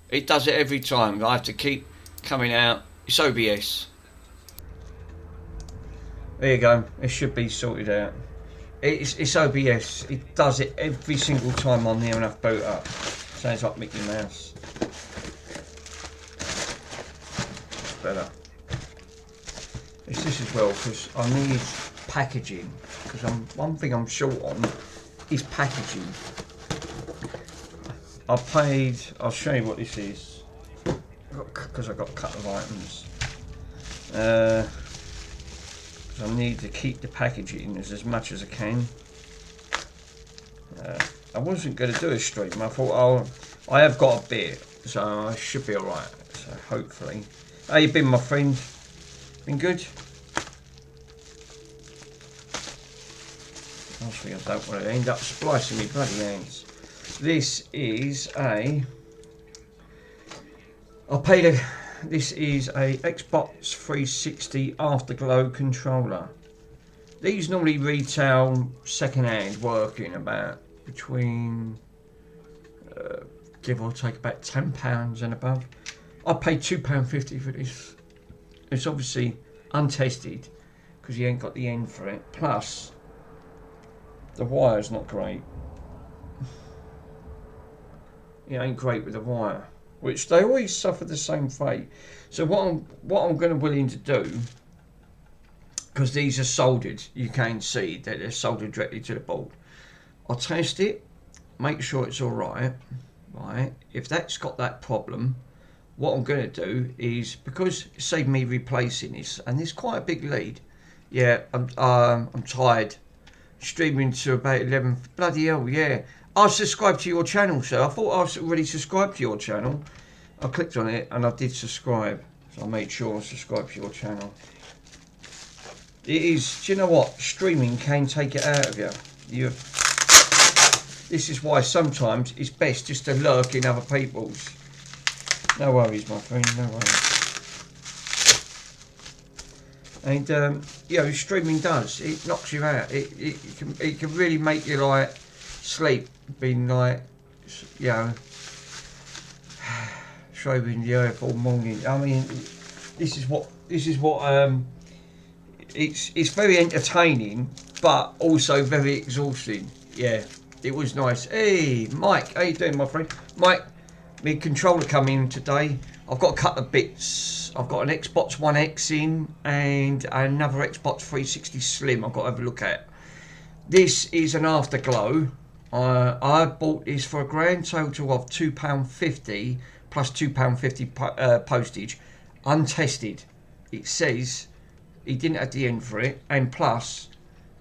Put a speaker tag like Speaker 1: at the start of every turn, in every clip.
Speaker 1: It does it every time. I have to keep coming out. It's OBS. There you go. It should be sorted out. It's OBS. It does it every single time on here and I've boot up. Sounds like Mickey Mouse. It's better. It's this as well because I need packaging. Because one thing I'm short on is packaging. I'll show you what this is. Because I've got a couple of items. I need to keep the packaging as much as I can. I wasn't going to do a stream. I thought I have got a bit, so I should be alright. So hopefully. How you been, my friend? Been good? Honestly, I don't want to end up splicing me bloody hands. This is this is a Xbox 360 Afterglow controller. These normally retail second-hand, working about between give or take about £10 and above. I paid £2.50 for this. It's obviously untested because you ain't got the end for it. Plus, the wire's not great. It ain't great with the wire, which they always suffer the same fate. So what I'm going to willing to do, because these are soldered, you can see that they're soldered directly to the board. I'll test it, make sure it's all right. Right, if that's got that problem, what I'm going to do is, because it saved me replacing this, and there's quite a big lead. Yeah, I'm tired. Streaming to about 11. Bloody hell, yeah. I subscribed to your channel, sir. I thought I was already subscribed to your channel. I clicked on it and I did subscribe. So I made sure I subscribed to your channel. It is, do you know what? Streaming can take it out of you. This is why sometimes it's best just to lurk in other people's. No worries, my friend, no worries. And, you know, streaming does. It knocks you out. It can really make you, like, sleep. Being like, you know, shaving the earth all morning. I mean, this is what it's very entertaining, but also very exhausting. Yeah, it was nice. Hey, Mike, how you doing, my friend? Mike, my controller come in today. I've got a couple of bits. I've got an Xbox One X in and another Xbox 360 Slim I've got to have a look at. This is an Afterglow. I bought this for a grand total of £2.50 plus £2.50 postage, untested. It says he didn't have the end for it, and plus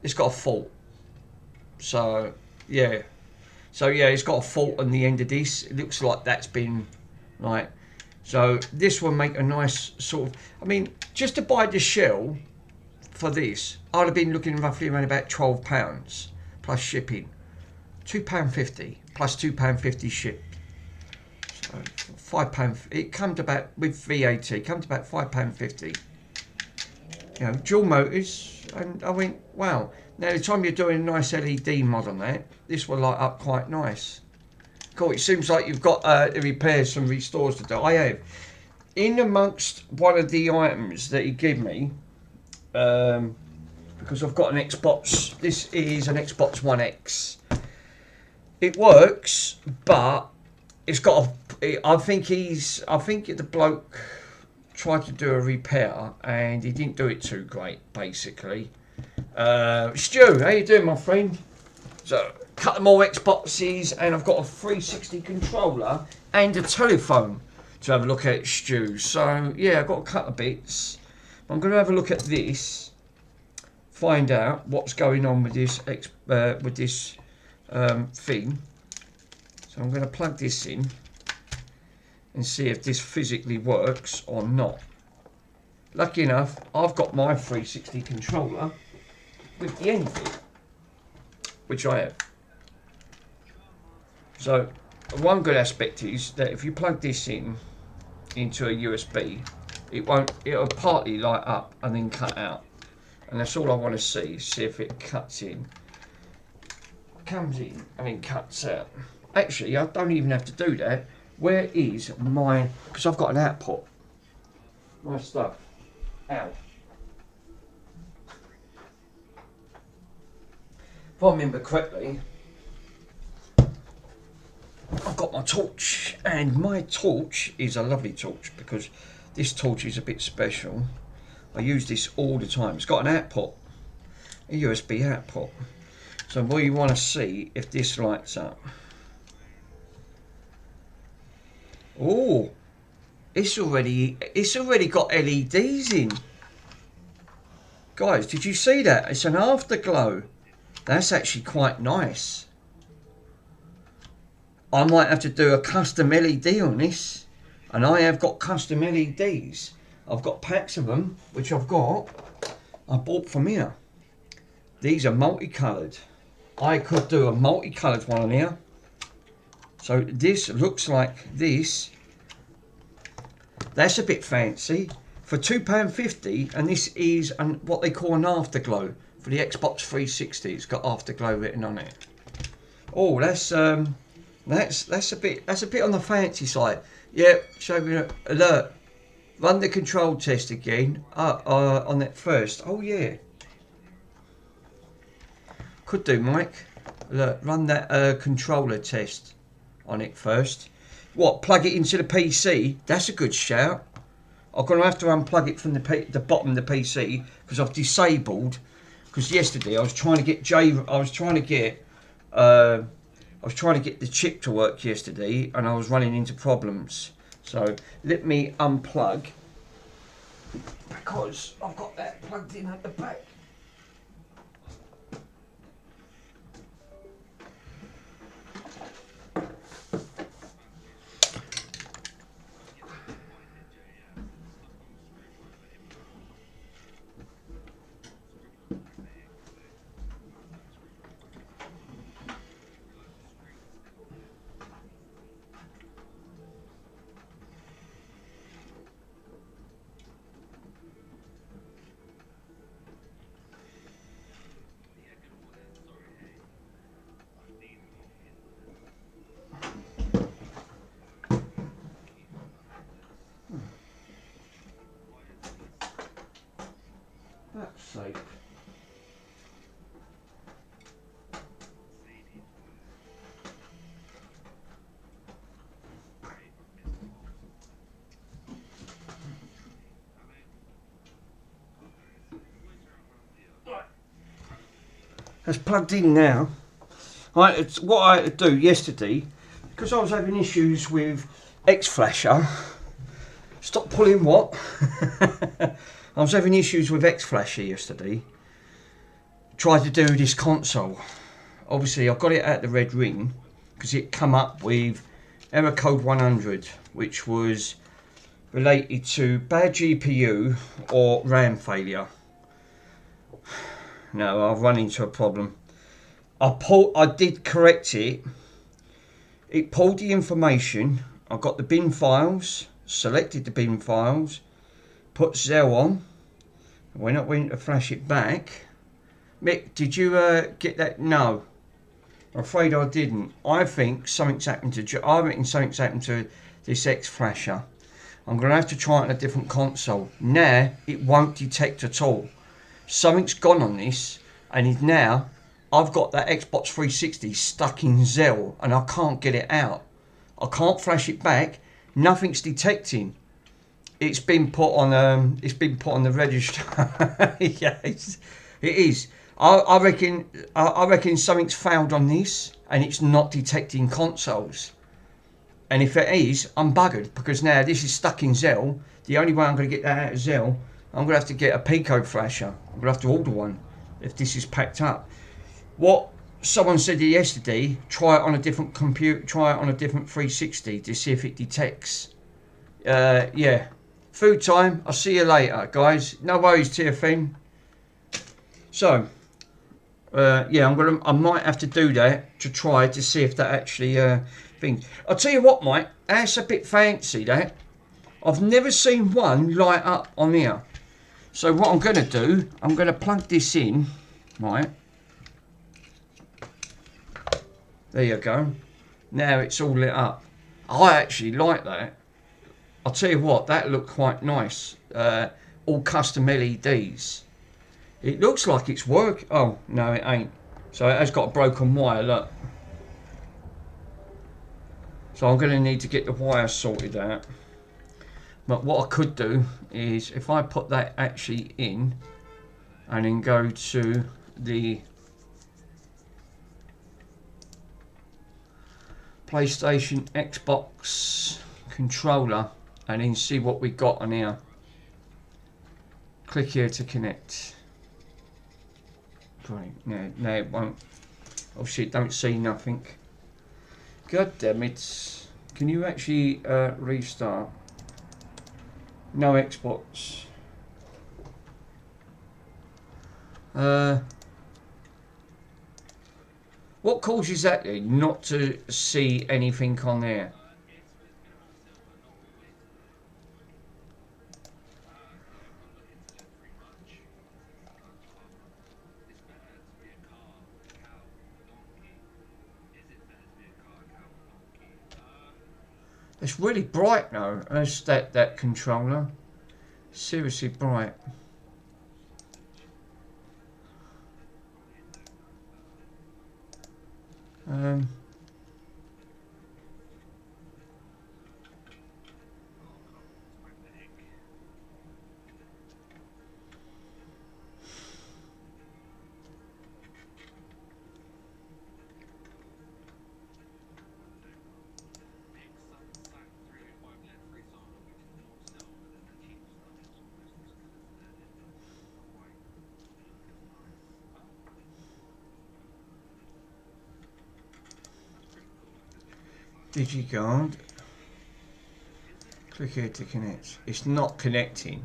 Speaker 1: it's got a fault. So yeah, it's got a fault on the end of this. It looks like that's been like. So this will make a nice sort of. I mean, just to buy the shell for this, I'd have been looking roughly around about £12 plus shipping. £2.50 plus £2.50 shipped. So £5. It comes about with VAT. It comes about £5.50. You know, dual motors, and I went, wow. Now the time you're doing a nice LED mod on that, this will light up quite nice. Cool. It seems like you've got repairs and restores to do. I have. In amongst one of the items that he gave me, because I've got an Xbox. This is an Xbox One X. It works, but it's got a. I think the bloke tried to do a repair and he didn't do it too great, basically. Stu, how you doing, my friend? So, a couple more Xboxes, and I've got a 360 controller and a telephone to have a look at, Stu. So, yeah, I've got a couple of bits. I'm going to have a look at this, find out what's going on with this thing. So I'm going to plug this in and see if this physically works or not. Lucky enough, I've got my 360 controller with the end of it, which I have. So one good aspect is that if you plug this into a USB, it'll partly light up and then cut out, and that's all I want to see if it cuts in. Comes in and then cuts out. Actually, I don't even have to do that. Where is my... Because I've got an output. My stuff. Ow. If I remember correctly, I've got my torch, and my torch is a lovely torch because this torch is a bit special. I use this all the time. It's got an output, a USB output. So we want to see if this lights up. Oh, it's already got LEDs in. Guys, did you see that? It's an afterglow. That's actually quite nice. I might have to do a custom LED on this. And I have got custom LEDs. I've got packs of them, which I bought from here. These are multicoloured. I could do a multicoloured one here. So this looks like this. That's a bit fancy. For £2.50, and this is what they call an afterglow for the Xbox 360. It's got afterglow written on it. Oh, that's a bit on the fancy side. Yeah, show me alert. Run the control test again. On that first. Oh yeah. Could do, Mike. Look, run that controller test on it first. What? Plug it into the PC? That's a good shout. I'm gonna have to unplug it from the bottom of the PC because I've disabled. Because yesterday I was trying to get the chip to work yesterday, and I was running into problems. So let me unplug because I've got that plugged in at the back. That's safe. That's plugged in now. Right, it's what I had to do yesterday, because I was having issues with X-Flasher. Stop pulling what? I was having issues with X-Flasher yesterday. Tried to do this console. Obviously, I got it out the red ring because it come up with error code 100, which was related to bad GPU or RAM failure. No, I've run into a problem. I did correct it. It pulled the information. I got the bin files, selected the bin files, put Zell on. When I went to flash it back, Mick, did you get that? No, I'm afraid I didn't. I think something's happened to this X-Flasher. I'm going to have to try it on a different console. Now it won't detect at all. Something's gone on this, and now I've got that Xbox 360 stuck in Zell, and I can't get it out. I can't flash it back. Nothing's detecting. It's been put on the register. Yes, it is. I reckon something's failed on this, and it's not detecting consoles. And if it is, I'm buggered because now this is stuck in Zell. The only way I'm going to get that out of Zell, I'm going to have to get a Pico flasher. I'm going to have to order one if this is packed up. What someone said yesterday, try it on a different computer, try it on a different 360 to see if it detects. Yeah. Food time. I'll see you later, guys. No worries, TFN. So, yeah, I might have to do that to try to see if that actually things. I'll tell you what, Mike. That's a bit fancy. That I've never seen one light up on here. So what I'm going to do, I'm going to plug this in, right? There you go. Now it's all lit up. I actually like that. I'll tell you what, that looked quite nice. All custom LEDs. It looks like it's work. Oh, no, it ain't. So it has got a broken wire, look. So I'm going to need to get the wire sorted out. But what I could do is, if I put that actually in, and then go to the PlayStation Xbox controller, and then see what we got on here. Click here to connect. Brilliant. No, it won't. Obviously, it don't see nothing. God damn it. Can you actually restart? No Xbox. What causes that then, not to see anything on there? It's really bright now, as that controller. Seriously bright. DigiGuard. Click here to connect. It's not connecting.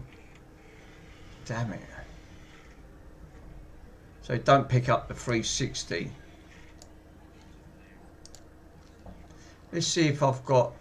Speaker 1: Damn it. So don't pick up the 360. Let's see if I've got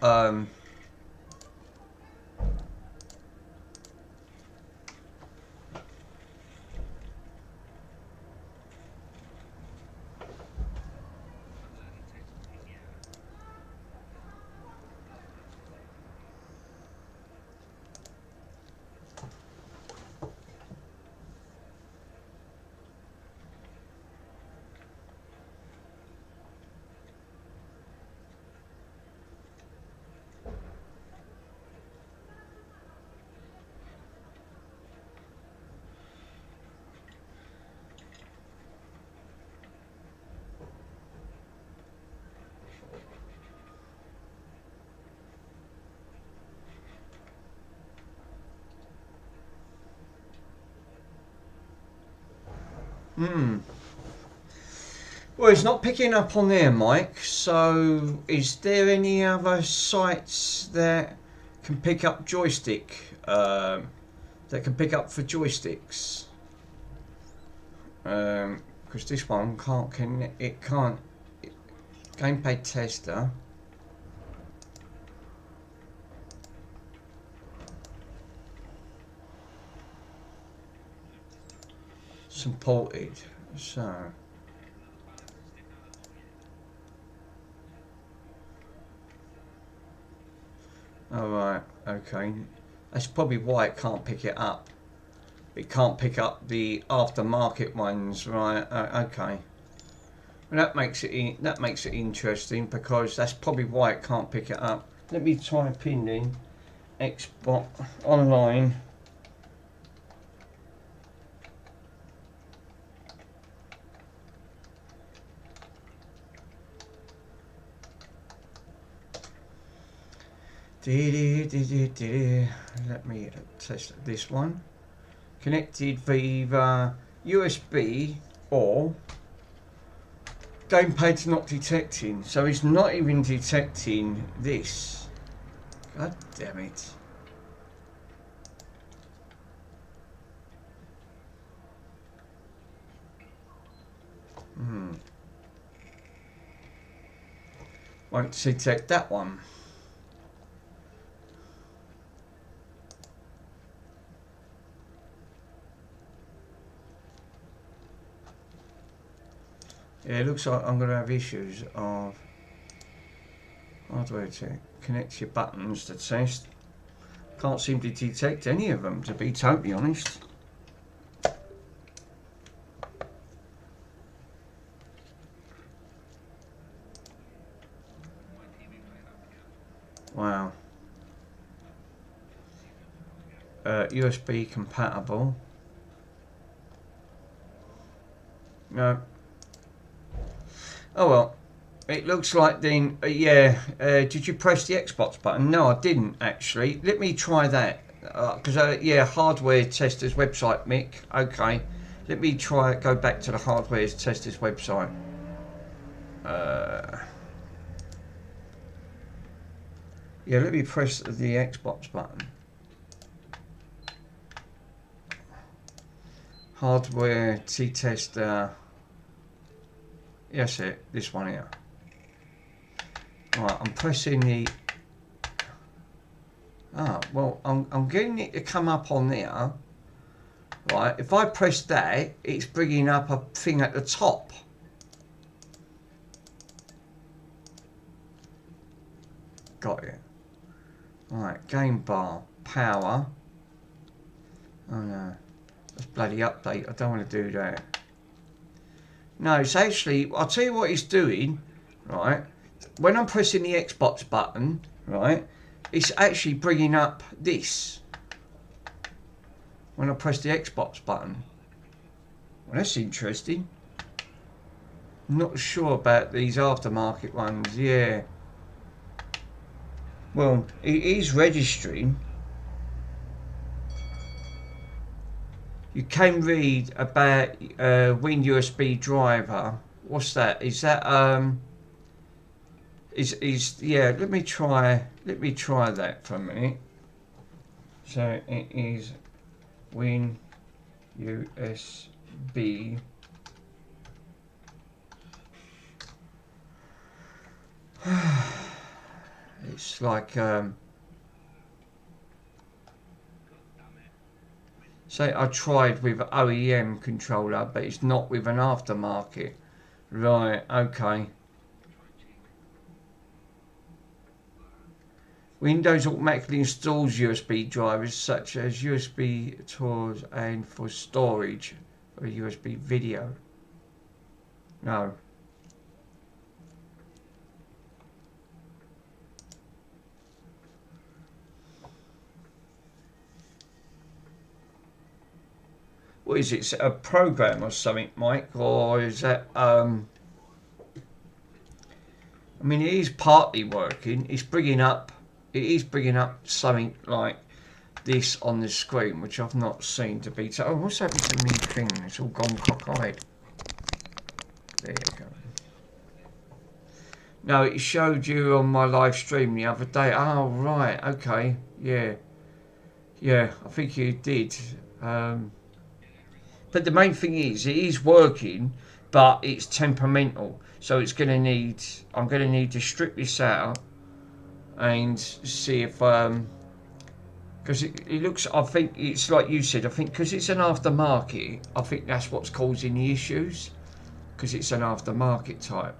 Speaker 1: well, it's not picking up on there, Mike. So, is there any other sites that can pick up joystick? That can pick up for joysticks? Because this one can't connect. It can't. Gamepad tester. Supported. So. Alright, okay. That's probably why it can't pick it up. It can't pick up the aftermarket ones, right? Okay. Well, that makes it interesting, because that's probably why it can't pick it up. Let me type in then Xbox online. Let me test this one. Connected via USB or gamepad's not detecting. So it's not even detecting this. God damn it. Won't detect that one. Yeah, it looks like I'm going to have issues of... hardware check. Connect your buttons to test. Can't seem to detect any of them, to be totally honest. Wow. USB compatible. No. Oh well. It looks like then, yeah. Did you press the Xbox button? No, I didn't actually. Let me try that. Because, yeah, hardware testers website, Mick. Okay. Let me try it. Go back to the hardware testers website. Yeah, let me press the Xbox button. Hardware T-tester. Yes, this one here. Right, I'm pressing the. Well, I'm getting it to come up on there. Right, if I press that, it's bringing up a thing at the top. Got it. Right, game bar, power. Oh no, that's bloody update. I don't want to do that. No, it's actually, I'll tell you what it's doing, right? When I'm pressing the Xbox button, right, it's actually bringing up this. When I press the Xbox button. Well, that's interesting. Not sure about these aftermarket ones, yeah. Well, it is registering. You can read about Win USB driver. What's that? Is that yeah, let me try that for a minute. So it is Win USB it's like say I tried with OEM controller, but it's not with an aftermarket. Right, okay. Windows automatically installs USB drivers such as USB tools and for storage or USB video. No. What is it? A program or something, Mike? Or is that I mean, it is partly working. It's bringing up. It is bringing up something like this on the screen, which I've not seen to be. So, oh, what's happened to me thing? It's all gone cockeyed. There you go. No, it showed you on my live stream the other day. Oh, right. Okay. Yeah. Yeah, I think you did. But the main thing is, it is working, but it's temperamental. So it's going to need. I'm going to need to strip this out and see if because it looks, I think it's like you said, I think because it's an aftermarket, I think that's what's causing the issues, because it's an aftermarket type.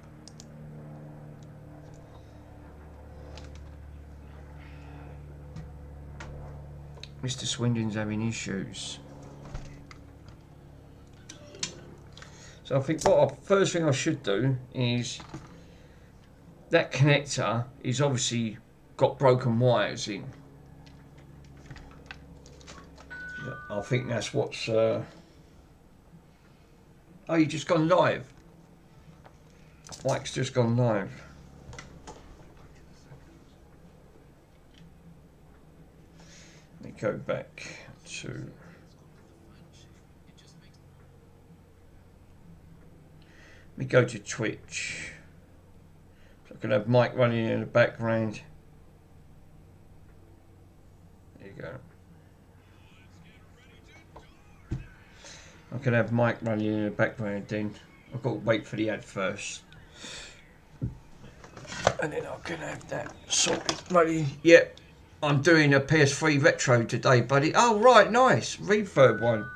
Speaker 1: Mr. Swindon's having issues. So I think first thing I should do is, that connector is obviously got broken wires in. I think that's what's oh, you just gone live. Mike's just gone live. Let me go back to go to Twitch. So I can have Mike running in the background. There you go. I can have Mike running in the background then. I've got to wait for the ad first. And then I can have that sorted. Buddy, yep. I'm doing a PS3 retro today, buddy. Oh, right, nice. Refurb one.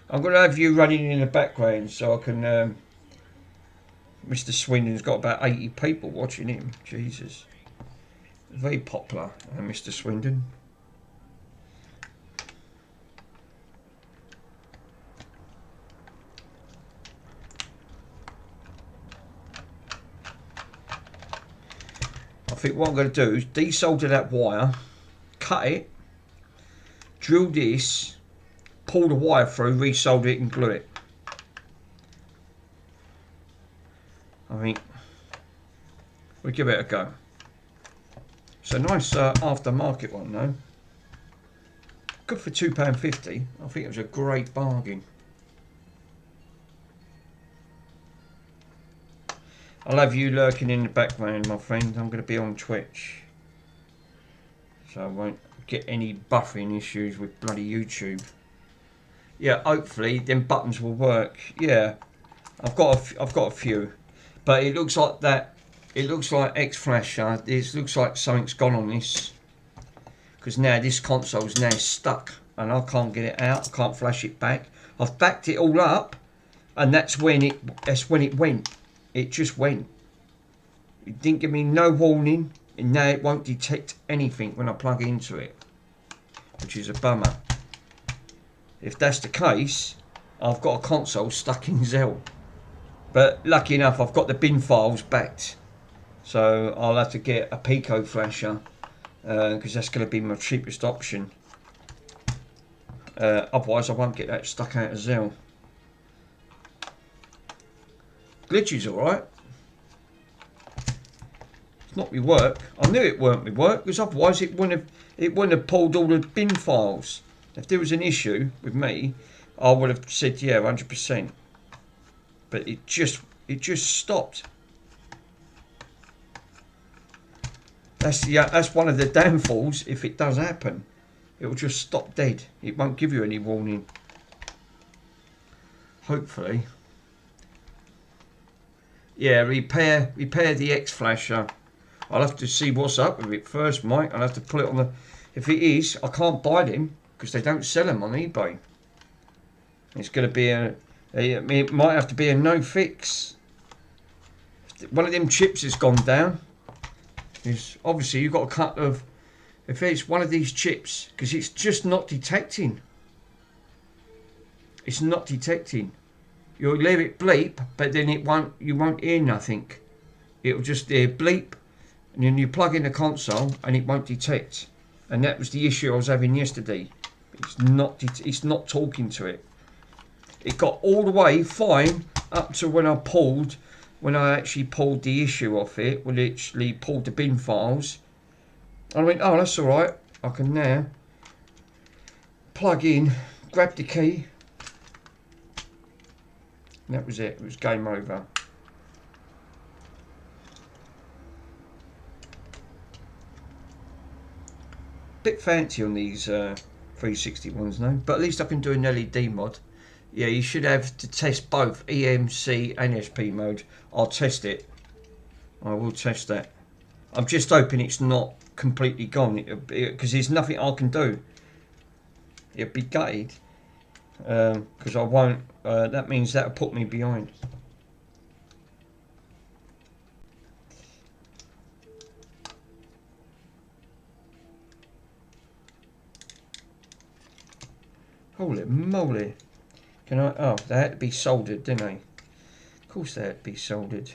Speaker 1: I'm going to have you running in the background so I can... Mr. Swindon's got about 80 people watching him. Jesus. Very popular, Mr. Swindon. I think what I'm going to do is desolder that wire, cut it, drill this, pull the wire through, resolder it and glue it. I think we'll give it a go. It's a nice aftermarket one though. Good for £2.50. I think it was a great bargain. I'll have you lurking in the background, my friend. I'm going to be on Twitch, so I won't get any buffering issues with bloody YouTube. Yeah, hopefully them buttons will work. Yeah, I've got a few, but it looks like that. It looks like X-Flasher. This looks like something's gone on this, because now this console's now stuck and I can't get it out. I can't flash it back. I've backed it all up, and that's when it went. It just went. It didn't give me no warning, and now it won't detect anything when I plug into it, which is a bummer. If that's the case, I've got a console stuck in Zell. But lucky enough, I've got the bin files backed, so I'll have to get a Pico flasher, because that's going to be my cheapest option. Otherwise, I won't get that stuck out of Zell. Glitch is alright. It's not my work. I knew it weren't my work, because otherwise it wouldn't have pulled all the bin files. If there was an issue with me, I would have said yeah, 100%. But it just stopped. That's one of the downfalls. If it does happen, it will just stop dead. It won't give you any warning. Hopefully. Yeah, repair the X-Flasher. I'll have to see what's up with it first, Mike. I'll have to put it on the... If it is, I can't buy them, because they don't sell them on eBay. It's going to be it might have to be a no fix. One of them chips has gone down. Obviously you've got a cut of... If it's one of these chips, because it's just not detecting. It's not detecting. You'll leave it bleep, but then you won't hear nothing. It'll just bleep, and then you plug in the console and it won't detect. And that was the issue I was having yesterday. It's not talking to it. It got all the way fine up to when I actually pulled the issue off it. We literally pulled the bin files. I went, oh, that's all right. I can now plug in, grab the key. And that was it. It was game over. Bit fancy on these 360 ones now, but at least I can do an LED mod. Yeah, you should have to test both EMC and SP mode. I'll test it. I will test that. I'm just hoping it's not completely gone, because there's nothing I can do. It'll be gutted, because I won't. That means that'll put me behind. Holy moly. Can I... Oh, they had to be soldered, didn't they? Of course they had to be soldered.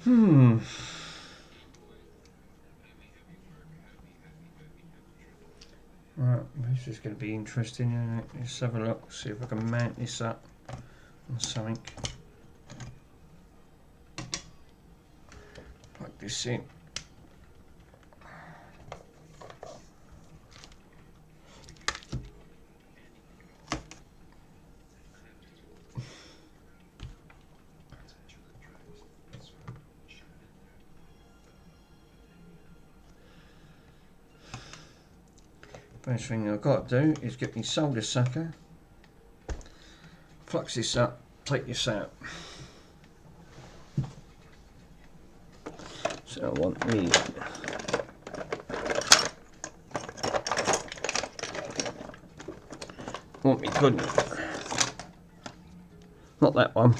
Speaker 1: Right, this is going to be interesting, isn't it? Let's have a look, see if I can mount this up on something. Plug this in. First thing I've got to do is get my solder sucker, flux this up, take this out. So I want me good, not that one.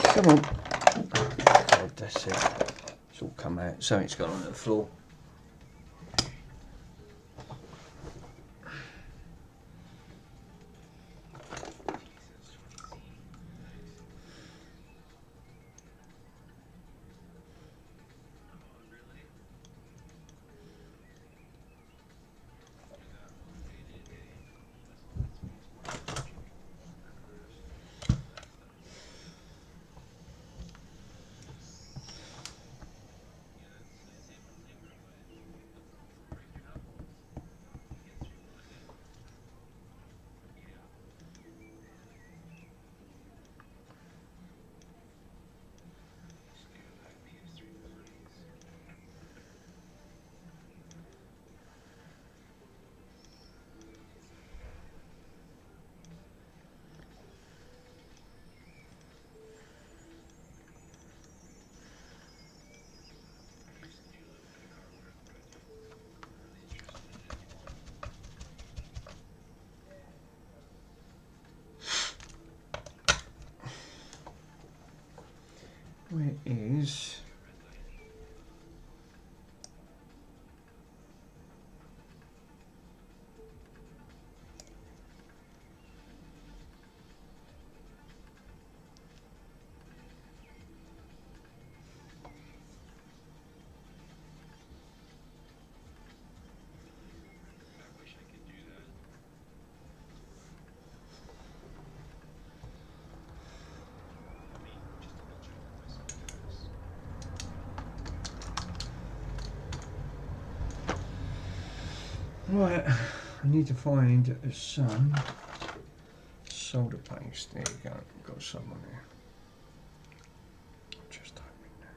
Speaker 1: Come on. God, that's it. It's all come out. Something's gone on the floor. Where is... Right, I need to find some solder paste. There you go, got some on there. Just open that.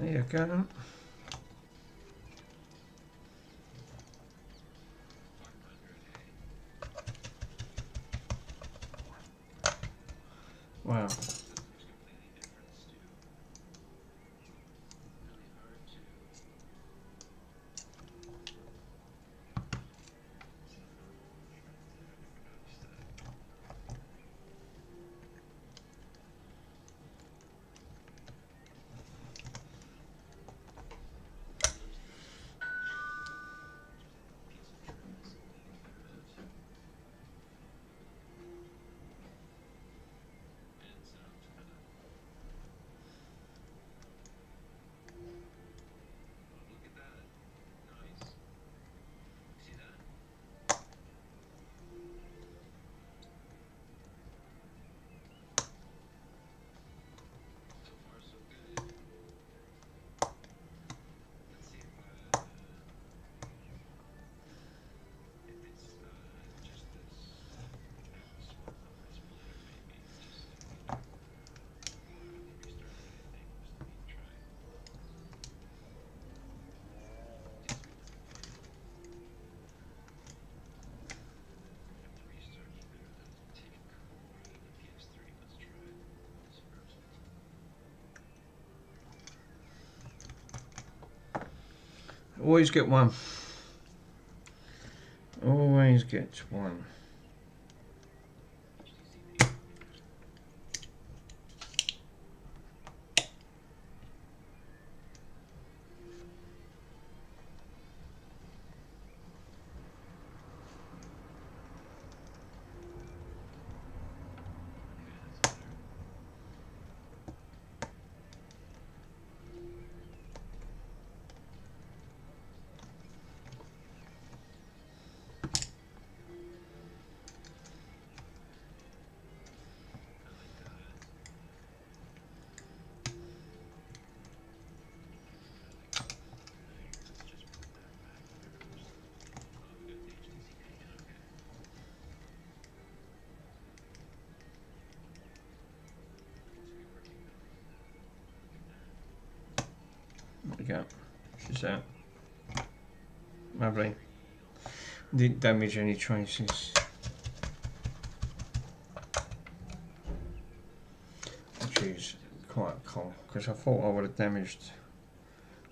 Speaker 1: There you go. Wow. Always get one. Always get one. There we go. She's out. Lovely. Didn't damage any traces. Which is quite cool, because I thought I would have damaged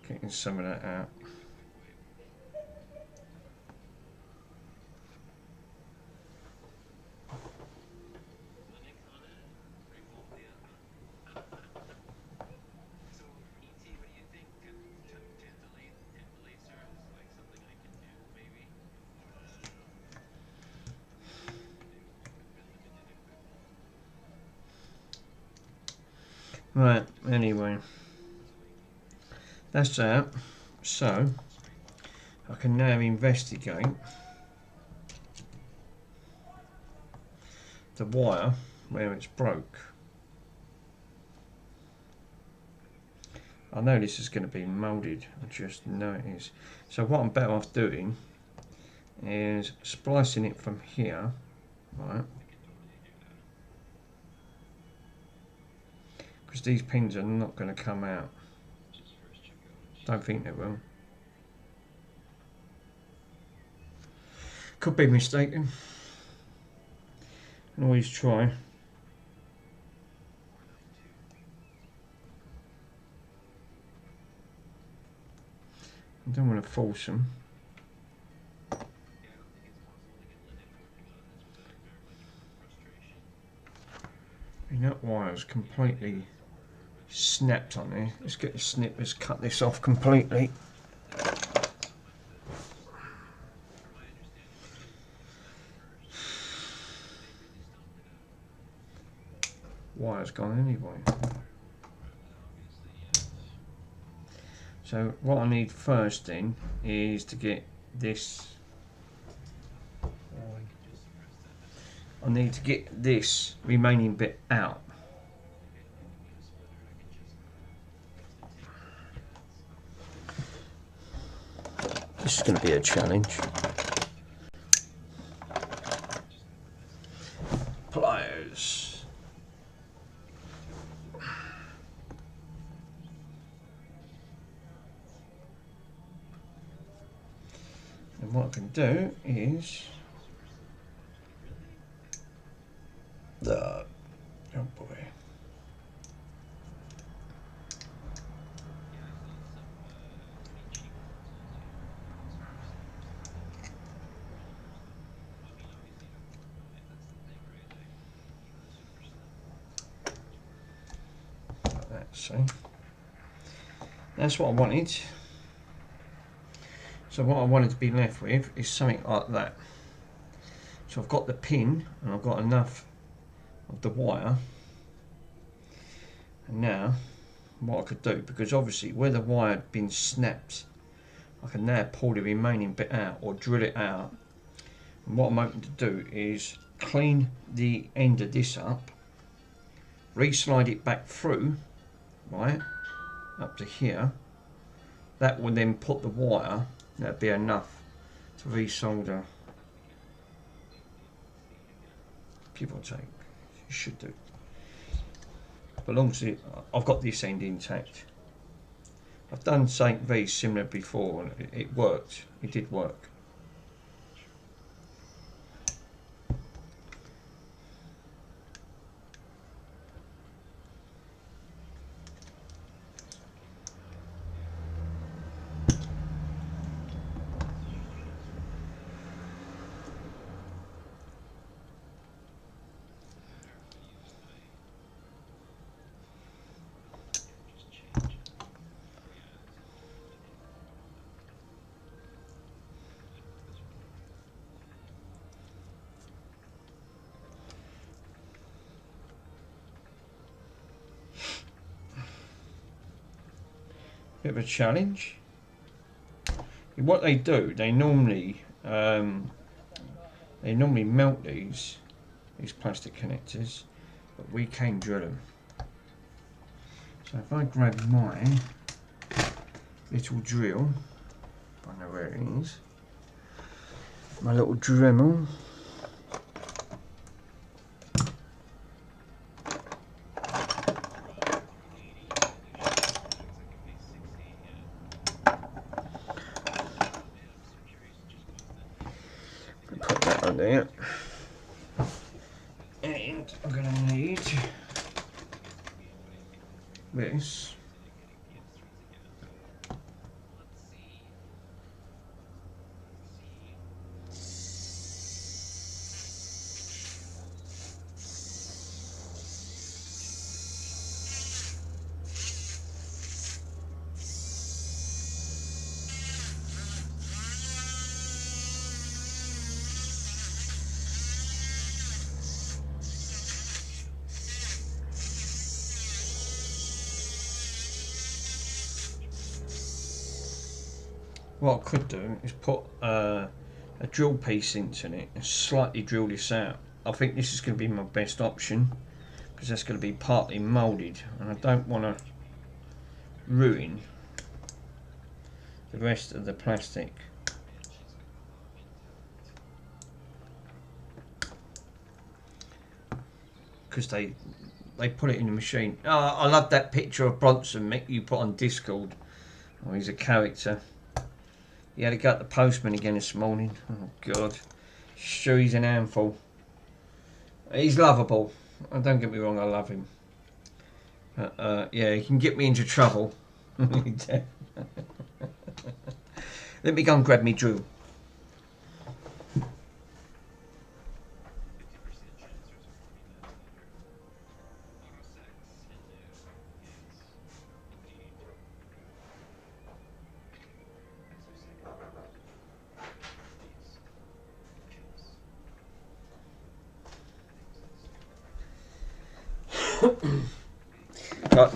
Speaker 1: getting some of that out. Right, anyway, that's that. So, I can now investigate the wire where it's broke. I know this is going to be moulded, I just know it is. So what I'm better off doing is splicing it from here, right? Because these pins are not going to come out. Don't think they will. Could be mistaken. Can always try. I don't want to force them. And that wire's completely snapped on there. Let's get the snippers, cut this off completely. Wire's gone anyway. So what I need first then is to get this. I need to get this remaining bit out. This is going to be a challenge. Pliers. And what I can do is oh boy. Like that, see? That's what I wanted. So what I wanted to be left with is something like that. So I've got the pin and I've got enough of the wire, and now what I could do, because obviously where the wire had been snapped, I can now pull the remaining bit out or drill it out, and what I'm hoping to do is clean the end of this up, re-slide it back through, right, up to here. That will then put the wire, that'd be enough to re-solder, give or take. You should do. But long as I've got this end intact. I've done St. V similar before and it worked. It did work. bit of a challenge. What they do, they normally melt these plastic connectors, but we can drill them. So if I grab my little drill, I know where it is, my little Dremel. Put that on there. And I'm going to need this. What I could do is put a drill piece into it and slightly drill this out. I think this is going to be my best option because that's going to be partly moulded and I don't want to ruin the rest of the plastic. Because they put it in the machine. Oh, I love that picture of Bronson, Mick, you put on Discord. Oh, he's a character. He had to go at the postman again this morning. Oh God, sure he's an handful. He's lovable. Don't get me wrong, I love him. But yeah, he can get me into trouble. Let me go and grab me drill.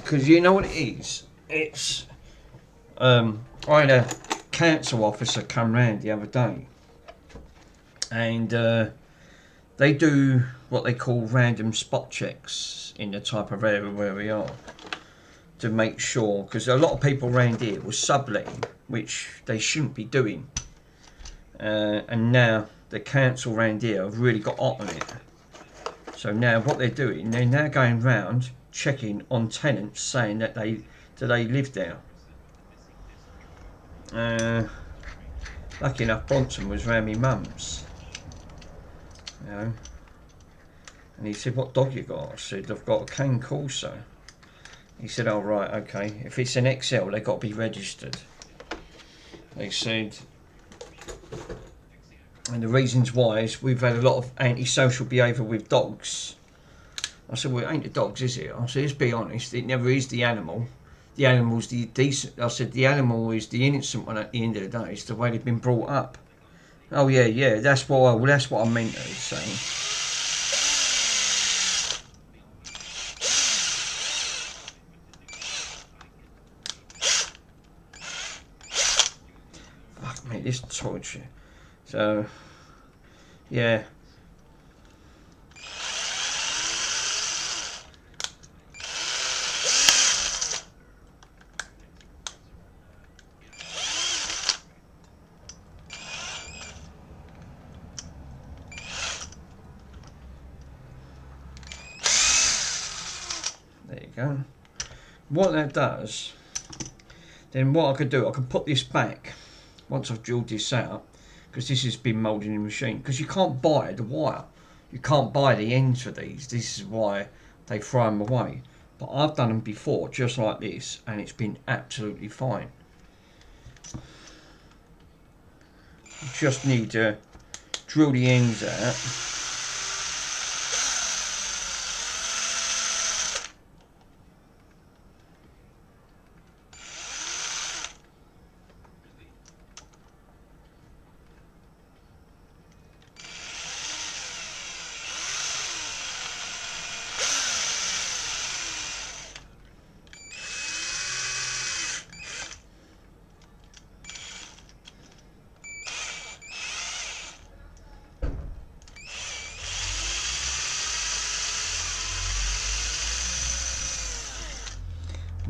Speaker 1: Because you know what it is? It's I had a council officer come round the other day and they do what they call random spot checks in the type of area where we are to make sure, because a lot of people around here were subletting, which they shouldn't be doing, and now the council around here have really got on it. So now what they're doing, they're now going round checking on tenants saying that they live there. Lucky enough Bronson was round my mum's, you know, and he said, what dog you got? I said, I've got a Cane Corso. He said, oh right, okay, if it's an XL they've got to be registered. They said, and the reasons why is we've had a lot of antisocial behaviour with dogs. I said, well, it ain't the dogs, is it? I said, let's be honest, it never is the animal. The animal's the decent. I said, the animal is the innocent one at the end of the day. It's the way they've been brought up. Oh yeah, yeah, that's why. Well, that's what I meant to say. Fuck me, this torture. So, yeah. There you go. What that does, then what I could do, I could put this back once I've drilled this out, because this has been moulded in the machine, because you can't buy the wire, you can't buy the ends for these. This is why they throw them away. But I've done them before just like this and it's been absolutely fine. You just need to drill the ends out.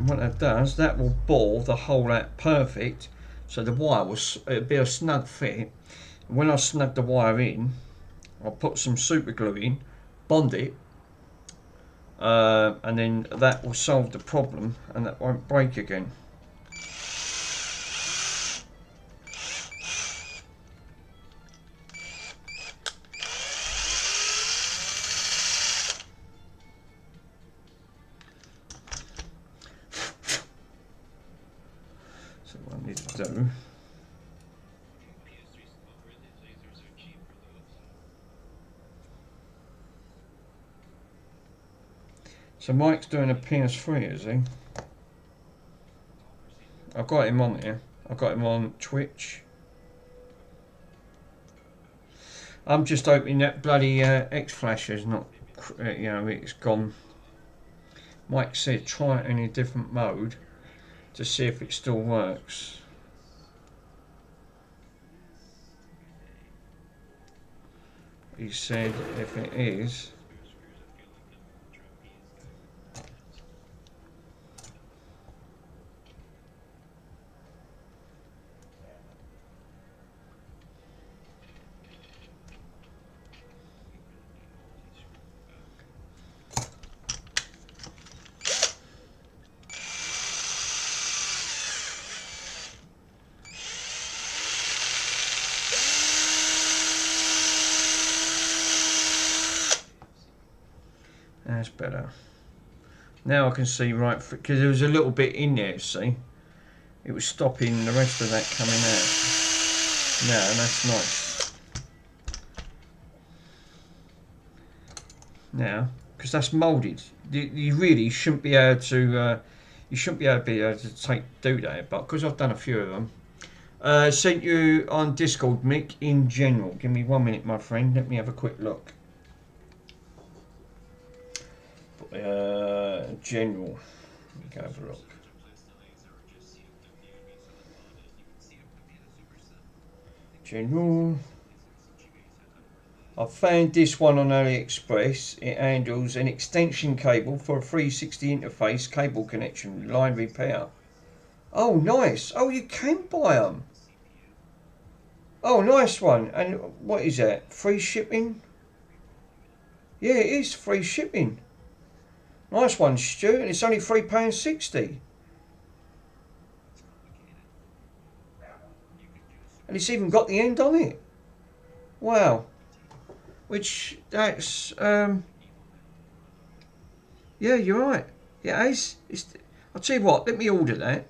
Speaker 1: And what that does, that will bore the hole out perfect, so the wire will, it'll be a snug fit. And when I snug the wire in, I'll put some super glue in, bond it, and then that will solve the problem and that won't break again. So what I need to do, so Mike's doing a PS3, is he? I've got him on here. I've got him on Twitch. I'm just hoping that bloody X-Flash is not, you know, it's gone. Mike said try it in a different mode to see if it still works. He said if it is, that's better. Now I can see right, because there was a little bit in there, see? It was stopping the rest of that coming out. Now, that's nice. Now, because that's moulded, you really shouldn't be able to, you shouldn't be able to do that, but because I've done a few of them. Sent you on Discord, Mick, in general. Give me 1 minute, my friend. Let me have a quick look. General. Let me go have a look. General. I found this one on AliExpress. It handles an extension cable for a 360 interface cable connection, line repair. Oh, nice. Oh, you can buy them. Oh, nice one. And what is that? Free shipping? Yeah, it is free shipping. Nice one, Stu. And it's only £3.60. And it's even got the end on it. Wow. Which, that's, yeah, you're right. Yeah, it's, I'll tell you what, let me order that.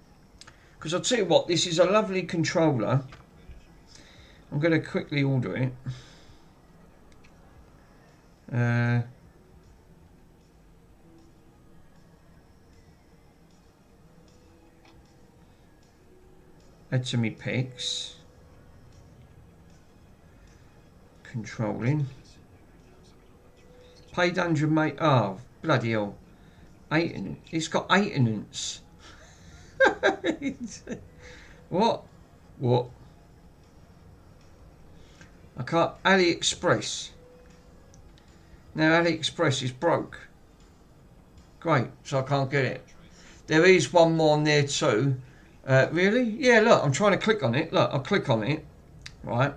Speaker 1: Because I'll tell you what, this is a lovely controller. I'm going to quickly order it. Add to me pics. Controlling. Paid 100, mate. Oh, bloody hell. It's got maintenance. What? What? I can't. AliExpress. Now AliExpress is broke. Great, so I can't get it. There is one more on there too. Really? Yeah, look, I'm trying to click on it. Look, I'll click on it. Right.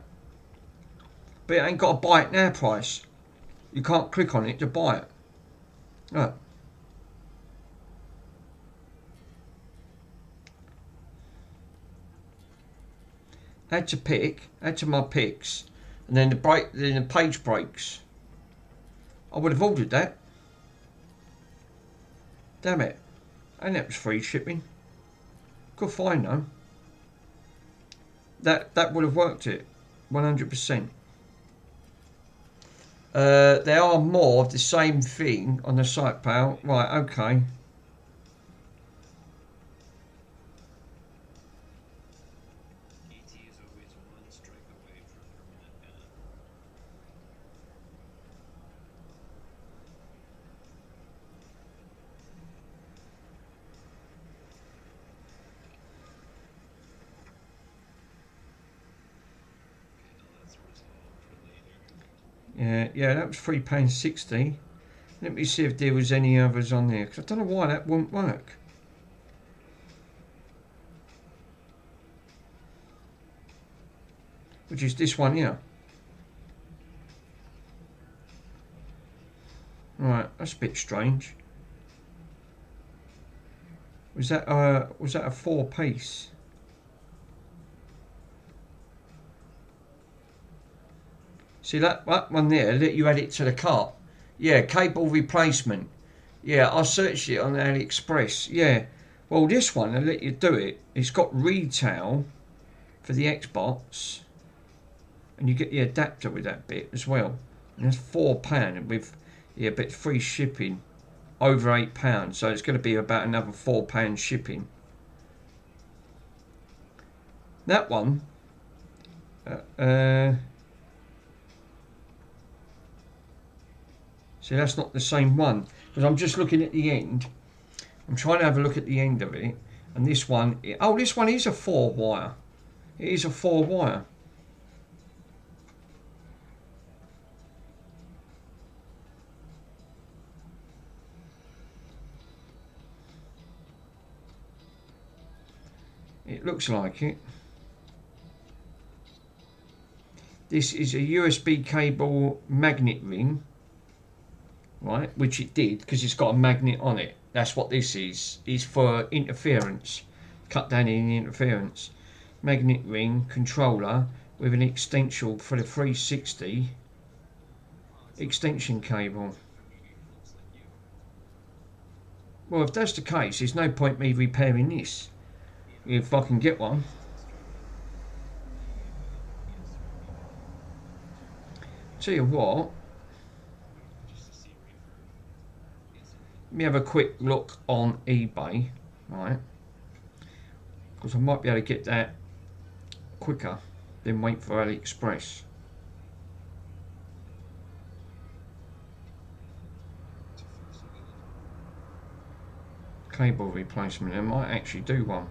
Speaker 1: But it ain't got a buy it now price. You can't click on it to buy it. Look. Add to pick, add to my picks, and then the page breaks. I would have ordered that. Damn it. And that was free shipping. Good find though. That would have worked it. 100%. There are more of the same thing on the site, pal. Right, okay. Yeah, that was £3.60. Let me see if there was any others on there, because I don't know why that won't work. which is this one here. Right, that's a bit strange. Was that a 4-piece? See that one there? Let you add it to the cart. Yeah, cable replacement. Yeah, I searched it on AliExpress. Yeah, well this one, I'll let you do it. It's got retail for the Xbox, and you get the adapter with that bit as well. And that's £4 with but free shipping over £8. So it's going to be about another £4 shipping. That one. See, that's not the same one, because I'm just looking at the end. I'm trying to have a look at the end of it, and this one, oh, this one is a 4-wire. It is a 4-wire. It looks like it. This is a USB cable magnet ring. Right, which it did because it's got a magnet on it. That's what this is for interference, cut down in interference. Magnet ring controller with an extension for the 360 extension cable. Well, if that's the case, there's no point me repairing this if I can get one. Tell you what, let me have a quick look on eBay, right? Because I might be able to get that quicker than wait for AliExpress. Cable replacement, I might actually do one.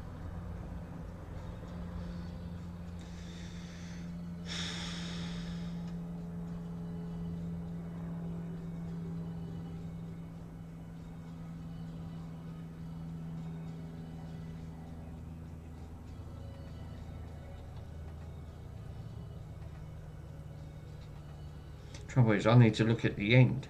Speaker 1: Trouble is, I need to look at the end.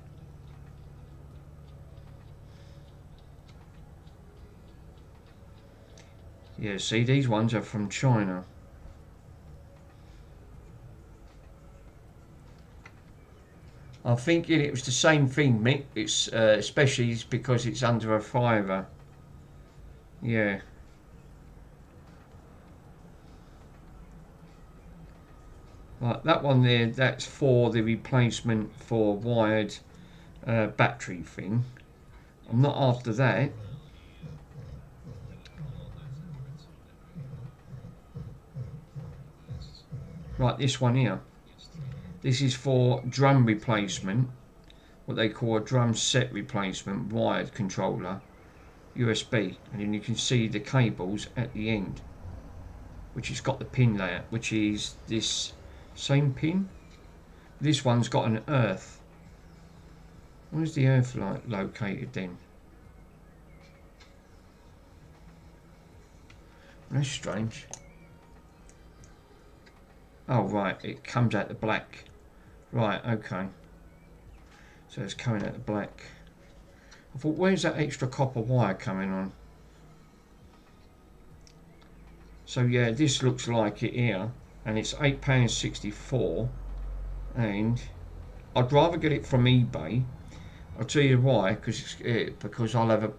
Speaker 1: Yeah, see, these ones are from China. I'm thinking it was the same thing, Mick. It's especially because it's under a £5. Yeah. Like that one there, that's for the replacement for wired battery thing. I'm not after that. Right, this one here. This is for drum replacement, what they call a drum set replacement, wired controller, USB, and then you can see the cables at the end, which has got the pin layout, which is this same pin. This one's got an earth. Where's the earth located then? That's strange. Oh right, it comes out the black. Right, okay. So it's coming out the black. I thought, where's that extra copper wire coming on? So yeah, this looks like it here, and it's £8.64, and I'd rather get it from eBay. I'll tell you why, because I'll have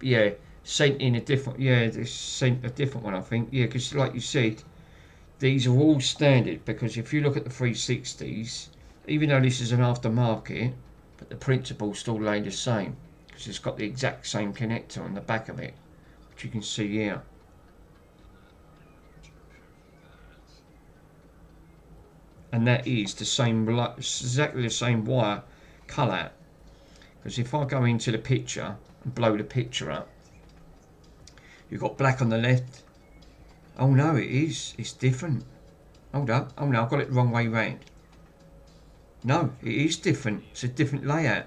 Speaker 1: sent in a different, they sent a different one, I think, because like you said, these are all standard, because if you look at the 360s, even though this is an aftermarket, but the principle's still laid the same, because it's got the exact same connector on the back of it, which you can see here. And that is the same, exactly the same wire colour. Because if I go into the picture and blow the picture up, you've got black on the left. Oh no, it is. It's different. Hold up. Oh no, I've got it the wrong way round. No, it is different. It's a different layout.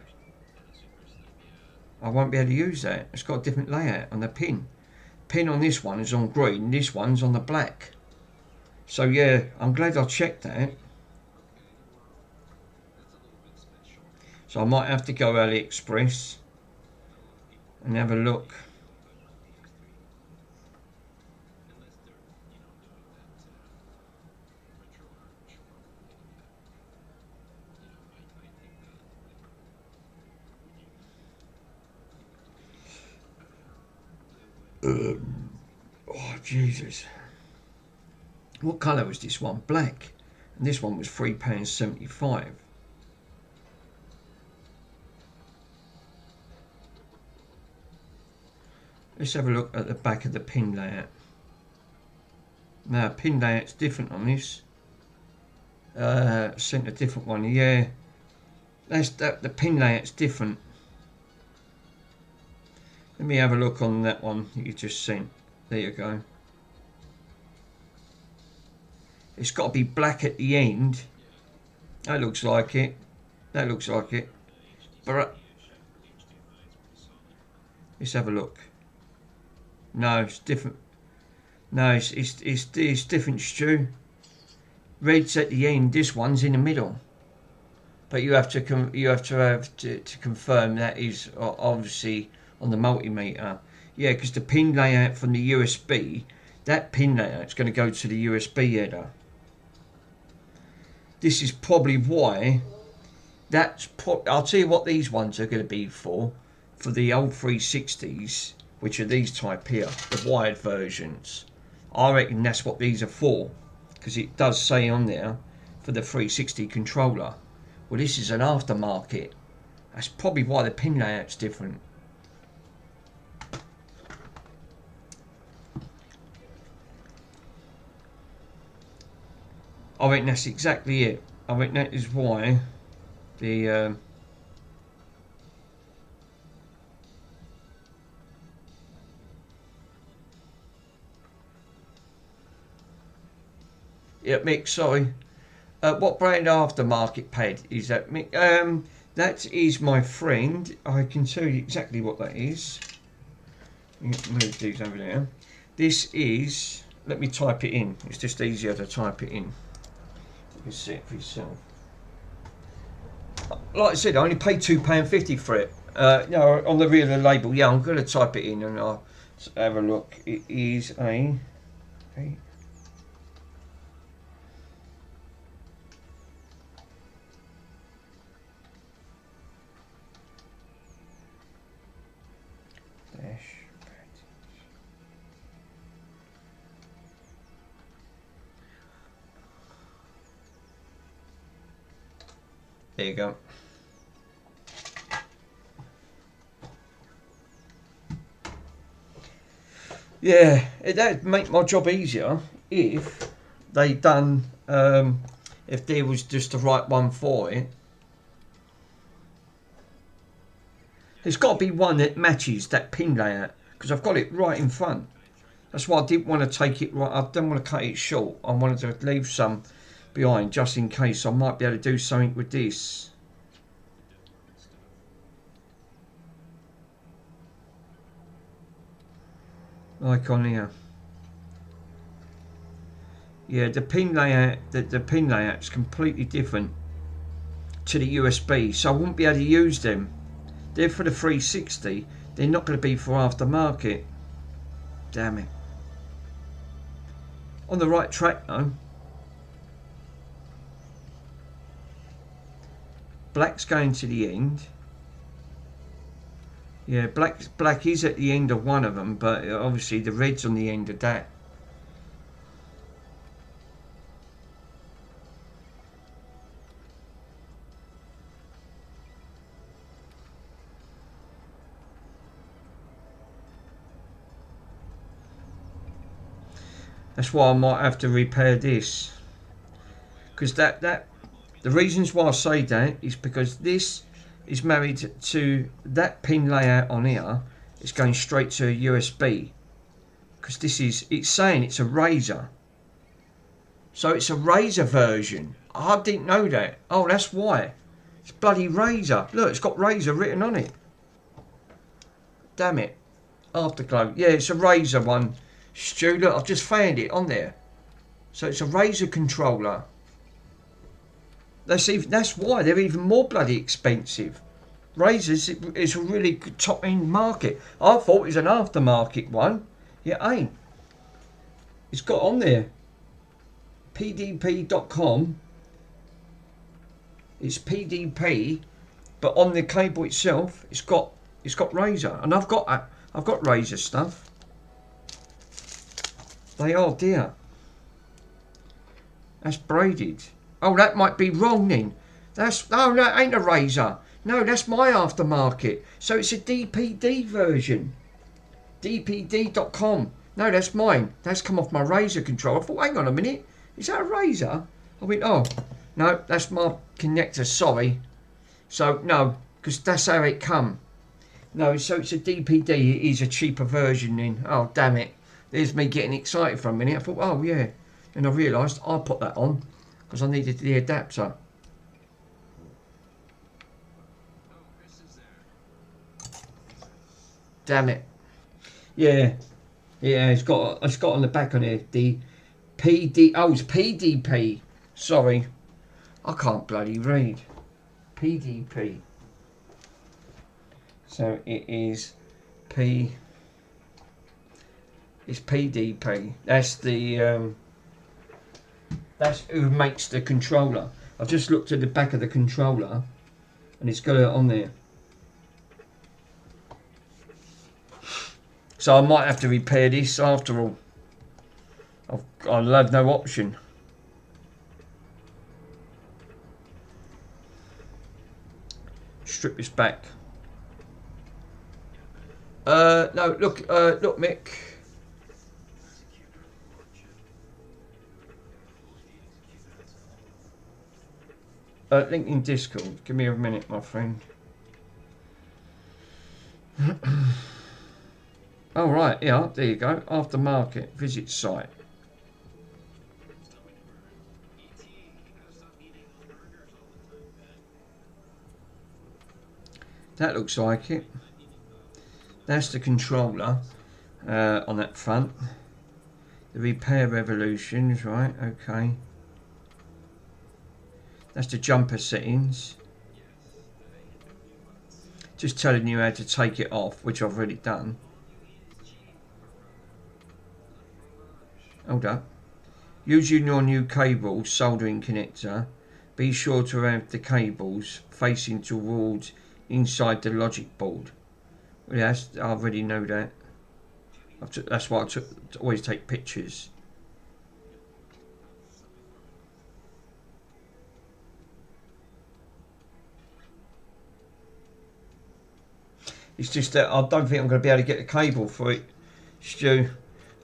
Speaker 1: I won't be able to use that. It's got a different layout on the pin. Pin on this one is on green. This one's on the black. So yeah, I'm glad I checked that. So I might have to go AliExpress and have a look. Oh, Jesus. What colour was this one? Black. And this one was £3.75. Let's have a look at the back of the pin layout. Now, pin layout's different on this. Sent a different one. Yeah, the pin layout's different. Let me have a look on that one that you just sent. There you go. It's got to be black at the end. That looks like it. That looks like it. But let's have a look. No, it's different. No, it's different, Stu. Red's at the end. This one's in the middle. But you have to confirm that is obviously on the multimeter. Yeah, because the pin layout from the USB, that pin layout is going to go to the USB header. This is probably why. I'll tell you what these ones are going to be for the old 360s, which are these type here, the wired versions. I reckon that's what these are for, because it does say on there for the 360 controller. Well, this is an aftermarket. That's probably why the pin layout's different. I reckon that's exactly it. I reckon that is why the yeah, Mick, sorry. What brand aftermarket pad is that, Mick? That is my friend. I can tell you exactly what that is. Move these over there. This is. Let me type it in. It's just easier to type it in. You can see it for yourself. Like I said, I only paid £2.50 for it. No, on the rear of the label. Yeah, I'm going to type it in and I'll have a look. It is a. There you go. Yeah, that'd make my job easier if they done, if there was just the right one for it. There's got to be one that matches that pin layout, because I've got it right in front. That's why I didn't want to take it right. I didn't want to cut it short. I wanted to leave some behind just in case I might be able to do something with this. Like on here. Yeah, the pin layout, the pin layout's completely different to the USB, so I wouldn't be able to use them. They're for the 360. They're not going to be for aftermarket. Damn it. On the right track though. Black's going to the end. Yeah, black is at the end of one of them, but obviously the red's on the end of that. That's why I might have to repair this, because the reasons why I say that is because this is married to that pin layout on here. It's going straight to a USB, because it's saying it's a Razer, so it's a Razer version. I didn't know that. Oh, that's why. It's bloody Razer. Look, it's got Razer written on it. Damn it. Afterglow. Yeah, it's a Razer one. Stu, look, I've just found it on there. So it's a Razer controller. That's why they're even more bloody expensive. Razors is a really good top end market. I thought it was an aftermarket one. It ain't. It's got on there. PDP.com. It's PDP, but on the cable itself, it's got Razor, and I've got Razor stuff. They are dear. That's braided. Oh, that might be wrong then. That ain't a Razor. No, that's my aftermarket. So it's a DPD version. DPD.com. No, that's mine. That's come off my Razor control. I thought, hang on a minute. Is that a Razor? I went, oh, no, that's my connector. Sorry. So, no, because that's how it come. No, so it's a DPD. It is a cheaper version then. Oh, damn it. There's me getting excited for a minute. I thought, oh, yeah. And I realised I put that on because I needed the adapter. Damn it. Yeah. Yeah, it's got on the back on it the PD. Oh, it's PDP. Sorry. I can't bloody read. PDP. So it is it's PDP. That's the that's who makes the controller. I've just looked at the back of the controller and it's got it on there. So I might have to repair this after all. I'll have no option. Strip this back. No, look, Mick. Link in Discord. Give me a minute, my friend. Oh, right, yeah, there you go. Aftermarket, visit site. That looks like it. That's the controller on that front. The repair revolutions, right, okay. That's the jumper settings. Just telling you how to take it off, which I've already done. Hold up. Using your new cable soldering connector, be sure to have the cables facing towards inside the logic board. Well, I already know that. That's why I always take pictures. It's just that I don't think I'm going to be able to get a cable for it, Stu.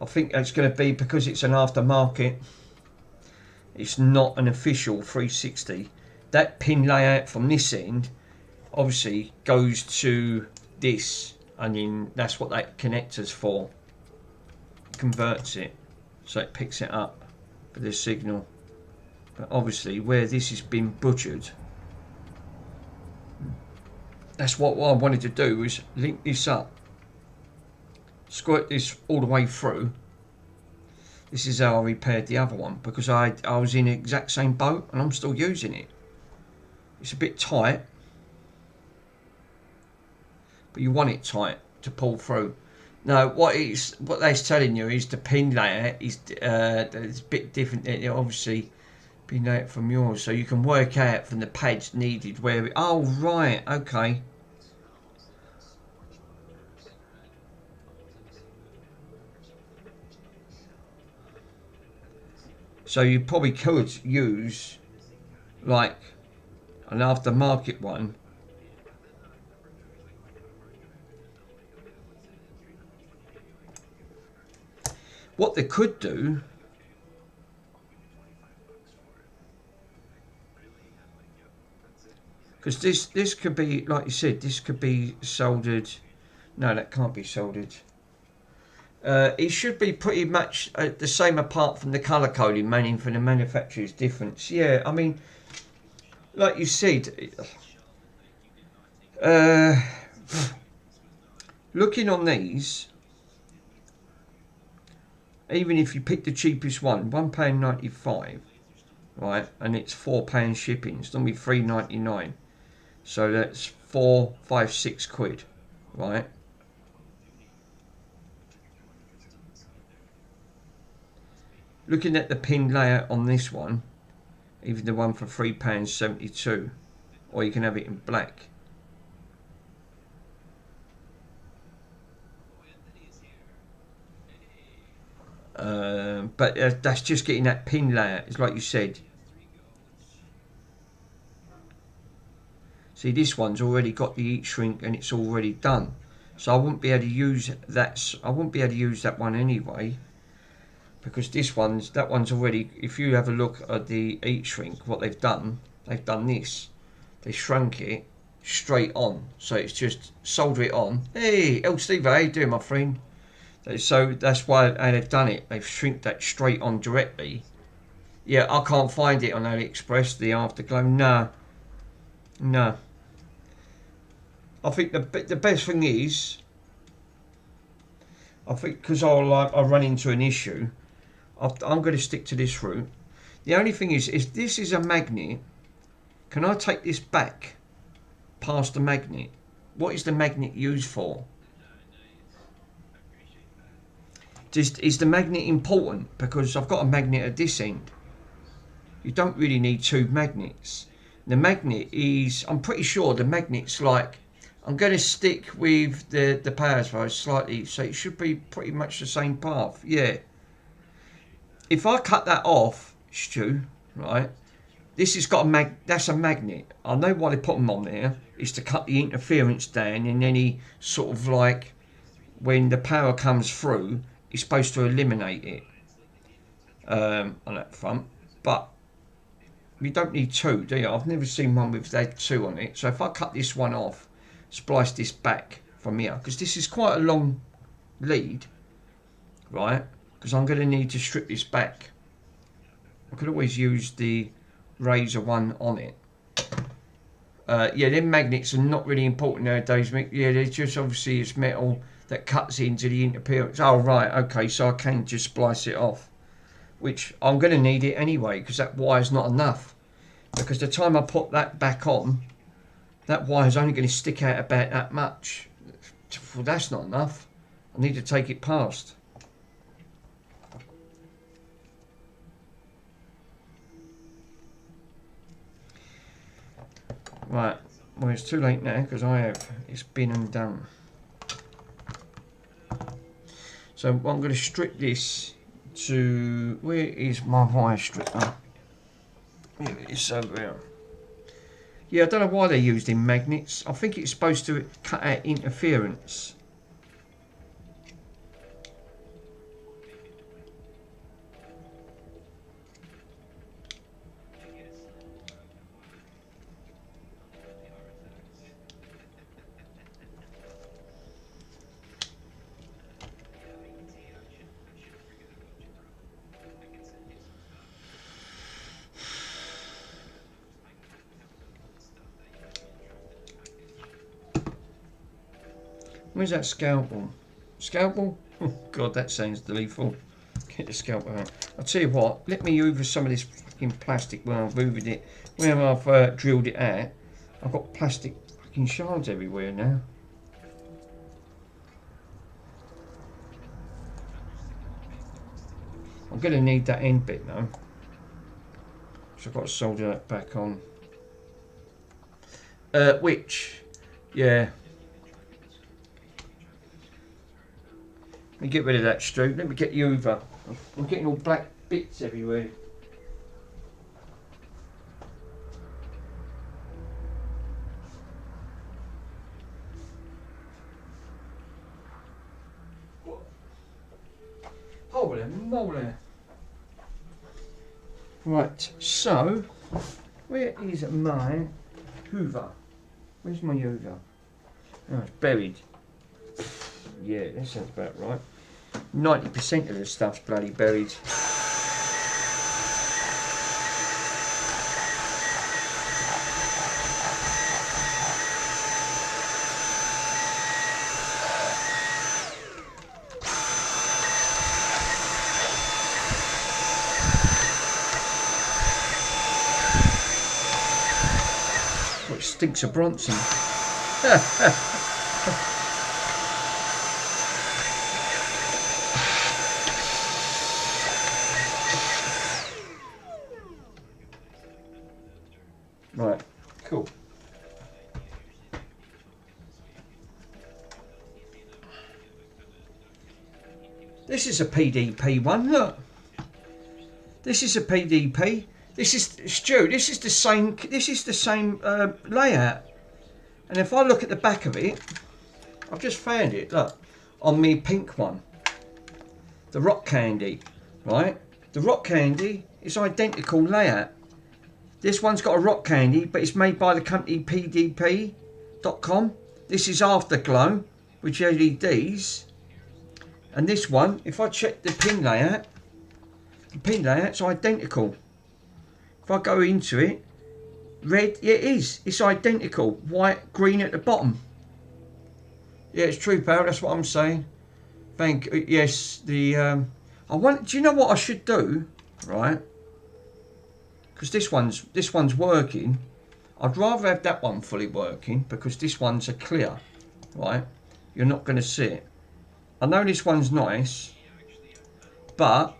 Speaker 1: I think that's going to be because it's an aftermarket. It's not an official 360. That pin layout from this end obviously goes to this. I mean, that's what that connector's for. It converts it, so it picks it up for the signal. But obviously, where this has been butchered, that's what I wanted to do, was link this up. Squirt this all the way through. This is how I repaired the other one, because I was in the exact same boat and I'm still using it. It's a bit tight, but you want it tight to pull through. Now, what they're telling you is the pin layout is it's a bit different. Obviously, pin layout from yours, so you can work out from the pads needed where. Oh right, okay. So you probably could use like an aftermarket one. What they could do, because this could be, like you said, this could be soldered. No, that can't be soldered. It should be pretty much the same apart from the colour coding, mainly for the manufacturer's difference. Yeah, I mean, like you said, looking on these, even if you pick the cheapest one, £1.95, right? And it's £4 shipping. It's normally £3.99. So that's 4, 5, 6 quid, right? Looking at the pin layout on this one, even the one for £3.72, or you can have it in black. But that's just getting that pin layout. It's like you said. See, this one's already got the heat shrink and it's already done. So I wouldn't be able to use that. I wouldn't be able to use that one anyway, because that one's already. If you have a look at the heat shrink, what they've done this. They shrunk it straight on, so it's just solder it on. Hey, El Steve, how you doing, my friend? So that's why they've done it. They've shrunk that straight on directly. Yeah, I can't find it on AliExpress, the Afterglow. No. I think the best thing is, I think because I'll run into an issue, I'm going to stick to this route. The only thing is, if this is a magnet, can I take this back past the magnet? What is the magnet used for? Is the magnet important? Because I've got a magnet at this end. You don't really need two magnets. The magnet is, I'm pretty sure the magnet's like, I'm going to stick with the power supply slightly, so it should be pretty much the same path. Yeah. If I cut that off, Stu, right, this has got that's a magnet. I know why they put them on there, is to cut the interference down, and any sort of like, when the power comes through, it's supposed to eliminate it on that front. But you don't need two, do you? I've never seen one with that two on it. So if I cut this one off, splice this back from here, because this is quite a long lead, right? Because I'm going to need to strip this back. I could always use the razor one on it. Yeah, them magnets are not really important nowadays. Yeah, they're just, obviously it's metal that cuts into the interference. Oh right, okay, so I can just splice it off, which I'm going to need it anyway, because that wire's not enough. Because the time I put that back on, that wire's only going to stick out about that much. Well, that's not enough. I need to take it past. Right, well it's too late now, because it's been and done. So I'm going to strip this to, where is my wire stripper? Here it is, over here. Yeah, I don't know why they're used in magnets. I think it's supposed to cut out interference. Where's that scalpel? Scalpel? Oh god, that sounds lethal. Get the scalpel out. I'll tell you what, let me hoover some of this fucking plastic where I've hoovered it. Where I've drilled it out, I've got plastic fucking shards everywhere now. I'm going to need that end bit though. So I've got to solder that back on. Yeah. Let me get rid of that, Stu. Let me get the hoover. I'm getting all black bits everywhere. Holy moly. Right, so, where is my hoover? Where's my hoover? Oh, it's buried. Yeah, that sounds about right. 90% of the stuff's bloody buried. stinks of Bronson. Right, cool. This is a PDP one, look. This is a PDP. This is, Stu, this is the same layout. And if I look at the back of it, I've just found it, look, on me pink one. The Rock Candy, right? The Rock Candy is identical layout. This one's got a Rock Candy, but it's made by the company PDP.com. This is Afterglow, which LEDs. And this one, if I check the pin layout's identical. If I go into it, red, yeah, it is. It's identical. White, green at the bottom. Yeah, it's true, pal. That's what I'm saying. Thank you. Yes, the I want. Do you know what I should do? Right? Because this one's working. I'd rather have that one fully working because this one's a clear. Right? You're not going to see it. I know this one's nice, but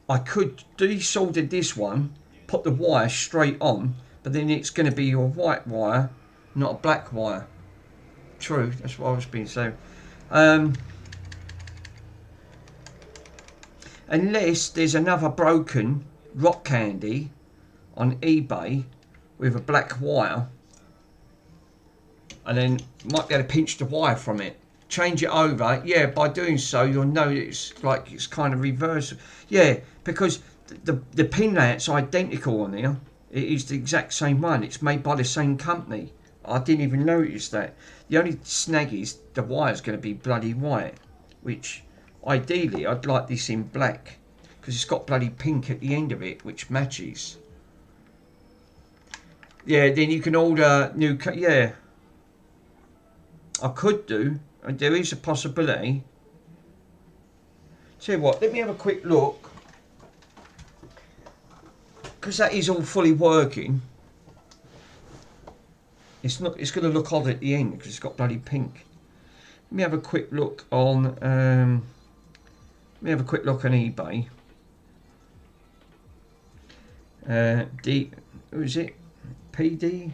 Speaker 1: I could desolder this one, put the wire straight on, but then it's going to be your white wire, not a black wire. True, that's what I was being saying. Unless there's another broken Rock Candy on eBay with a black wire, and then might be able to pinch the wire from it. Change it over, yeah, by doing so you'll know it's like it's kind of reverse. Yeah, because the pin layout's identical on there. It is the exact same one. It's made by the same company. I didn't even notice that. The only snag is the wire's going to be bloody white, which ideally I'd like this in black because it's got bloody pink at the end of it, which matches. Yeah, then you can order new. Yeah, I could do. And there is a possibility. Tell you what, let me have a quick look. Because that is all fully working. It's not. It's going to look odd at the end because it's got bloody pink. Let me have a quick look on. Let me have a quick look on eBay. Who is it? PD.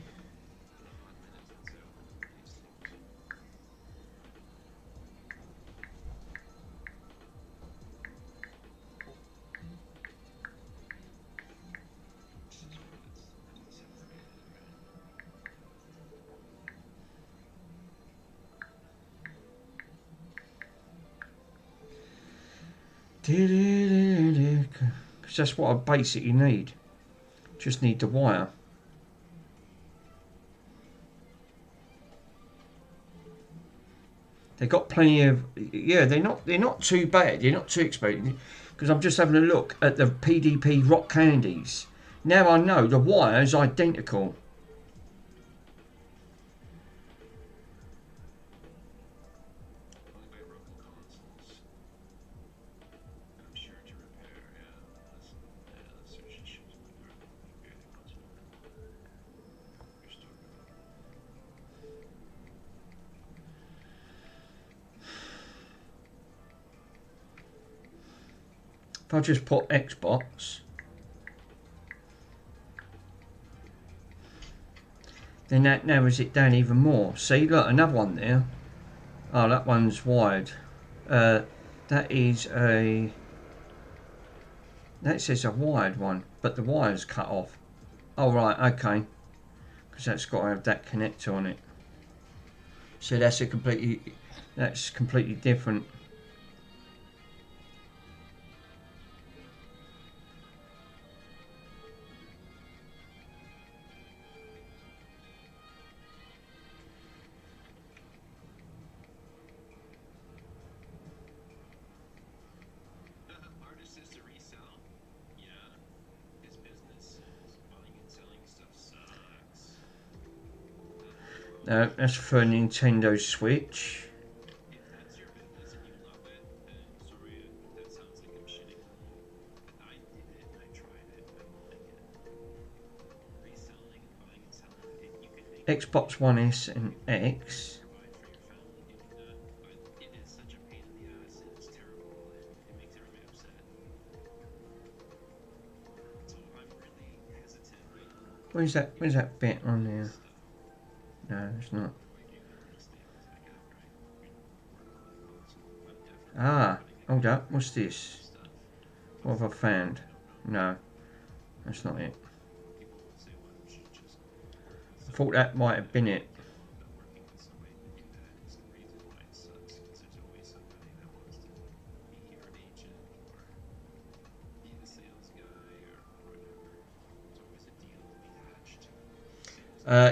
Speaker 1: Because that's what I basically need. Just need the wire. They got plenty of. Yeah, they're not too bad. They're not too expensive. Because I'm just having a look at the PDP Rock Candies. Now I know the wire is identical. If I just put Xbox, then that narrows it down even more. See, look, another one there. Oh, that one's wide. That is a. That says a wired one, but the wire's cut off. Oh right, okay. Because that's got to have that connector on it. So that's completely different. That's for a Nintendo Switch. Xbox One S and X. Where's that bit on there? No, it's not. Ah, hold up. What's this? What have I found? No, that's not it. I thought that might have been it.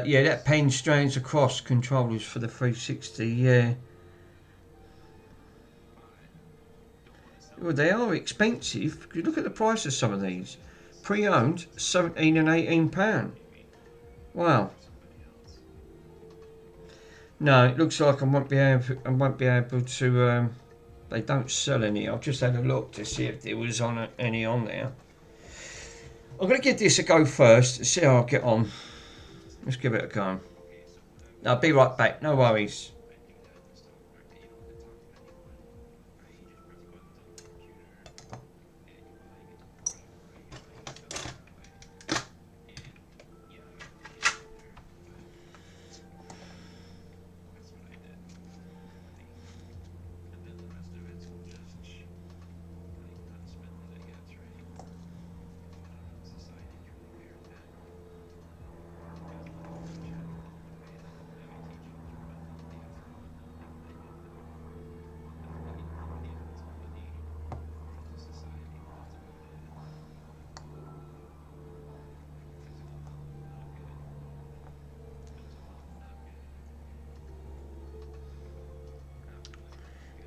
Speaker 1: Yeah, that pen strains across controllers for the 360. Yeah. Well, they are expensive. You look at the price of some of these. Pre-owned, £17 and £18. Wow. No, it looks like I won't be able to. They don't sell any. I've just had a look to see if there was any on there. I'm going to give this a go first. See how I get on. Let's give it a go. I'll be right back. No worries.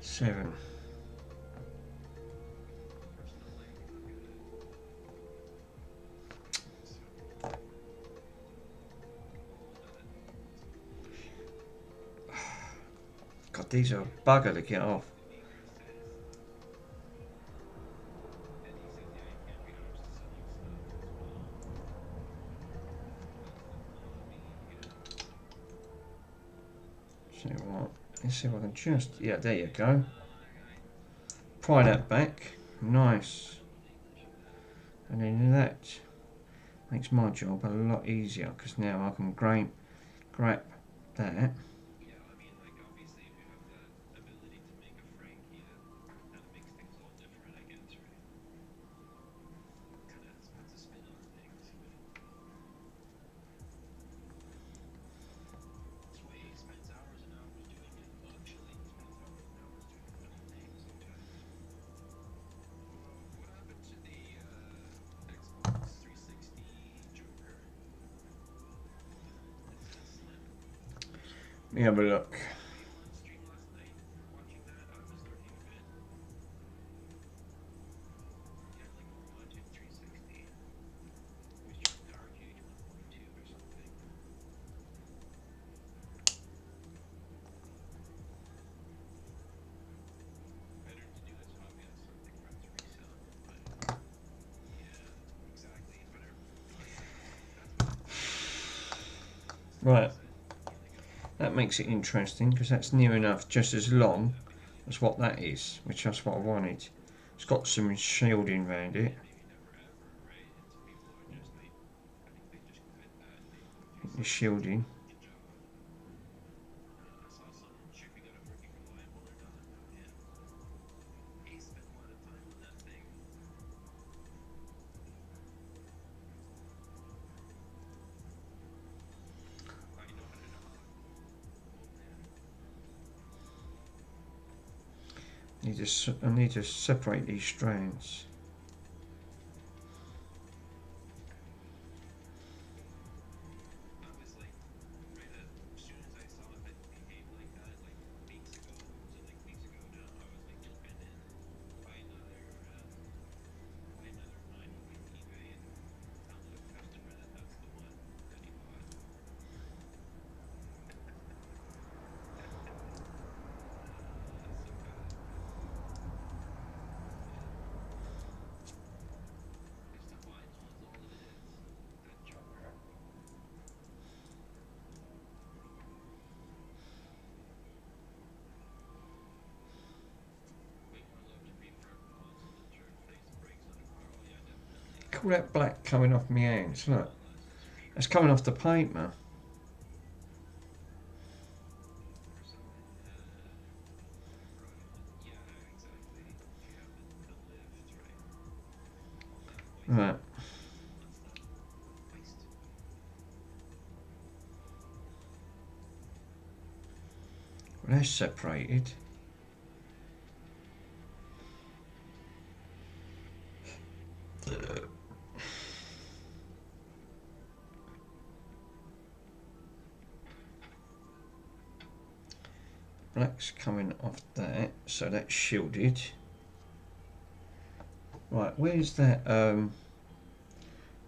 Speaker 1: Seven. God, these are a bugger to get off. See what? Let's see if I can just. Yeah, there you go. Pry that back. Nice. And then that makes my job a lot easier because now I can grab that. Let me have a look. Right. That makes it interesting because that's near enough just as long as what that is, which is what I wanted. It's got some shielding around it. The shielding. I need to separate these strands. Look all that black coming off my hands, look. It's coming off the paint, man. Right. Well, that's separated. Black's coming off that, so that's shielded. Right, where's that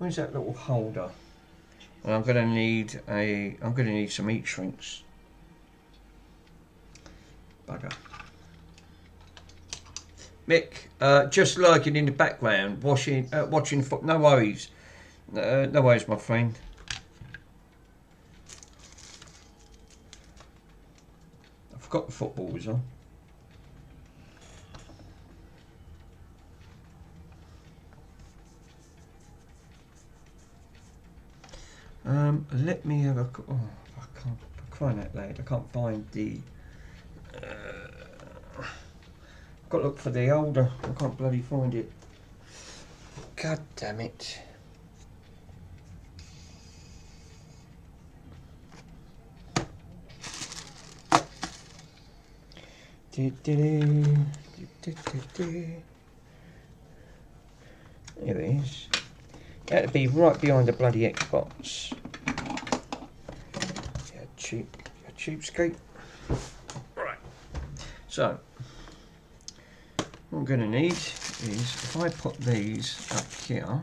Speaker 1: little holder? And I'm gonna need some heat shrinks. Bugger. Mick, just lurking in the background, watching no worries. No worries, my friend. I forgot the football was on. Let me have a. Oh, I can't. Crying out loud, I can't find the. Got to look for the holder. I can't bloody find it. God damn it. There it is. That'd be right behind the bloody Xbox. Yeah, cheapskate. Right. So, what I'm going to need is, if I put these up here,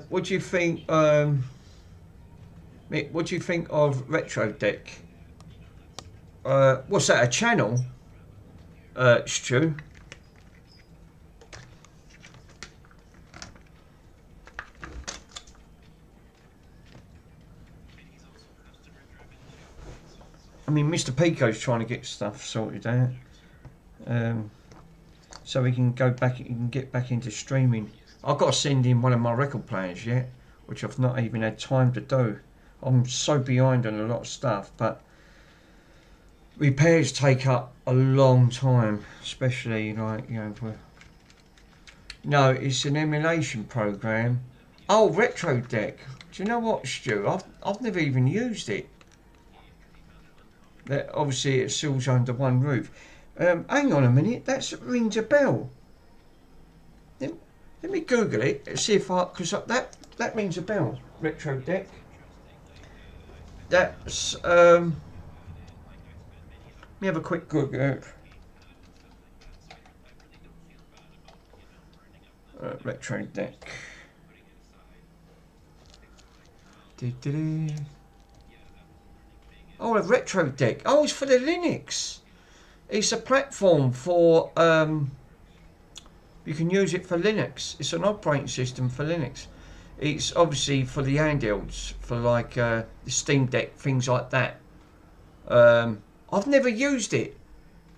Speaker 1: what do you think? Mick, what do you think of Retro Deck? What's that? A channel? Stu. I mean, Mr. Pico's trying to get stuff sorted out, so we can go back. He can get back into streaming. I've got to send in one of my record players yet, which I've not even had time to do. I'm so behind on a lot of stuff, but repairs take up a long time, especially like, you know, no, it's an emulation program. Oh, Retro Deck. Do you know what, Stu? I've never even used it. That obviously it's all under one roof. Hang on a minute, that rings a bell. Let me Google it and see if because that rings a bell. Retro Deck. That's let me have a quick Google. Retro Deck. Oh, a Retro Deck. Oh, it's for the Linux. It's a platform for you can use it for Linux. It's an operating system for Linux. It's obviously for the handhelds, for like the Steam Deck, things like that. I've never used it.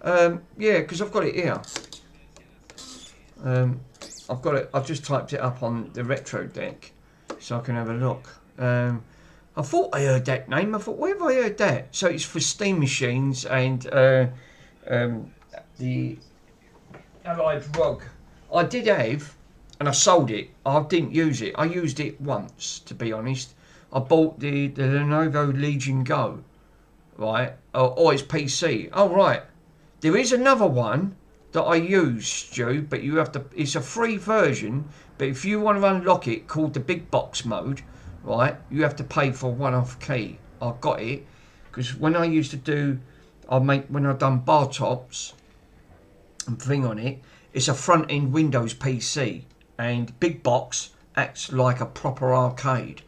Speaker 1: Yeah, because I've got it here. I've got it. I've just typed it up on the Retro Deck, so I can have a look. I thought I heard that name. I thought, where have I heard that? So it's for Steam machines and the Allied ROG. I did have, and I sold it. I didn't use it. I used it once, to be honest. I bought the Lenovo Legion Go, right? Or it's PC. Oh, right. There is another one that I use, Stu, but you have to. It's a free version, but if you want to unlock it, called the big box mode, right? You have to pay for a one-off key. I got it because when I used to do, when I done bar tops and thing on it. It's a front-end Windows PC, and Big Box acts like a proper arcade.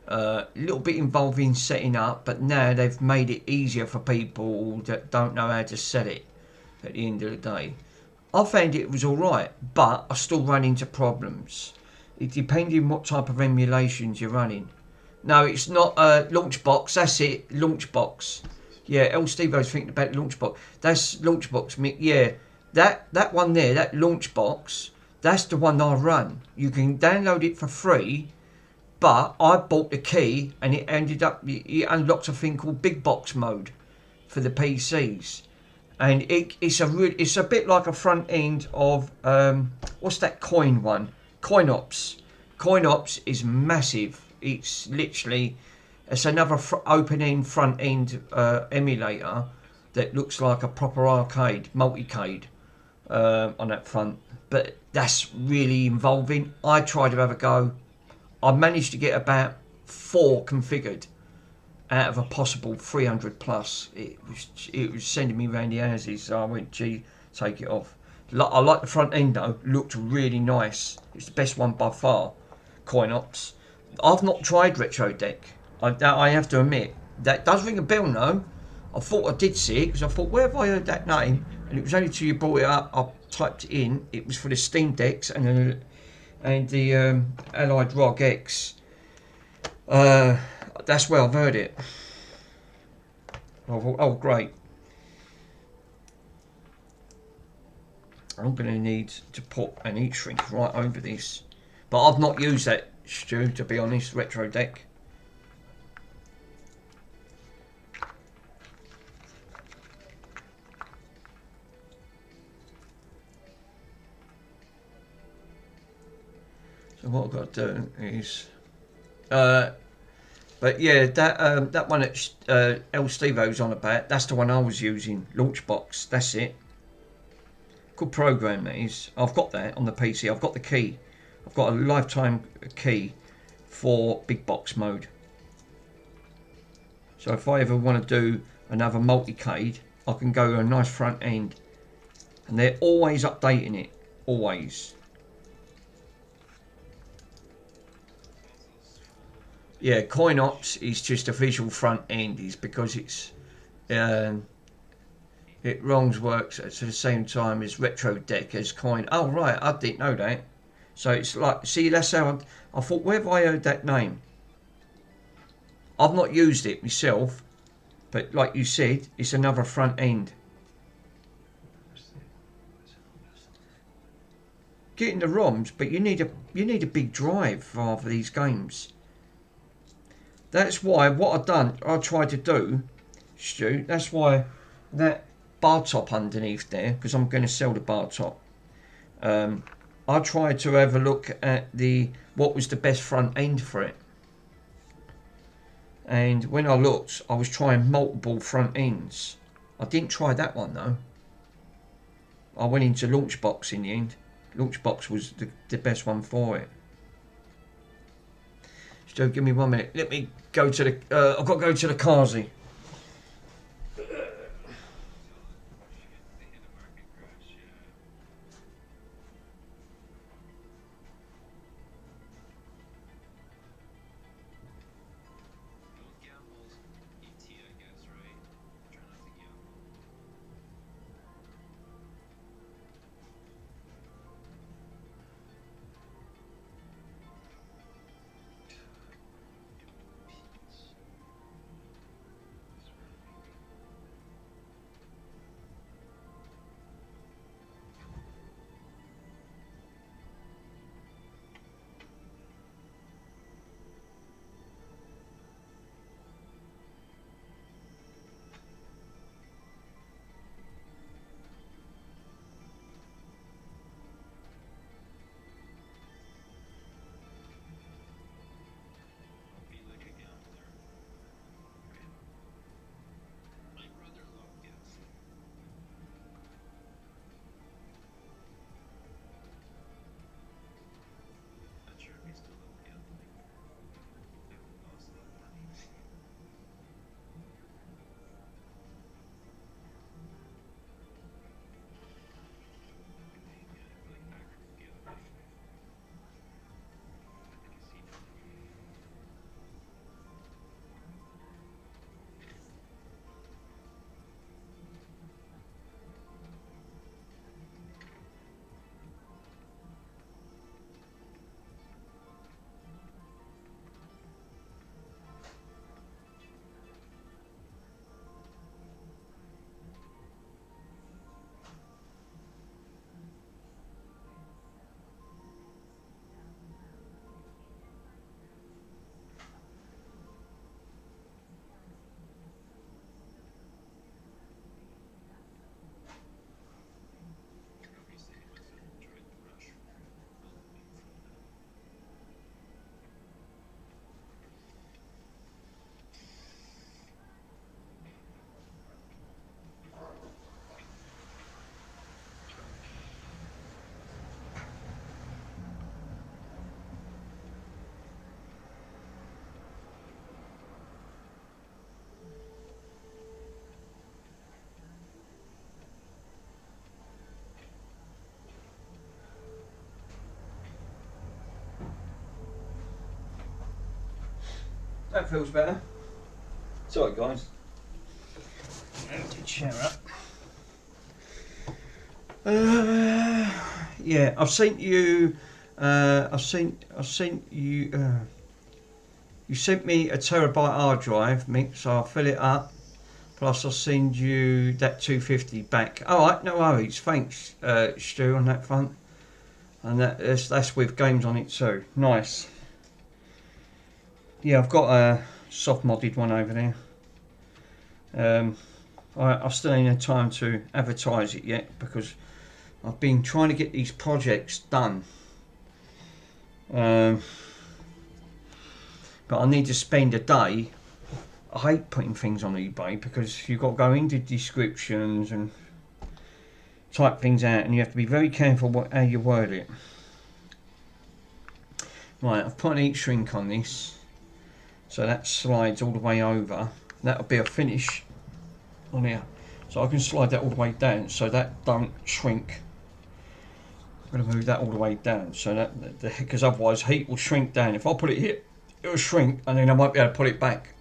Speaker 1: A little bit involved in setting up, but now they've made it easier for people that don't know how to set it at the end of the day. I found it was alright, but I still run into problems. It depending what type of emulations you're running. No, it's not Launchbox. That's it, Launchbox. Yeah, El Stevo's thinking about Launchbox. That's Launchbox. Yeah, that one there, that Launchbox. That's the one I run. You can download it for free, but I bought the key and it ended up it unlocks a thing called Big Box mode for the PCs, and it's a bit like a front end of what's that coin one? CoinOps. CoinOps is massive. It's literally it's another open end front end emulator that looks like a proper arcade multicade on that front, but that's really involving. I tried to have a go. I managed to get about 4 configured out of a possible 300 plus. It was sending me round the houses, so I went, gee, take it off. I like the front end though, looked really nice. It's the best one by far, CoinOps. I've not tried Retro Deck. I have to admit, that does ring a bell now. I thought I did see it, because I thought, where have I heard that name? And it was only till you brought it up, I typed it in. It was for the Steam Decks and the Allied ROG X. That's where I've heard it. I thought, oh great. I'm going to need to put an heat shrink right over this. But I've not used that, Stu, to be honest, Retro Deck. So what I've got to do is, but yeah, that one that El Stevo's on about, that's the one I was using, Launchbox. That's it. Good program that is. I've got that on the PC. I've got the key. I've got a lifetime key for big box mode. So if I ever want to do another multicade, I can go to a nice front end, and they're always updating it. Always. Yeah, CoinOps is just a visual front end, is because it's it wrongs works at the same time as Retro Deck as Coin. Oh right, I didn't know that. So it's like, see, that's how I thought, where have I heard that name? I've not used it myself, but like you said, it's another front end. Getting the ROMs, but you need a big drive for these games. That's why what I tried to do, Stu, that's why that bar top underneath there, because I'm going to sell the bar top. I tried to have a look at what was the best front end for it. And when I looked, I was trying multiple front ends. I didn't try that one though. I went into Launchbox in the end. Launchbox was the best one for it. So give me 1 minute. Let me go to the. I've got to go to the Kazi. That feels better. Sorry guys. Empty chair up. Yeah, I've sent you. I've sent you. You sent me a terabyte hard drive, Mick, so I'll fill it up. Plus, I'll send you that 250 back. All right, no worries. Thanks, Stu, on that front. And that's with games on it too. Nice. Yeah, I've got a soft modded one over there. I've still ain't had time to advertise it yet because I've been trying to get these projects done. But I need to spend a day. I hate putting things on eBay because you've got to go into descriptions and type things out, and you have to be very careful how you word it. Right, I've put an heat shrink on this, so that slides all the way over. That'll be a finish on here, so I can slide that all the way down so that don't shrink. I'm going to move that all the way down so that because otherwise heat will shrink down. If I put it here, it will shrink, and then I won't be able to put it back.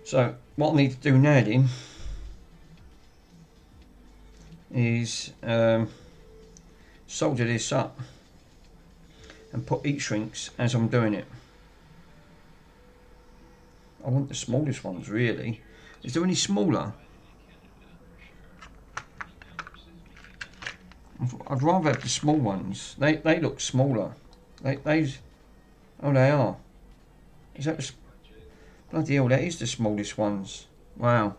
Speaker 1: So what I need to do now then is solder this up and put heat shrinks as I'm doing it. I want the smallest ones really. Is there any smaller? I'd rather have the small ones. They look smaller. They oh they are. Is that the bloody hell? That is the smallest ones. Wow.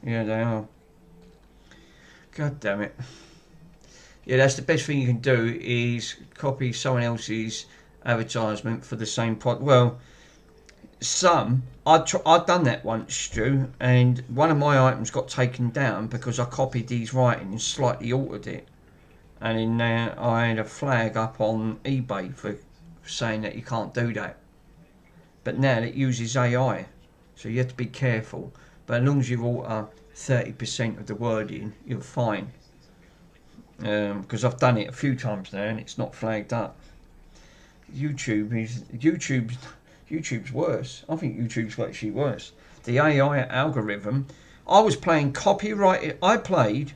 Speaker 1: Yeah, they are. God damn it. Yeah, that's the best thing you can do is copy someone else's advertisement for the same product. Well, I've done that once, Stu, and one of my items got taken down because I copied these writing and slightly altered it. And then I had a flag up on eBay for saying that you can't do that. But now it uses AI, so you have to be careful. But as long as you alter 30% of the wording, you're fine. Because I've done it a few times now and it's not flagged up. YouTube's worse. I think YouTube's actually worse. The AI algorithm. I was playing copyrighted. I played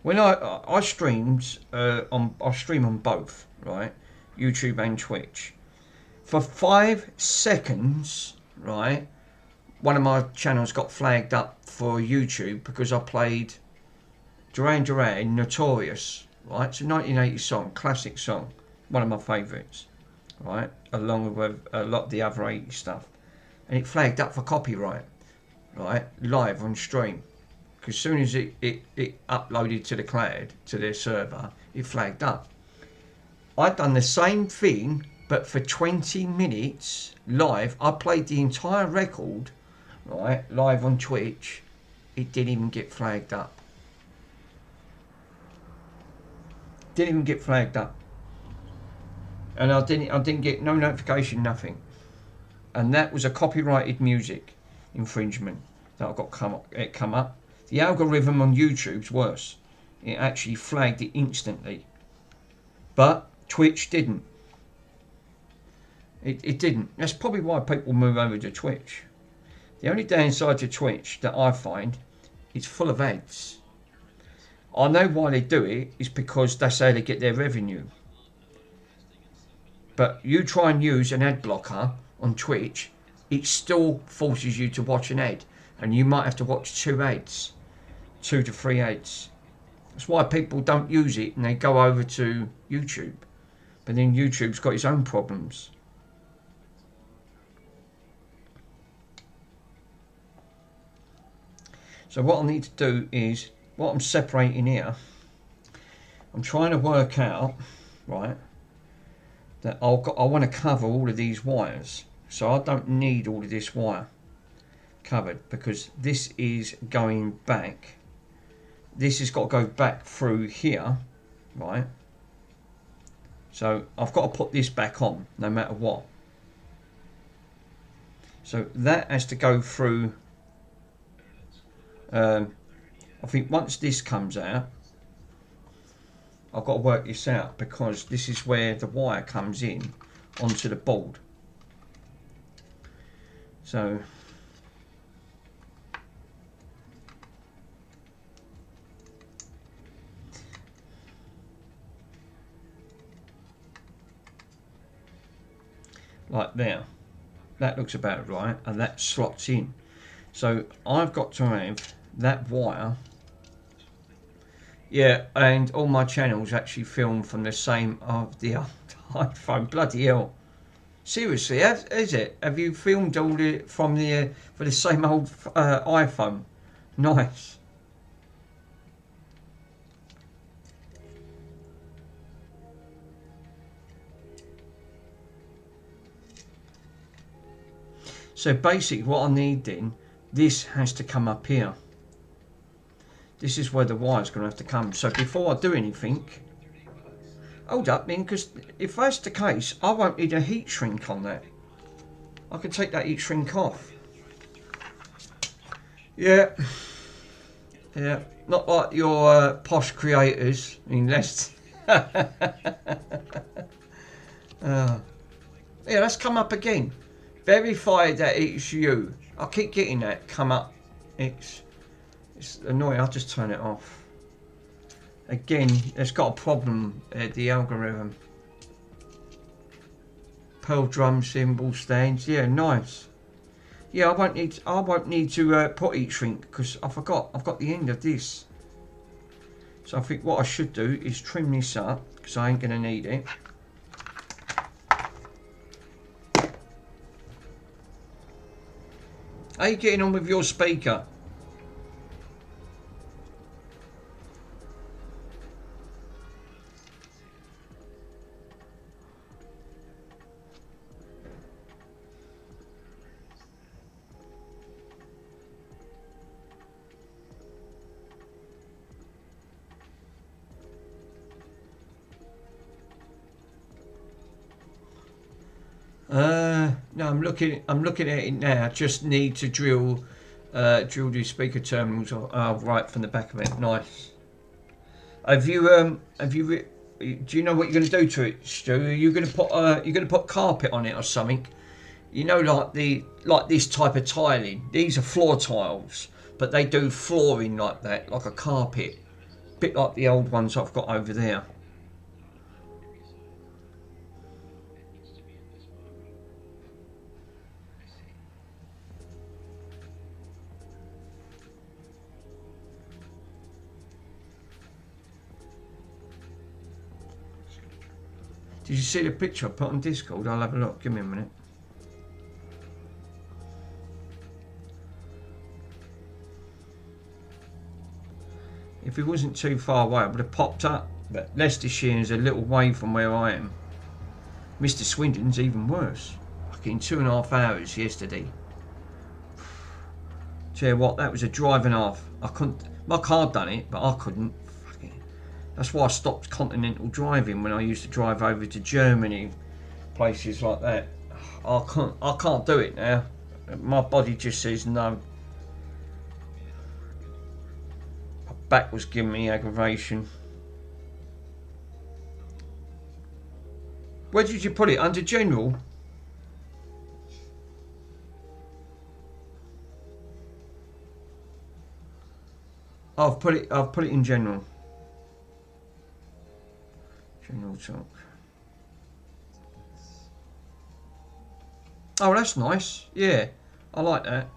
Speaker 1: when I streamed I stream on both, right, YouTube and Twitch. For 5 seconds, right, one of my channels got flagged up for YouTube because I played Duran Duran, Notorious, right? It's a 1980 song, classic song, one of my favourites, right? Along with a lot of the other 80 stuff. And it flagged up for copyright, right? Live on stream. Because as soon as it uploaded to the cloud, to their server, it flagged up. I'd done the same thing, but for 20 minutes live. I played the entire record, right, live on Twitch. It didn't even get flagged up. Didn't even get flagged up. And I didn't get no notification, nothing. And that was a copyrighted music infringement that I got come up. The algorithm on YouTube's worse. It actually flagged it instantly. But Twitch didn't. It didn't. That's probably why people move over to Twitch. The only downside to Twitch that I find is full of ads. I know why they do it is because that's how they get their revenue. But you try and use an ad blocker on Twitch, it still forces you to watch an ad. And you might have to watch 2 ads. 2 to 3 ads. That's why people don't use it and they go over to YouTube. But then YouTube's got its own problems. So what I need to do is, what I'm separating here, I'm trying to work out, right, that I want to cover all of these wires. So I don't need all of this wire covered because this is going back. This has got to go back through here, right? So I've got to put this back on no matter what. So that has to go through. I think once this comes out, I've got to work this out because this is where the wire comes in onto the board. So like there, that looks about right, and that slots in. So I've got to have that wire. Yeah, and all my channels actually film from the same of the iPhone. Bloody hell! Seriously, is it? Have you filmed all the from the for the same old iPhone? Nice. So basically, what I need then, this has to come up here. This is where the wire's going to have to come. So before I do anything, hold up then, because if that's the case, I won't need a heat shrink on that. I can take that heat shrink off. Yeah. Yeah. Not like your posh creators, unless... yeah, let's come up again. Verify that it's you. I keep getting that come up. It's annoying. I'll just turn it off. Again, it's got a problem at the algorithm. Pearl drum cymbal stands. Yeah, nice. Yeah, I won't need to put heat shrink because I forgot. I've got the end of this. So I think what I should do is trim this up because I ain't gonna need it. How you getting on with your speaker? No, I'm looking at it now. Just need to drill the speaker terminals right from the back of it. Nice. Do you know what you're going to do to it, Stu? Are you going to put carpet on it or something? You know, like this type of tiling. These are floor tiles, but they do flooring like that, like a carpet, bit like the old ones I've got over there. Did you see the picture I put on Discord? I'll have a look. Give me a minute. If it wasn't too far away, I would have popped up. But Leicestershire is a little way from where I am. Mr. Swindon's even worse. Fucking 2.5 hours yesterday. Tell you what, that was a drive and a half. I couldn't. My car done it, but I couldn't. That's why I stopped continental driving when I used to drive over to Germany, places like that. I can't do it now. My body just says no. My back was giving me aggravation. Where did you put it? Under general? I've put it in general. General talk. Oh, that's nice. Yeah, I like that.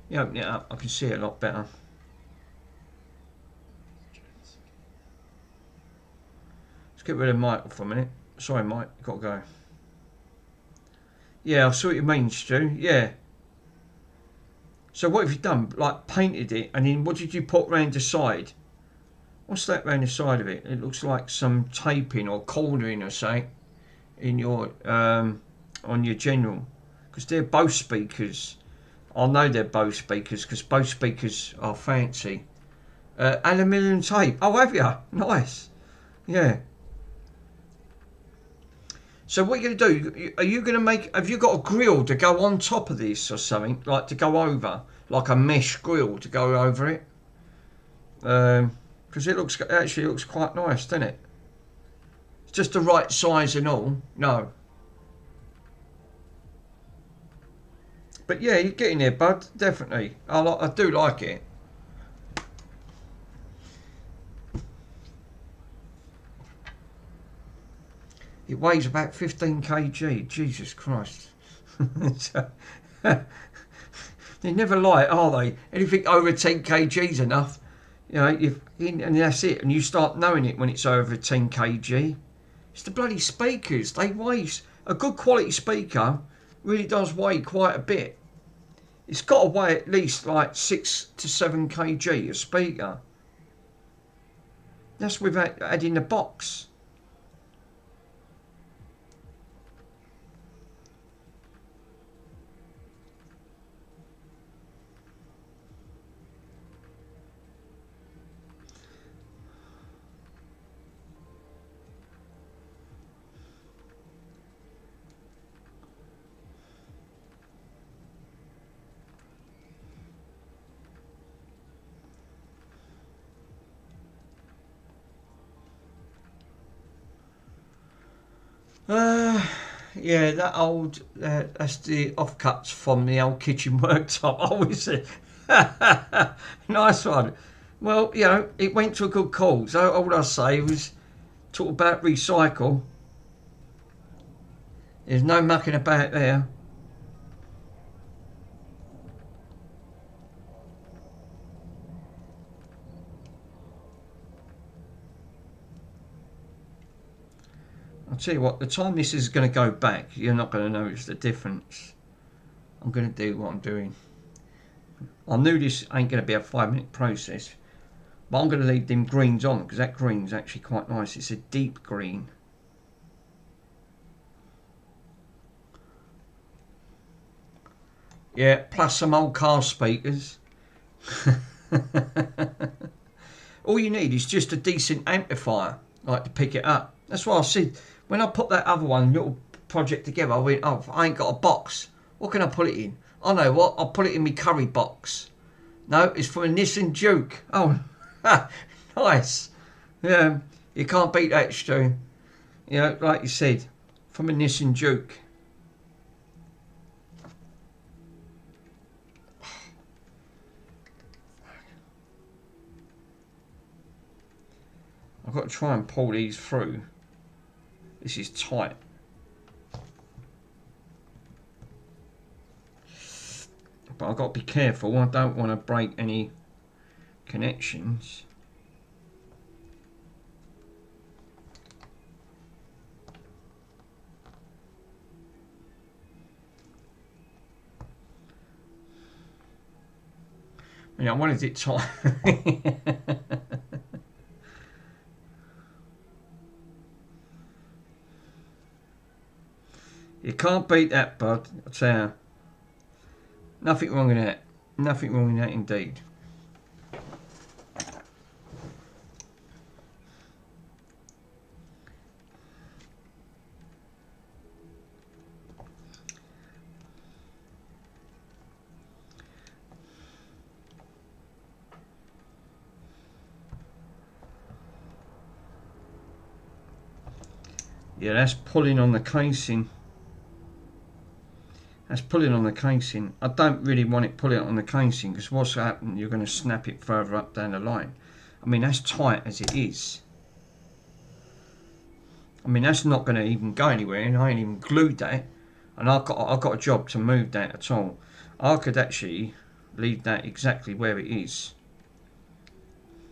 Speaker 1: You open it up, I can see it a lot better. Let's get rid of Michael for a minute. Sorry, Mike, you've got to go. Yeah, I see what you mean, Stu. Yeah. So what have you done? Like painted it, and then what did you put round the side? What's that round the side of it? It looks like some taping or cornering or something in your on your general, because they're Bose speakers. I know they're Bose speakers because Bose speakers are fancy. Aluminium tape. Oh, have you? Nice. Yeah. So what are you going to do? Are you going to make? Have you got a grill to go on top of this or something, like to go over, like a mesh grill to go over it? Because it actually looks quite nice, doesn't it? It's just the right size and all. No. But yeah, you're getting there, bud. Definitely. I do like it. It weighs about 15 kg. Jesus Christ. They never lie, are they? Anything over 10 kg is enough. You know, and that's it. And you start knowing it when it's over 10 kg. It's the bloody speakers. They weigh. A good quality speaker really does weigh quite a bit. It's got to weigh at least like 6 to 7 kg a speaker. That's without adding the box. Yeah, that old, that's the offcuts from the old kitchen worktop. I always said, nice one. Well, you know, it went to a good cause. All I say was talk about recycle. There's no mucking about there. I'll tell you what, the time this is going to go back, you're not going to notice the difference. I'm going to do what I'm doing. I knew this ain't going to be a 5-minute process, but I'm going to leave them greens on because that green's actually quite nice. It's a deep green. Yeah, plus some old car speakers. All you need is just a decent amplifier, like to pick it up. That's why I said, when I put that other little project together, I went, oh, I ain't got a box. What can I put it in? I know what, I'll put it in my curry box. No, it's from a Nissan Juke. Oh, nice. Yeah, you can't beat that, Stu. You know, like you said, from a Nissan Juke. I've got to try and pull these through. This is tight. But I've got to be careful. I don't want to break any connections. I wanted it tight. You can't beat that, bud. I tell you. Nothing wrong with that. Nothing wrong with that indeed. Yeah, that's pulling on the casing. That's pulling on the casing. I don't really want it pulling on the casing because what's happening, you're going to snap it further up down the line. I mean, that's tight as it is. I mean, that's not going to even go anywhere, and I ain't even glued that. And I've got a job to move that at all. I could actually leave that exactly where it is.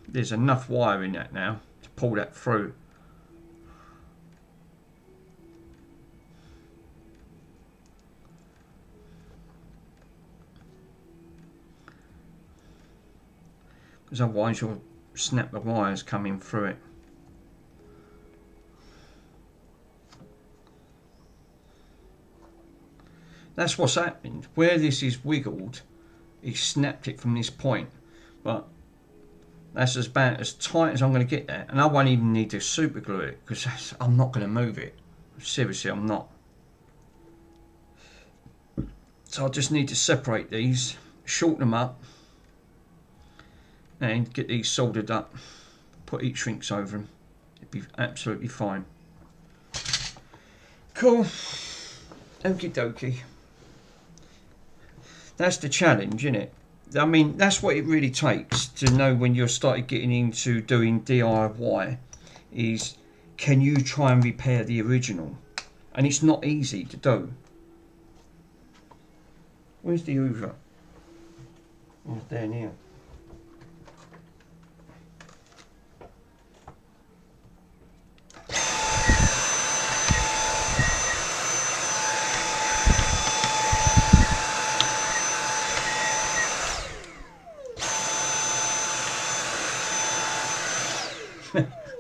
Speaker 1: There's enough wire in that now to pull that through. Because otherwise you'll snap the wires coming through it. That's what's happened. Where this is wiggled, he snapped it from this point. But that's about as tight as I'm going to get that. And I won't even need to super glue it because I'm not going to move it. Seriously, I'm not. So I just need to separate these, shorten them up, and get these soldered up. put heat shrinks over them. It'd be absolutely fine. Cool. Okie dokie. That's the challenge, isn't it? I mean, that's what it really takes to know when you're started getting into doing DIY is, can you try and repair the original? And it's not easy to do. Where's the Hoover? Oh, it's down here.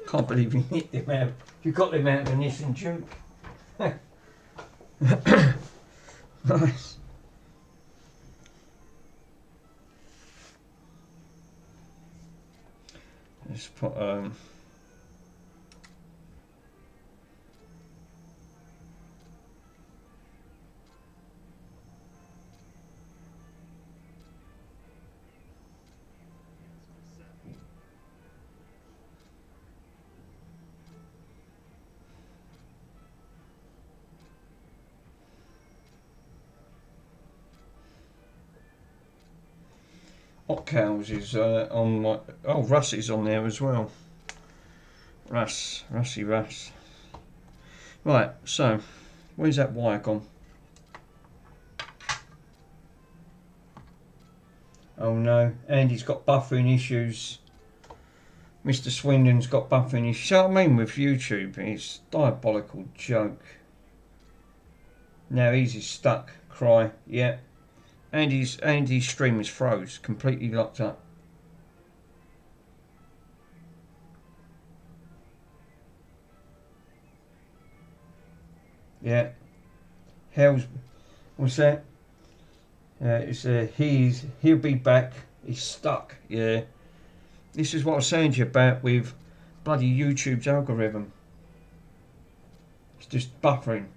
Speaker 1: Can't believe you hit them out. You got them out of an Nissan Juke. Nice. Let's put Hot Cows is on my... Oh, Russ is on there as well. Russ. Right, so, where's that wire gone? Oh no, Andy's got buffering issues. Mr. Swindon's got buffering issues. You know what I mean with YouTube? It's a diabolical joke. Now he's stuck. Cry, yeah. Andy's stream is froze, completely locked up. Yeah. What's that? It's he'll be back. He's stuck. Yeah. This is what I was saying to you about with bloody YouTube's algorithm. It's just buffering.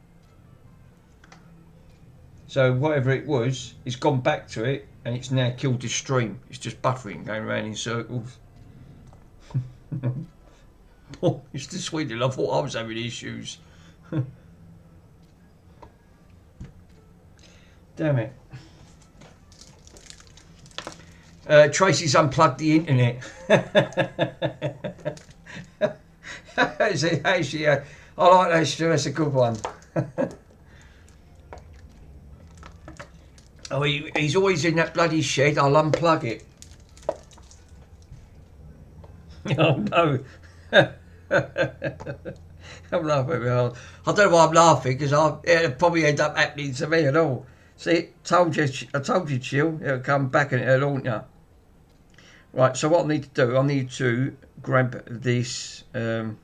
Speaker 1: So whatever it was, it's gone back to it, and it's now killed the stream. It's just buffering, going around in circles. Oh, it's the Sweden. I thought I was having issues. Damn it. Tracy's unplugged the internet. Actually, I like that, Stu. That's a good one. Oh, he's always in that bloody shed. I'll unplug it. Oh no. I'm laughing. I don't know why I'm laughing, because it'll probably end up happening to me at all. See, I told you, Chill. It'll come back and it'll haunt you. Right, so what I need to do, I need to grab this. So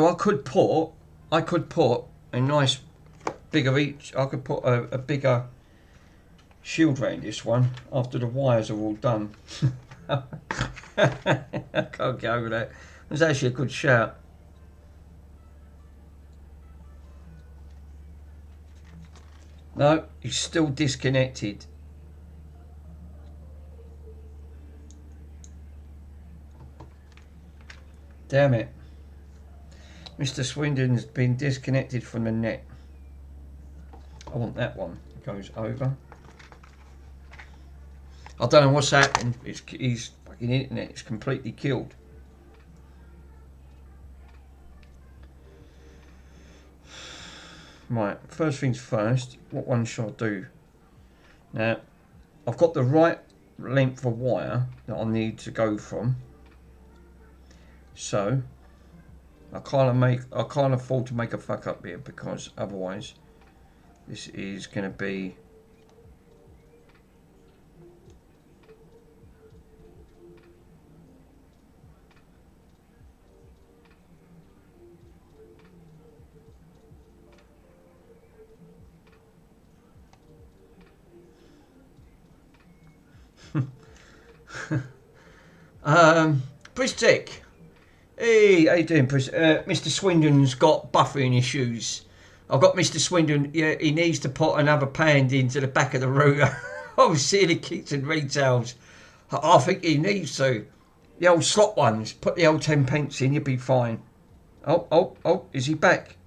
Speaker 1: I could put a nice bigger each. I could put a bigger shield around this one after the wires are all done. I can't get over that. It's actually a good shout. No, he's still disconnected. Damn it. Mr. Swindon's been disconnected from the net. I want that one. It goes over. I don't know what's happened. His fucking internet is completely killed. Right, first things first, what one should I do? Now, I've got the right length of wire that I need to go from. So, I can't afford to make a fuck up here, because otherwise this is going to be Pristic. Hey, how you doing, Mr. Swindon's got buffering issues. I've got Mr. Swindon. Yeah, he needs to put another pound into the back of the router. Obviously, the kits and retails. I think he needs to. The old slot ones, put the old 10 pence in, you'll be fine. Oh, is he back?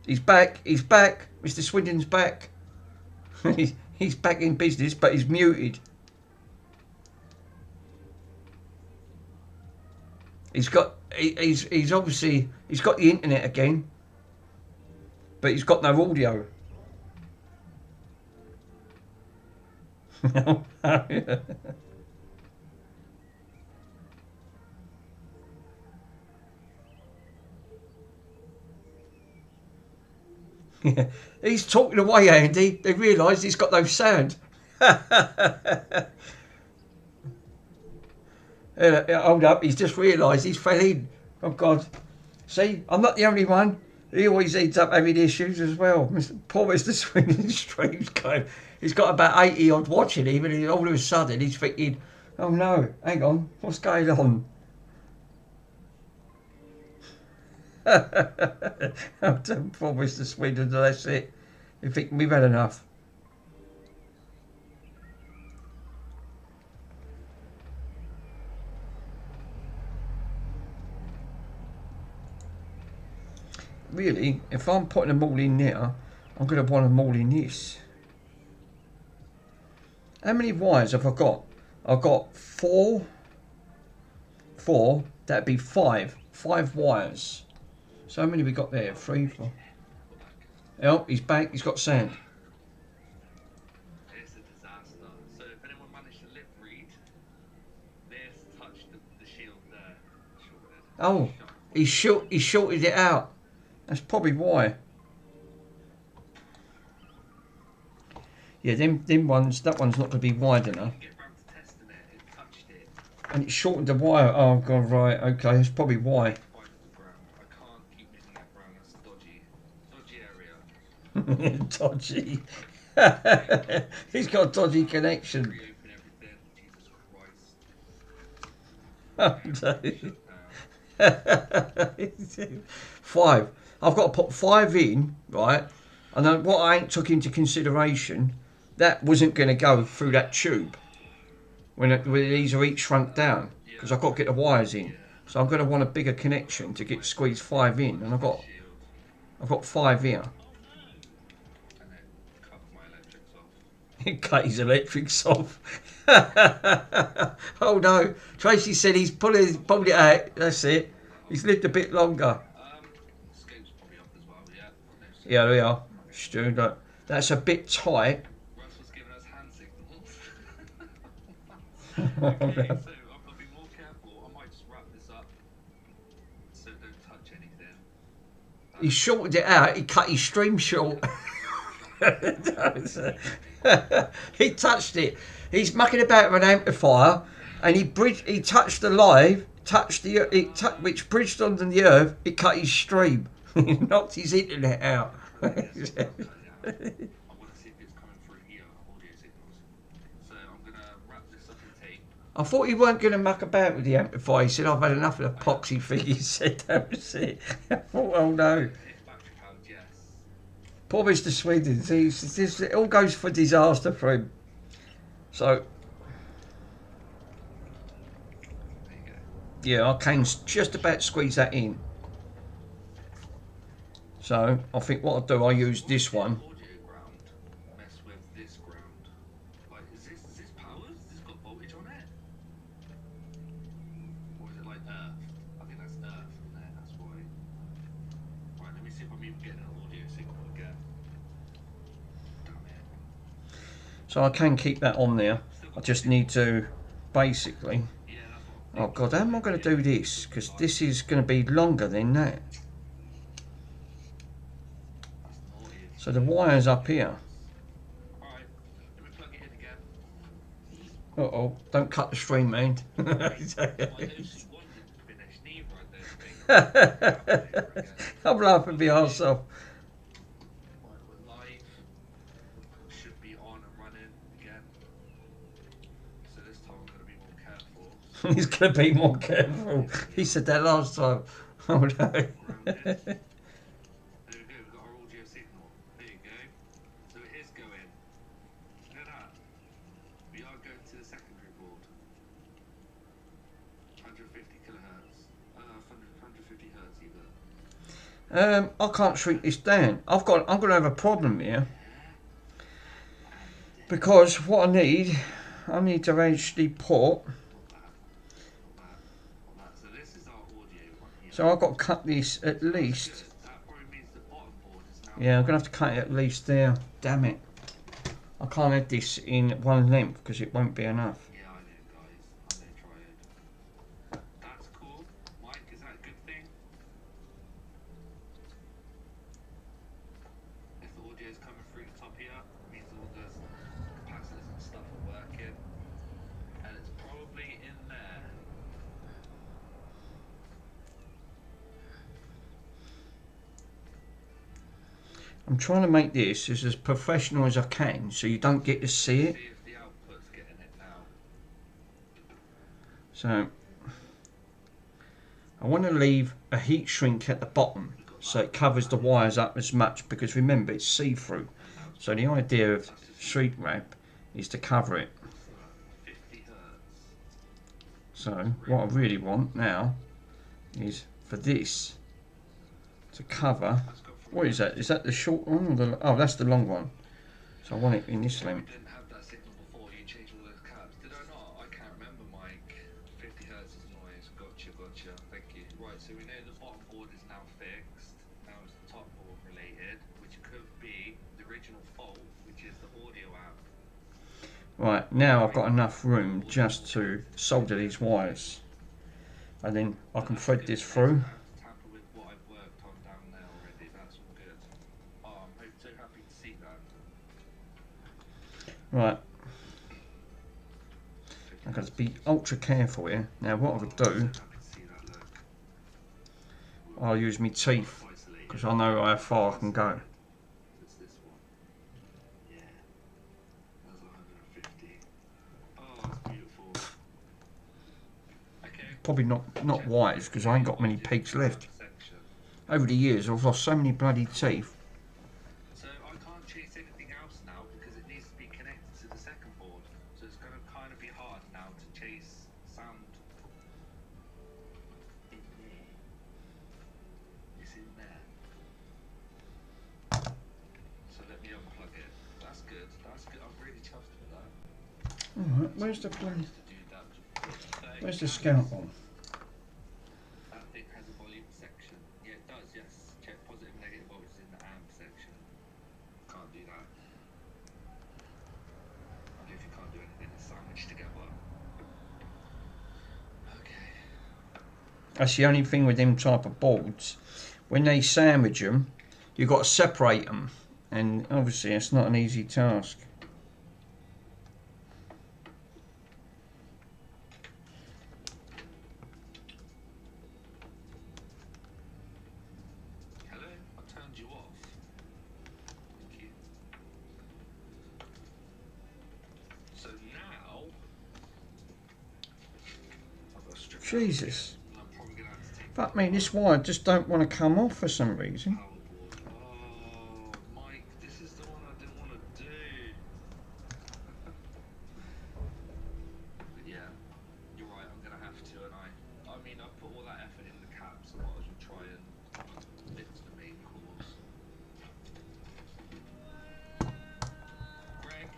Speaker 1: He's back. Mr. Swindon's back. He's back in business, but he's muted. He's obviously got the internet again, but he's got no audio. He's talking away, Andy. They realise he's got no sound. Hold up, he's just realised he's fell in. Oh God. See, I'm not the only one. He always ends up having issues as well. Poor Mr. Swindon streams going. He's got about 80 odd watching him, and all of a sudden he's thinking, oh no, hang on, what's going on? Poor Mr. Swindon, that's it. You think we've had enough. Really, if I'm putting them all in there, I'm going to want them all in this. How many wires have I got? I've got four. That'd be five. 5 wires. So how many we got there? 3, 4. Oh, he's back. He's got sand.
Speaker 2: It's a disaster. So if anyone managed to lip read, this touched the shield there.
Speaker 1: Oh, he shorted it out. That's probably why. Yeah, them ones. That one's not going to be wide enough. And it shortened the wire. Oh God, right. Okay, that's probably why. Dodgy. He's got a dodgy connection. Five. I've got to put 5 in, right? And then what I ain't took into consideration, that wasn't going to go through that tube when these are each shrunk down, because I've got to get the wires in. So I'm going to want a bigger connection to get squeeze 5 in, and I've got 5 here. Cut his electrics off. Oh no, Tracy said he's pulled it out. That's it. He's lived a bit longer. Yeah, we are. Stu, look, that's a bit tight.
Speaker 2: Russ was giving us hand signals. Okay, so I'm going to be more careful. I might just wrap this up so don't touch anything.
Speaker 1: He shorted it out. He cut his stream short. He touched it. He's mucking about with an amplifier, and he touched the live, which bridged onto the earth. It cut his stream. He knocked his internet out.
Speaker 2: I want to see if it's coming through here, audio signals. So I'm going to wrap this up in tape.
Speaker 1: I thought you weren't going to muck about with the amplifier. He said, I've had enough of the poxy thing. He said, that was it. I thought, oh no. Poor Mr. Swindon. It all goes for disaster for him. So, yeah, I can just about squeeze that in. So, I think what I'll do, I'll use this one. So I can keep that on there. I just need to basically... Oh God, how am I going to do this? Because this is going to be longer than that. So the wire's up here. Uh-oh, don't cut the stream, man. I'm laughing at myself. He's going to be more careful. He said that last time. Oh no.
Speaker 2: There we go, we've got our audio signal. There you go. So it is going. Look at that. We are going to the secondary board. either.
Speaker 1: I can't shrink this down. I'm gonna have a problem here. Because what I need to actually put.
Speaker 2: So this is our audio one here.
Speaker 1: So I've got to cut this at least.
Speaker 2: That probably means the bottom board is now.
Speaker 1: Yeah, I'm gonna have to cut it at least there. Damn it. I can't add this in one length because it won't be enough.
Speaker 2: Yeah, I know, guys. I'm gonna try it. That's cool. Mike, is that a good thing? If the audio's coming through the top here, it means all the capacitors and stuff are working. And it's probably in there.
Speaker 1: I'm trying to make this as professional as I can so you don't get to see it.
Speaker 2: See if the output's getting it now.
Speaker 1: So I want to leave a heat shrink at the bottom so it covers the wires up as much because remember it's see-through. So the idea of shrink wrap is to cover it.
Speaker 2: 50 hertz.
Speaker 1: So what I really want now is for this to cover.
Speaker 2: That's got
Speaker 1: What is that? Is that the short one or the? Oh, that's the long one. So I want it in this
Speaker 2: We
Speaker 1: length.
Speaker 2: didn't have that signal before. You changed all those caps. Did I not? I can't remember, Mike. 50 hertz is noise. Gotcha, gotcha. Thank you. Right, so we know the bottom board is now fixed. Now it's the top board related, which could be the original fault, which is the audio out.
Speaker 1: Right, now I've got enough room just to solder these wires. And then I can thread this through.
Speaker 2: Tamper with what I've worked on down there already. That's all good. Oh, I'm so happy to see that.
Speaker 1: Right. I've got to be ultra careful here. Now what I would do,
Speaker 2: Happy to see that look.
Speaker 1: I'll use my teeth
Speaker 2: Isolated.
Speaker 1: because I know how far I can go.
Speaker 2: It's this one. Yeah. That's 150. Oh, that's beautiful. Okay.
Speaker 1: Probably not wise because I ain't got many peaks left.
Speaker 2: Section.
Speaker 1: Over the years I've lost so many bloody teeth.
Speaker 2: So I can't chase anything else now because it needs to be connected to the second board. So it's going to kind of be hard now to chase sound. In there. It's in there. So let me unplug it. That's good. That's good. I'm really chuffed with that.
Speaker 1: Alright, where's the bloody,
Speaker 2: To do that.
Speaker 1: where's the scout one?
Speaker 2: That thing has a volume section. Yeah, it does, yes. Check positive and negative voltage in the amp section. Can't do that. I know if you can't do anything, it's sandwiched together. Okay.
Speaker 1: That's the only thing with them type of boards. When they sandwich them, you've got to separate them. And obviously it's not an easy task.
Speaker 2: Hello? I turned you off. Thank you. So now I've got to strip out
Speaker 1: Jesus.
Speaker 2: and I'm probably gonna have to take
Speaker 1: Fuck me, this wire just don't want to come off for some reason.
Speaker 2: power board. Oh, Mike, this is the one I didn't want to do. But yeah, you're right. I'm gonna have to, and I mean, I put all that effort in the caps, so I might as well try and fix the main cause. Greg,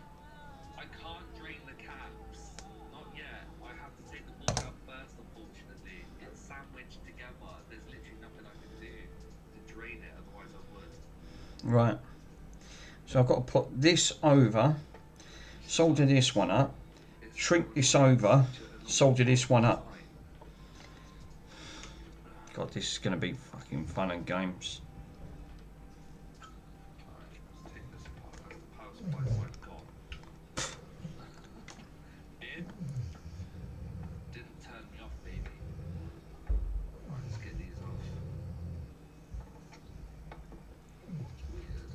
Speaker 2: I can't drain the caps. Not yet. I have to take the board out first, unfortunately. It's sandwiched together. There's literally nothing I can do to drain it, otherwise I would.
Speaker 1: Right. So I've got to put this over, solder this one up, shrink this over, solder this one up. God, this is going to be fucking fun and games.
Speaker 2: Alright, let's take this apart. That's the power supply side gone. In. Didn't turn me off, baby. Alright, let's get these off. Weird.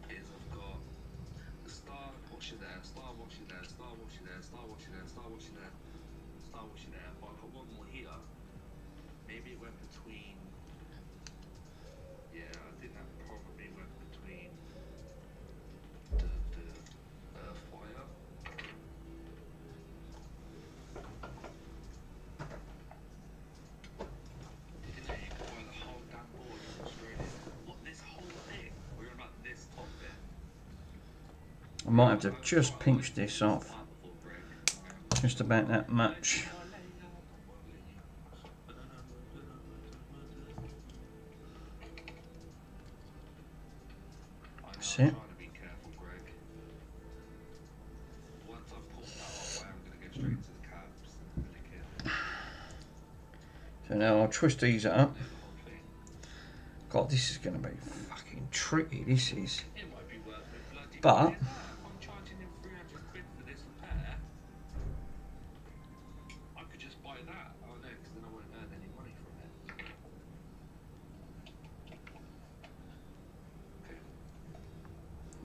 Speaker 2: Is I've got the star washer there, star washer there, star washer there, star washer there, star washer there, star washer there. But I've got one more here. Maybe it went between. Yeah, I think that probably went between the earth wire.
Speaker 1: I might have to just pinch this off. Just about that much. That's it. So now I'll twist these up. God, this is going to be fucking tricky, this is. But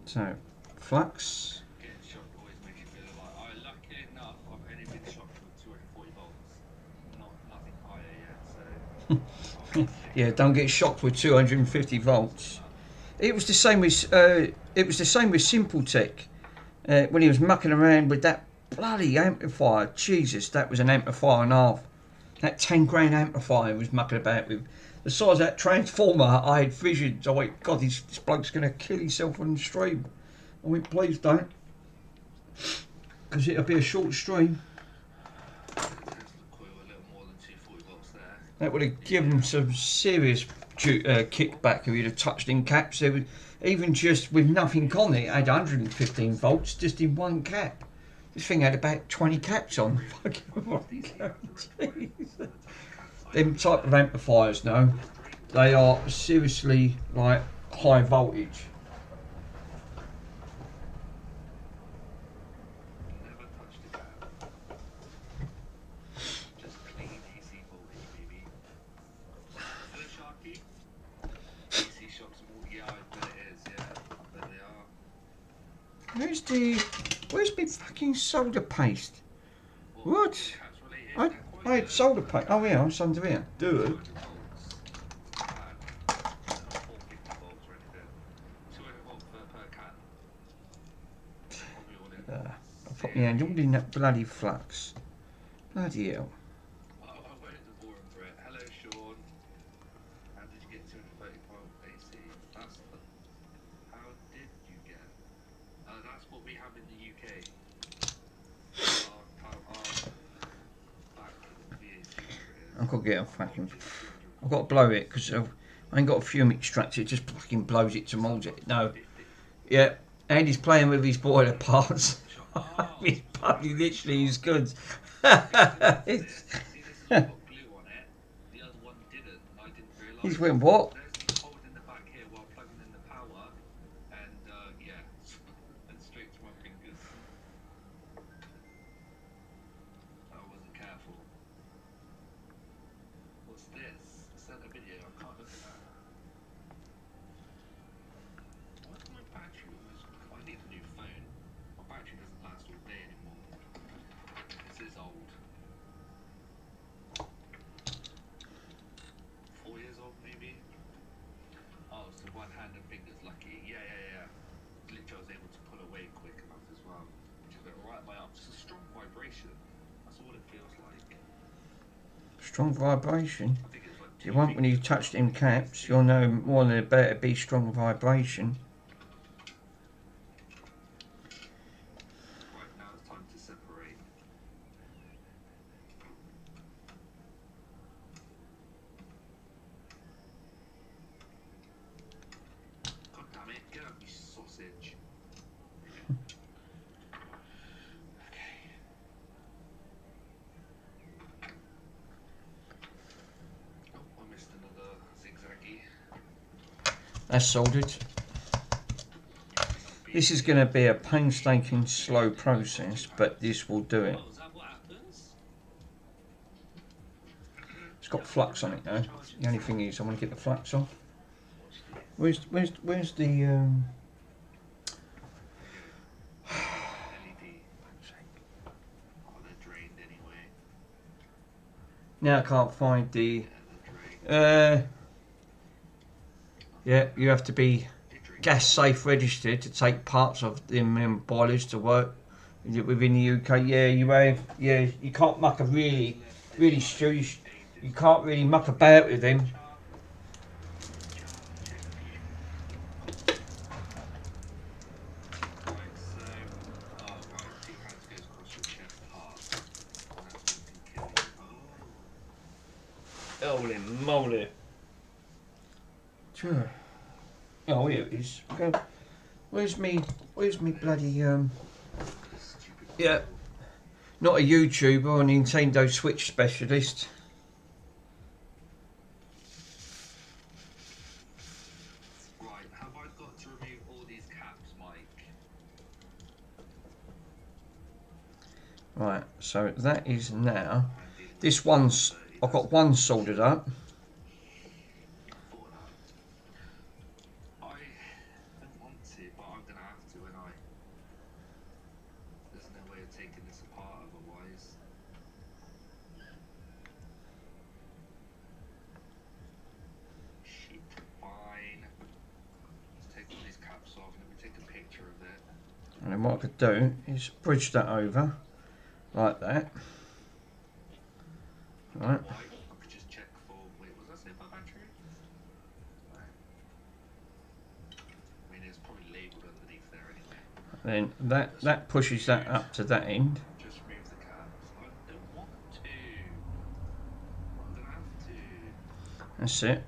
Speaker 1: so, flux. Yeah, don't get shocked with 250 volts. It was the same with Simpletech when he was mucking around with that bloody amplifier. Jesus, that was an amplifier and a half. That 10 grand amplifier he was mucking about with. The size of that transformer, I had visions. I went, God, this bloke's going to kill himself on the stream. I went, please don't, because it'll be a short stream. That would have given some serious kickback if he'd have touched in caps. There was, even just with nothing on it, it had 115 volts just in one cap. This thing had about 20 caps on. Them type of amplifiers now, they are seriously like high voltage. Where's my fucking solder paste? What? I had solder paste. Oh yeah, it's under here. Do I put my hand all in that bloody flux. Bloody hell. I've got to get a fucking. I've got to blow it because I ain't got a fume extractor. It just fucking blows it to mould it. No, yeah. Andy's playing with his boiler parts. His buddy literally is good. He's went what? Strong vibration. You want when you touch them caps, you'll know more than it better be strong vibration.
Speaker 2: Right, now it's time to separate. God damn it, get out, you sausage.
Speaker 1: That's soldered. This is going to be a painstaking, slow process, but this will do it. It's got flux on it now. The only thing is, I want to get the flux off. Where's the Now I can't find the. Yeah, you have to be gas safe registered to take parts of them boilers to work within the UK. Yeah, you have. Yeah, you can't muck a really stew. You can't really muck about with them. Holy moly. Sure. Oh, here it is. Okay. Where's me bloody, yeah. Not a YouTuber or a Nintendo Switch specialist.
Speaker 2: Right, have I got to remove all these caps, Mike?
Speaker 1: Right, so that is now. This one's, I've got one soldered up.
Speaker 2: I don't want to, but I'm gonna have to, and there's no way of taking this apart otherwise. Shit, fine. Let's take all these caps off. Let me take a picture of it.
Speaker 1: And then what I could do is bridge that over like that. Right.
Speaker 2: I could just check for. Wait, was that saved by battery? I mean, it's probably labelled underneath there anyway.
Speaker 1: Then that pushes that up to that end.
Speaker 2: Just remove the caps. I don't want to. I'm gonna have to.
Speaker 1: That's it.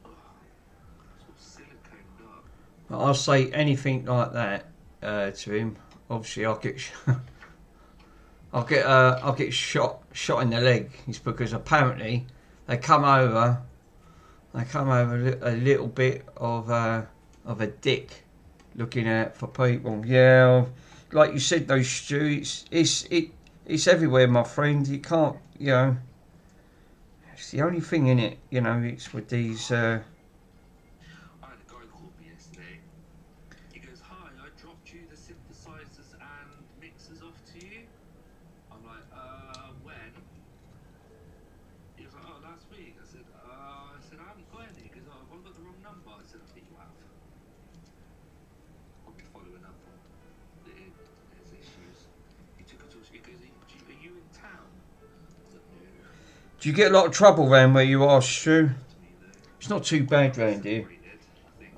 Speaker 2: It's all siliconed up.
Speaker 1: But I'll say anything like that to him. Obviously, I'll get shot in the leg. It's because apparently they come over a little bit of a dick looking out for people. Yeah, like you said, those Stu, it's everywhere, my friend. You can't, you know. It's the only thing in it, you know. It's with these.
Speaker 2: I had a guy call me yesterday. He goes, "Hi, I dropped you the synthesizers and mixers off to you." I'm like, when? He was like, "Oh, last week." I said, I haven't got any." He goes, "Oh, have I got the wrong number?" I said, "I think you have." I'll be following up on his issues. He took it to us. He goes, "Are you in town?" I said, "No."
Speaker 1: Do you get a lot of trouble around where you are, Stu? It's not too bad round here.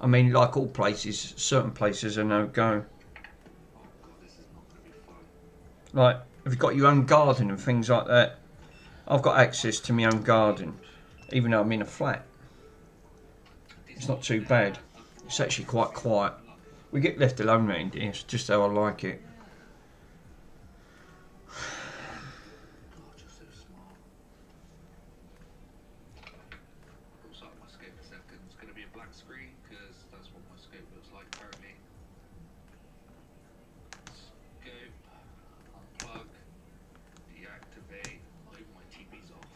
Speaker 1: I mean, like all places, certain places are no go.
Speaker 2: Oh god, this is not going to be fun.
Speaker 1: Like, have you got your own garden and things like that? I've got access to my own garden, even though I'm in a flat. It's not too bad. It's actually quite quiet. We get left alone round here. It's just how I like it.
Speaker 2: God, you're so smart. Looks like my scope a second. It's going to be a black screen because that's what my scope looks like currently. Scope, unplug, deactivate. Oh, even my TV's off.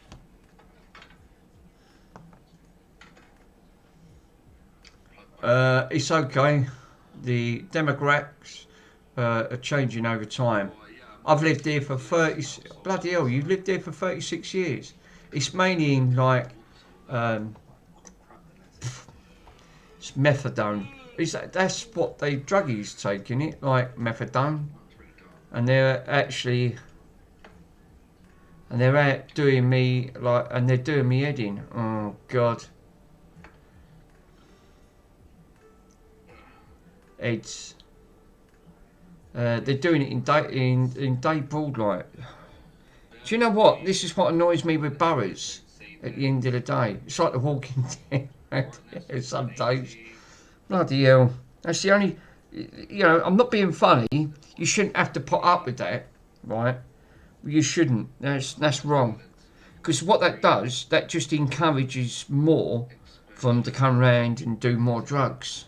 Speaker 1: It's okay. The demographics are changing over time.
Speaker 2: Oh, yeah,
Speaker 1: I've lived here for 30... Bloody hell, you've lived here for 36 years. It's mainly in, like, it's methadone. That's what they druggies take, in it, like methadone. And they're actually... And they're out doing me, like... And they're doing me head in. Oh, God. It's... they're doing it in day broad light. Do you know what? This is what annoys me with boroughs at the end of the day. It's like The Walking Dead some days. Bloody hell. That's the only... You know, I'm not being funny. You shouldn't have to put up with that, right? You shouldn't. That's wrong. Because what that does, that just encourages more for them to come round and do more drugs.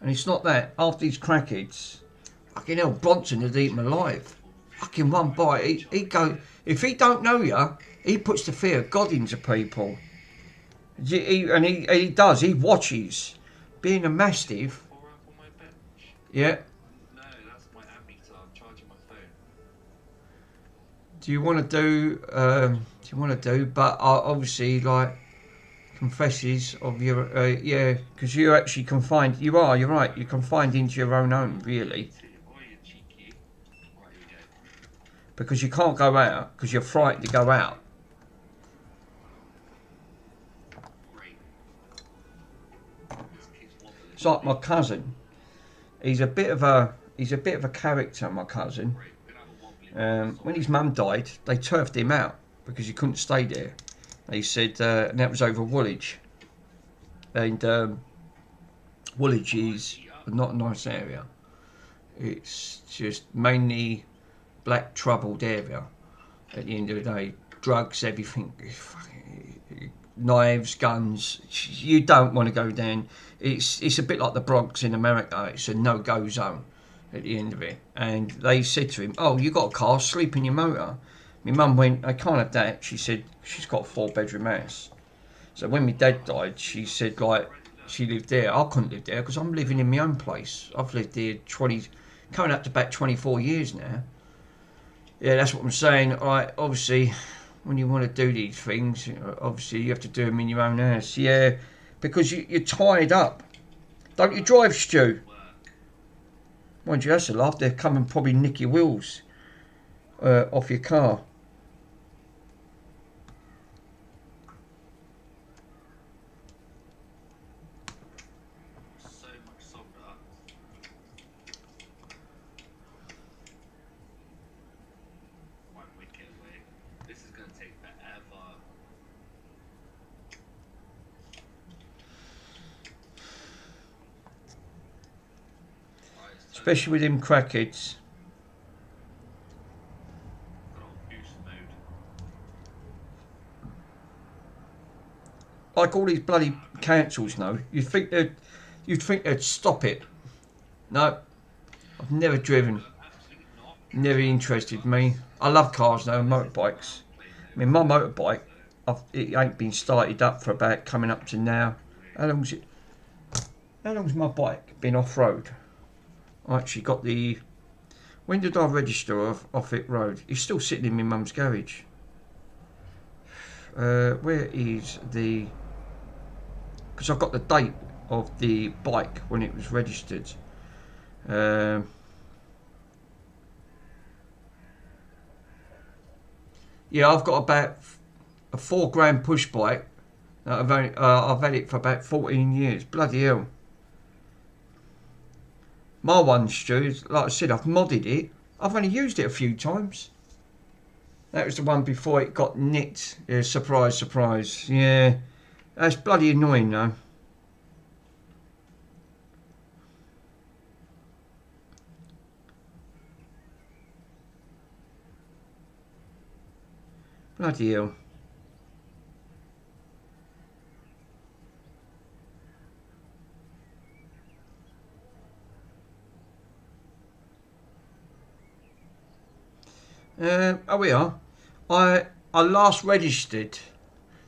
Speaker 1: And it's not that. After these crackheads, fucking hell, Bronson would eat them alive. Fucking one bite. He go. If he don't know you, he puts the fear of God into people. He does. He watches. Being a mastiff. Yeah.
Speaker 2: No, that's my ammeter. I'm charging my phone.
Speaker 1: Do you want to do? But obviously, like, confesses of your yeah, because you're actually confined. You're right. You're confined into your own home, really,
Speaker 2: Oh, you cheeky. Right, here we go.
Speaker 1: because you can't go out because you're frightened to go out.
Speaker 2: Great. This keeps wobbling.
Speaker 1: It's like my cousin. He's a bit of a he's a bit of a character, my cousin.
Speaker 2: Great. We're gonna have a wobbly.
Speaker 1: When his mum died, they turfed him out because he couldn't stay there. They said, and that was over Woolwich. And Woolwich is not a nice area. It's just mainly black troubled area. At the end of the day, drugs, everything, knives, guns. You don't want to go down. It's a bit like the Bronx in America. It's a no-go zone at the end of it. And they said to him, "Oh, you got a car? Sleep in your motor." My mum went, "I can't have that." She said she's got a 4-bedroom house. So when my dad died, she said like she lived there. I couldn't live there because I'm living in my own place. I've lived there coming up to about 24 years now. Yeah, that's what I'm saying. Right, obviously, when you want to do these things, obviously you have to do them in your own house. Yeah, because you're tied up. Don't you drive, Stu? Mind you, that's a laugh. They'll come and probably nick your wheels off your car.
Speaker 2: So much solder. One wicket away. This is gonna take forever. Right, it's
Speaker 1: Especially with them crackheads.
Speaker 2: got on boost mode.
Speaker 1: Like all these bloody councils now, you'd think they'd stop it. No, I've never driven.
Speaker 2: Absolutely not.
Speaker 1: Never interested me. I love cars now, motorbikes. I mean, my motorbike, it ain't been started up for about coming up to now. How long's my bike been off road? I actually got the. When did I register off it road? It's still sitting in my mum's garage. Where is the? Because I've got the date of the bike when it was registered. Yeah, I've got about a £4 push bike. I've had it for about 14 years. Bloody hell. My one, Stu, like I said, I've modded it. I've only used it a few times. That was the one before it got nicked. Yeah, surprise, surprise. Yeah, that's bloody annoying though. Bloody hell. Oh, we are. I last registered.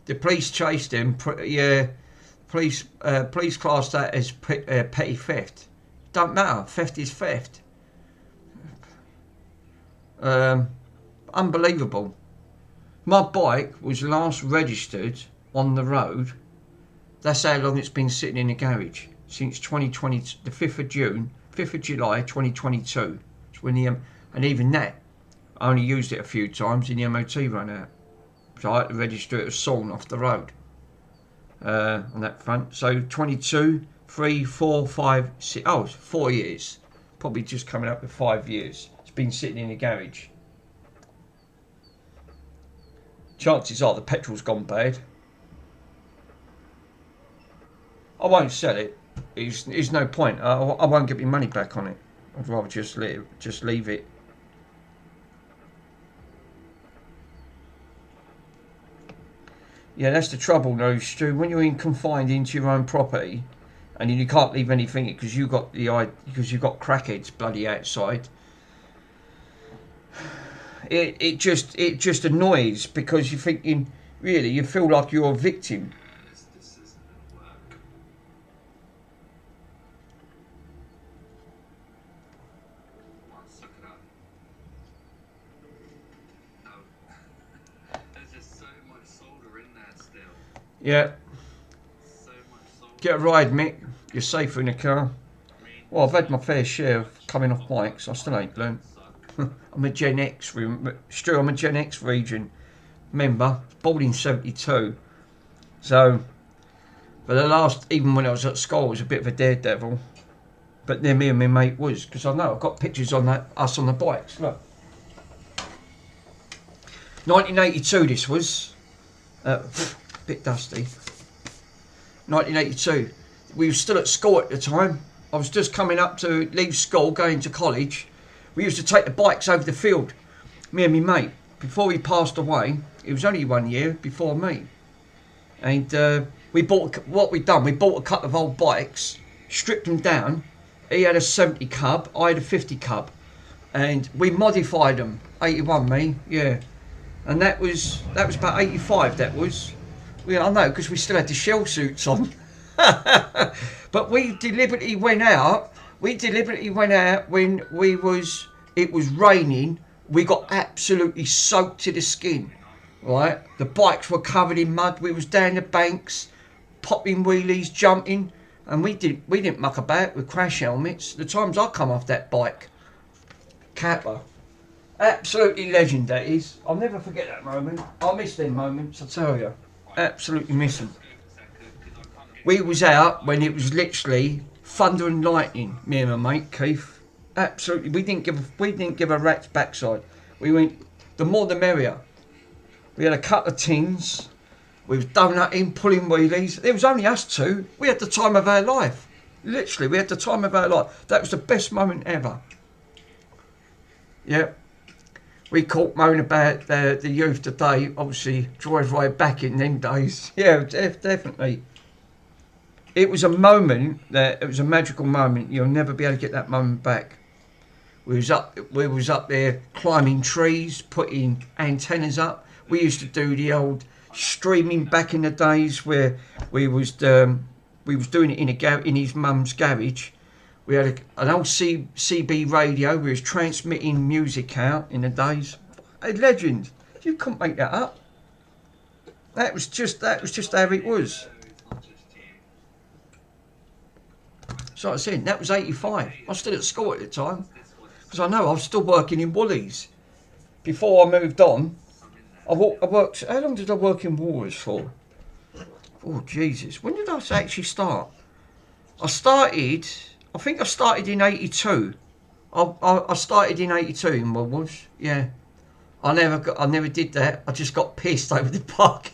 Speaker 1: The police chased him. Yeah, police classed that as petty theft. Don't matter. Theft is theft. Unbelievable. My bike was last registered on the road. That's how long it's been sitting in the garage since 2020, the 5th of June, 5th of July 2022. It's when and even that. I only used it a few times and the MOT ran out. So I had to register it as sawn off the road on that front. So 22, 3, 4, 5, 6, oh, 4 years. Probably just coming up with 5 years. It's been sitting in the garage. Chances are the petrol's gone bad. I won't sell it. There's no point. I won't get my money back on it. I'd rather just leave it. Yeah, that's the trouble though, Stu. When you're confined into your own property, and you can't leave anything because you've got crackheads bloody outside. It just annoys because you're thinking, really, you feel like you're a victim.
Speaker 2: This isn't gonna work. Come on, suck it up. No. There's just so much solder in there still.
Speaker 1: Yeah,
Speaker 2: So much solder.
Speaker 1: get a ride, Mick. You're safer in the car.
Speaker 2: I mean,
Speaker 1: Well, I've had my fair share of coming off bikes. I still ain't learned. I'm a Gen X, Stu, I'm a Gen X region member, born in 72. So, for the last, even when I was at school, I was a bit of a daredevil. But then me and my mate was, because I know I've got pictures on that, us on the bikes. Look. 1982 this was. Bit dusty. 1982. We were still at school at the time. I was just coming up to leave school, going to college. We used to take the bikes over the field, me and my mate. Before he passed away, it was only 1 year before me. And we bought, what we'd done, we bought a couple of old bikes, stripped them down. He had a 70 cub, I had a 50 cub. And we modified them. 81 me, yeah. And that was about 85, that was. I know, because we still had the shell suits on. But we deliberately went out. We deliberately went out when it was raining. We got absolutely soaked to the skin, right? The bikes were covered in mud. We was down the banks, popping wheelies, jumping, and we didn't muck about with crash helmets. The times I come off that bike, Kappa, absolutely legend that is. I'll never forget that moment. I miss them moments, I tell you. Absolutely miss them. We was out when it was literally thunder and lightning, me and my mate Keith. Absolutely, we didn't give a rat's backside. We went, the more the merrier. We had a couple of tins. We was donutting, pulling wheelies. It was only us two. We had the time of our life. Literally, we had the time of our life. That was the best moment ever. Yeah. We caught moaning about the youth today. Obviously, drive right back in them days. Yeah, definitely. It was a moment it was a magical moment. You'll never be able to get that moment back. We was up there climbing trees, putting antennas up. We used to do the old streaming back in the days where we was doing it in his mum's garage. We had an old CB radio. We was transmitting music out in the days. A legend. You couldn't make that up. That was just how it was. So I said, that was 85. I was still at school at the time. Because I know I was still working in Woolies. Before I moved on, I worked, how long did I work in Woolies for? Oh, Jesus. When did I actually start? I think I started in 82. I started in 82 in Woolworths, yeah. I never did that. I just got pissed over the park.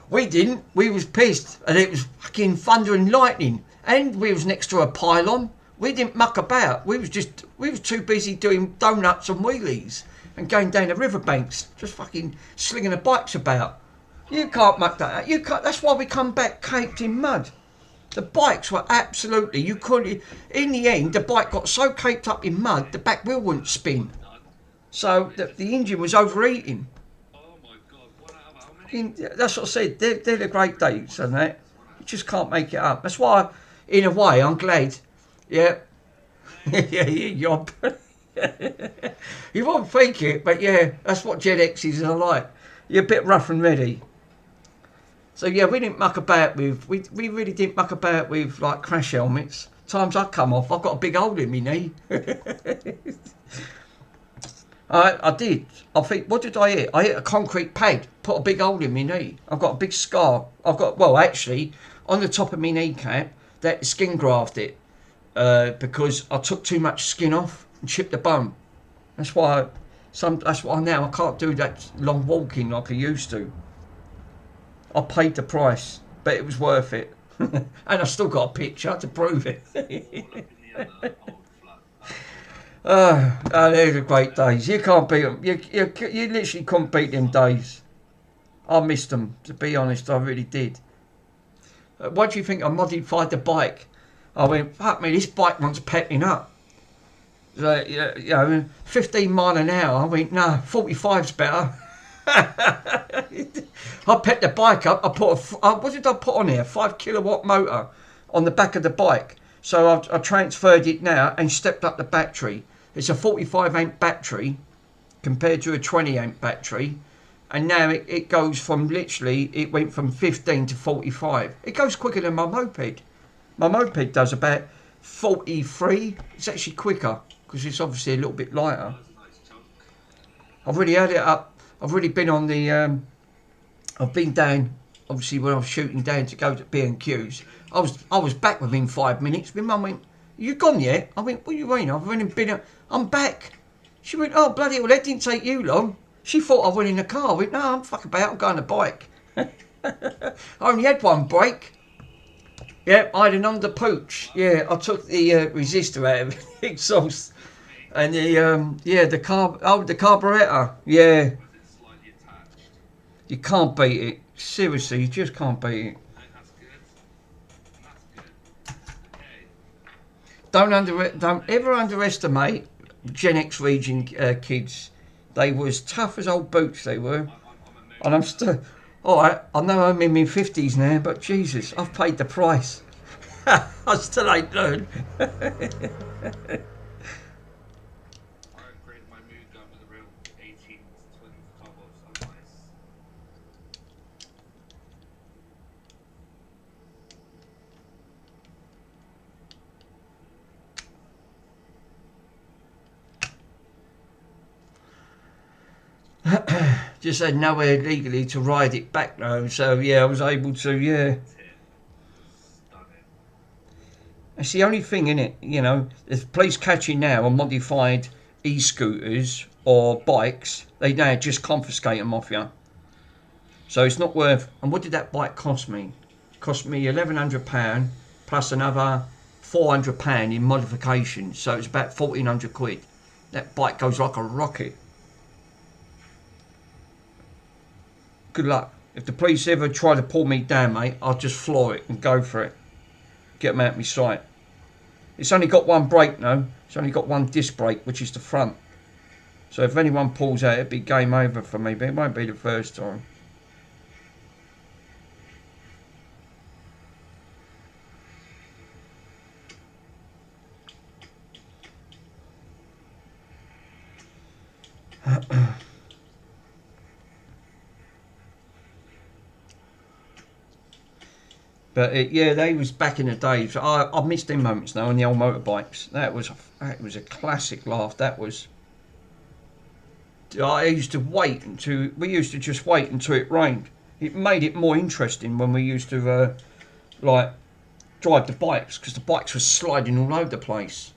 Speaker 1: We didn't. We was pissed, and it was fucking thunder and lightning, and we was next to a pylon. We didn't muck about. We was too busy doing donuts and wheelies and going down the riverbanks, just fucking slinging the bikes about. You can't muck that out. You can't. That's why we come back caked in mud. The bikes were absolutely. You couldn't. In the end, the bike got so caked up in mud, the back wheel wouldn't spin. So the engine was overheating. That's what I said. They're the great days, and that you just can't make it up. That's why, in a way, I'm glad. Yeah, yeah, you won't think it, but yeah, that's what Gen X's are like. You're a bit rough and ready. So yeah, we didn't muck about with. We really didn't muck about with like crash helmets. Times I come off, I've got a big hole in my knee. I did. I think, what did I hit? I hit a concrete pad, put a big hole in my knee. I've got a big scar. Actually, on the top of my kneecap, that skin grafted because I took too much skin off and chipped the bone. That's why now I can't do that long walking like I used to. I paid the price, but it was worth it. And I still got a picture to prove it. They're the great days. You can't beat them. You literally couldn't beat them days. I missed them, to be honest. I really did. What do you think I modified the bike? I went, fuck me, this bike wants pepping up. 15 mile an hour. I went, no, 45's better. I pepped the bike up. I put what did I put on here? 5 kilowatt motor on the back of the bike. So I transferred it now and stepped up the battery. It's a 45 amp battery compared to a 20 amp battery. And now it goes from it went from 15 to 45. It goes quicker than my moped. My moped does about 43. It's actually quicker because it's obviously a little bit lighter. I've really had it up. I've really been on the, I've been down obviously when I was shooting down to go to B&Q's, I was back within 5 minutes. My mum went, "You gone yet?" I went, "What do you mean? I've only been. I'm back." She went, "Oh bloody hell, that didn't take you long." She thought I went in the car. I went, "No, I'm fuck about. I'm going on a bike." I only had one brake. Yeah, I had an under pooch. Yeah, I took the resistor out of the exhaust and the the carburetor. Yeah,
Speaker 2: Was it slightly attached?
Speaker 1: you can't beat it. Seriously, you just can't beat it.
Speaker 2: I think that's good. That's good. Okay.
Speaker 1: Don't ever underestimate Gen X region kids. They were as tough as old boots. They were, and I'm still. All right, I know I'm in my 50s now, but Jesus, I've paid the price. I still ain't learned.
Speaker 2: I upgraded my mood gun with a real 18 to 20 combos. So nice.
Speaker 1: Just had nowhere legally to ride it back though, so yeah, I was able to. Yeah,
Speaker 2: Stunning.
Speaker 1: it's the only thing in it. You know, there's police catching now on modified e-scooters or bikes. They now just confiscate them off you. So it's not worth. And what did that bike cost me? Cost me £1,100 plus another £400 in modifications. So it's about £1,400. That bike goes like a rocket. Good luck. If the police ever try to pull me down, mate, I'll just floor it and go for it. Get them out of my sight. It's only got one brake, no. It's only got one disc brake, which is the front. So if anyone pulls out, it'd be game over for me, but it won't be the first time. But yeah, they was back in the days. I missed them moments now on the old motorbikes. That was a classic laugh. That was. I used to wait until we used to just wait until it rained. It made it more interesting when we used to like drive the bikes because the bikes were sliding all over the place.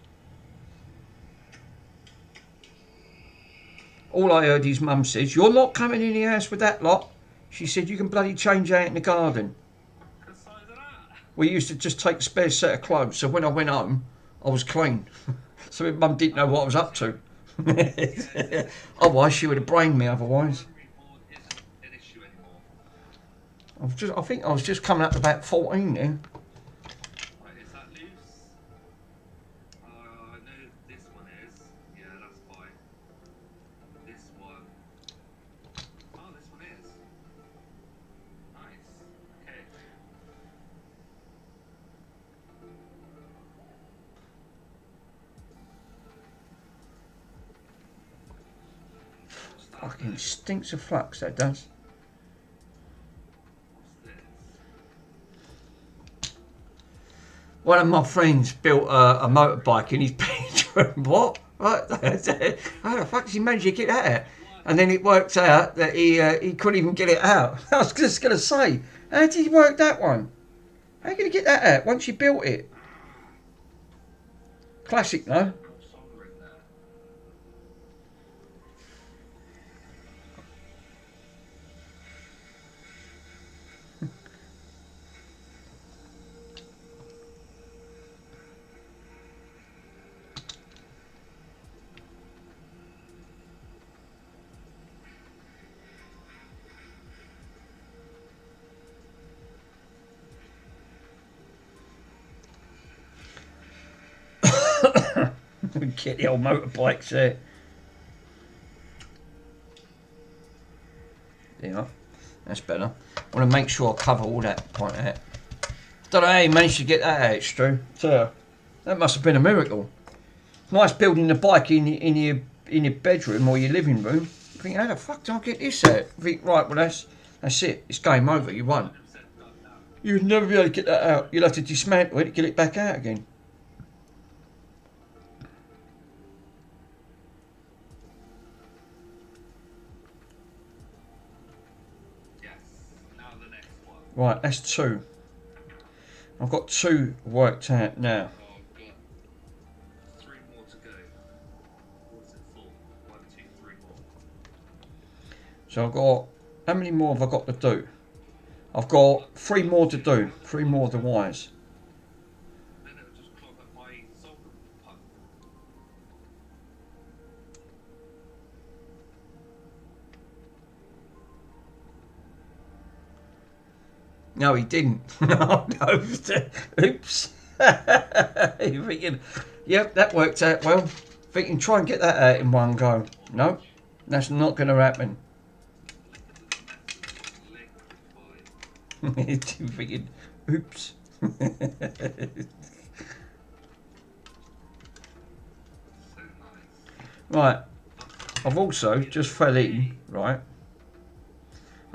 Speaker 1: All I heard his mum says, "You're not coming in the house with that lot." She said, "You can bloody change out in the garden." We used to just take a spare set of clothes, so when I went home, I was clean. So my mum didn't know what I was up to. Otherwise, she would have brained me. Otherwise, I think I was just coming up to about 14 then.
Speaker 2: Right, is that loose? I know this one is. Yeah, that's fine. This one. Oh, this one is. Nice. Okay. What's that
Speaker 1: Fucking
Speaker 2: then?
Speaker 1: stinks of flux, that does.
Speaker 2: What's this?
Speaker 1: One of my friends built a motorbike in his bedroom. What? Right? How the fuck did he manage to get that out? And then it worked out that he couldn't even get it out. I was just going to say, how did he work that one? How are you going to get that out once you built it? Classic, no?
Speaker 2: Solder in there.
Speaker 1: Get the old motorbikes there. Yeah, that's better. I want to make sure I cover all that point out. Don't know how you managed to get that out, Stu. So, that must have been a miracle. Nice building the bike in your bedroom or your living room. You think, how the fuck do I get this out? You think, right, well that's it. It's game over. You won.
Speaker 2: 100% done now.
Speaker 1: You'd never be able to get that out. You'll have to dismantle it, get it back out again.
Speaker 2: Yes. Now the next one.
Speaker 1: Right, that's 2. I've got 2 worked out now.
Speaker 2: Oh, I've got 3 more to go. What's it for? 1, 2, 3 more.
Speaker 1: So I've got, how many more have I got to do? I've got 3 more to do. 3 more of the wires.
Speaker 2: Then it'll just clog up my solder pump.
Speaker 1: No, he didn't. No, no. Oops. You're thinking, yep, that worked out well. Thinking, try and get that out in one go. No, that's not going to happen. You're thinking, oops.
Speaker 2: So nice.
Speaker 1: Right, I've also just fell in, right?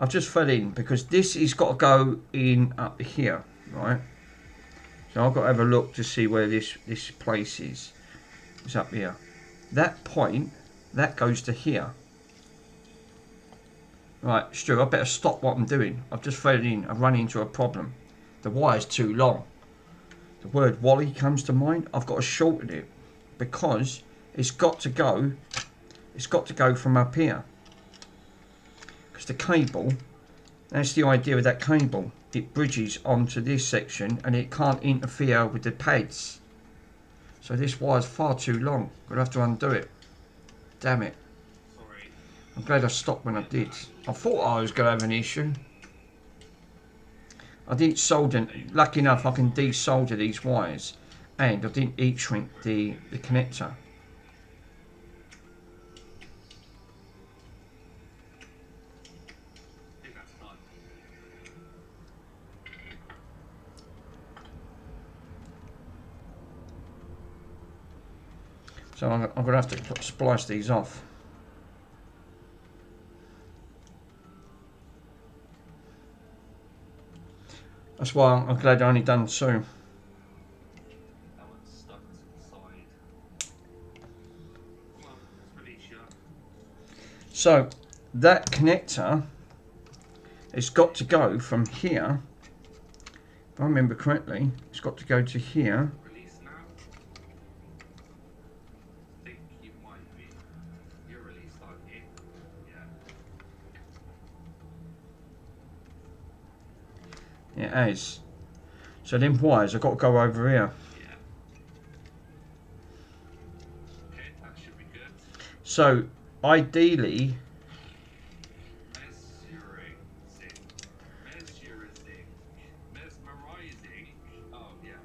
Speaker 1: I've just fell in because this has got to go in up here, right? So I've got to have a look to see where this place is. It's up here. That point, that goes to here. Right, Stu, I better stop what I'm doing. I've just fell in. I've run into a problem. The wire's too long. The word Wally comes to mind. I've got to shorten it because it's got to go. It's got to go from up here. Because the cable, that's the idea of that cable. It bridges onto this section and it can't interfere with the pads. So this wire's far too long. Gonna have to undo it. Damn it.
Speaker 2: Sorry.
Speaker 1: I'm glad I stopped when I did. I thought I was gonna have an issue. I didn't solder. Lucky enough, I can desolder these wires, and I didn't heat shrink the connector.
Speaker 2: I think that's done.
Speaker 1: So I'm gonna have to splice these off. That's why I'm glad I only done 2.
Speaker 2: That one's stuck to the side. Come on, let's release you.
Speaker 1: So that connector has got to go from here. If I remember correctly, it's got to go to here.
Speaker 2: Release now. I think you might be. You're released, aren't you? Yeah.
Speaker 1: It has. So them wires have got to go over here.
Speaker 2: Yeah. Okay, that should be good.
Speaker 1: So ideally,
Speaker 2: Mesmerizing. Oh, yeah.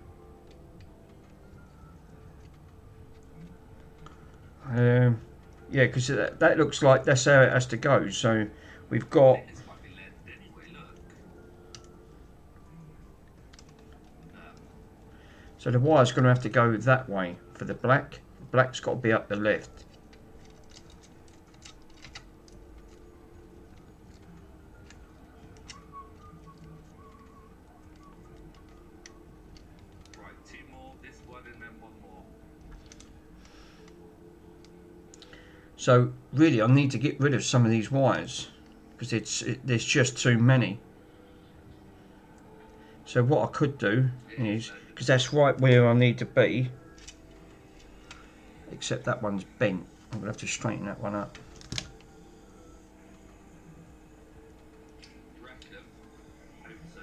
Speaker 1: yeah, because that looks like that's how it has to go. So we've got.
Speaker 2: This might be left anyway, look.
Speaker 1: So the wire's going to have to go that way for the black. The black's got to be up the left.
Speaker 2: Right, 2 more, this one and then 1 more.
Speaker 1: So really, I need to get rid of some of these wires because there's just too many. So what I could do is, because that's right where I need to be, except that one's bent. I'm gonna have to straighten that one up.
Speaker 2: You reckon? I hope so.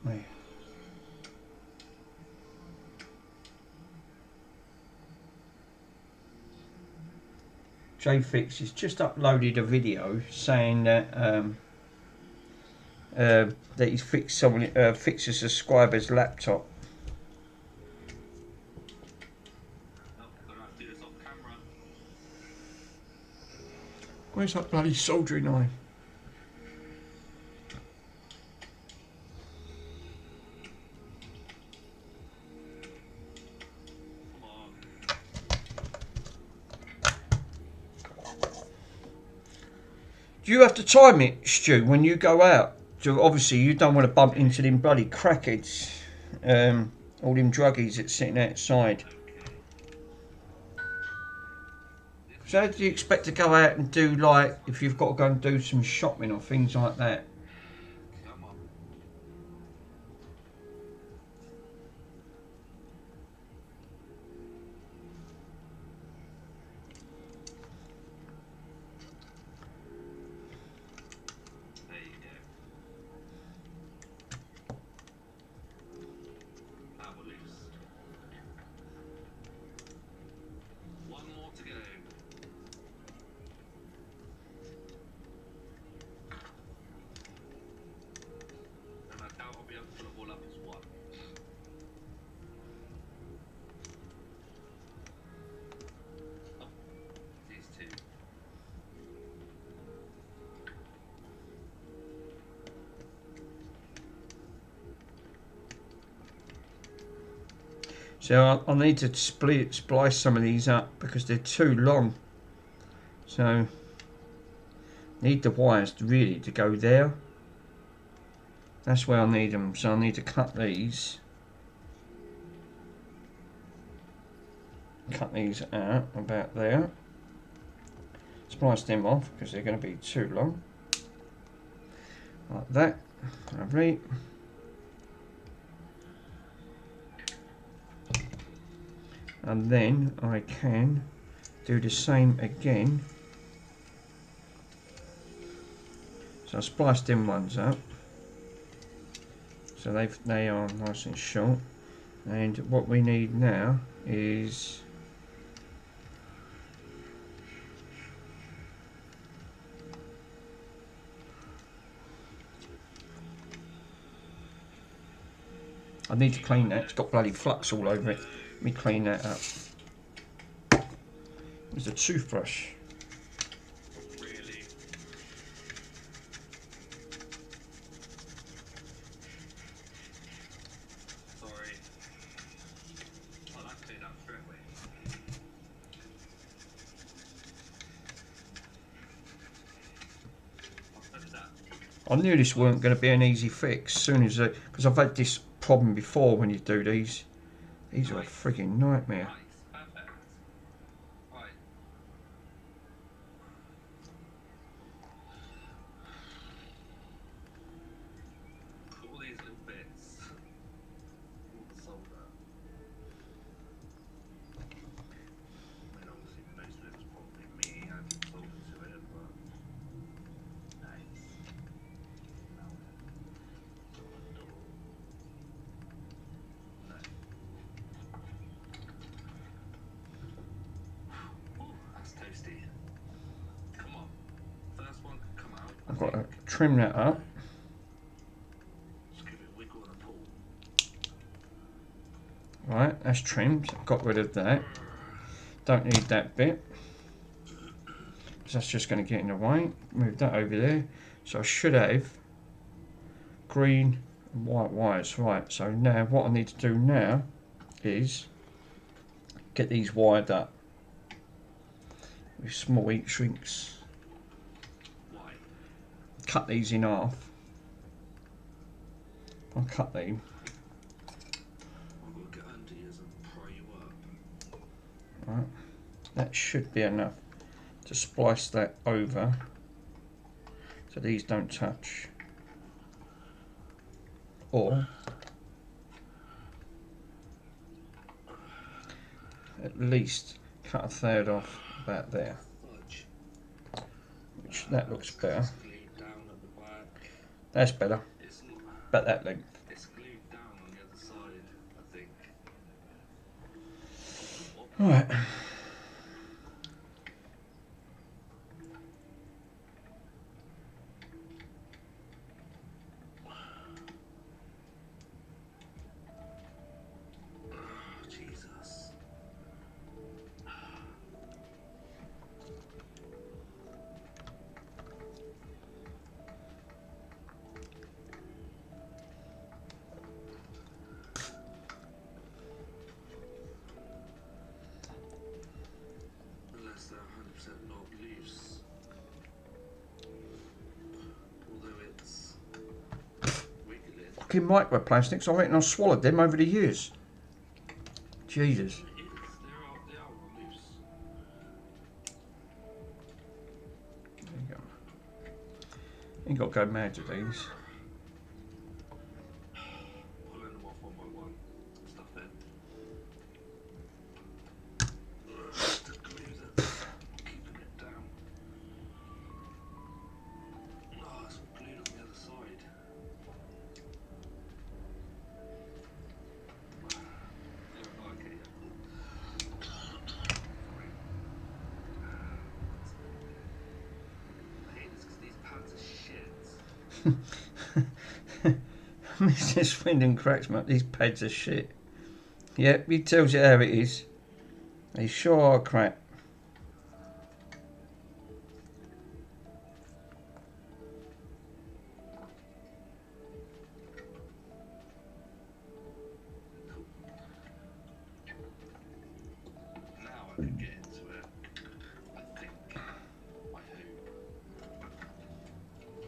Speaker 1: There. JFix has just uploaded a video saying that that he's fixed fixed a subscriber's laptop.
Speaker 2: Oh, gonna have to do this off camera.
Speaker 1: Where's that bloody soldering knife?
Speaker 2: Come on.
Speaker 1: Do you have to time it, Stu, when you go out? So obviously you don't want to bump into them bloody crackheads, all them druggies that's sitting outside. So how do you expect to go out and do, like, if you've got to go and do some shopping or things like that?
Speaker 2: Come on. There you go. Now we're loose. One more to go. And I doubt I'll be able to put it all up as one. Oh, these two.
Speaker 1: So I need to splice some of these up because they're too long. So need the wires really to go there. That's where I need them. So I need to cut these. Cut these out about there. Splice them off because they're going to be too long. Like that. Lovely. And then I can do the same again. So I spliced them ones up. So they are nice and short. And what we need now is I need to clean that. It's got bloody flux all over it. Let me clean that up. There's a toothbrush.
Speaker 2: Really? Sorry. Oh, that cleared up straight away. What is that?
Speaker 1: I knew this weren't going to be an easy fix. As soon as because I've had this problem before when you do these. These are a frigging nightmare.
Speaker 2: Nice. Perfect. Right. All these little bits. All the solder. I mean, obviously, most of it's probably me adding solder to it, but nice. Now, double. No. Ooh, that's toasty. Come on. First one can come out.
Speaker 1: I've got to trim that up.
Speaker 2: Just give it a wiggle and a pull.
Speaker 1: Right, that's trimmed. Got rid of that. Don't need that bit. So that's just going to get in the way. Move that over there. So I should have green and white wires. Right, so now what I need to do now is get these wired up with small heat shrinks.
Speaker 2: Why?
Speaker 1: Cut these in half. I'll cut them.
Speaker 2: I'm going to get under you and pry you up.
Speaker 1: Right. That should be enough to splice that over so these don't touch. Or at least cut a third off about there,
Speaker 2: Fudge.
Speaker 1: which that looks better.
Speaker 2: It's glued down at the back.
Speaker 1: That's better,
Speaker 2: It's not.
Speaker 1: about that length.
Speaker 2: It's glued down on the other side, I think.
Speaker 1: Right.
Speaker 2: Jesus.
Speaker 1: fucking microplastics. I reckon I've swallowed them over the years. Jesus.
Speaker 2: It is. They are loose.
Speaker 1: There you go. You got to go mad with these.
Speaker 2: Pulling them off one by one. Stuff in. The glue's keeping it down. Oh, it's all glued on the other side. You don't like it yet? I hate this because these pads are shit.
Speaker 1: Mr. Swindon cracks me up. These pads are shit. Yep, he tells you how it is. They sure are crap.
Speaker 2: Now I can get into it. I think. I hope.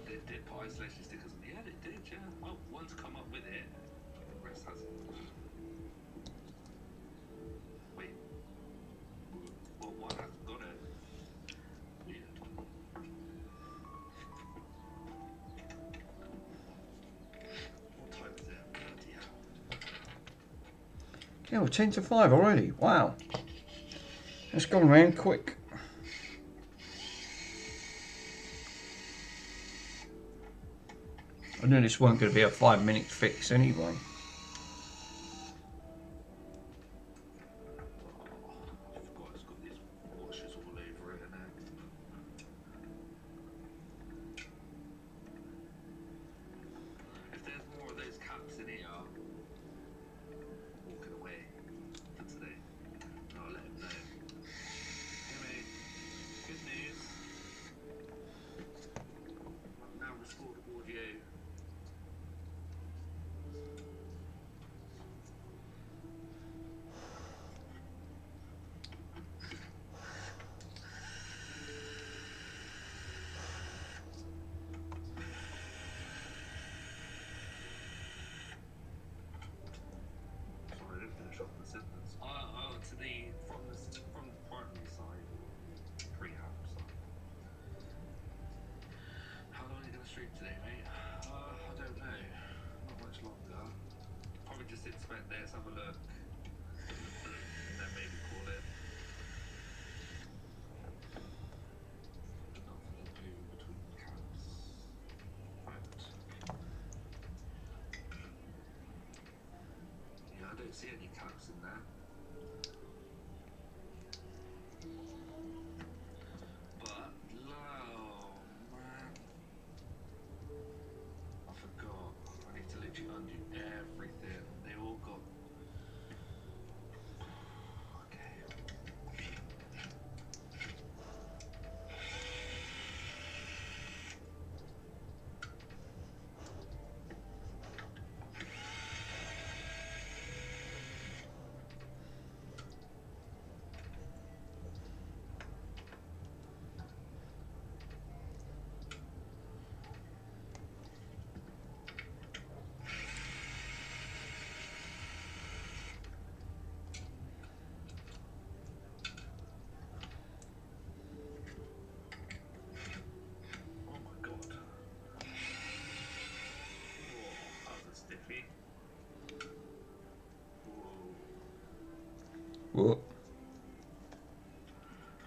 Speaker 2: They did put isolation stickers on. Yeah, they did, yeah. Oh, one's come up with it. The rest hasn't. Wait. Well, one hasn't got it. Weird. What time is it? Bloody hell.
Speaker 1: Yeah, well, 10 to 5 already. Wow. It's gone round quick. I knew this wasn't going to be a 5-minute fix anyway.
Speaker 2: I forgot it's got these washes all over it, innit? If there's more of those caps in here, walking away for today, I'll let him know. Anyway, good news. I've now restored audio. Sorry, I didn't finish off the sentence. To the from the primary side, rehab side. How long are you gonna stream today, mate? I don't know. Not much longer. Probably just inspect this, have a look, and then maybe call it. Nothing to do between camps. Right. Yeah, I don't see any caps in there. But, oh man. I forgot. I need to literally undo everything. They all got. Okay. Oh my god. Whoa, that was a stiffy. Whoa.
Speaker 1: Whoa.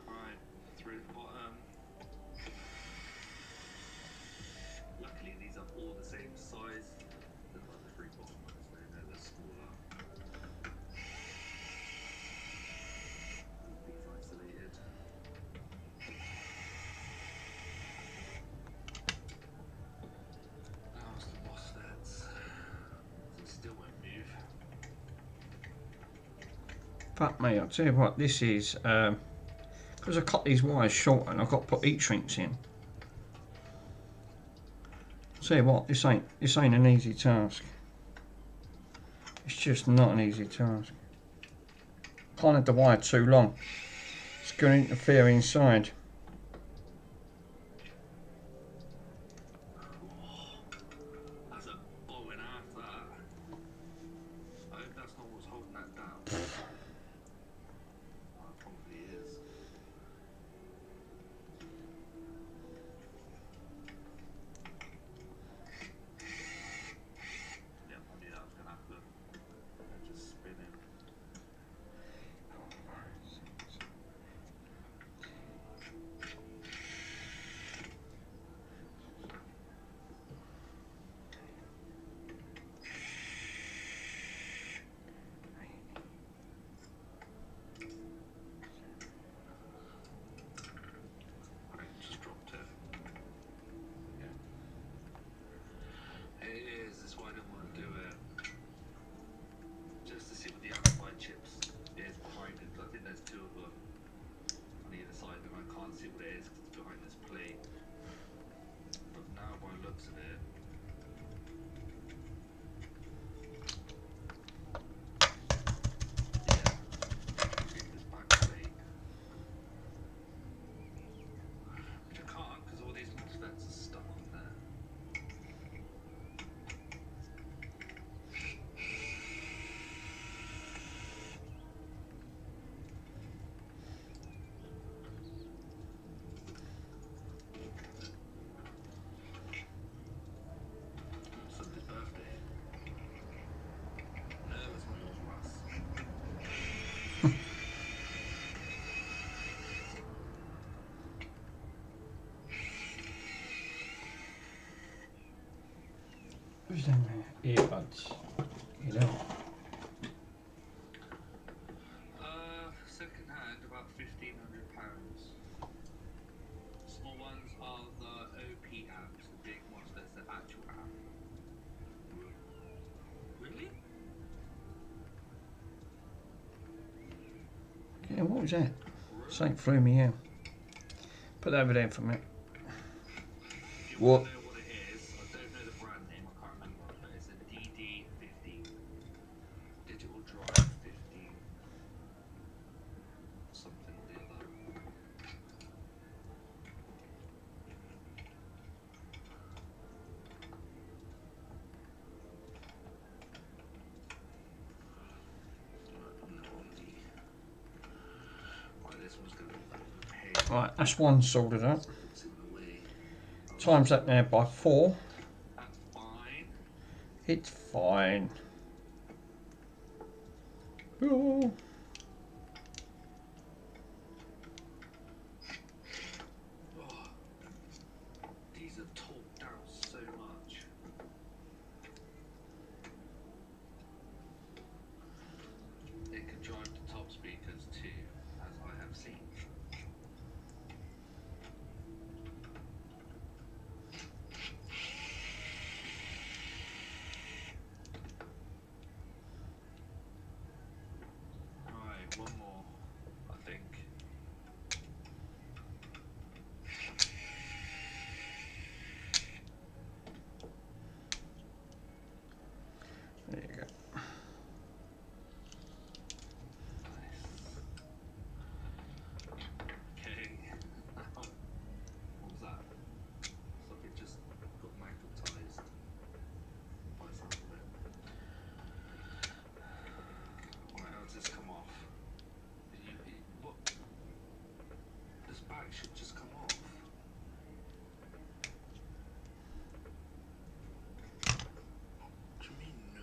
Speaker 2: Right, through the bottom. Luckily, these are all the same size. They're not the three bottom ones, they're smaller. These isolated. Now it's the MOSFETs. They still won't move.
Speaker 1: Fuck me, I'll tell you what, this is, because I cut these wires short and I've got to put heat shrinks in. I'll tell you what, this ain't an easy task. It's just not an easy task. Can't have the wire too long. It's going to interfere inside.
Speaker 2: That's a bow and a half, that. why I didn't want to do it. Just to see what the amplified chips is behind it. I think there's two of them on either side, and I can't see what it is because it's behind this plate. But now, by the looks of it, this back plate, which I can't because all these MOSFETs are stuck on there. Somebody's birthday. No, it's not yours, Russ.
Speaker 1: Who's down there? Earbuds. You know.
Speaker 2: Second hand, about £1,500. Small ones are the OP amps, the big ones that's the actual amp. Really?
Speaker 1: Yeah, what was that? Something threw me out. Put that over there for a minute.
Speaker 2: If you
Speaker 1: What?
Speaker 2: want to know what it is, I don't know the brand name, I can't remember, but it's a DD15. Digital Drive 15. Something or the other. Right, this one's going to be a pain.
Speaker 1: Right, that's one sorted out.
Speaker 2: It's in the way.
Speaker 1: Times that now by 4.
Speaker 2: That's fine.
Speaker 1: It's fine. Oh.
Speaker 2: Oh, these are talked down so much. It can drive the top speakers too, as I have seen. Alright, one more, I think.
Speaker 1: There you go.
Speaker 2: Nice. Okay. What was that? Something just got magnetized by the sound of it. Right, how does this come off? What? This back should just come off. What do you mean, no?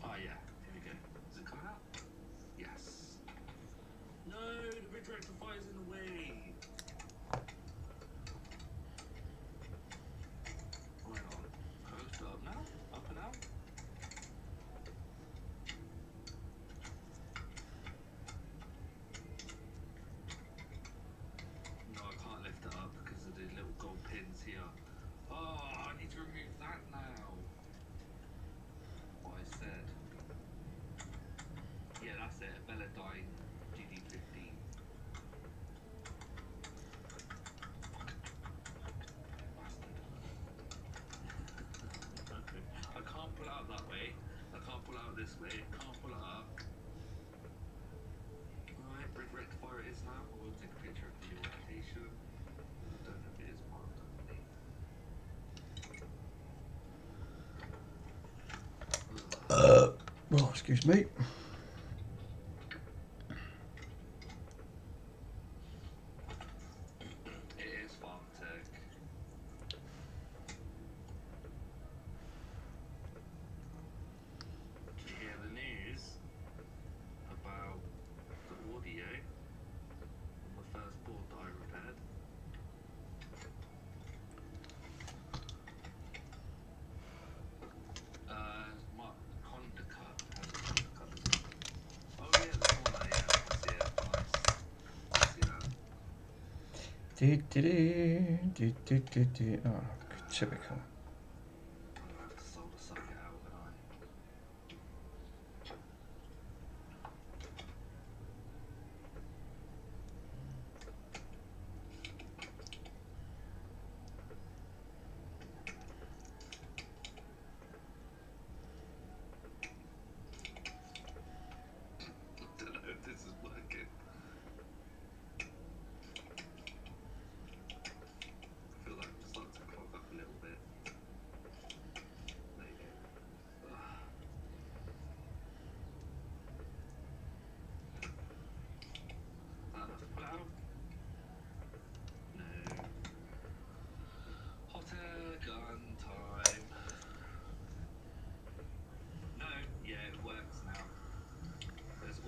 Speaker 2: Oh yeah, here we go. Is it coming out? Yes. No, the bridge rectifier's in the way. Right on. Post up now? Up and out? No, I can't lift it up because of the little gold pins here. Oh, I need to remove that now. What I said. Yeah, that's it. Velodyne GD15. Bastard. I can't pull it out that way. I can't pull it out this way. Can't pull it up. Alright, bridge rectifier it is now. I will take a picture of the orientation. I don't know if it is marked underneath.
Speaker 1: Well, excuse me.
Speaker 2: It is FarmTech. Did you hear the news about the audio on the first board that I repaired? Mark Honda cut has a Honda cut as
Speaker 1: Oh, typical.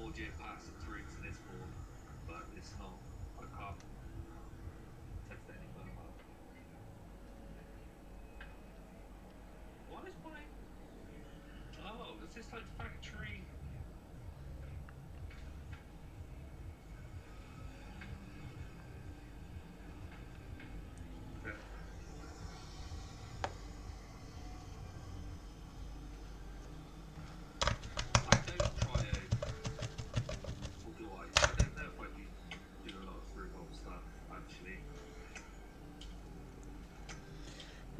Speaker 2: Audio passing through to this board, but it's not. I can't test it any further. What is my? Oh, is this like factory?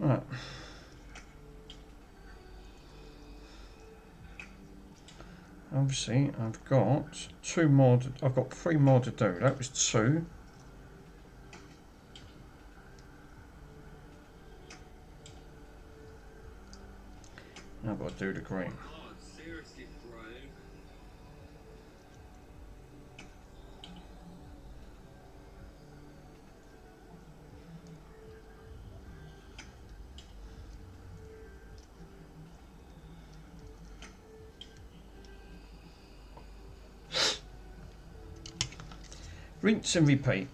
Speaker 1: Right. Obviously, I've got two more. I've got 3 more to do. That was 2. Now I've got to do the green.
Speaker 2: Oh, seriously, bro.
Speaker 1: Rinse and repeat.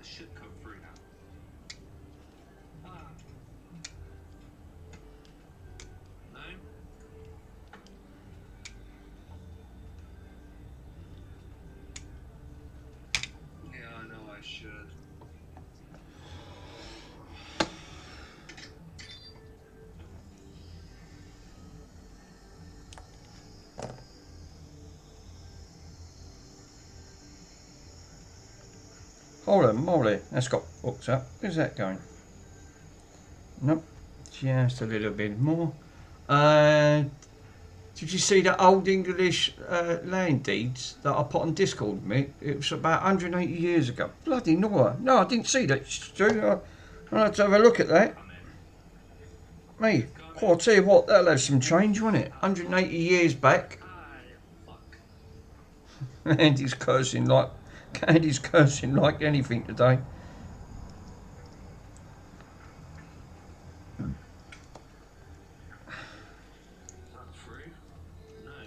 Speaker 2: Should come through now. No? Yeah, I know I should.
Speaker 1: Holy moly, that's got hooked up. Where's that going? Nope, just a little bit more. Did you see the old English land deeds that I put on Discord, mate? It was about 180 years ago. Bloody Nora. No, I didn't see that, Stu. I had to have a look at that. Mate, I'll tell you what, that'll have some change, won't it? 180 years back. Andy's cursing like anything today.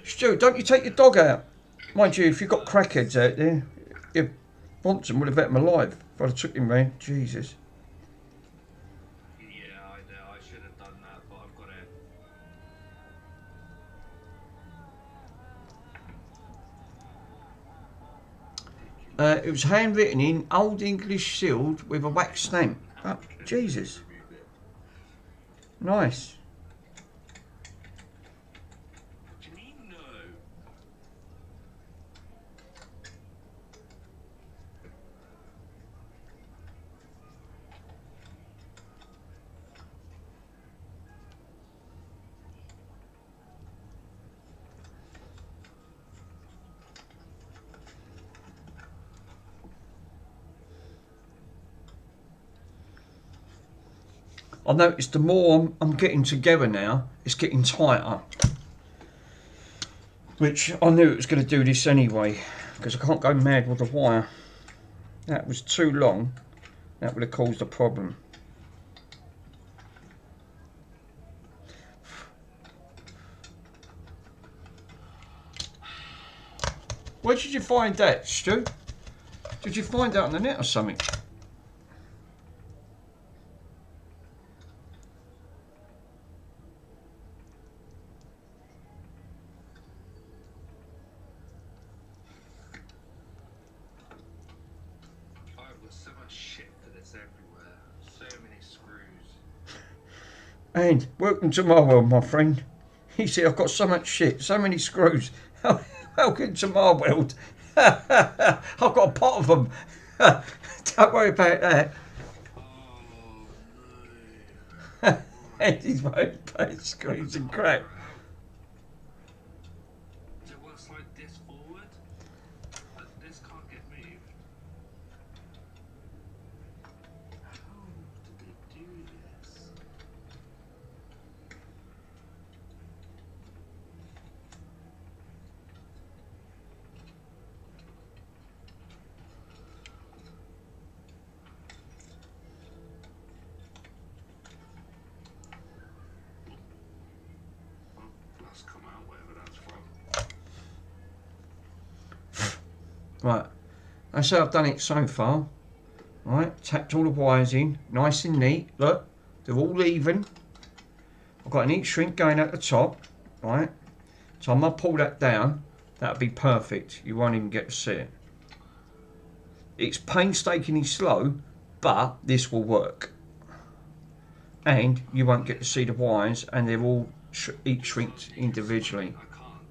Speaker 1: Stu, don't you take your dog out. Mind you, if you've got crackheads out there, if Bronson would have let him alive if I'd have took him round. Jesus.
Speaker 2: Yeah, I know. I should have done that, but I've got it.
Speaker 1: It was handwritten in Old English sealed with a wax stamp. Oh, Jesus. Nice.
Speaker 2: What do you mean, no?
Speaker 1: I noticed the more I'm getting together now, it's getting tighter. Which I knew it was going to do this anyway, because I can't go mad with the wire. That was too long. That would have caused a problem. Where did you find that, Stu? Did you find that on the net or something?
Speaker 2: I've got so much shit for this everywhere. So many screws.
Speaker 1: And welcome to my world, my friend. He said, I've got so much shit, so many screws. Welcome to my world. I've got a pot of them. Don't worry about that.
Speaker 2: Oh no.
Speaker 1: And he's worried about screws and crap.
Speaker 2: So it works like this forward? But this can't get moved. How did they do this? Oh, that's come out, wherever that's from.
Speaker 1: Right, that's how I've done it so far. Right, tapped all the wires in, nice and neat. Look, they're all even. I've got an heat shrink going at the top. Right, so I'm gonna pull that down. That'll be perfect. You won't even get to see it. It's painstakingly slow, but this will work. And you won't get to see the wires, and they're all heat shrinked individually.
Speaker 2: I can't.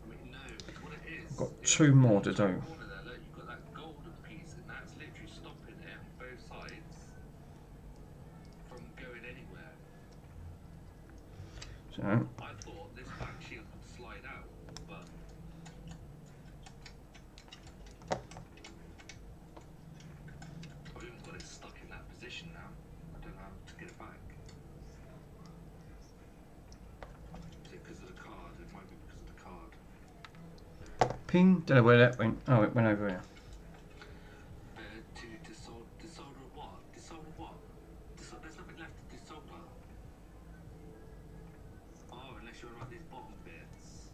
Speaker 2: I mean, no, because what it is.
Speaker 1: I've got 2 more to do.
Speaker 2: Corner there, look, you've got that golden piece, and that's literally stopping it on both sides from going anywhere.
Speaker 1: So,
Speaker 2: I thought this back shield would slide out, but I've even got it stuck in that position now. I don't know how to get it back. Is it because of the card? It might be because of the card.
Speaker 1: pin, don't know where that went. Oh, it went over here.
Speaker 2: To desolder what? Desolder what? There's nothing left to desolder. Oh, unless you're on these bottom bits.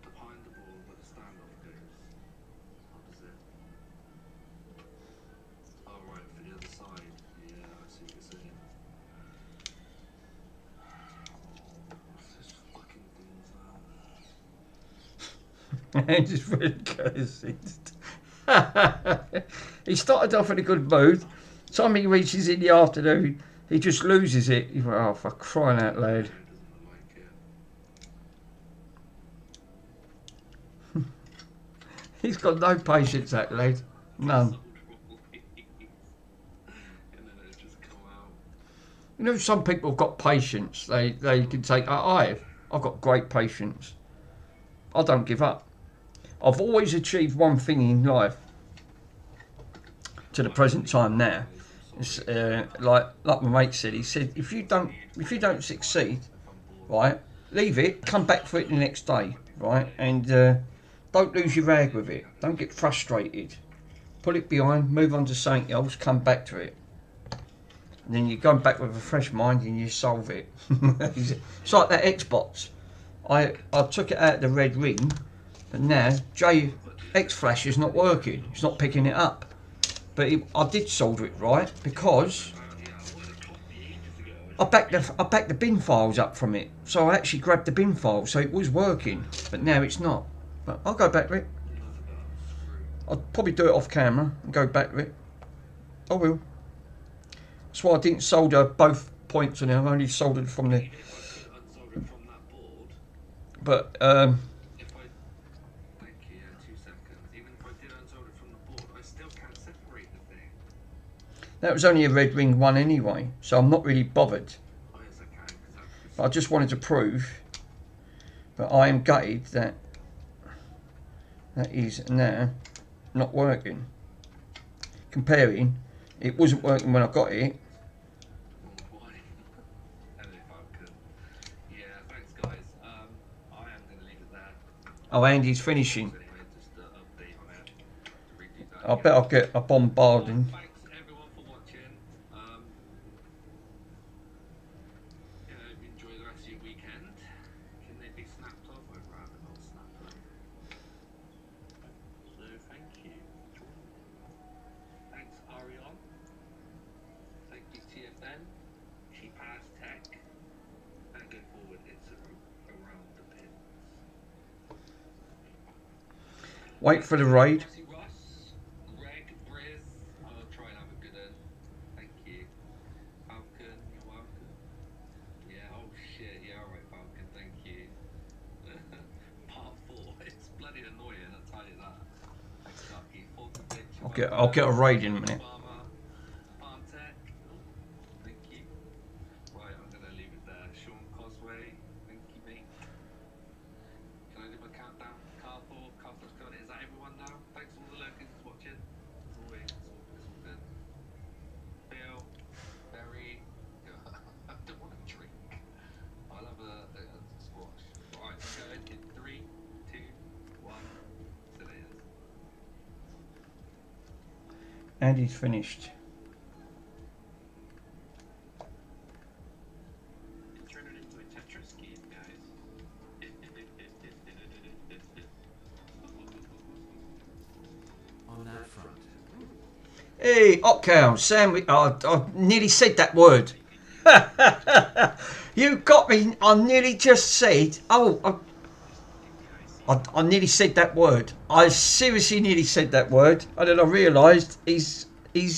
Speaker 2: Behind the ball where the standoff goes. Opposite. Oh, right, for the other side. Yeah, I see what you're saying. What's this fucking things now?
Speaker 1: Just really cursing. He started off in a good mood. Time he reaches in the afternoon, he just loses it. He went, oh, for crying out loud.
Speaker 2: Doesn't like it.
Speaker 1: He's got no patience, that lad. None.
Speaker 2: And then it just come out.
Speaker 1: You know, some people have got patience. They can take. I've got great patience. I don't give up. I've always achieved one thing in life. To the present time now, it's, like my mate said. He said, if you don't succeed, right, leave it. Come back for it the next day, right, and don't lose your rag with it. Don't get frustrated. Put it behind. Move on to something else. Come back to it. And then you go back with a fresh mind and you solve it. It's like that Xbox. I took it out of the red ring, but now X Flash is not working. It's not picking it up. But I did solder it right because I backed the bin files up from it. So I actually grabbed the bin file, so it was working. But now it's not. But I'll go back to it. I'll probably do it off camera and go back to it. I will. That's why I didn't solder both points on it. I've only soldered from the.
Speaker 2: Unsoldered from that board.
Speaker 1: But
Speaker 2: If I thank you, yeah, 2 seconds. Even if I did unsolder it from the board, I still can't separate the thing.
Speaker 1: that was only a red ring one anyway, so I'm not really bothered.
Speaker 2: Oh yes, I can, because that's
Speaker 1: But I just wanted to prove that I am gutted that that is now not working. Comparing, it wasn't working when I got it.
Speaker 2: why. And if I could. Yeah, thanks guys. I am going to leave it there.
Speaker 1: Oh, Andy's finishing.
Speaker 2: Anyway, just
Speaker 1: I bet I'll get a bombarding.
Speaker 2: Thanks everyone for watching. Enjoy the rest of your weekend. Can they be snapped off? I'd rather not snap them. So thank you. Thanks Arion. Thank you TFN. Cheap ass tech. And go forward, it's around the pin.
Speaker 1: Wait for the raid.
Speaker 2: Ross, Greg, Briz. I'll try and have a good one. Thank you. Falcon, you're welcome. Yeah, oh shit, yeah, alright, Falcon, thank you. Part 4, it's bloody annoying, I'll tell you that. Thanks, Lucky. Falcon bitch.
Speaker 1: I'll get a raid in a minute.
Speaker 2: Farm Tech. Thank you. Right, I'm gonna leave it there. Sean Cosway, thank you, mate. Can I do my countdown? Carthor's coming. Is that everyone now? Thanks to all the lurkers watching. As always, it's all good. Bill, Barry. I don't want to drink. I'll have a squash. Alright, go in 3, 2, 1. So it is.
Speaker 1: And he's finished.
Speaker 2: Turn it into a Tetris game, guys.
Speaker 3: On that front.
Speaker 1: Hey, Otcow, sandwich. I nearly said that word. You got me. I nearly just said. Oh, I nearly said that word. I seriously nearly said that word, and then I realised he's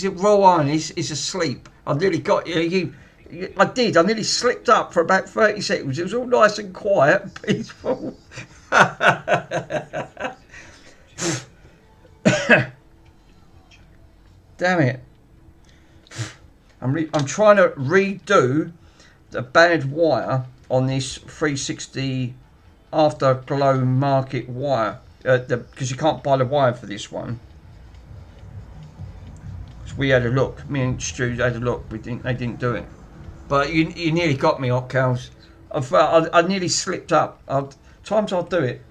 Speaker 1: Royal Highness is asleep. I nearly got you. I did. I nearly slipped up for about 30 seconds. It was all nice and quiet, and peaceful. Damn it. I'm trying to redo the bad wire on this 360 Afterglow Market wire because you can't buy the wire for this one. So we had a look. Me and Stu had a look. They didn't do it. But you nearly got me, Otcows. I nearly slipped up. Times I'll do it.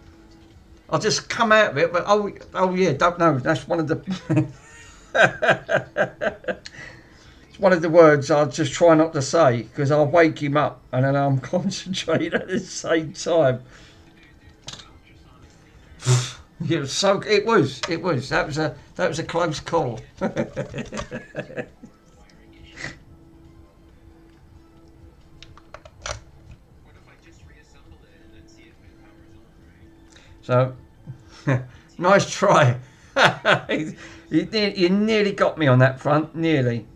Speaker 1: I'll just come out of it. But oh yeah, don't know. That's one of the. It's one of the words I'll just try not to say because I'll wake him up and then I'm concentrating at the same time. Yeah, so it was. That was a close call. So, nice try. You nearly got me on that front, nearly.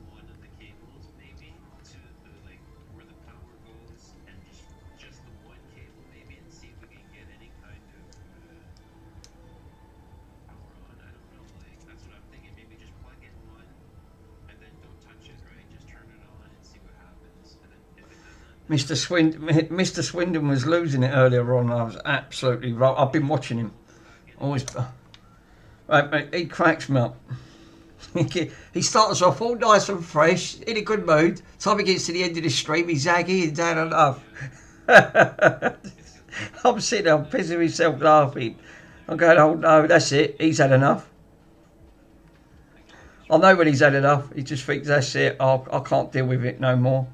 Speaker 1: Mr. Swindon was losing it earlier on. I was absolutely right. I've been watching him. Always. Right, mate, he cracks me up. He starts off all nice and fresh, in a good mood. Time he gets to the end of the stream, he's zaggy and down enough. I'm sitting there, I'm pissing myself laughing. I'm going, oh no, that's it. He's had enough. I know when he's had enough. He just thinks, that's it. I can't deal with it no more.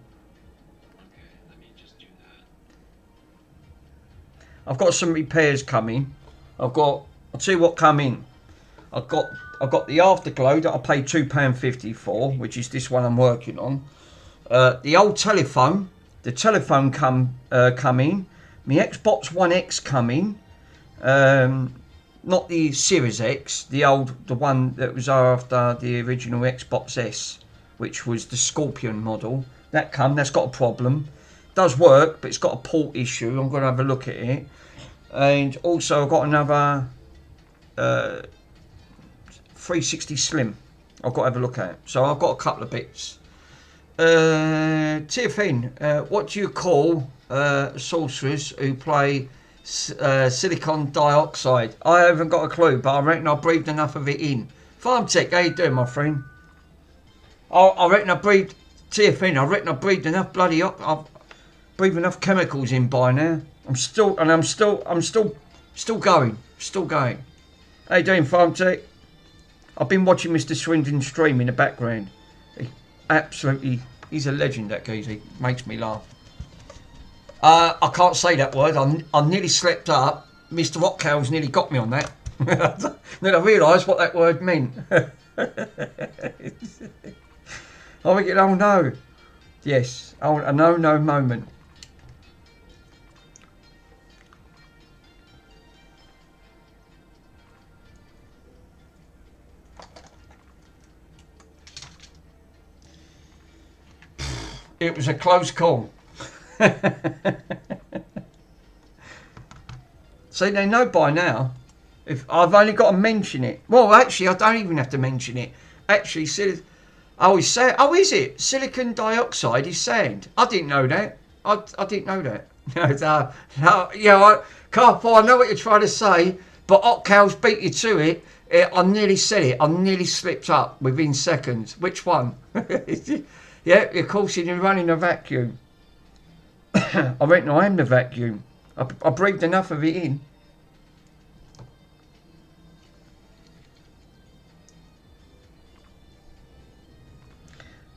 Speaker 1: I've got some repairs coming. I'll tell you what come in. I've got the Afterglow that I paid £2.50 for, which is this one I'm working on. The old telephone, come in. My Xbox One X come in. Not the Series X, the one that was after the original Xbox S, which was the Scorpion model. That's got a problem. Does work, but it's got a port issue. I'm going to have a look at it. And also I've got another 360 Slim I've got to have a look at. So I've got a couple of bits. TFN, what do you call sorcerers who play silicon dioxide? I haven't got a clue, but I reckon I breathed enough of it in. Farm Tech, how you doing, my friend? I reckon I breathed, TFN, I reckon I breathed enough bloody up. I've breathed enough chemicals in by now. I'm still going. Still going. How you doing, Farm Tech? I've been watching Mr. Swindon stream in the background. Absolutely, he's a legend, that geezer. He makes me laugh. I can't say that word. I nearly slept up. Mr. Rockcow's nearly got me on that. Then I realised what that word meant. I think, oh no. Yes, a no moment. It was a close call. See, they know by now. If I've only got to mention it. Well, actually, I don't even have to mention it. Actually, oh, is it? Silicon dioxide is sand. I didn't know that. I didn't know that. Carpo, I know what you're trying to say, but Otcow's beat you to it. I nearly said it. I nearly slipped up within seconds. Which one? Yeah, of course, you're running a vacuum. I reckon I am the vacuum. I breathed enough of it in.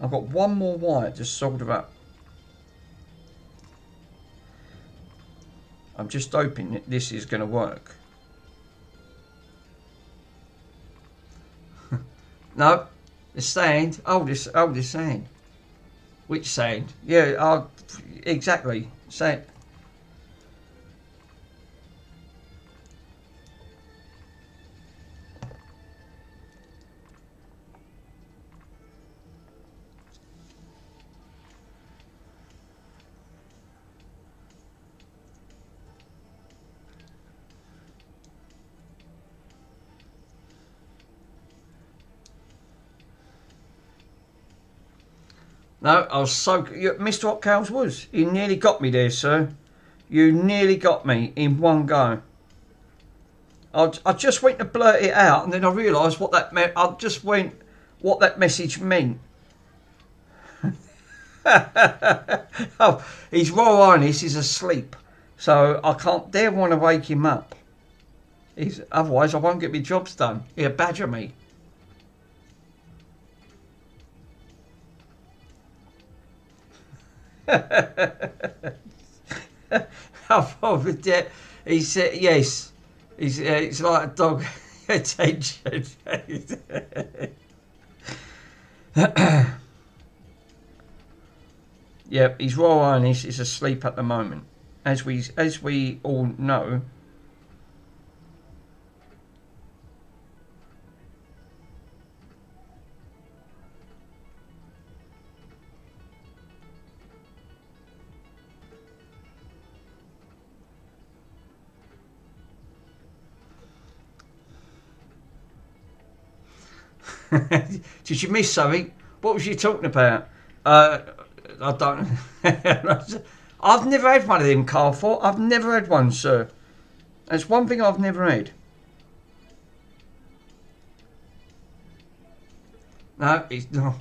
Speaker 1: I've got one more wire to solder up. I'm just hoping that this is going to work. No, the sand. Oh, the sand. Which sand? Yeah, exactly. Sand. No, I was so... Mr. Hotcow's was. You nearly got me there, sir. You nearly got me in one go. I just went to blurt it out, and then I realised what that meant. I just went what that message meant. Oh, His Royal Highness is asleep, so I can't dare want to wake him up. Otherwise, I won't get my jobs done. He'll badger me. He said yes. It's like a dog. Attention. Yep, His Royal Highness is asleep at the moment, as we all know. Did you miss something? What was you talking about? I don't. I've never had one of them, Carfor. I've never had one, sir. That's one thing I've never had. No, it's not.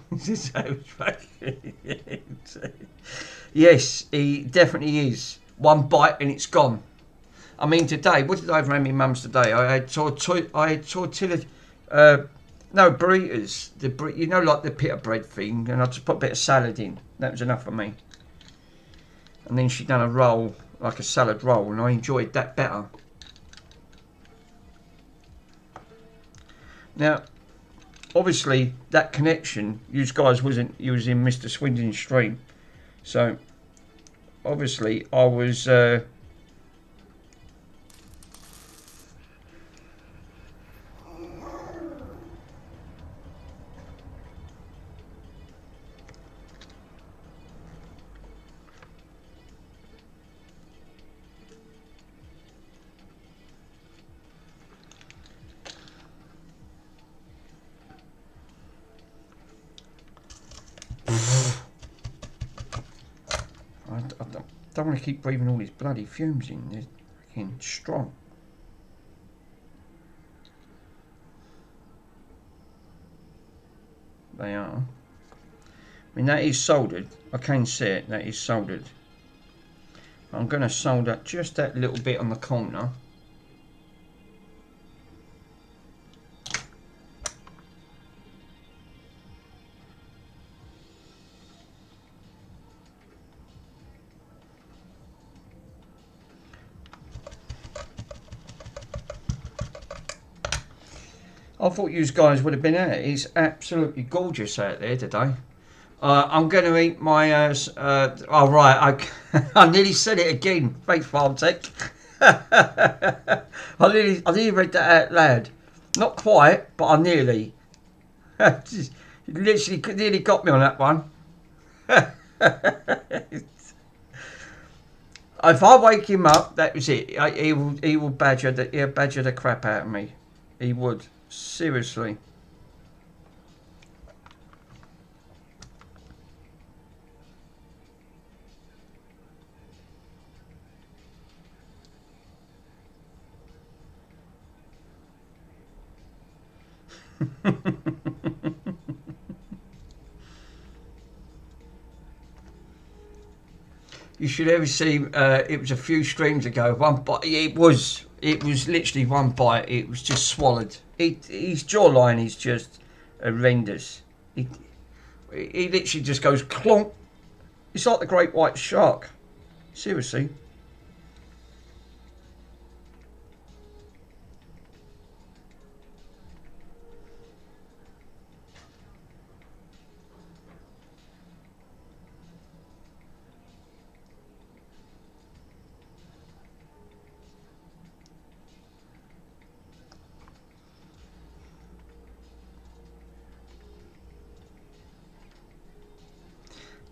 Speaker 1: Yes, he definitely is. One bite and it's gone. I mean, today, what did I have around my mum's today? I had tortilla. No, burritos. You know, like the pita bread thing, and I just put a bit of salad in. That was enough for me. And then she done a roll, like a salad roll, and I enjoyed that better. Now, obviously, that connection, you guys wasn't using Mr. Swindon's stream, so obviously I was. I don't want to keep breathing all these bloody fumes in. They're fucking strong. They are. I mean, that is soldered. I can see it. That is soldered. I'm going to solder just that little bit on the corner. I thought you guys would have been out. It's absolutely gorgeous out there today. I'm going to eat my. Oh right, I nearly said it again. Thanks, Farm Tech. I nearly read that out loud. Not quite, but I nearly. Just, literally, nearly got me on that one. If I wake him up, that was it. He will badger the crap out of me. He would. Seriously. You should ever see. It was a few streams ago. One bite. It was literally one bite. It was just swallowed. His jawline is just horrendous. He literally just goes clonk. It's like the great white shark. Seriously.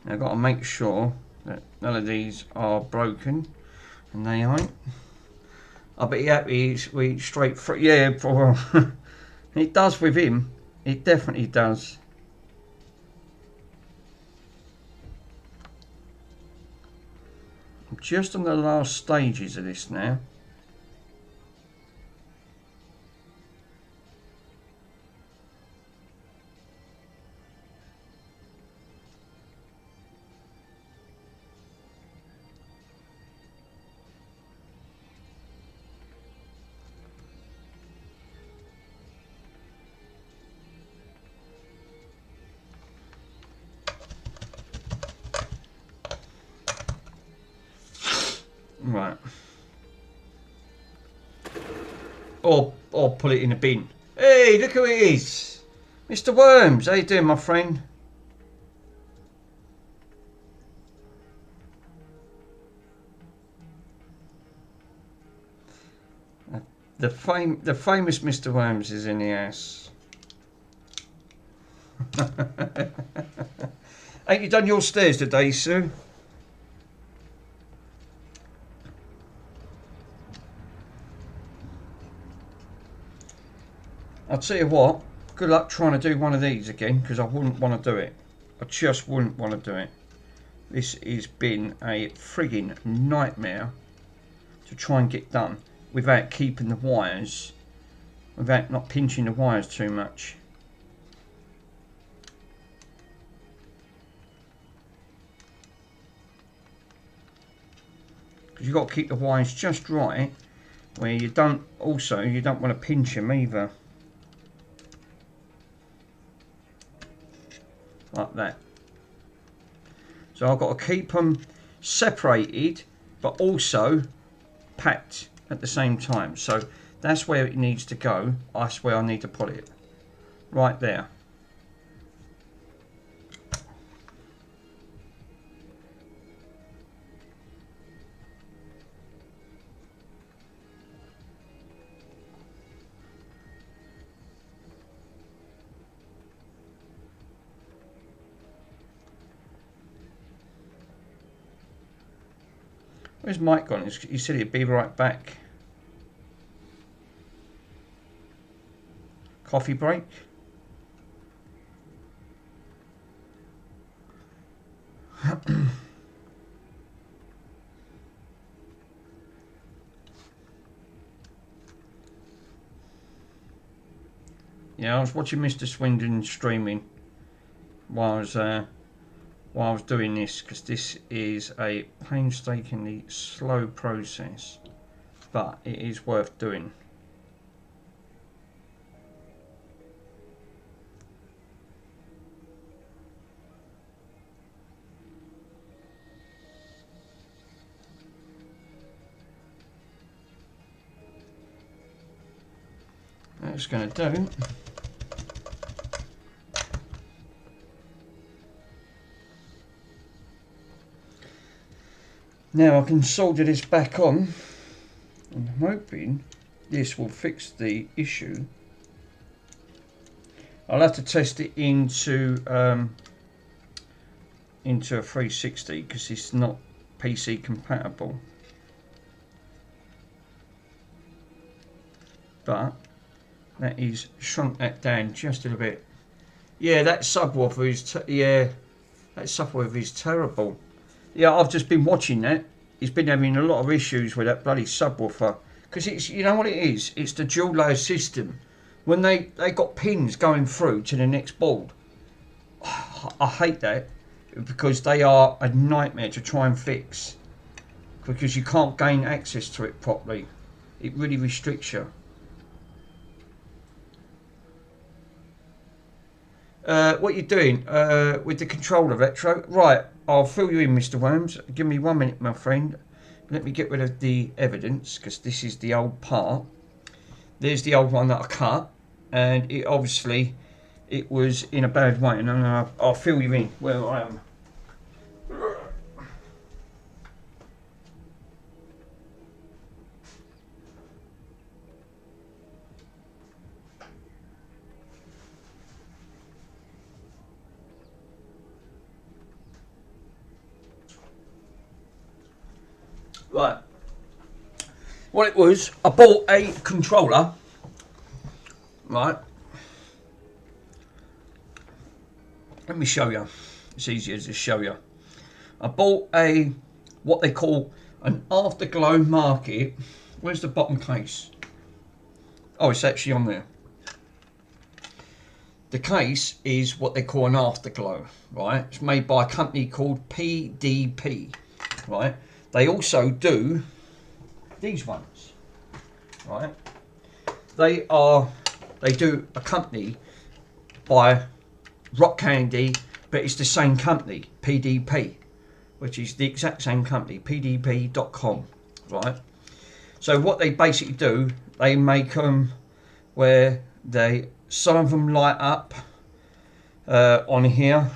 Speaker 1: Now I've got to make sure that none of these are broken, and they aren't. I bet you happy we eat straight through. Yeah, well, it does with him. It definitely does. I'm just on the last stages of this now. Right. Or put it in a bin. Hey, look who it is. Mr. Worms, how you doing, my friend? The famous Mr. Worms is in the house. Ain't you done your stairs today, Sue? I'll tell you what, good luck trying to do one of these again, because I wouldn't want to do it. I just wouldn't want to do it. This has been a frigging nightmare to try and get done without keeping the wires, without not pinching the wires too much. Because you've got to keep the wires just right, where you don't want to pinch them either. Like that. So I've got to keep them separated but also packed at the same time. So that's where it needs to go. That's where I need to put it. Right there. Where's Mike gone? He said he'd be right back. Coffee break? Yeah, I was watching Mr. Swindon streaming while I was doing this, because this is a painstakingly slow process, but it is worth doing. that's going to do. Now I can solder this back on. I'm hoping this will fix the issue. I'll have to test it into a 360 because it's not PC compatible. But that is shrunk that down just a little bit. Yeah, that subwoofer is terrible. Yeah, I've just been watching that. He's been having a lot of issues with that bloody subwoofer because it's, you know what it is? It's the dual layer system. When they got pins going through to the next board, I hate that because they are a nightmare to try and fix because you can't gain access to it properly. It really restricts you. What are you doing with the controller, Retro? Right, I'll fill you in, Mr. Worms. Give me 1 minute, my friend. Let me get rid of the evidence because this is the old part. There's the old one that I cut, and it obviously it was in a bad way. And I'll fill you in where I am. Right. What it was, I bought a controller. Right. Let me show you. It's easier to show you. I bought a, what they call an Afterglow Market. Where's the bottom case? Oh, it's actually on there. The case is what they call an Afterglow, right? It's made by a company called PDP, right? They also do these ones, right? They do a company by Rock Candy, but it's the same company, PDP, which is the exact same company, pdp.com, right? So what they basically do, they make them where some of them light up on here.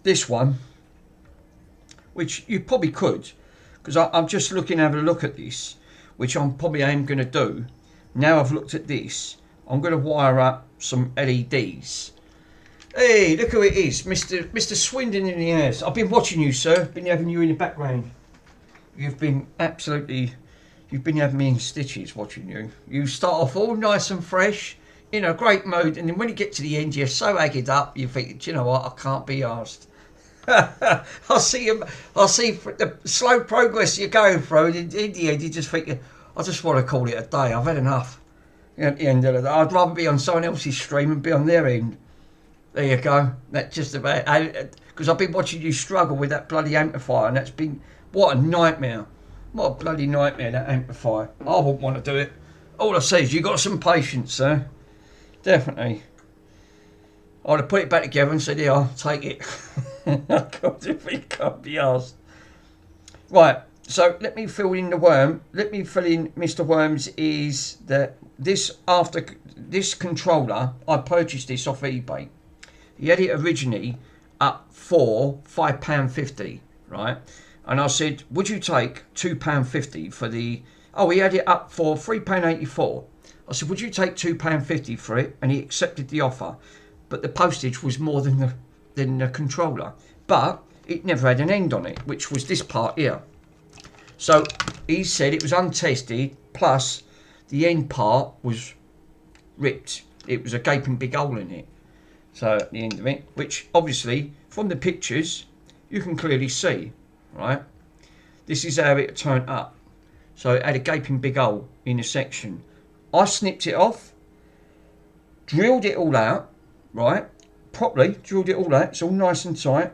Speaker 1: This one, which you probably could, because I'm just having a look at this, which I'm probably going to do. Now I've looked at this, I'm going to wire up some LEDs. Hey, look who it is, Mr. Swindon in the house. I've been watching you, sir. Been having you in the background. You've been having me in stitches watching you. You start off all nice and fresh, in a great mood, and then when you get to the end, you're so egged up, you think, do you know what, I can't be arsed. I'll see the slow progress you're going through, and in the end, you just think, I just want to call it a day. I've had enough. At the end of the day, I'd rather be on someone else's stream and be on their end. There you go. That's just about, because I've been watching you struggle with that bloody amplifier, and that's been, what a nightmare. What a bloody nightmare, that amplifier. I wouldn't want to do it. All I say is you got some patience, sir. Definitely. I'd have put it back together and said, yeah, I'll take it. I can't be asked. Right, so let me fill in the worm. Let me fill in Mr. Worms is that this controller, I purchased this off eBay. He had it originally up for £5.50, right? And I said, would you take £2.50 for the... Oh, he had it up for £3.84. I said, would you take £2.50 for it? And he accepted the offer. But the postage was more than the controller. But it never had an end on it, which was this part here. So he said it was untested, plus the end part was ripped. It was a gaping big hole in it. So at the end of it, which obviously from the pictures you can clearly see, right? This is how it turned up. So it had a gaping big hole in a section. I snipped it off, drilled it all out, right? Properly drilled it all out. It's all nice and tight.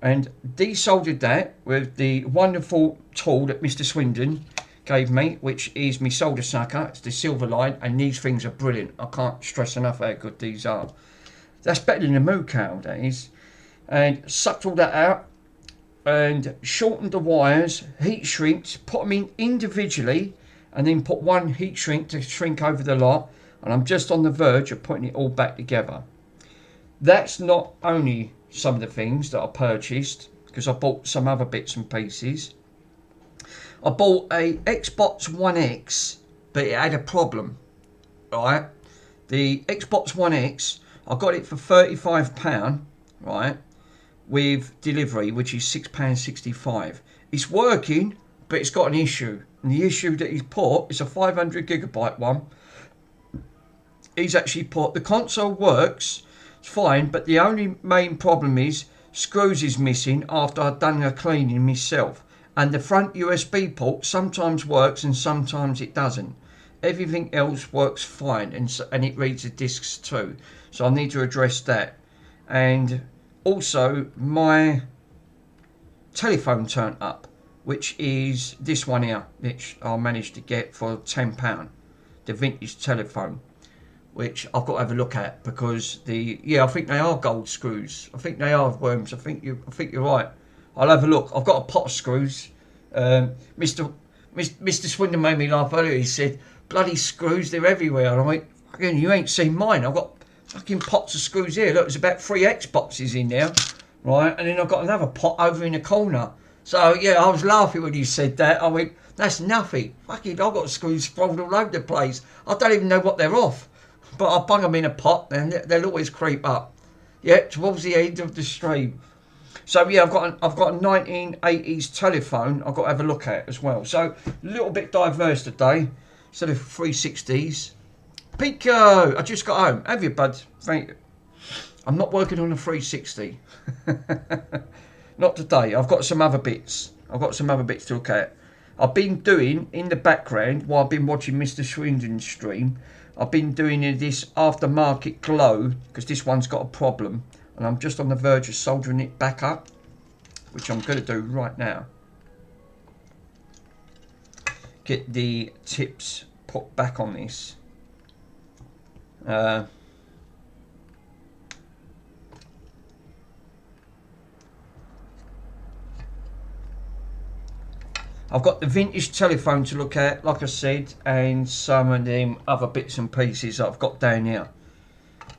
Speaker 1: And desoldered that with the wonderful tool that Mr. Swindon gave me, which is my solder sucker. It's the Silverline, and these things are brilliant. I can't stress enough how good these are. That's better than the Moocal, that is. And sucked all that out and shortened the wires, heat shrinked, put them in individually, and then put one heat shrink to shrink over the lot. and I'm just on the verge of putting it all back together. That's not only some of the things that I purchased, because I bought some other bits and pieces. I bought a Xbox One X, but it had a problem, right? The Xbox One X, I got it for £35, right, with delivery, which is £6.65. It's working, but it's got an issue. And the issue that he's put is a 500GB one. He's actually put, the console works, it's fine, but the only main problem is screws is missing after I've done the cleaning myself. And the front USB port sometimes works and sometimes it doesn't. Everything else works fine, and it reads the discs too. So I need to address that. And also my telephone turned up, which is this one here, which I managed to get for £10. The vintage telephone, which I've got to have a look at, because I think they are gold screws. I think they are worms. I think you're right. I'll have a look. I've got a pot of screws. Mr. Swindon made me laugh earlier. He said, "Bloody screws, they're everywhere." And I went, "Again, you ain't seen mine. I've got fucking pots of screws here. Look, there's about 3 Xboxes in there, right? And then I've got another pot over in the corner." So yeah, I was laughing when you said that. I went, "That's nothing. Fucking, I've got screws sprawled all over the place. I don't even know what they're off. But I bung them in a pot and they'll always creep up." Yeah, towards the end of the stream. So yeah, I've got a 1980s telephone I've got to have a look at as well. So a little bit diverse today, instead of 360s. Pico, I just got home. Have you, bud? Thank you. I'm not working on a 360. Not today. I've got some other bits. To look at. I've been doing, in the background, while I've been watching Mr. Swindon's stream, I've been doing this aftermarket glow, because this one's got a problem. And I'm just on the verge of soldering it back up, which I'm going to do right now. Get the tips put back on this. I've got the vintage telephone to look at, like I said, and some of them other bits and pieces that I've got down here.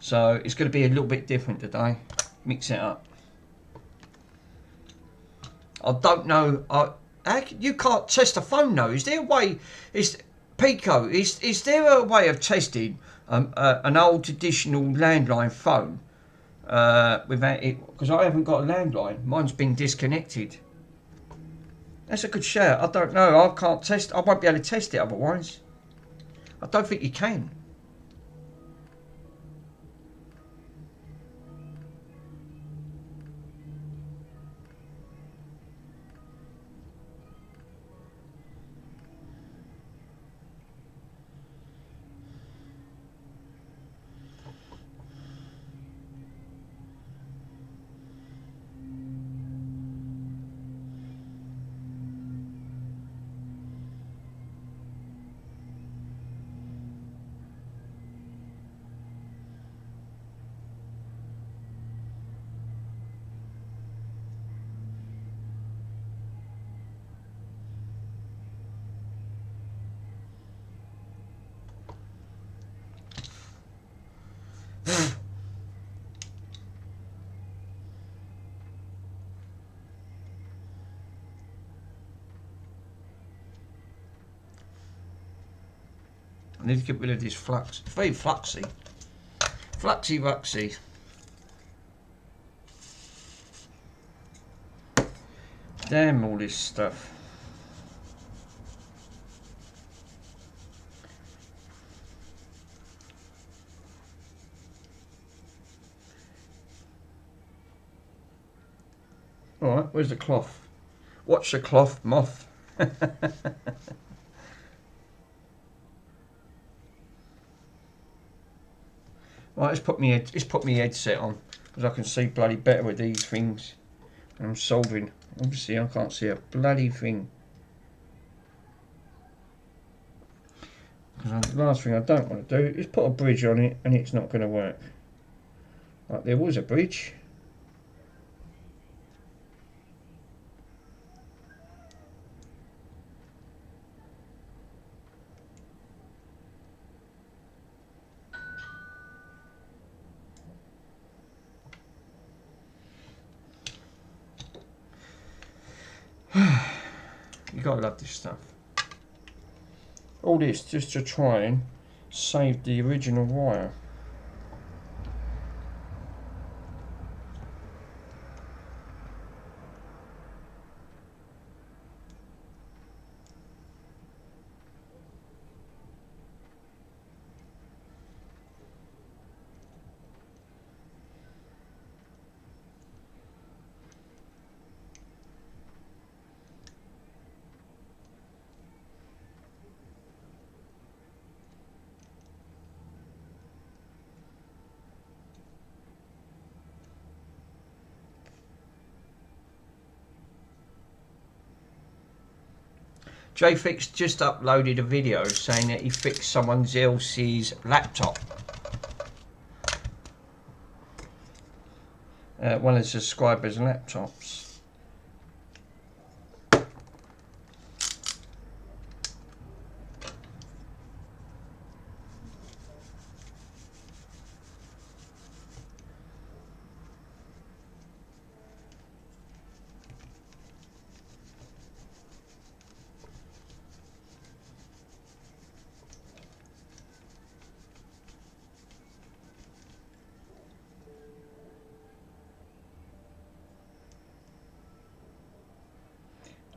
Speaker 1: So it's going to be a little bit different today. Mix it up. I don't know. You can't test a phone though. Is there a way? Pico? Is there a way of testing an old traditional landline phone without it? Because I haven't got a landline. Mine's been disconnected. That's a good shout. I don't know. I can't test. I won't be able to test it otherwise. I don't think you can. I need to get rid of this flux. It's very fluxy. Fluxy ruxy. Damn all this stuff. Alright, where's the cloth? Watch the cloth, moth. Right, let's put my headset on, because I can see bloody better with these things. I'm soldering. Obviously I can't see a bloody thing. Because the last thing I don't want to do is put a bridge on it and it's not going to work. Like there was a bridge. You gotta love this stuff. All this just to try and save the original wire. JFix just uploaded a video saying that he fixed someone else's laptop. One of the subscribers' laptops.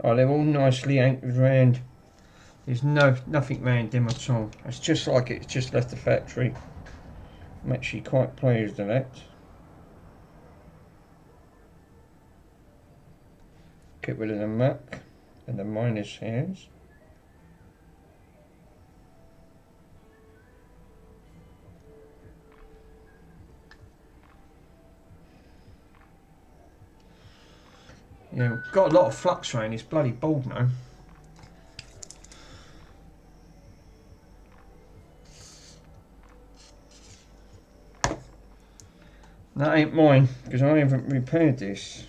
Speaker 1: Oh, they're all nicely anchored round. There's nothing round them at all. It's just like it's just left the factory. I'm actually quite pleased with that. Get rid of the muck and the minus hairs. Yeah, got a lot of flux around. It's bloody bald now. That ain't mine because I haven't repaired this.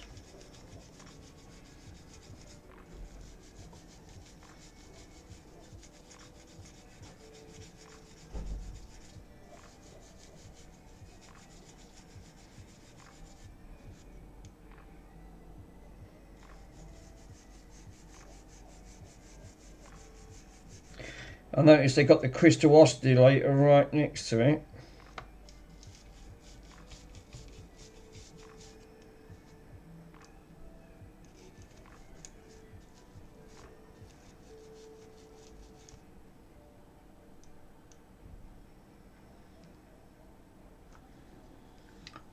Speaker 1: I noticed they got the crystal oscillator right next to it.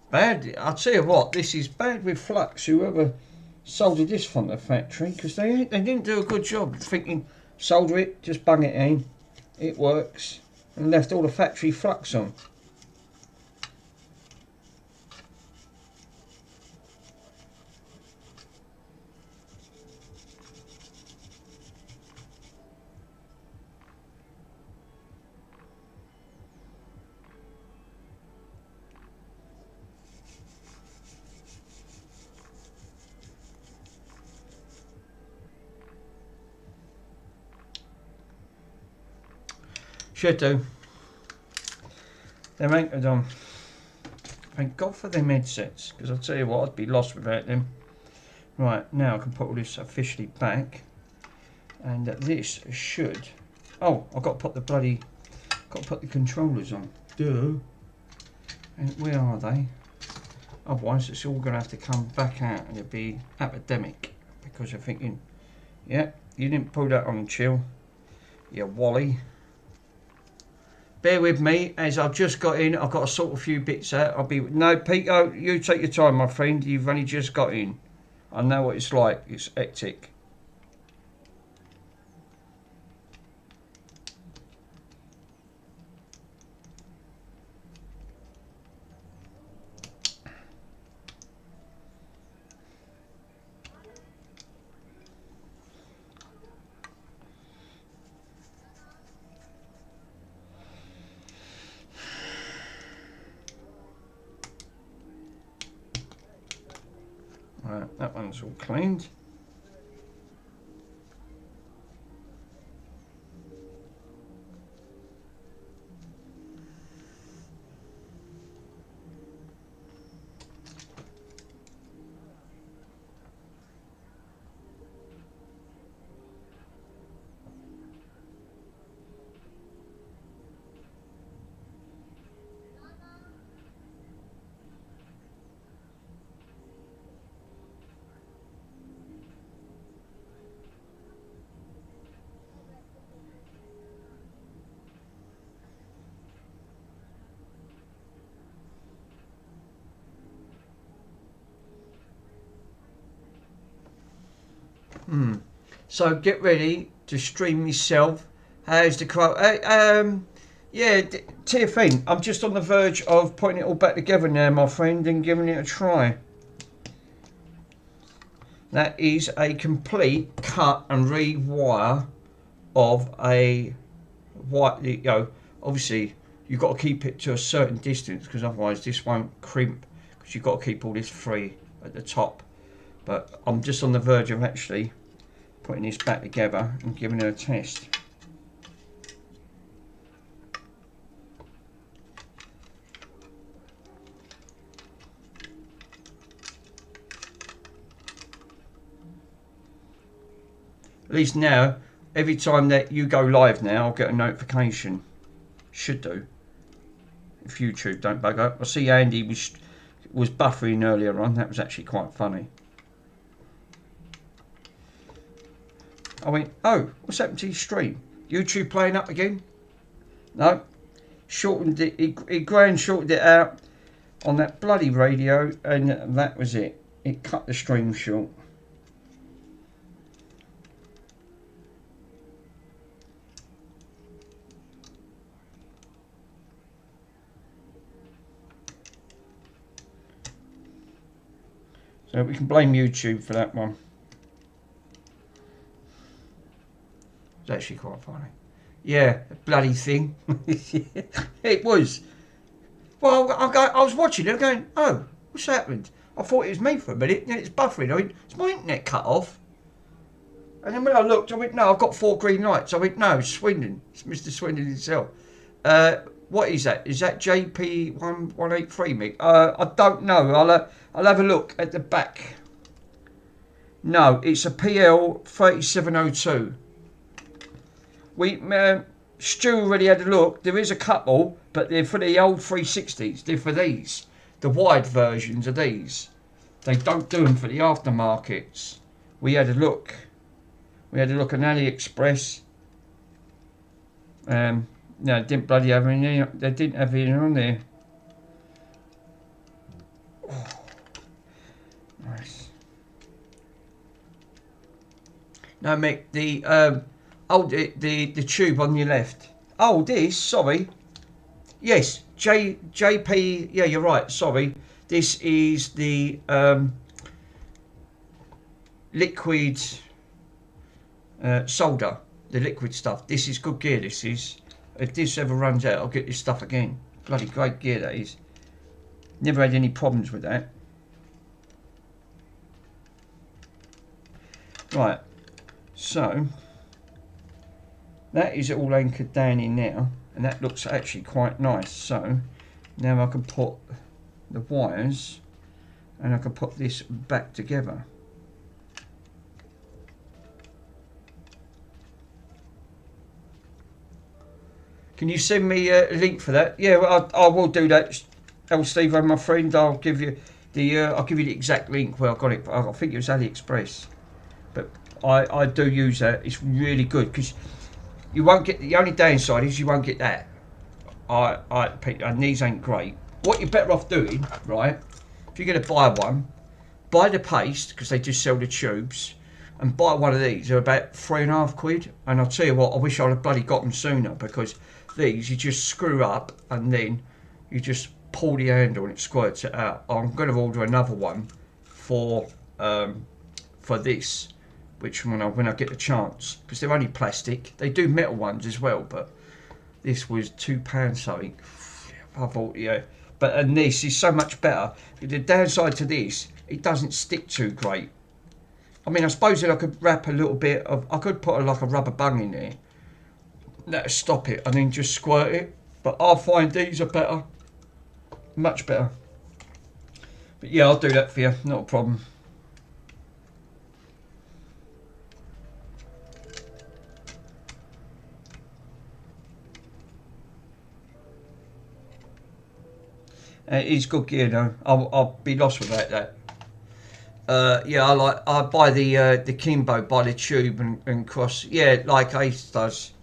Speaker 1: Bad, I'll tell you what, this is bad with flux, whoever soldered this from the factory, because they didn't do a good job thinking, solder it, just bung it in, it works, and left all the factory flux on. Should do. They're anchored on. Thank God for them headsets, because I'll tell you what, I'd be lost without them. Right, now I can put all this officially back. And this should... Oh, I've got to put the bloody... Got to put the controllers on. Duh. And where are they? Otherwise it's all going to have to come back out and it'll be epidemic. Because you're thinking, yeah, you didn't pull that on chill. You Wally. Bear with me, as I've just got in. I've got to sort a few bits out. I'll be... No, Pico, you take your time, my friend. You've only just got in. I know what it's like. It's hectic. Right, that one's all cleaned. So get ready to stream yourself. How's the crowd? Yeah, TFN, I'm just on the verge of putting it all back together now, my friend, and giving it a try. That is a complete cut and rewire of a white, you know, obviously you've got to keep it to a certain distance because otherwise this won't crimp, because you've got to keep all this free at the top. But I'm just on the verge of actually putting this back together and giving it a test. At least now, every time that you go live now, I'll get a notification. Should do. If YouTube don't bug up. I see Andy was buffering earlier on. That was actually quite funny. I went, oh, what's happened to your stream? YouTube playing up again? No. Shortened it. He grand shortened it out on that bloody radio, and that was it. It cut the stream short. So we can blame YouTube for that one. It's actually quite funny. Yeah, bloody thing. It was. Well, I was watching it going, oh, what's happened? I thought it was me for a minute, and it's buffering. I went, is my internet cut off? And then when I looked, I went, no, I've got 4 green lights. I went, no, it's Swindon. It's Mr. Swindon himself. What is that? Is that JP1183 me? I don't know. I'll have a look at the back. No, it's a PL3702. Stu already had a look. There is a couple, but they're for the old 360s. They're for these. The wide versions of these. They don't do them for the aftermarkets. We had a look. We had a look on AliExpress. No, it didn't bloody have any. They didn't have any on there. Oh, nice. No, Mick, the the tube on your left. Oh, this. Sorry. Yes, JP. Yeah, you're right. Sorry. This is the liquid solder. The liquid stuff. This is good gear. This is. If this ever runs out, I'll get this stuff again. Bloody great gear that is. Never had any problems with that. Right. So, that is all anchored down in now. And that looks actually quite nice. So, now I can put the wires and I can put this back together. Can you send me a link for that? Yeah, well, I will do that. Steve, my friend, I'll give you the exact link where I got it. I think it was AliExpress, but I do use that. It's really good because you won't get, the only downside is you won't get that. And these ain't great. What you're better off doing, right? If you're going to buy one, buy the paste because they just sell the tubes, and buy one of these. They're about £3.50. And I'll tell you what, I wish I'd have bloody got them sooner, because these you just screw up and then you just pull the handle and it squirts it out. I'm going to order another one for this, which when I get the chance, because they're only plastic. They do metal ones as well, but this was £2 something. I thought, yeah, and this is so much better. The downside to this, it doesn't stick too great. I mean, I suppose that I could wrap a little bit of, I could put like a rubber bung in there, that'll stop it, and then just squirt it. But I find these are better, much better. But yeah, I'll do that for you, not a problem. It is good gear though. I'll be lost without that. Yeah, I buy the Kimbo, buy the tube and cross. Yeah, like Ace does.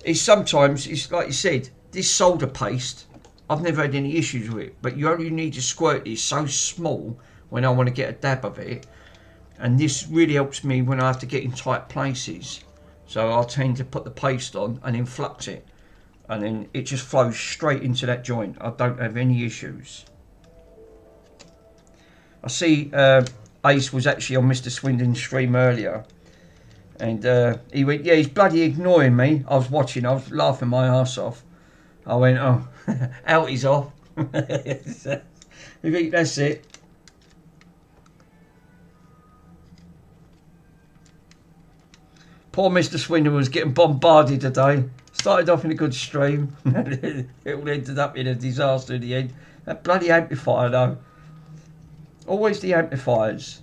Speaker 1: It's sometimes, it's like you said, this solder paste, I've never had any issues with it, but you only need to squirt it so small when I want to get a dab of it, and this really helps me when I have to get in tight places. So I'll tend to put the paste on and then flux it, and then it just flows straight into that joint. I don't have any issues. I see Ace was actually on Mr. Swindon's stream earlier, and he went, yeah, he's bloody ignoring me. I was watching, I was laughing my ass off. I went, oh, out he's off. That's it. Poor Mr. Swindon was getting bombarded today. Started off in a good stream. It all ended up in a disaster in the end. That bloody amplifier though. Always the amplifiers.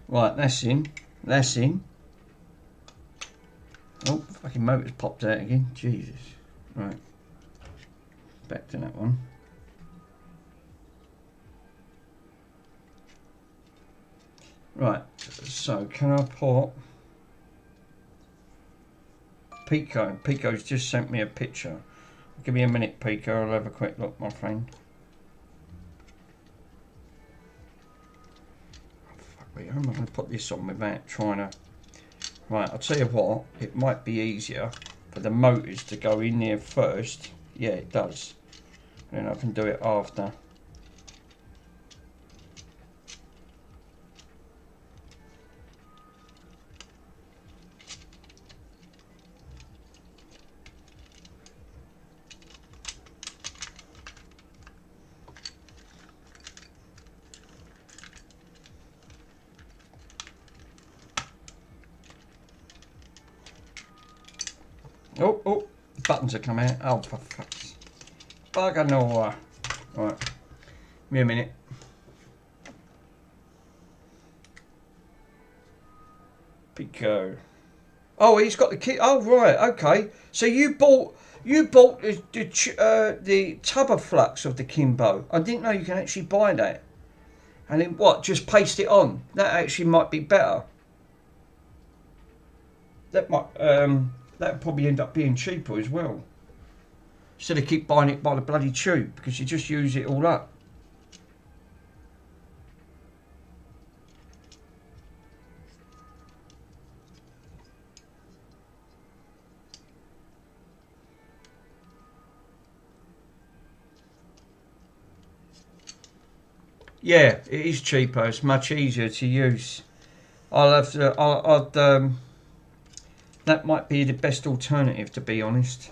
Speaker 1: Right, that's in. That's in. Oh, fucking motor's popped out again. Jesus. Right. Back to that one. Right, so can I put Pico? Pico's just sent me a picture. Give me a minute, Pico. I'll have a quick look, my friend. How am I going to put this on without trying to... Right, I'll tell you what, it might be easier for the motors to go in there first. Yeah, it does. And then I can do it after. Oh, the buttons have come out. Oh, for fuck's bugger no. Right, give me a minute. Pico. Oh, he's got the kit. Oh, right, okay. So you bought the tubber flux of the Kimbo. I didn't know you can actually buy that. And then what? Just paste it on. That actually might be better. That might that'd probably end up being cheaper as well. Instead of keep buying it by the bloody tube, because you just use it all up. Yeah, it is cheaper. It's much easier to use. I'll have to. That might be the best alternative, to be honest.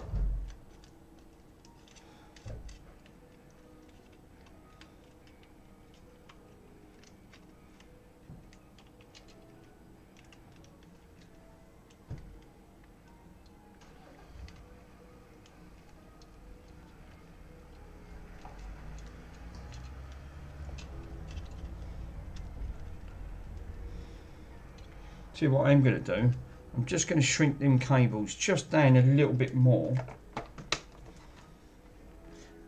Speaker 1: See what I'm going to do? I'm just going to shrink them cables just down a little bit more.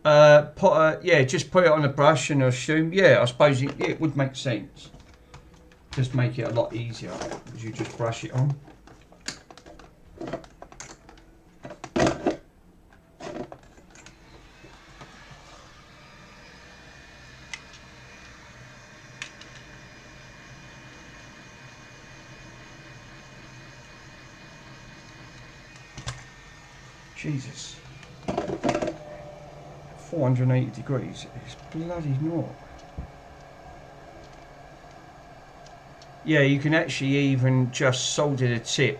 Speaker 1: Just put it on a brush and assume. Yeah, I suppose it would make sense. Just make it a lot easier because you just brush it on. Jesus. 480 degrees. It's bloody not. Yeah, you can actually even just solder the tip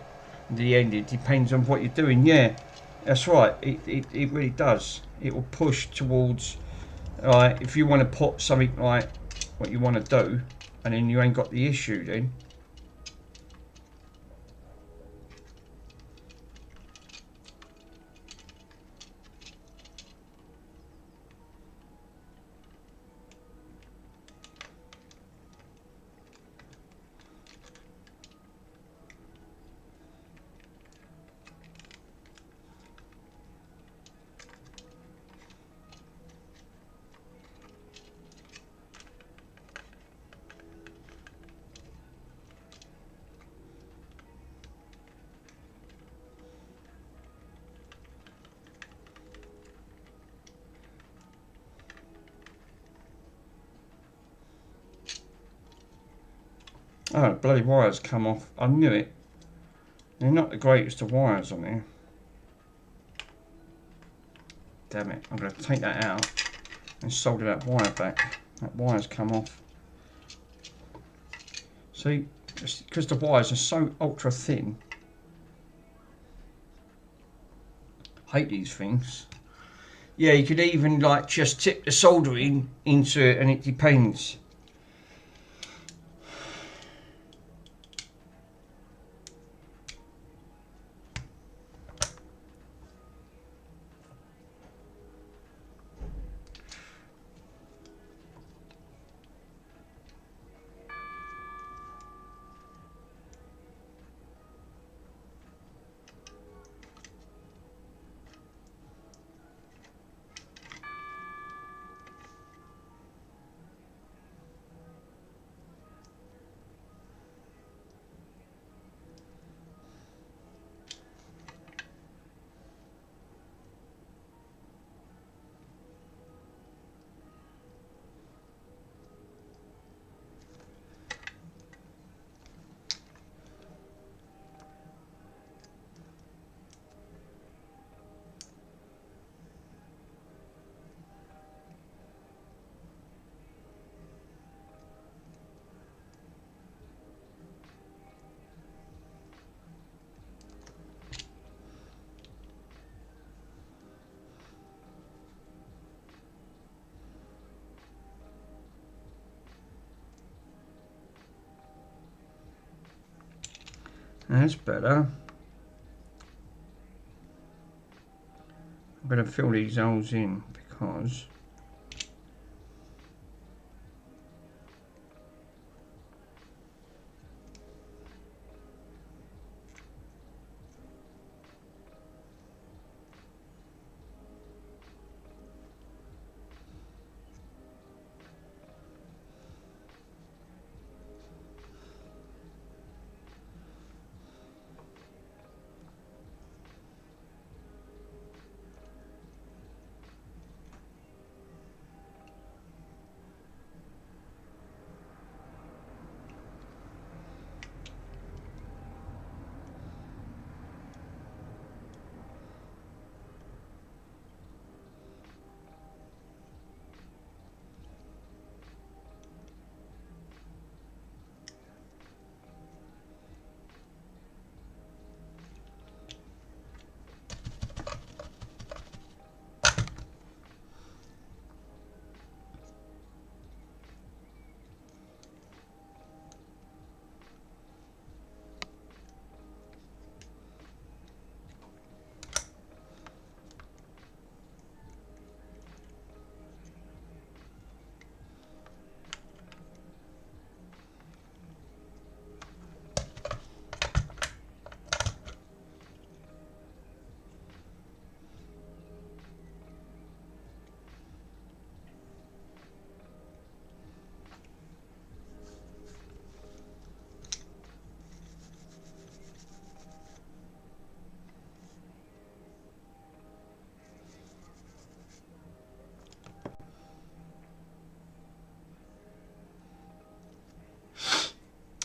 Speaker 1: to the end. It depends on what you're doing. Yeah, that's right. It really does. It will push towards, if you want to put something like what you want to do, and then you ain't got the issue then. Oh, the bloody wires come off. I knew it. They're not the greatest of wires on here. Damn it. I'm going to take that out and solder that wire back. That wire's come off. See, because the wires are so ultra thin. Hate these things. Yeah, you could even like just tip the soldering into it, and it depends. That's better. I'm going to fill these holes in because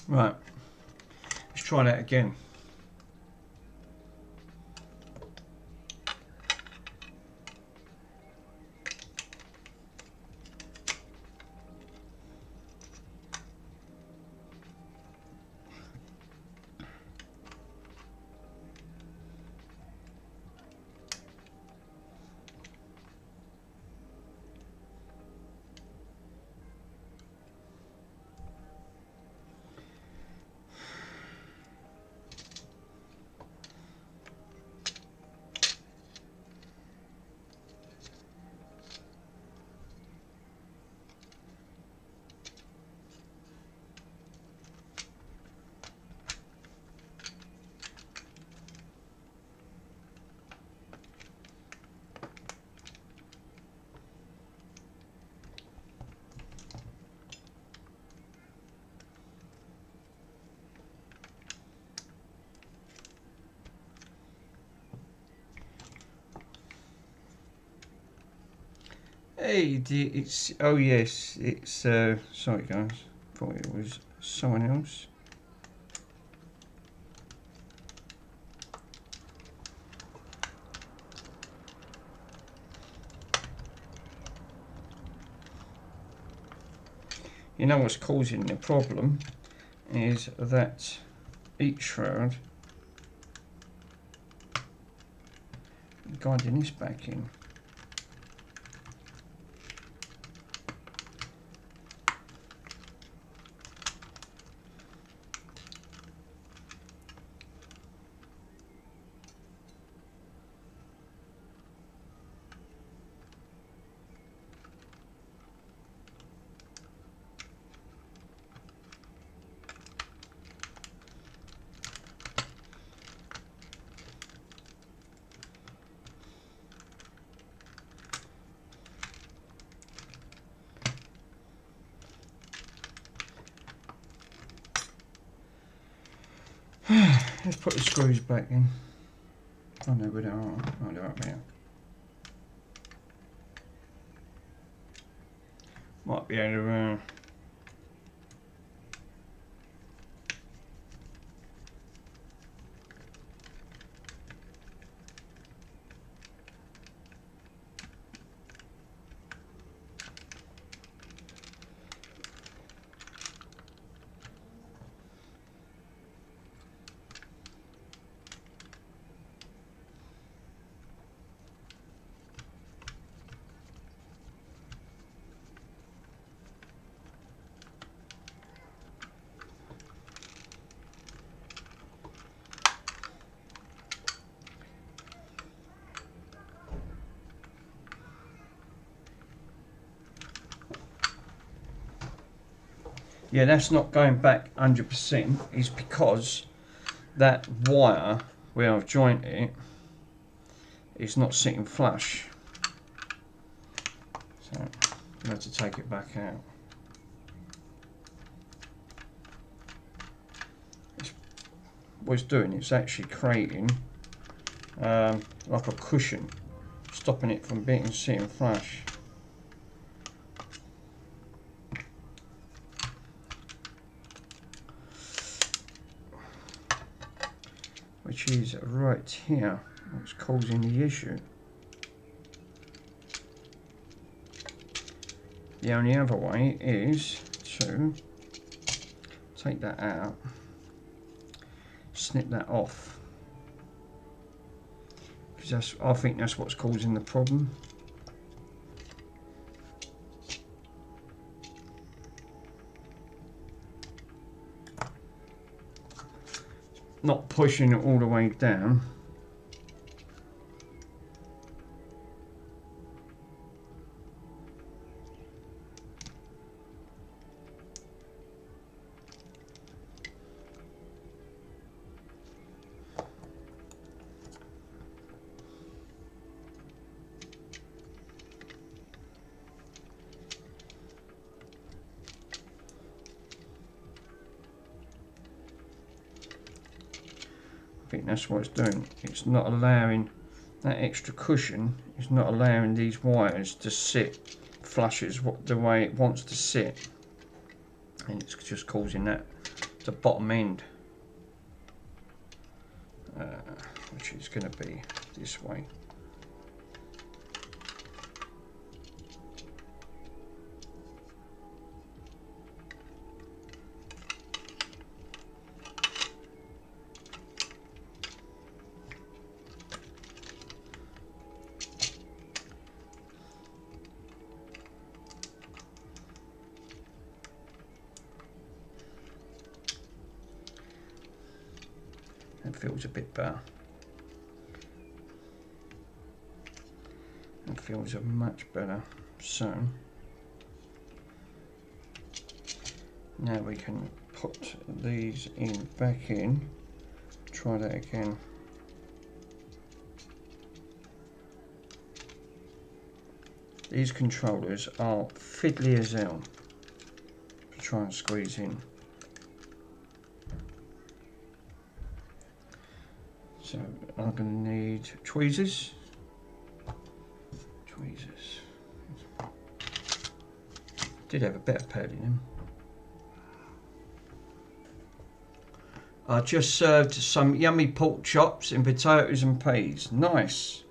Speaker 1: right. Let's try that again. Hey, it's, oh yes, it's, sorry guys, thought it was someone else. you know what's causing the problem is that each shroud, guiding this back in. Let's put the screws back in. I know where they are. Oh, they're up there. Might be able to. Yeah, that's not going back 100%. Is because that wire where I've joined it is not sitting flush. So I have to take it back out. What it's doing, it's actually creating like a cushion, stopping it from being sitting flush. Which is right here, what's causing the issue. The only other way is to take that out, snip that off, because I think that's what's causing the problem. Not pushing it all the way down. I think that's what it's doing. It's not allowing that extra cushion. It's not allowing these wires to sit flush as the way it wants to sit, and it's just causing that the bottom end, which is going to be this way. That feels a bit better. That feels a much better. So now we can put these in back in. Try that again. These controllers are fiddly as hell to try and squeeze in. So I'm going to need tweezers. Tweezers. Did have a bit of pad in them. I just served some yummy pork chops and potatoes and peas. Nice.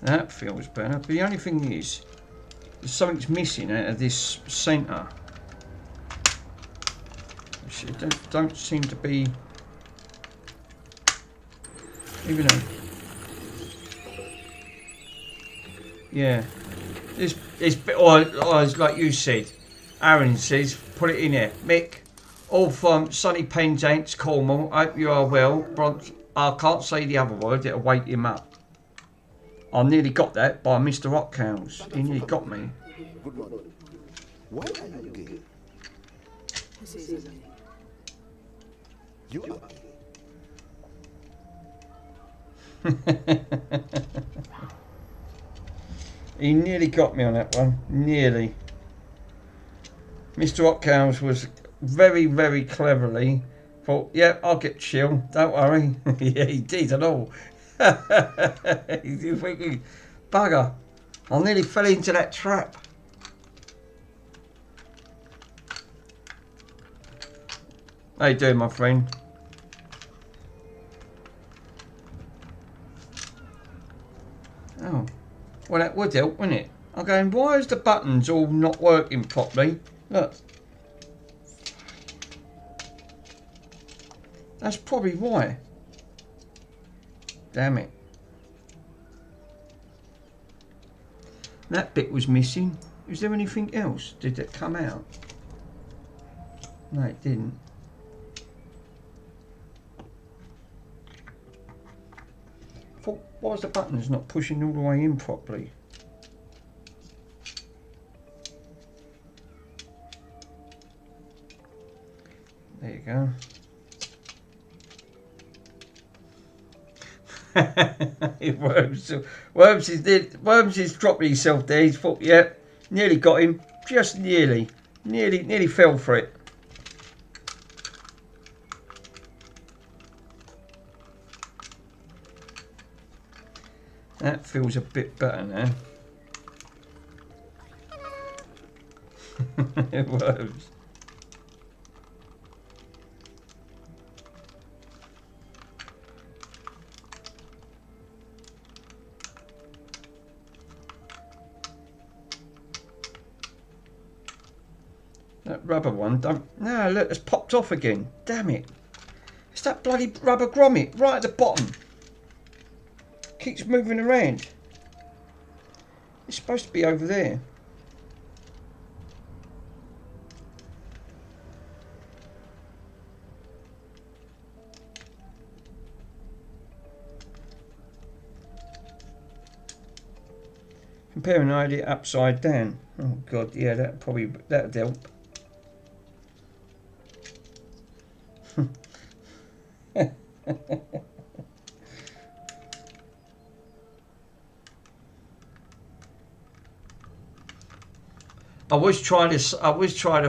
Speaker 1: That feels better. But the only thing is, something's missing out of this centre. It don't seem to be. Even though. Yeah. Or like you said, Aaron says, put it in there. Mick, all from Sunny Penzance, Cornwall. Hope you are well. I can't say the other word, it'll wake him up. I nearly got that by Mr. Rockhouse. He nearly got me.
Speaker 4: Good morning. Why are you gay? You are gay.
Speaker 1: He nearly got me on that one. Nearly. Mr. Rockhouse was very, very cleverly thought, yeah, I'll get chill, don't worry. Yeah, he did and all. He's thinking, bugger, I nearly fell into that trap. How you doing, my friend? Oh, well that would help, wouldn't it? I'm going, why is the buttons all not working properly? Look. That's probably why. Damn it. That bit was missing. Is there anything else? Did it come out? No, it didn't. Why is the buttons not pushing all the way in properly? There you go. Worms is dropping himself there. He's thought, yeah, nearly got him. Just nearly fell for it. That feels a bit better now. Worms. That rubber one, don't. No, look, it's popped off again. Damn it. It's that bloody rubber grommet right at the bottom. Keeps moving around. It's supposed to be over there. Comparing idea upside down. Oh god, yeah, that'd help. I was trying to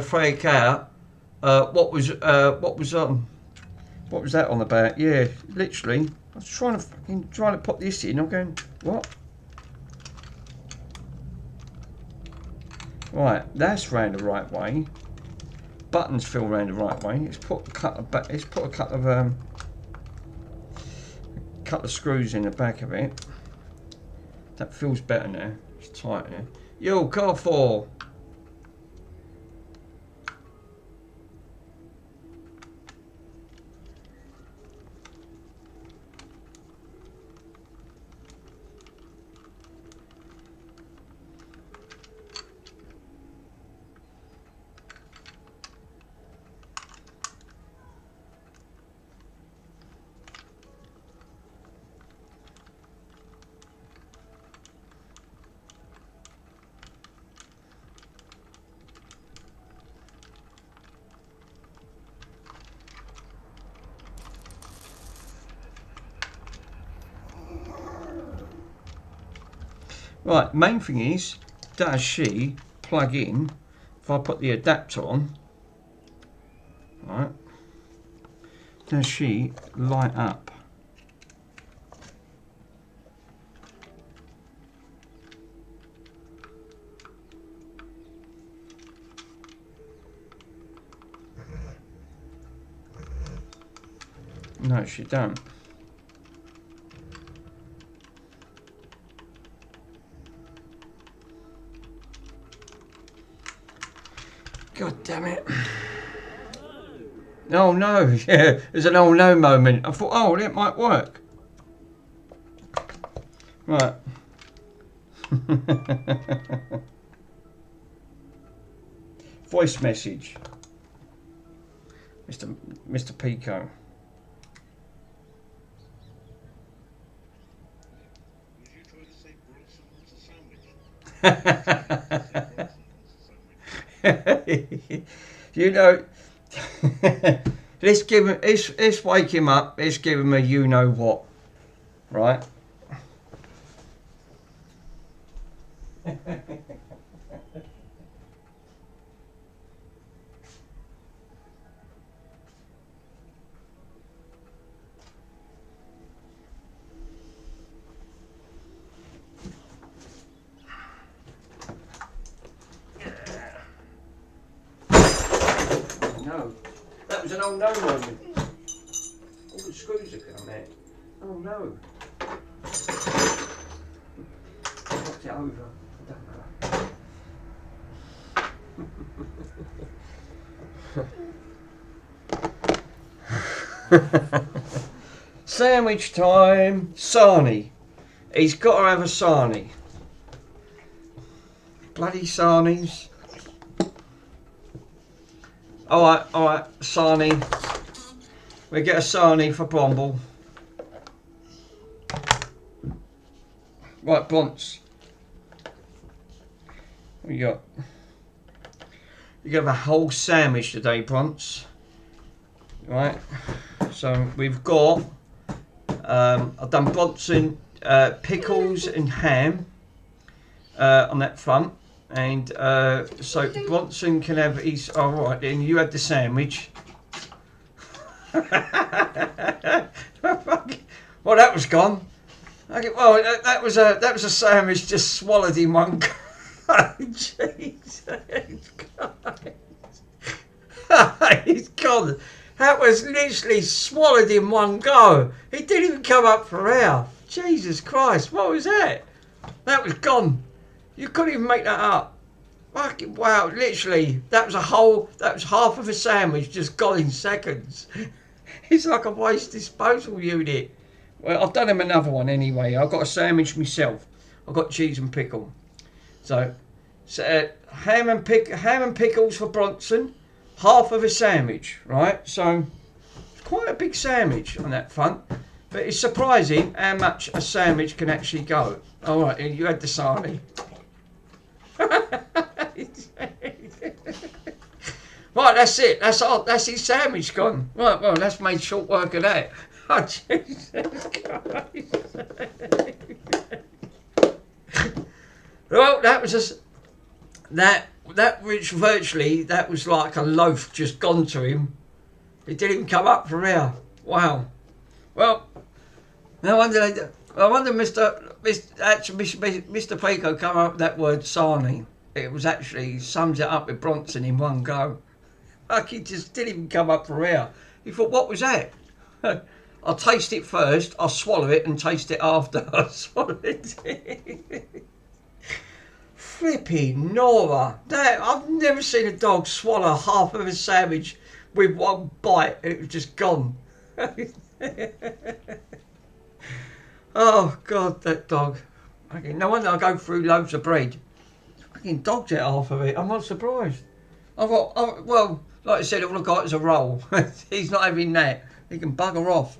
Speaker 1: fake out what was that on about? Yeah, literally. I was trying to put this in. I'm going, what? Right, that's round the right way. Buttons feel round the right way. Let's put a couple of screws in the back of it. That feels better now. It's tight now. Yo, car 4. Right, main thing is, does she plug in, if I put the adapter on, right, does she light up? No, she don't. God damn it. Oh no, yeah, there's an oh no moment. I thought, oh, that might work. Right. Voice message. Mr. Pico.
Speaker 5: Would you try to say Bronson wants a sandwich?
Speaker 1: You know, let's give him, let's wake him up. Let's give him a you know what, right? No, that was an oh no moment. All the screws are come out. Oh no. Knocked it over. I don't know. Sandwich time. Sarnie. He's got to have a sarnie. Bloody sarnies. Alright, sarnie. We get a sarnie for Bromble. Right, Bronce. What you got? You have a whole sandwich today, Bronce. Right. So we've got I've done Bronson pickles and ham on that front. And so Bronson can have his. All right, then you had the sandwich. Well, that was gone. Okay, well, that was a sandwich just swallowed in one go. Jesus Christ. He's gone. That was literally swallowed in one go. He didn't even come up for air. Jesus Christ, what was that? That was gone. You couldn't even make that up. Fucking wow, literally, that was half of a sandwich just gone in seconds. It's like a waste disposal unit. Well, I've done him another one anyway. I've got a sandwich myself. I've got cheese and pickle. So ham and pickles for Bronson, half of a sandwich, right? So it's quite a big sandwich on that front. But it's surprising how much a sandwich can actually go. All right, and you had the sarnie. Right, that's it. That's all. That's his sandwich gone. Right, well, that's made short work of that. Oh, Jesus Christ. Well, that was just that which virtually that was like a loaf just gone to him. It didn't even come up from here. Wow. Well, no wonder Mr. Pico come up with that word sarnie. It was actually sums it up with Bronson in one go. Like he just didn't even come up for air. He thought, what was that? I'll taste it first, I'll swallow it and taste it after I swallow it. Flipping Nora. That, I've never seen a dog swallow half of a sandwich with one bite and it was just gone. Oh God, that dog. Okay, no wonder I go through loads of bread. Fucking dogged it half of it. I'm not surprised. Well, like I said, all I got is a roll. He's not having that. He can bugger off.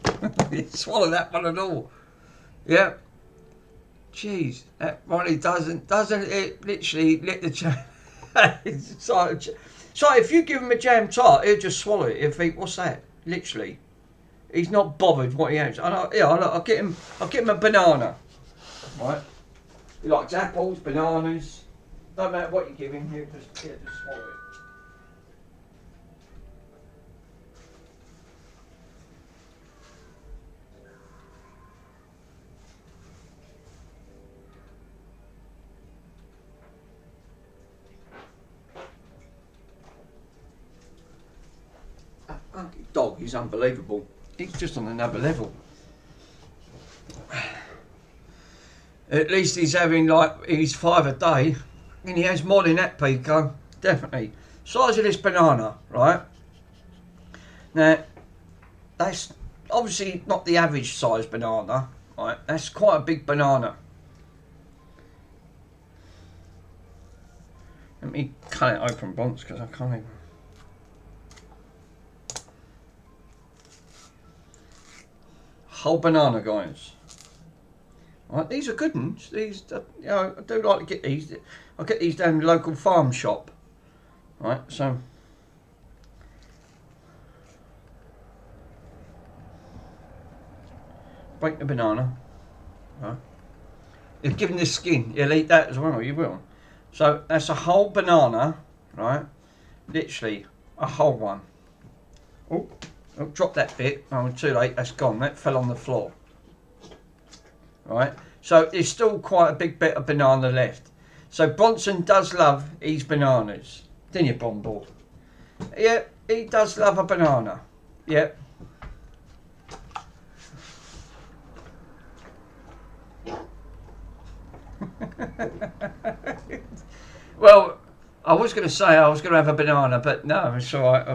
Speaker 1: Swallow that one and all. Yeah. Jeez, that really doesn't it literally let the jam. So if you give him a jam tart, he'll just swallow it. He'll think, what's that? Literally. He's not bothered what he has. I'll get him a banana. Right? He likes apples, bananas. Don't matter what you give him, he'll just swallow it. Dog is unbelievable. He's just on another level. At least he's having like he's 5 a day, and he has more than that, Pico. Definitely. size of this banana, right? Now, that's obviously not the average size banana, right? That's quite a big banana. Let me cut it open, Bonds, because I can't even. Whole banana, guys. Right, these are good ones. These, you know, I do like to get these. I get these down the local farm shop. Right, so. Break the banana. Right. If given the skin, you'll eat that as well, you will. So that's a whole banana, right? Literally a whole one. Oh, drop that bit. Oh, too late, that's gone. That fell on the floor. Right? So there's still quite a big bit of banana left. So Bronson does love his bananas. Didn't you, Bomball? Yeah, he does love a banana. Yeah. Well, I was going to say I was going to have a banana, but no, it's all right.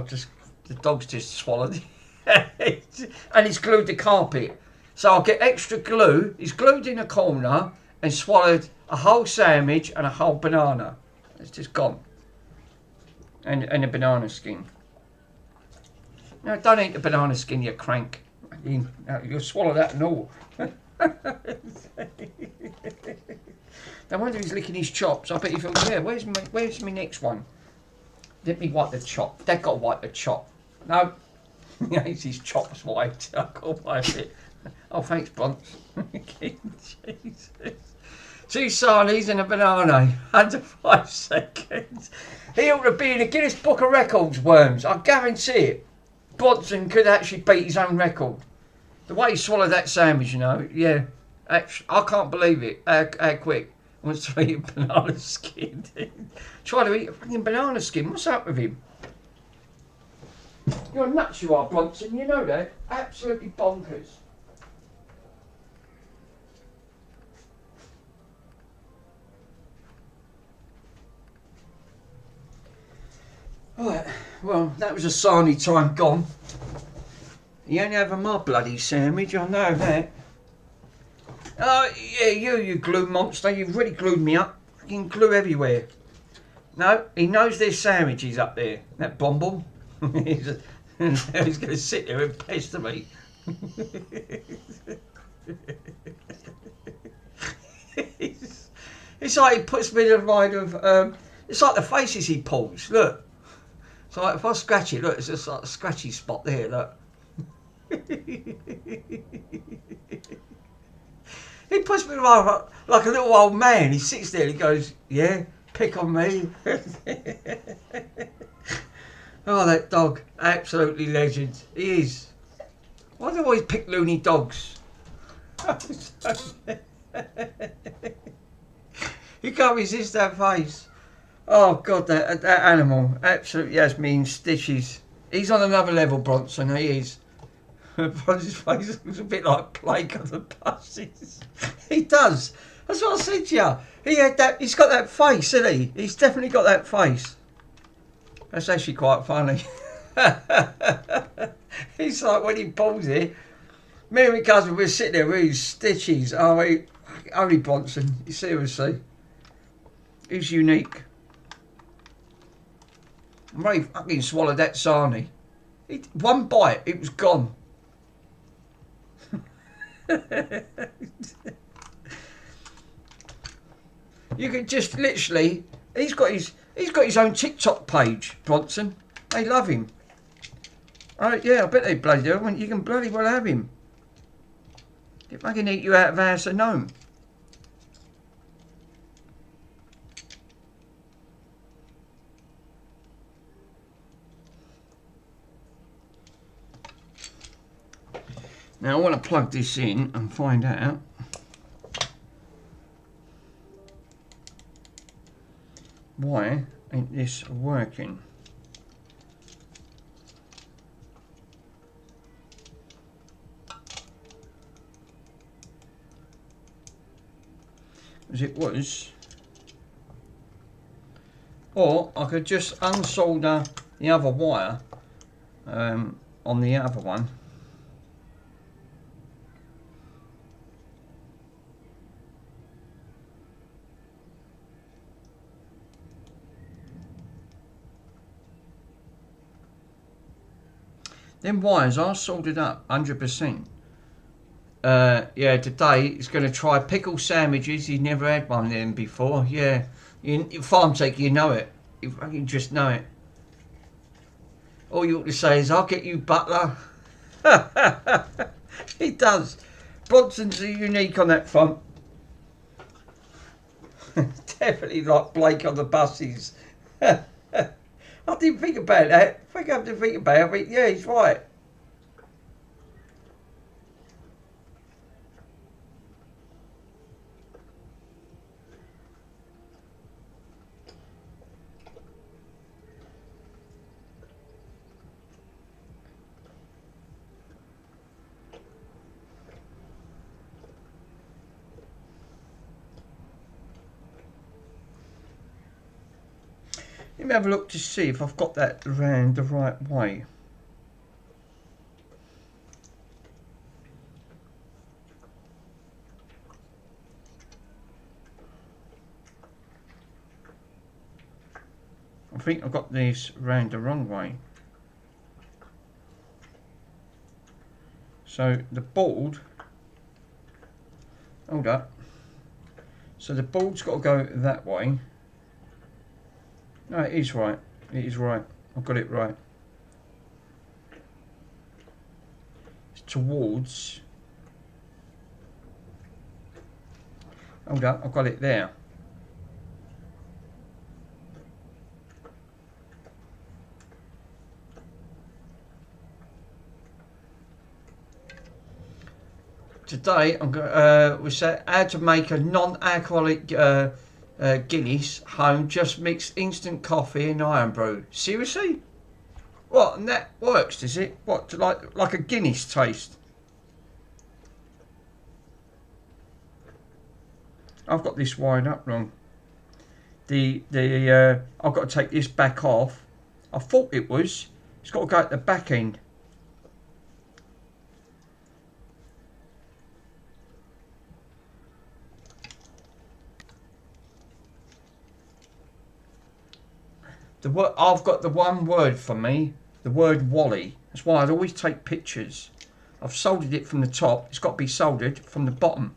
Speaker 1: The dog's just swallowed it. And he's glued the carpet. So I'll get extra glue. He's glued in a corner and swallowed a whole sandwich and a whole banana. It's just gone. And a banana skin. No, don't eat the banana skin, you crank. You'll swallow that and all. I wonder if he's licking his chops. I bet he feels, yeah, where's my next one? Let me wipe the chop. Dad got to wipe the chop. No. He hates his chops wiped. I've got to wipe it. Oh, thanks, Bronx. Jesus. 2 sarnies and a banana. Under 5 seconds. He ought to be in the Guinness Book of Records, Worms. I guarantee it. Bronson could actually beat his own record. The way he swallowed that sandwich, you know, yeah. Actually, I can't believe it. How quick. Wants to eat a banana skin. Try to eat a fucking banana skin. What's up with him? You're nuts, you are, Bronson. You know that. Absolutely bonkers. Right, well, that was a sarnie time gone. You only having my bloody sandwich, I know that. Oh, yeah, you glue monster, you've really glued me up. Fucking glue everywhere. No, he knows there's sandwiches up there, that Bomble. He's going to sit there and pester me. It's like he puts me in the mind of, it's like the faces he pulls, look. So like if I scratch it, look, it's just like a scratchy spot there, look. He puts me around like a little old man. He sits there and he goes, yeah, pick on me. Oh, that dog, absolutely legend. He is. Why do they always pick loony dogs? You can't resist that face. Oh God, that animal absolutely has me in stitches. He's on another level, Bronson. He is. Bronson's face looks a bit like Plague on the buses. He does. That's what I said to you. He had that. He's got that face, hasn't he? He's definitely got that face. That's actually quite funny. He's like when he pulls it. Me and my cousin we're sitting there with his stitches. Oh, only Bronson. Seriously, he's unique. Ray fucking swallowed that sarnie. One bite, it was gone. You can just literally. He's got his own TikTok page, Bronson. They love him. Yeah, I bet they bloody do. You can bloody well have him. If I can eat you out of house and gnome. Now I want to plug this in and find out why ain't this working. As it was Or I could just unsolder the other wire on the other one. Them wires are soldered up 100%. Yeah, today he's going to try pickle sandwiches. He's never had one of them before. Yeah, farm take, you know it. You fucking just know it. All you ought to say is, "I'll get you, butler." He does. Bronson's unique on that front. Definitely like Blake on the buses. I didn't think about that. I think I have to think about it. But yeah, he's right. Let me have a look to see if I've got that round the right way. I think I've got this round the wrong way. So the board, hold up. So the board's got to go that way. No, it is right. It is right. I've got it right. It's towards. Hold up, I've got it there. Today I'm going. We said how to make a non-alcoholic Guinness home. Just mix instant coffee and iron brew. Seriously? What? And that works, does it? What? Like a Guinness taste? I've got this wired up wrong. I've got to take this back off. I thought it was. It's got to go at the back end. I've got the one word for me, the word Wally. That's why I'd always take pictures. I've soldered it from the top. It's got to be soldered from the bottom,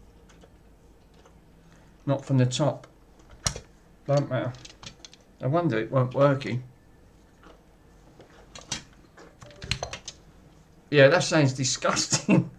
Speaker 1: not from the top. Don't matter. I wonder it weren't working. Yeah, that sounds disgusting.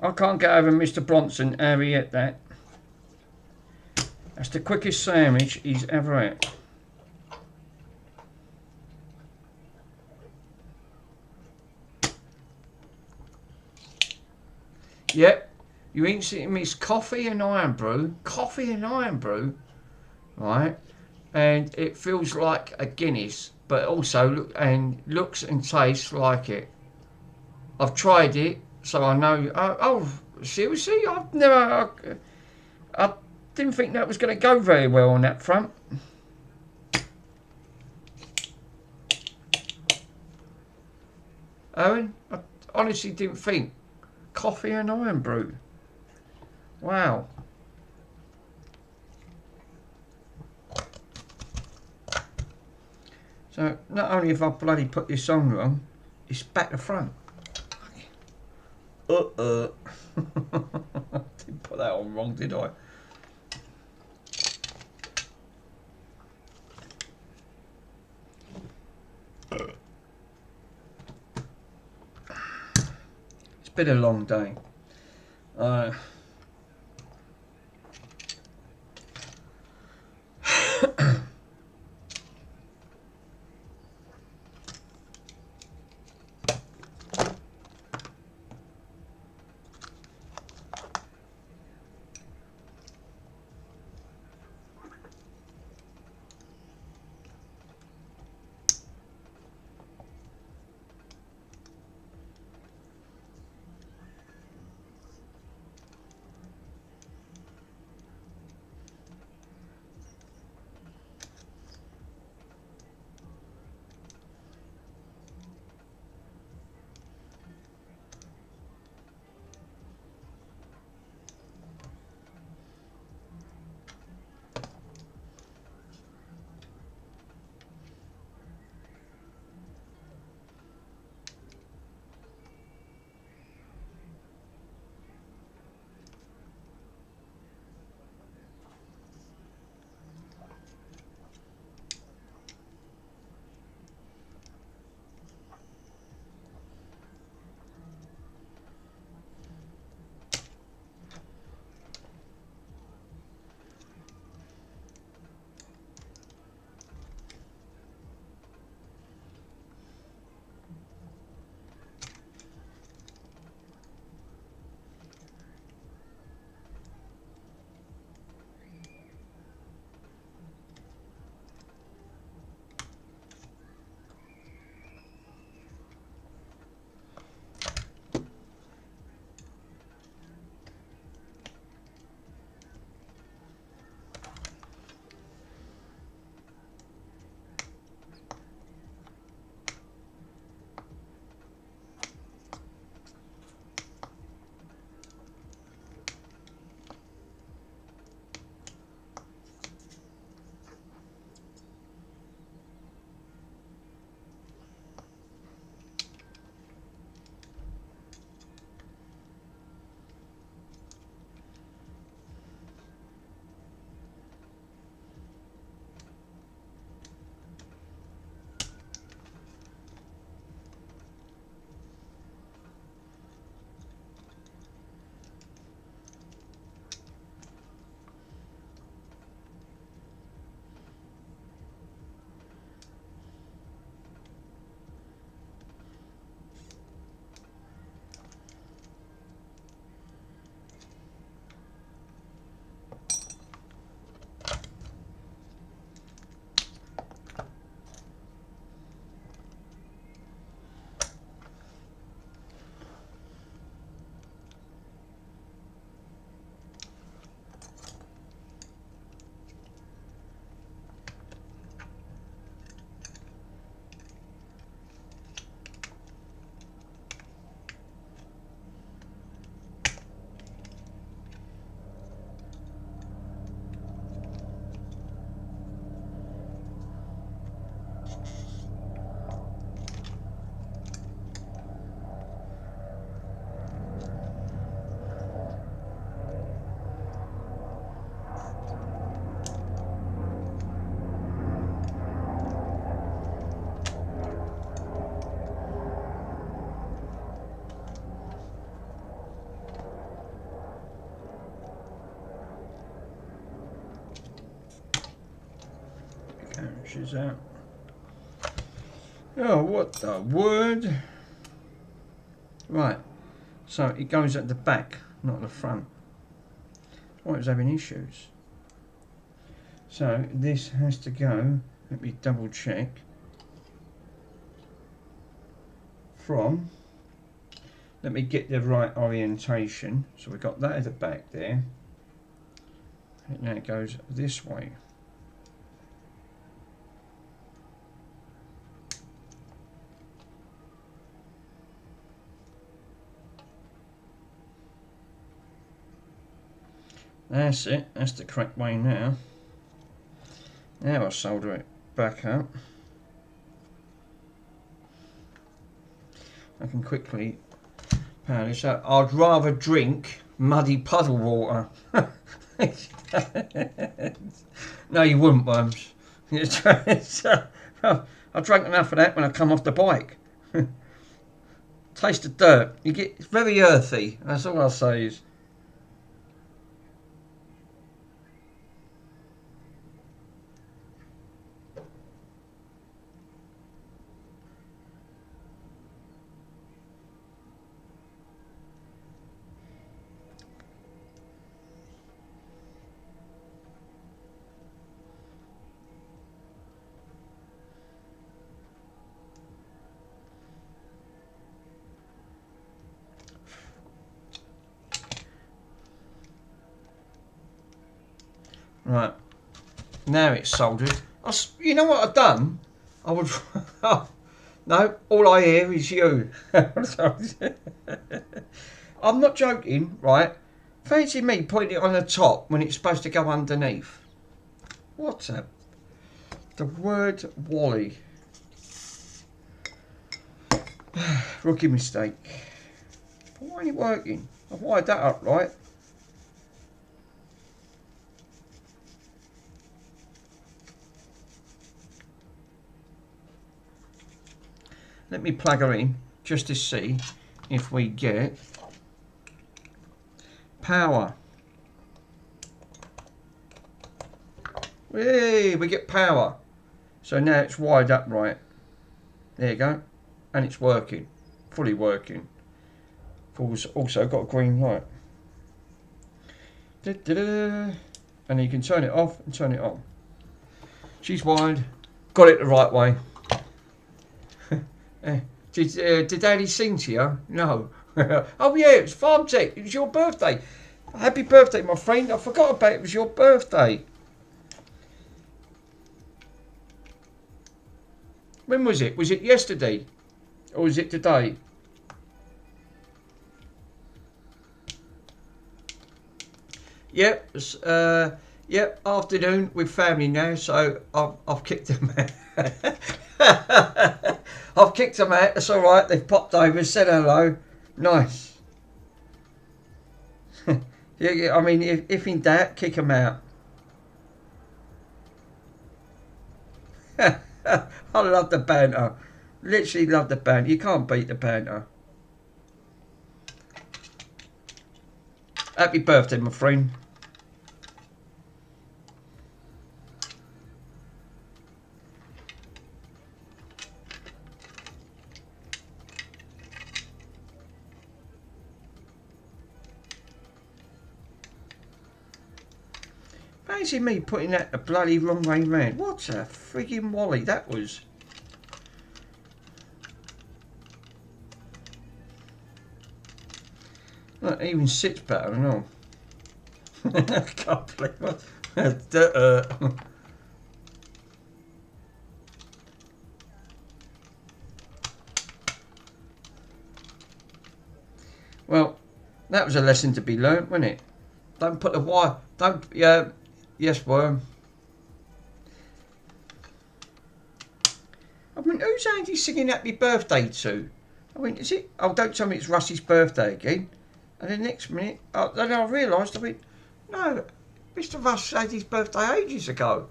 Speaker 1: I can't get over Mr. Bronson, how he ate that. That's the quickest sandwich he's ever had. Yep, you instantly mix coffee and iron brew. Coffee and iron brew, right? And it feels like a Guinness, but also looks and tastes like it. I've tried it. So I know. Oh, seriously? I didn't think that was going to go very well on that front. Owen, I honestly didn't think. Coffee and iron brew. Wow. So not only have I bloody put this on wrong, it's back to front. Didn't put that on wrong, did I? It's been a long day. pushes out. Oh, what the word? Right, so it goes at the back, not the front. Oh, it was having issues. So this has to go, let me double check, from, let me get the right orientation. So we've got that at the back there. And now it goes this way. That's it, that's the correct way now. Now I'll solder it back up. I can quickly power this up. I'd rather drink muddy puddle water. No, you wouldn't, Worms. I drank enough of that when I come off the bike. Taste of dirt. It's very earthy. That's all I'll say is. Right, now it's soldered. You know what I've done? I would. Oh, no, all I hear is you. I'm not joking, right? Fancy me putting it on the top when it's supposed to go underneath. What's that? The word Wally. Rookie mistake. But why ain't it working? I've wired that up right. Let me plug her in just to see if we get power. Hey, we get power. So now it's wired up right. There you go. And it's working. Fully working. Also got a green light. And you can turn it off and turn it on. She's wired. Got it the right way. Did Daddy sing to you? No. Oh yeah, it was Farm Tech. It was your birthday. Happy birthday, my friend. I forgot about it. It was your birthday. When was it? Was it yesterday? Or was it today? Yep. Yep. Afternoon with family now. So I've kicked them out. I've kicked them out. That's all right. They've popped over, said hello. Nice. Yeah. I mean, if in doubt, kick them out. I love the banter. Literally love the banter. You can't beat the banter. Happy birthday, my friend. Fancy me putting that the bloody wrong way round. What a frigging wally that was. That even sits better and all. I can't believe it. Well, that was a lesson to be learnt, wasn't it? Don't put the wire. Don't. Yeah. Yes, Worm. I mean, who's Andy singing happy birthday to? I mean, is it? Oh, don't tell me it's Russie's birthday again. And the next minute, then I realised, I went, no, Mr. Russ had his birthday ages ago.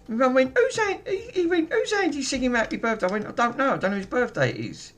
Speaker 1: And I went, who's Andy? He went, who's Andy singing happy birthday? I went, I don't know whose birthday it is.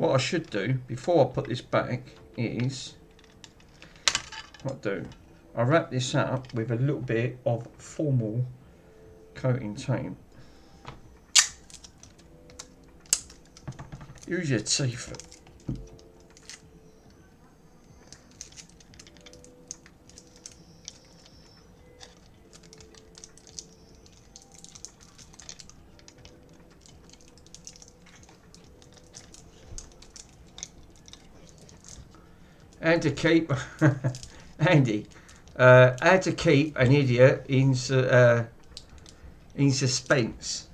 Speaker 1: what I should do before I put this back is, what I do, I wrap this up with a little bit of formal coating tape. Use your teeth. And to keep Andy, how to keep an idiot in suspense.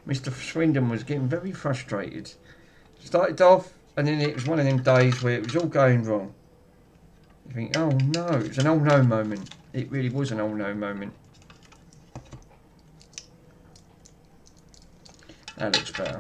Speaker 1: Mr. Swindon was getting very frustrated. Started off, and then it was one of them days where it was all going wrong. You think, oh no, it was an oh no moment. It really was an oh no moment. That looks better.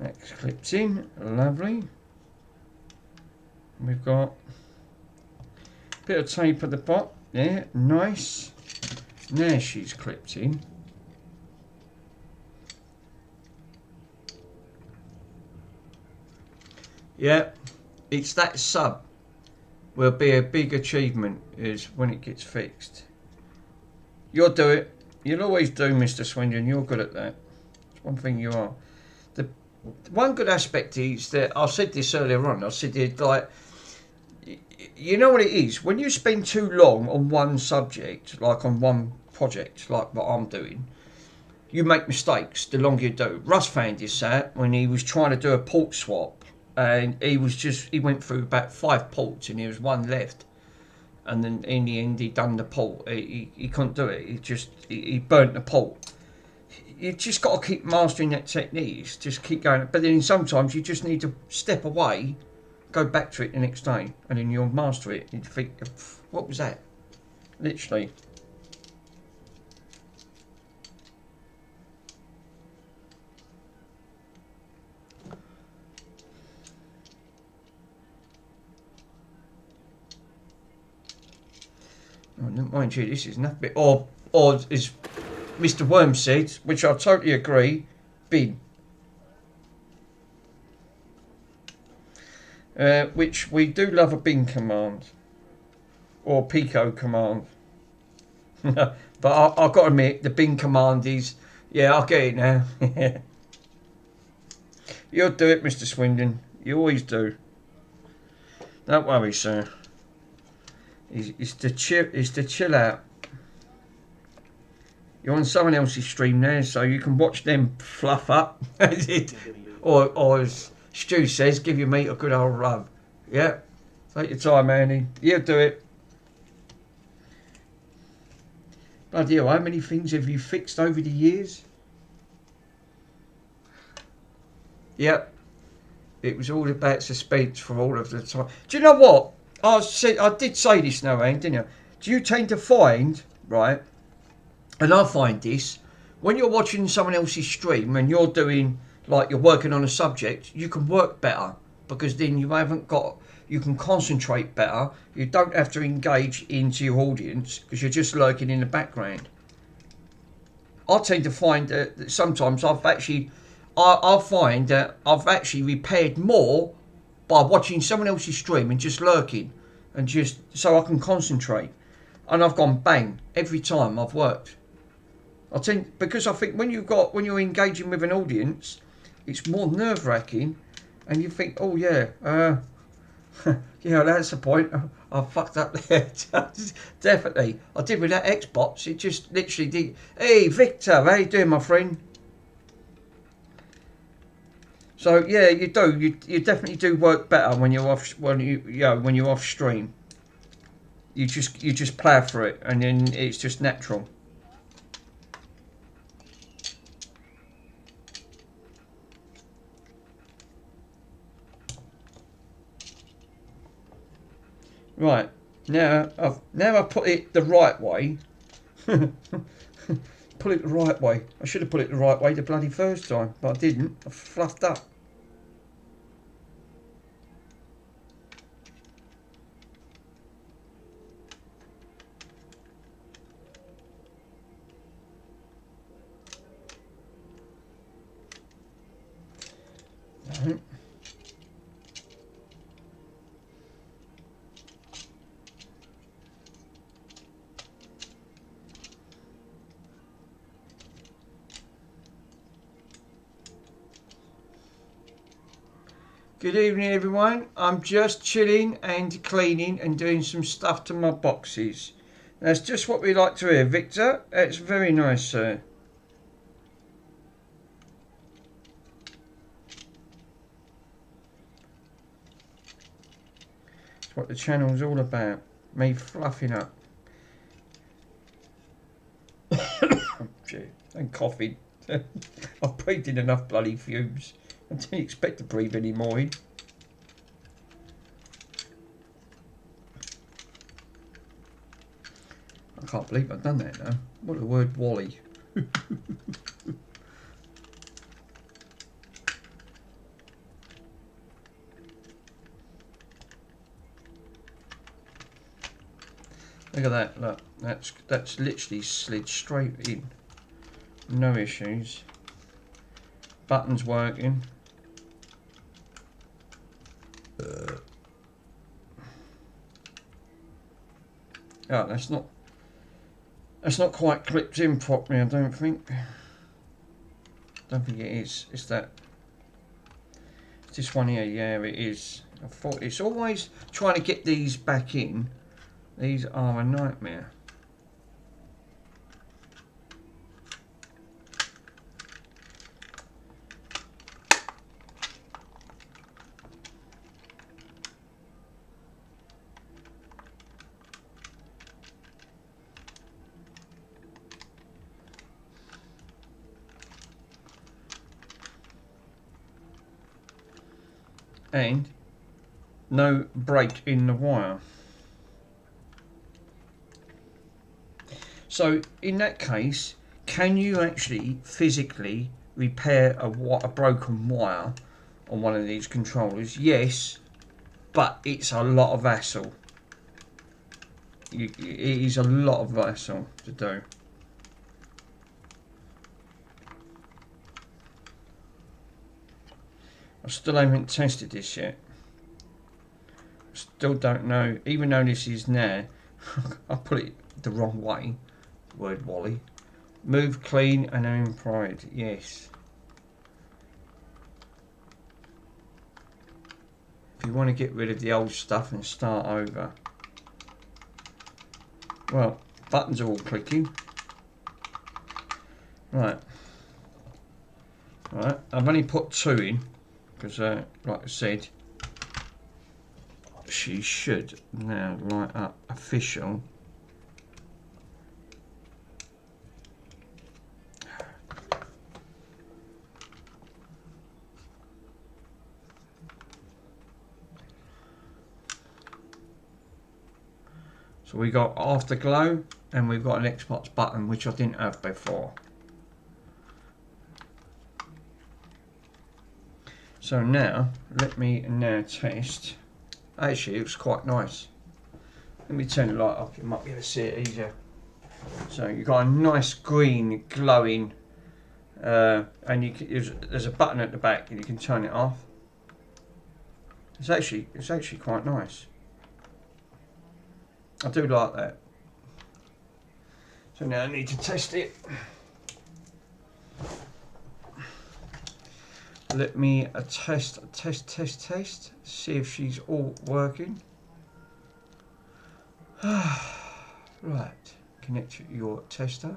Speaker 1: Next clips in, lovely. We've got a bit of tape at the bottom, yeah, nice. Now she's clipped in. Yeah, it's that sub will be a big achievement is when it gets fixed. You'll do it. You'll always do, Mr. Swindon. You're good at that. It's one thing you are. One good aspect is that I said this earlier on. I said it like, you know what it is when you spend too long on one subject, like on one project, like what I'm doing, you make mistakes the longer you do. Russ found this out when he was trying to do a port swap, and he went through about 5 ports and there was one left, and then in the end he done the port. He couldn't do it. He burnt the port. You just got to keep mastering that technique. Just keep going. But then sometimes you just need to step away, go back to it the next day, and then you'll master it. You think, what was that? Literally. Oh, mind you, this is nothing. Or is Mr. Worm said, which I totally agree, bin. Which we do love a bin command. Or Pico command. But I've got to admit, the bin command is, yeah, I'll get it now. You'll do it, Mr. Swindon. You always do. Don't worry, sir. It's to chill out. You're on someone else's stream there, so you can watch them fluff up. or as Stu says, give your meat a good old rub. Yeah, take your time, Andy. You'll do it. Bloody hell, how many things have you fixed over the years? Yep. It was all about suspense for all of the time. Do you know what? I did say this now, Andy, didn't you? Do you tend to find, right, and I find this, when you're watching someone else's stream and you're doing, like you're working on a subject, you can work better because then you can concentrate better. You don't have to engage into your audience because you're just lurking in the background. I tend to find that sometimes I find that I've actually repaired more by watching someone else's stream and just lurking and just so I can concentrate. And I've gone bang every time I've worked. Because I think when you're engaging with an audience, it's more nerve-wracking, and you think, oh yeah, yeah, that's the point. I fucked up there. Definitely, I did with that Xbox. It just literally did. Hey, Victor, how you doing, my friend? So yeah, you do. You definitely do work better when you're off. When you're off stream. You just plough through it, and then it's just natural. Right, now I've put it the right way. Put it the right way. I should have put it the right way the bloody first time, but I didn't. I fluffed up. No. Good evening everyone, I'm just chilling and cleaning and doing some stuff to my boxes. That's just what we like to hear, Victor. That's very nice, sir. That's what the channel's all about, me fluffing up. And coughing. I've breathed in enough bloody fumes. I didn't expect to breathe any more in. I can't believe I've done that now. What a word, Wally. Look at that, look. That's literally slid straight in. No issues. Buttons working. Oh, that's not quite clipped in properly, I don't think. Don't think it is. It's that. It's this one here, yeah, it is. I thought it's always trying to get these back in. These are a nightmare. And no break in the wire. So in that case, can you actually physically repair a broken wire on one of these controllers? Yes, but it's a lot of hassle. It is a lot of hassle to do. I still haven't tested this yet. Still don't know, even though this is now, I put it the wrong way. Word Wally. Move clean and own pride. Yes. If you want to get rid of the old stuff and start over. Well, buttons are all clicking. Right. Right. I've only put 2 in. Because, like I said, she should now light up official. So we got afterglow and we've got an Xbox button, which I didn't have before. So now, let me now test. Actually, it was quite nice. Let me turn the light up, you might be able to see it easier. So you've got a nice green glowing, and there's a button at the back and you can turn it off. It's actually quite nice. I do like that. So now I need to test it. Let me test, see if she's all working. Right, connect your tester,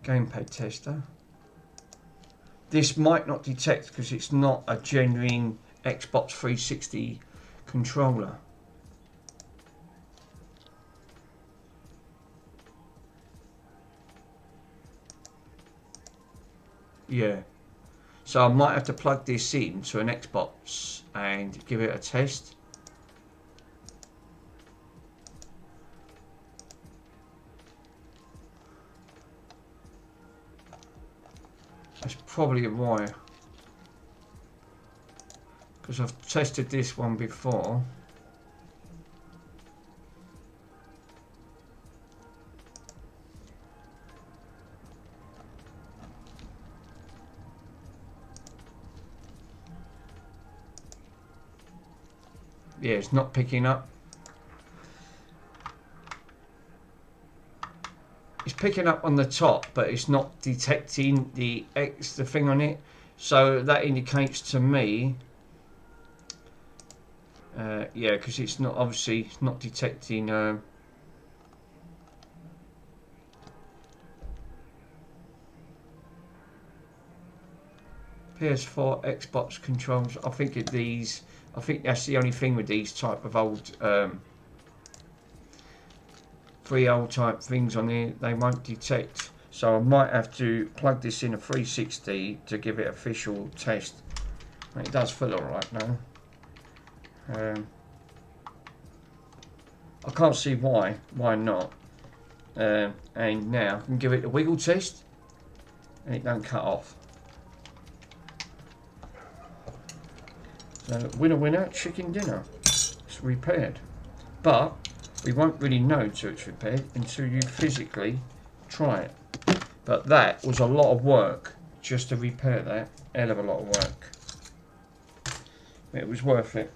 Speaker 1: gamepad tester. This might not detect because it's not a genuine Xbox 360 controller. Yeah. So I might have to plug this in to an Xbox and give it a test. That's probably why. Because I've tested this one before. Yeah, it's not picking up. It's picking up on the top, but it's not detecting the thing on it. So that indicates to me, yeah, because it's not obviously it's not detecting. PS4, Xbox controls. I think these. I think that's the only thing with these type of old, freehold type things on here. They won't detect. So I might have to plug this in a 360 to give it official test. It does feel alright now. I can't see why not. And now I can give it a wiggle test, and it don't cut off. So winner winner, chicken dinner. It's repaired, but we won't really know till it's repaired until you physically try it. But that was a lot of work just to repair that. Hell of a lot of work. It was worth it.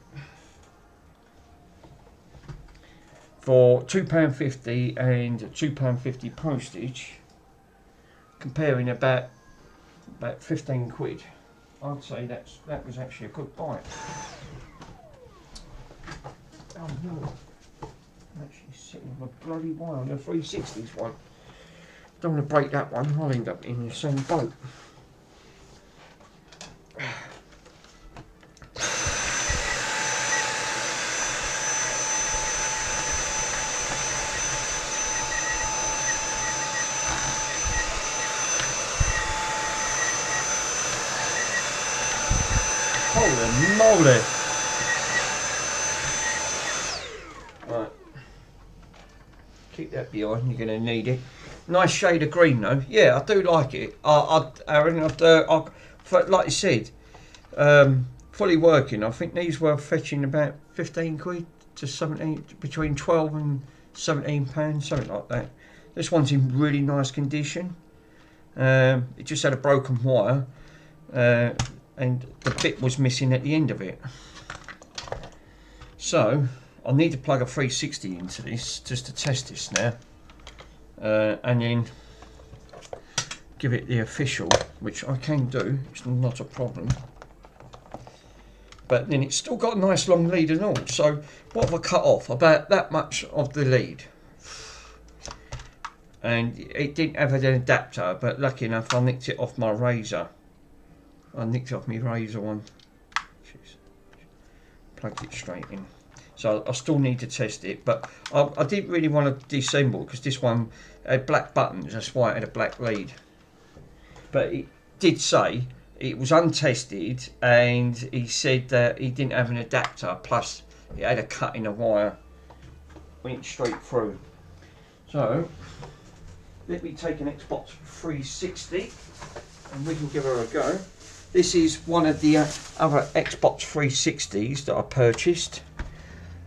Speaker 1: For £2.50 and £2.50 postage, comparing about 15 quid. I'd say that was actually a good buy. Oh no, I'm actually sitting on a bloody wire on the 360s one. Don't want to break that one, I'll end up in the same boat. Holy moly! Right. Keep that behind, you're going to need it. Nice shade of green though. Yeah, I do like it. Aaron, like you said, fully working. I think these were fetching about 15 quid to 17, between 12 and 17 pounds, something like that. This one's in really nice condition. It just had a broken wire. And the bit was missing at the end of it. So I'll need to plug a 360 into this just to test this now, and then give it the official, which I can do, it's not a problem. But then it's still got a nice long lead and all. So what have I cut off? About that much of the lead. And it didn't have an adapter, but lucky enough I nicked it off my razor. I nicked off my razor one. Jeez. Plugged it straight in. So I still need to test it, but I didn't really want to disassemble because this one had black buttons, that's why it had a black lead. But it did say it was untested, and he said that he didn't have an adapter, plus it had a cut in a wire, went straight through. So let me take an Xbox 360 and we can give her a go. This is one of the other Xbox 360s that I purchased.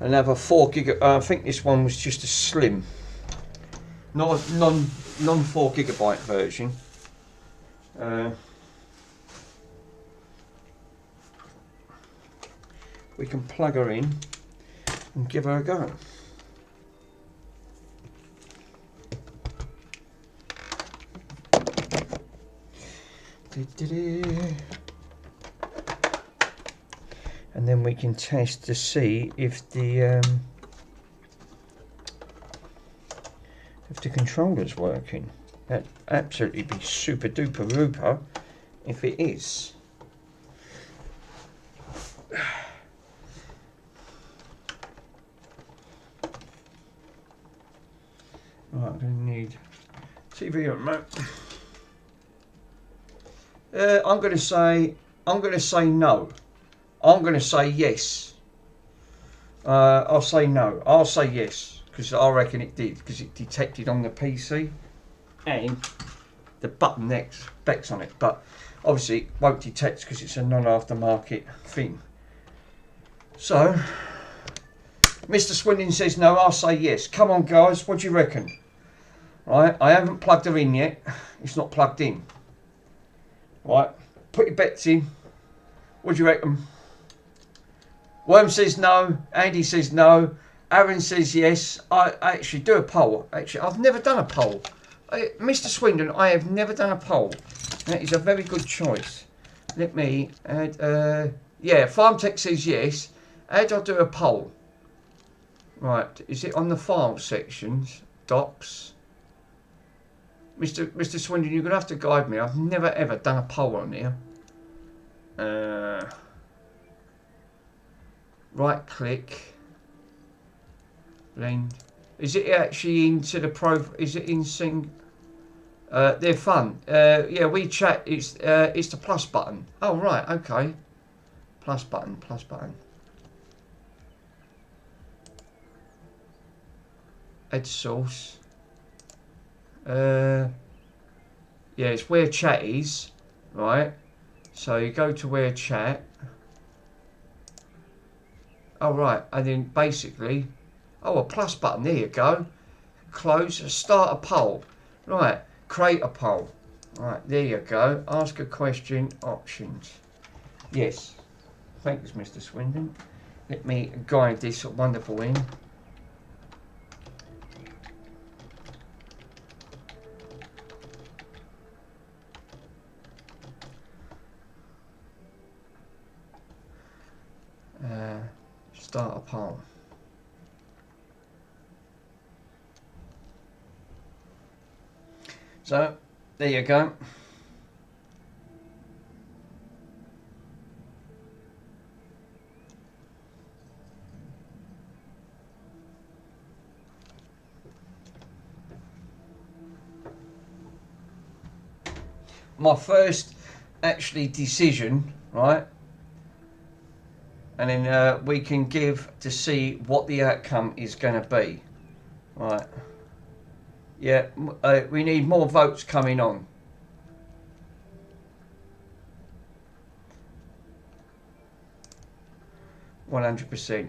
Speaker 1: Another 4 gig. I think this one was just a slim, not a non 4 gigabyte version. We can plug her in and give her a go. And then we can test to see if the controller's working. That'd absolutely be super duper rooper if it is. Right, I'm going to need TV remote. I'm going to say no. I'm going to say yes. I'll say no. I'll say yes because I reckon it did because it detected on the PC and the button next specs on it, but obviously it won't detect because it's a non-aftermarket thing. So, Mr. Swindon says no. I'll say yes. Come on, guys. What do you reckon? Right, I haven't plugged her in yet. It's not plugged in. Right, put your bets in. What do you reckon? Worm says no. Andy says no. Aaron says yes. I actually do a poll. Actually, I've never done a poll. Mr. Swindon, I have never done a poll. That is a very good choice. Let me add. Yeah, FarmTech says yes. How do I do a poll? Right, is it on the file sections? Docs. Mr. Swindon, you're going to have to guide me. I've never ever done a poll on here. Right click. Blend. Is it actually into the pro? Is it in sync? They're fun. Yeah, WeChat. It's the plus button. Oh right, okay. Plus button. Plus button. Add source. Yeah, it's where chat is, right? So you go to where chat. Oh right, and then basically, oh a plus button. There you go. Close. Start a poll. Right. Create a poll. Right. There you go. Ask a question. Options. Yes. Thanks, Mr. Swindon. Let me guide this wonderful in. Start a poll. So, there you go. My first actually decision, right? And then we can give to see what the outcome is going to be. Right. Yeah, we need more votes coming on. %100%.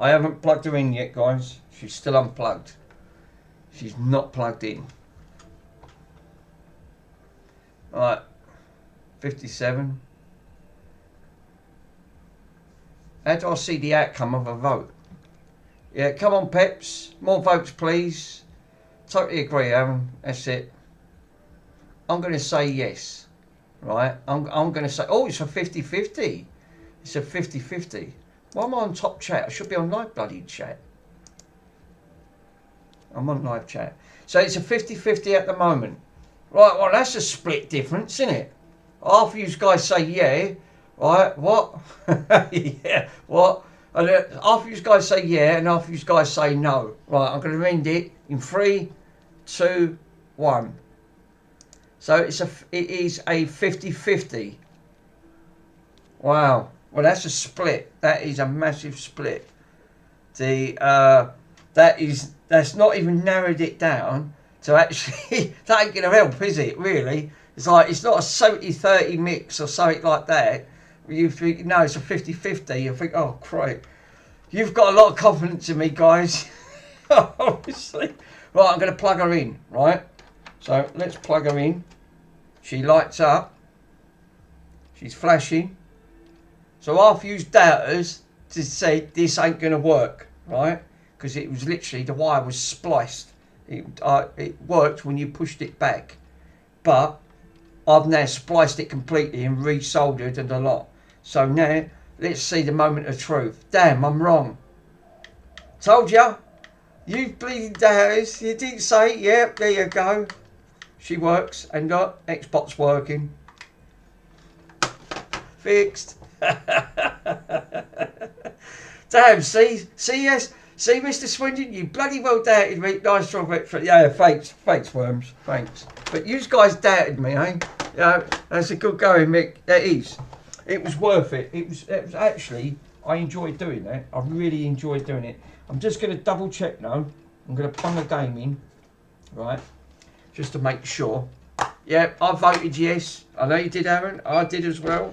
Speaker 1: I haven't plugged her in yet, guys. She's still unplugged. She's not plugged in. Alright. 57. How do I see the outcome of a vote? Yeah, come on, Peps. More votes, please. Totally agree, Aaron. That's it. I'm going to say yes. Right? I'm going to say... Oh, it's a 50-50. It's a 50-50. Why am I on top chat? I should be on live bloody chat. I'm on live chat. So it's a 50-50 at the moment. Right, well, that's a split difference, isn't it? Half of you guys say yeah. Right, what? Yeah, what? And half of you guys say yeah, and half of you guys say no. Right, I'm going to end it in 3, 2, 1. So it is a 50-50. Wow. Well, that's a split. That is a massive split. That's not even narrowed it down to actually. That ain't going to help, is it? Really? It's like it's not a 70-30 mix or something like that. You think, no, it's a 50-50. You think, oh, great. You've got a lot of confidence in me, guys. Obviously. Right, I'm going to plug her in, right? So, let's plug her in. She lights up. She's flashing. So, I've used doubters to say this ain't going to work, right? Because it was literally, the wire was spliced. It worked when you pushed it back. But I've now spliced it completely and resoldered and a lot. So now, let's see the moment of truth. Damn, I'm wrong. Told ya. You bleeding doubters. You didn't say it. Yep, there you go. She works and got Xbox working. Fixed. Damn, see, yes. See, Mr. Swindon, you bloody well doubted me. Nice job, yeah, thanks, worms, thanks. But you guys doubted me, eh? Yeah, that's a good going, Mick. That is. It was worth it. It was actually, I enjoyed doing that. I really enjoyed doing it. I'm just going to double check now. I'm going to plug the game in, right, just to make sure. Yeah, I voted yes. I know you did, Aaron. I did as well.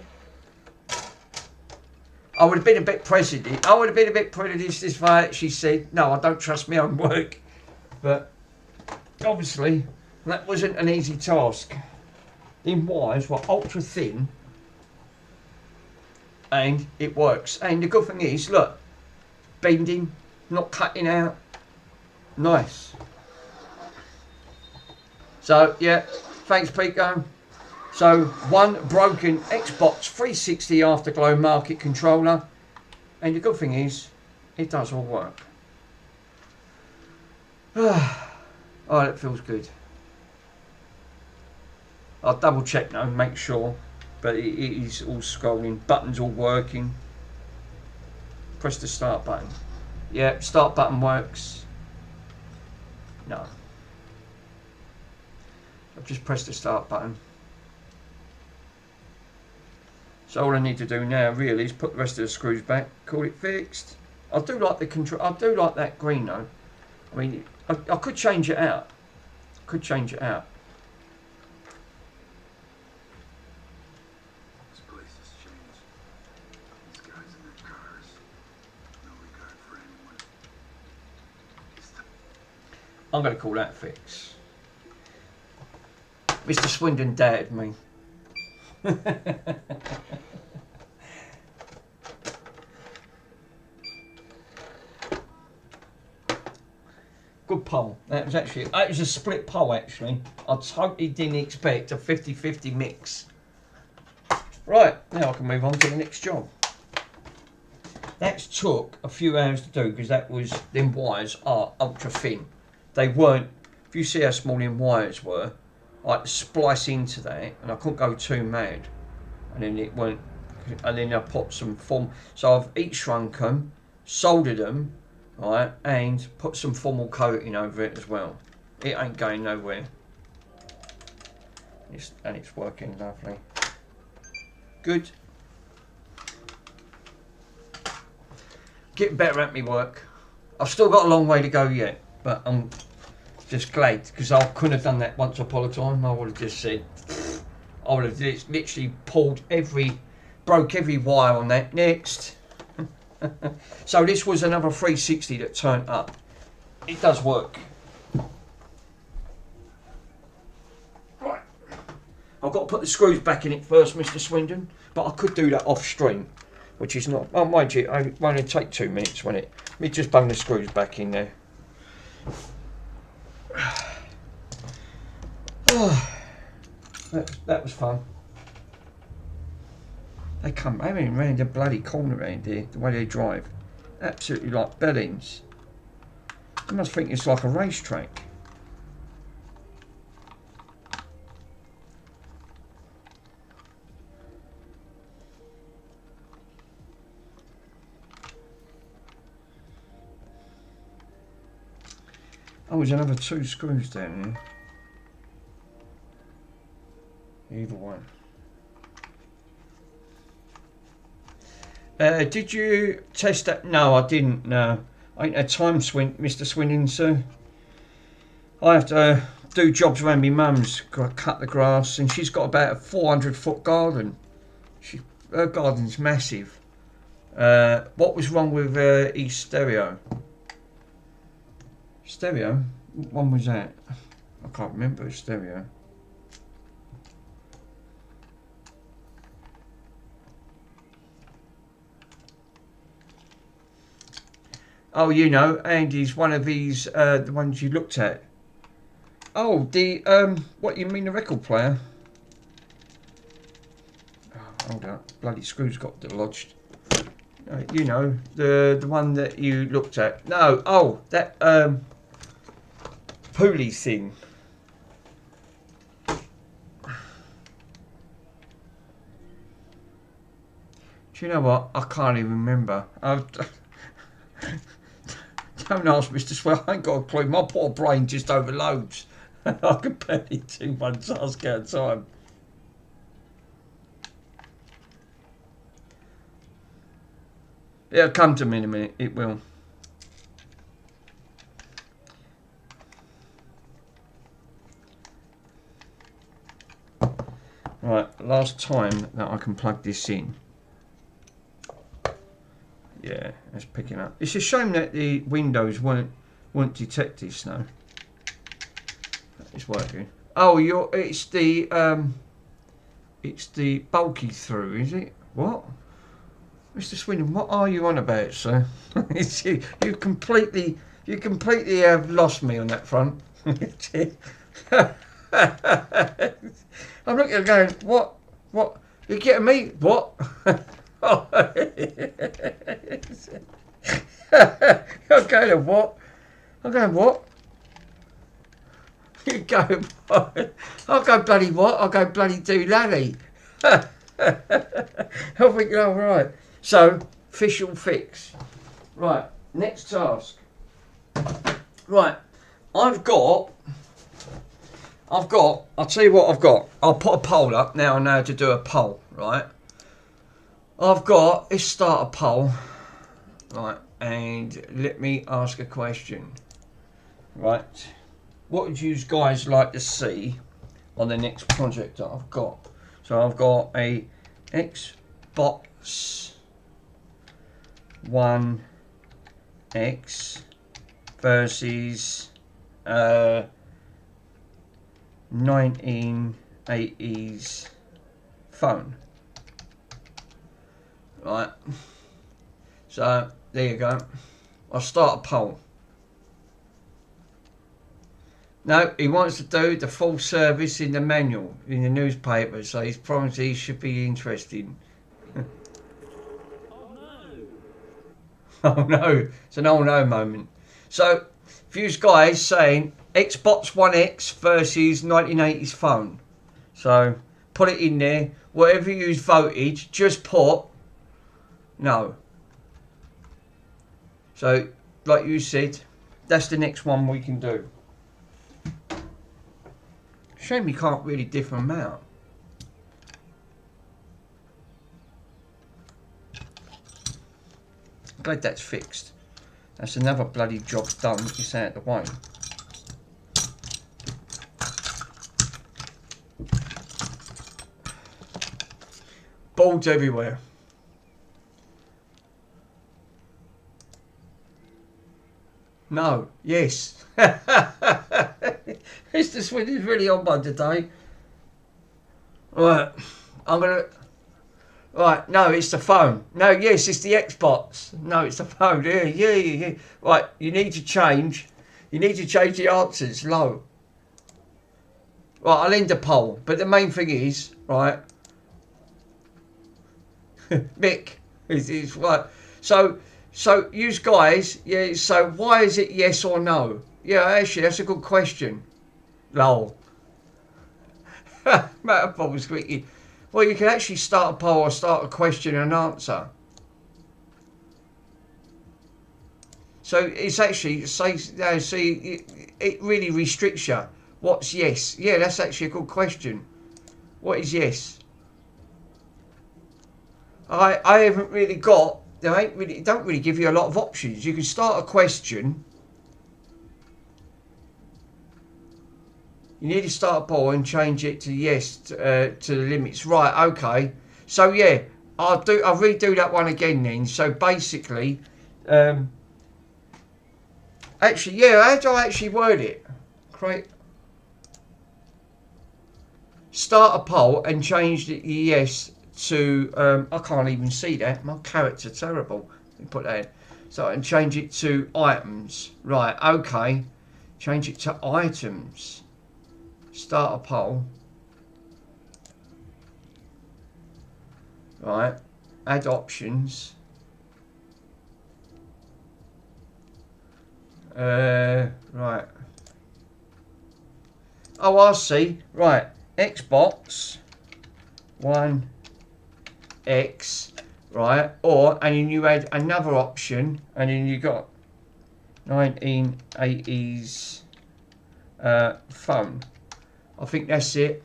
Speaker 1: I would have been a bit prejudiced. I would have been a bit prejudiced if I actually said, no, I don't trust my own work. But obviously, that wasn't an easy task. The wires were ultra thin. And it works. And the good thing is, look, bending, not cutting out. Nice. So, yeah, thanks, Pico. So, one broken Xbox 360 Afterglow market controller. And the good thing is, it does all work. Oh, that feels good. I'll double check now and make sure. But it is all scrolling. Buttons all working. Press the start button. Yeah, start button works. No. I've just pressed the start button. So all I need to do now really is put the rest of the screws back, call it fixed. I do like the control. I do like that green though. I mean, I could change it out. Could change it out.
Speaker 5: This place has changed. These guys in their cars. No regard for anyone.
Speaker 1: I'm going to call that fix. Mr. Swindon dared me. Good poll. That was a split poll actually. I totally didn't expect a 50-50 mix. Right, now I can move on to the next job. That took a few hours to do because them wires are ultra thin. They weren't, if you see how small them wires were, I had to splice into that and I couldn't go too mad. And then it went, and then I put some foam. So I've heat shrunk them, soldered them, right, and put some formal coating over it as well. It ain't going nowhere. And it's working lovely. Good. Getting better at me work. I've still got a long way to go yet, but I'm just glad because I couldn't have done that once upon a time. I would have just said, I would have literally broke every wire on that. Next. So this was another 360 that turned up. It does work. Right. I've got to put the screws back in it first, Mr. Swindon, but I could do that off stream, which is not. Oh, mind you, it won't only take 2 minutes, won't it? Let me just bung the screws back in there. Oh, that was fun. They come having around the bloody corner around here, the way they drive. Absolutely like bellends. They must think it's like a racetrack. Oh, there's another 2 screws down here. Either one. Did you test that? No, I didn't. No, I ain't had time, Mr. Swindon, sir. I have to do jobs around my mum's, cut the grass, and she's got about a 400-foot garden. Her garden's massive. What was wrong with East Stereo? Stereo? What one was that? I can't remember. Stereo. Oh, you know, Andy's one of these, the ones you looked at. Oh, the, what you mean, the record player? Oh, hold up, bloody screws got lodged. You know, the one that you looked at. No, oh, that, pulley thing. Do you know what? I can't even remember. Don't ask Mr. Swell, I ain't got a clue. My poor brain just overloads. I can barely do one task at a time. It'll come to me in a minute. It will. Right, last time that I can plug this in. Yeah, it's picking up. It's a shame that the windows won't detect this now. It's working. Oh, it's the bulky through, is it? What? Mr. Swindon, what are you on about, sir? It's you completely have lost me on that front. I'm looking at going, what? You getting me? What? I'm going, what? I'm going, what? You go, what? I'll go bloody what? I'll go bloody doolally. I think, oh, right. So, official fix. Right, next task. Right, I'll tell you what I've got. I'll put a poll up now. I know how to do a poll, right? Let's start a poll, right? And let me ask a question, right? What would you guys like to see on the next project that I've got? So I've got a Xbox One X versus 1980s phone. Right. So there you go. I'll start a poll. No, he wants to do the full service in the manual in the newspaper, so he's promised he should be interested. Oh no, it's an oh no moment. So, if you guys saying Xbox One X versus 1980s phone. So, put it in there. Whatever you voted, just put no. So, like you said, that's the next one we can do. Shame you can't really differ them out. Glad that's fixed. That's another bloody job done. It's out of the way. Boards everywhere. No. Yes. Mr. Swindon is really on one today. Right. I'm going to... Right, no, it's the phone. No, yes, it's the Xbox. No, it's the phone. Yeah. Right, you need to change. You need to change the answers. Low. Right, I'll end the poll. But the main thing is, right... Mick, is right. So you guys, yeah, so why is it yes or no? Yeah, actually, that's a good question. Lol. Matter of was squeaky. Well, you can actually start a poll or start a question and answer. So it's actually, see, it really restricts you. What's yes? Yeah, that's actually a good question. What is yes? I haven't really got, it don't really give you a lot of options. You can start a question. You need to start a poll and change it to yes to the limits. Right, okay. So yeah, I'll redo that one again then. So basically, actually, yeah, how do I actually word it? Create. Start a poll and change the yes to, I can't even see that. My character's terrible. Let me put that in. So, and change it to items. Right, okay. Change it to items. Start a poll. Right. Add options. Right. Oh, I see. Right. Xbox One X. Right. Or, and then you add another option. And then you got 1980s phone. I think that's it.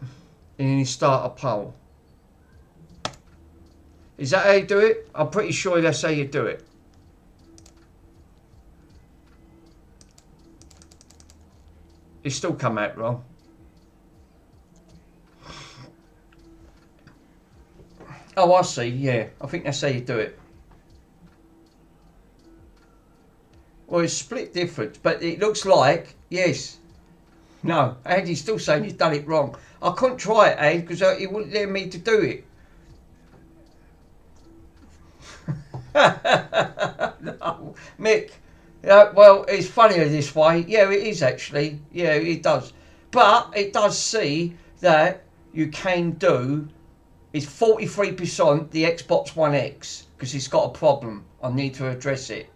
Speaker 1: And then you start a poll. Is that how you do it? I'm pretty sure that's how you do it. It's still come out wrong. Oh, I see. Yeah, I think that's how you do it. Well, it's split difference, but it looks like, yes. No, Andy's still saying he's done it wrong. I couldn't try it, Andy, because he wouldn't let me to do it. No, Mick. Well, it's funnier this way. Yeah, it is actually. Yeah, it does. But it does see that you can do. It's 43% the Xbox One X because it's got a problem. I need to address it.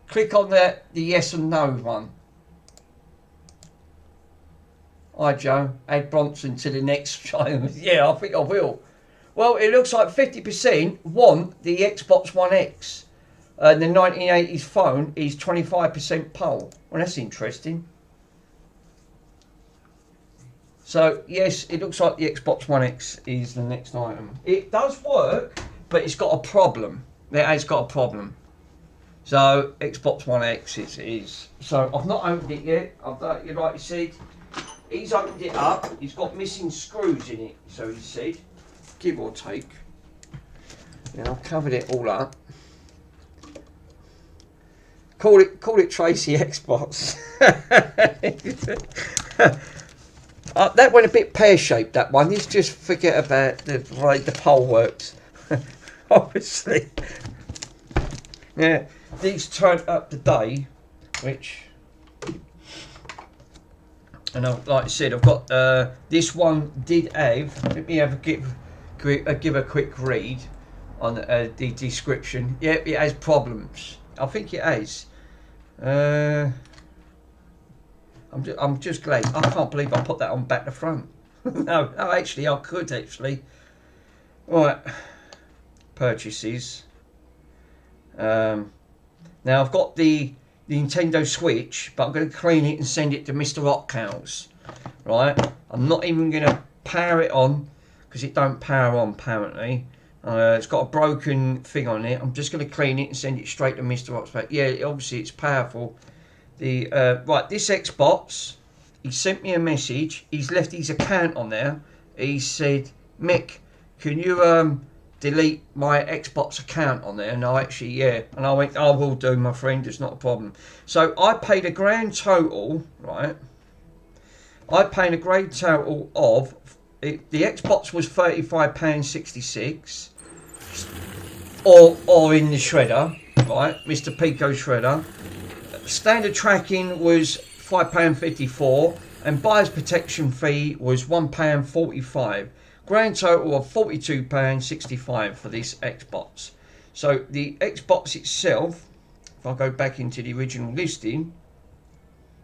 Speaker 1: Click on the yes and no one. Hi Joe, add Bronson to the next show. Yeah, I think I will. Well, it looks like 50% want the Xbox One X. The 1980s phone is 25% poll. Well, that's interesting. So, yes, it looks like the Xbox One X is the next item. It does work, but it's got a problem. It has got a problem. So, Xbox One X it is. So, I've not opened it yet. I've done it like you said. He's opened it up. He's got missing screws in it, so he said. Give or take. Now, I've covered it all up. Call it Tracy Xbox. That went a bit pear-shaped, that one. Let's just forget about the way the pole works. Obviously. Yeah, these turned up today, which... And like I said, I've got... this one did have... Let me give a quick read on the description. Yeah, it has problems. I think it has. I'm just glad. I can't believe I put that on back to front. No, actually, I could actually. Right, purchases. Now I've got the Nintendo Switch, but I'm going to clean it and send it to Mr. Rockhouse. Right, I'm not even going to power it on because it don't power on apparently. It's got a broken thing on it. I'm just going to clean it and send it straight to Mr. Rockhouse. Yeah, obviously it's powerful. Right, this Xbox, he sent me a message. He's left his account on there. He said, Mick, can you delete my Xbox account on there? And I actually, yeah. And I went, I will do, my friend. It's not a problem. So I paid a grand total, right? I paid a grand total of, the Xbox was £35.66. Or in the shredder, right? Mr. Pico shredder. Standard tracking was £5.54 and buyer's protection fee was £1.45. Grand total of £42.65 for this Xbox. So the Xbox itself, if I go back into the original listing,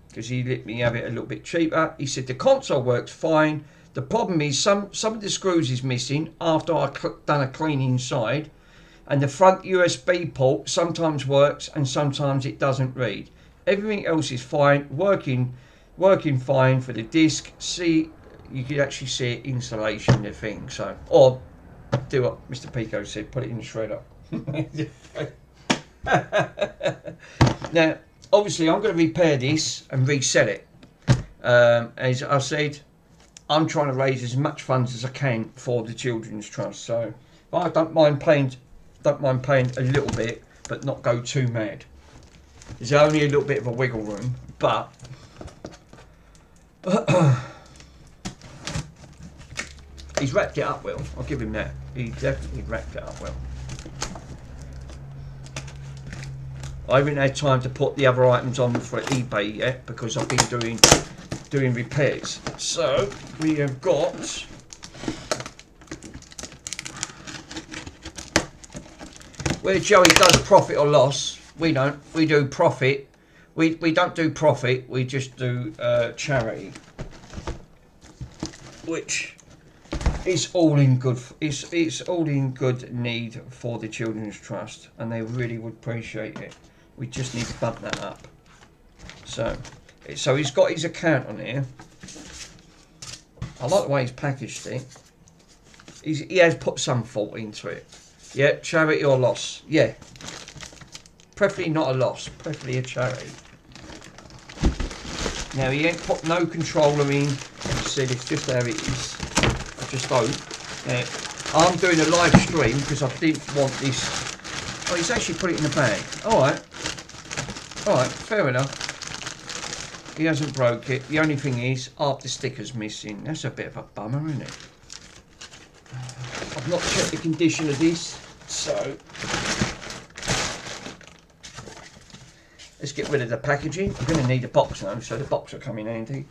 Speaker 1: because he let me have it a little bit cheaper, he said the console works fine. The problem is some of the screws is missing after I done a clean inside. And the front USB port sometimes works and sometimes it doesn't read. Everything else is fine, working fine for the disc. See, you can actually see it installation the thing. So, or do what Mr. Pico said, put it in the shredder. Now, obviously, I'm going to repair this and resell it. As I said, I'm trying to raise as much funds as I can for the Children's Trust. So, I don't mind paying a little bit, but not go too mad. There's only a little bit of a wiggle room, but he's wrapped it up well. I'll give him that. He definitely wrapped it up well. I haven't had time to put the other items on for eBay yet because I've been doing repairs. So we have got where Joey does profit or loss. We don't. We do profit. We don't do profit. We just do charity, which is all in good. It's all in good need for the Children's Trust, and they really would appreciate it. We just need to bump that up. So he's got his account on here. I like the way he's packaged it. He has put some thought into it. Yeah, charity or loss. Yeah. Preferably not a loss, preferably a charity. Now he ain't put no controller in. He said it's just how it is. I just hope. I'm doing a live stream because I didn't want this. Oh, he's actually put it in the bag. Alright. Alright, fair enough. He hasn't broke it. The only thing is, half the sticker's missing. That's a bit of a bummer, isn't it? I've not checked the condition of this, so let's get rid of the packaging. I'm going to need a box now, so the box will come in handy.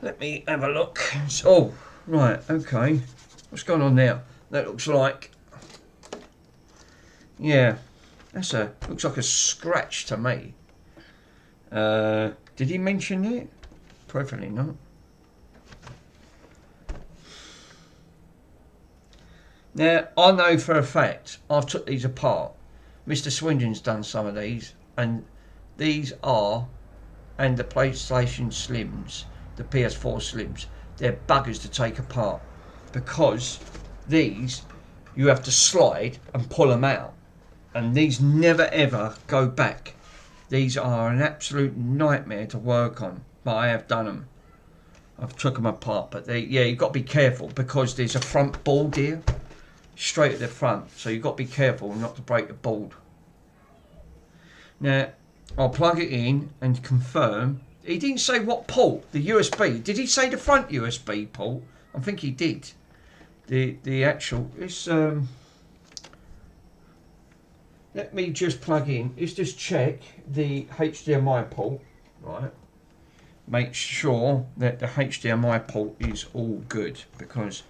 Speaker 1: Let me have a look. Oh, right, okay. What's going on now? That looks like, yeah, looks like a scratch to me. Did he mention it? Preferably not. Now, I know for a fact, I've took these apart. Mr. Swindon's done some of these, and these are, and the PlayStation Slims, the PS4 Slims, they're buggers to take apart, because these, you have to slide and pull them out, and these never ever go back. These are an absolute nightmare to work on, but I have done them. I've took them apart, but yeah, you've got to be careful, because there's a front board here, straight at the front, so you've got to be careful not to break the board. Now, I'll plug it in and confirm. He didn't say what port, the USB. Did he say the front USB port? I think he did. The actual, it's let me just plug in. Let's just check the HDMI port, right? Make sure that the HDMI port is all good, because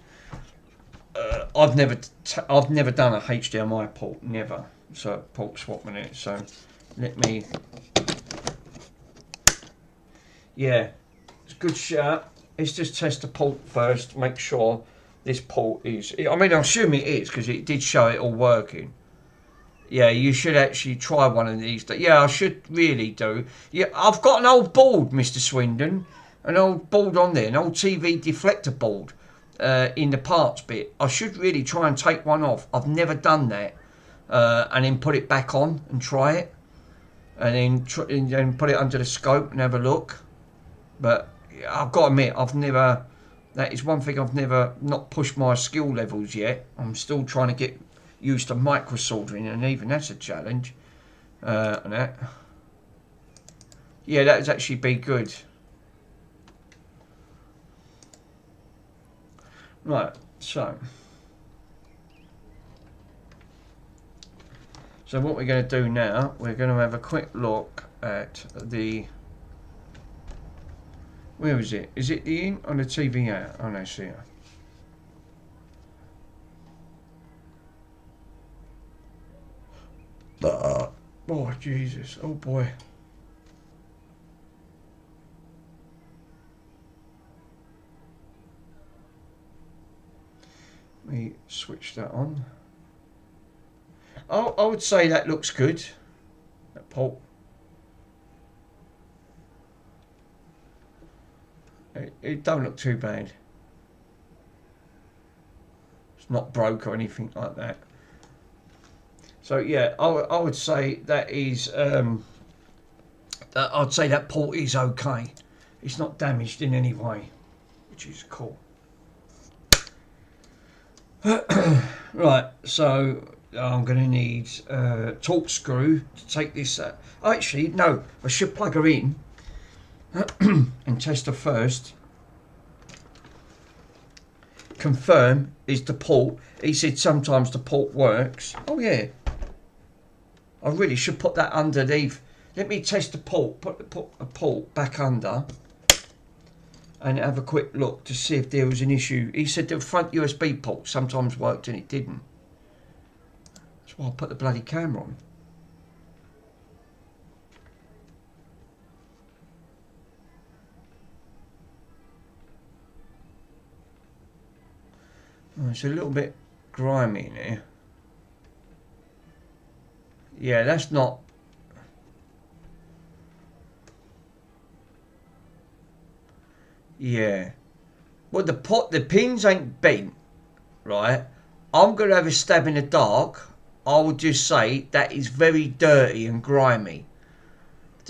Speaker 1: I've never done a HDMI port, never. So port swapping it. So let me. Yeah, it's a good shot. Let's just test the port first. Make sure this port is. I mean, I assume it is, because it did show it all working. Yeah, you should actually try one of these. Yeah, I should really do. Yeah, I've got an old board, Mr. Swindon. An old board on there, an old TV deflector board in the parts bit. I should really try and take one off. I've never done that. And then put it back on and try it. And then put it under the scope and have a look. But I've got to admit, that is one thing I've never not pushed my skill levels yet. I'm still trying to get used to micro soldering, and even that's a challenge. And that, yeah, that would actually be good. Right, so what we're going to do now, we're going to have a quick look at the. Where is it? Is it the in on the TV out? Oh no, it's here. Oh Jesus! Oh boy! Let me switch that on. Oh, I would say that looks good. That port. It don't look too bad. It's not broke or anything like that. So yeah, I would say that is. I'd say that port is okay. It's not damaged in any way, which is cool. Right, so I'm going to need a torque screw to take this. Actually, no, I should plug her in and test her first. Confirm is the port. He said sometimes the port works. Oh yeah. I really should put that underneath. Let me test the port. Put a port back under and have a quick look to see if there was an issue. He said the front USB port sometimes worked and it didn't. That's why I put the bloody camera on. Oh, it's a little bit grimy in here. Yeah, that's not. Yeah. Well, the pins ain't bent, right? I'm gonna have a stab in the dark. I would just say that is very dirty and grimy.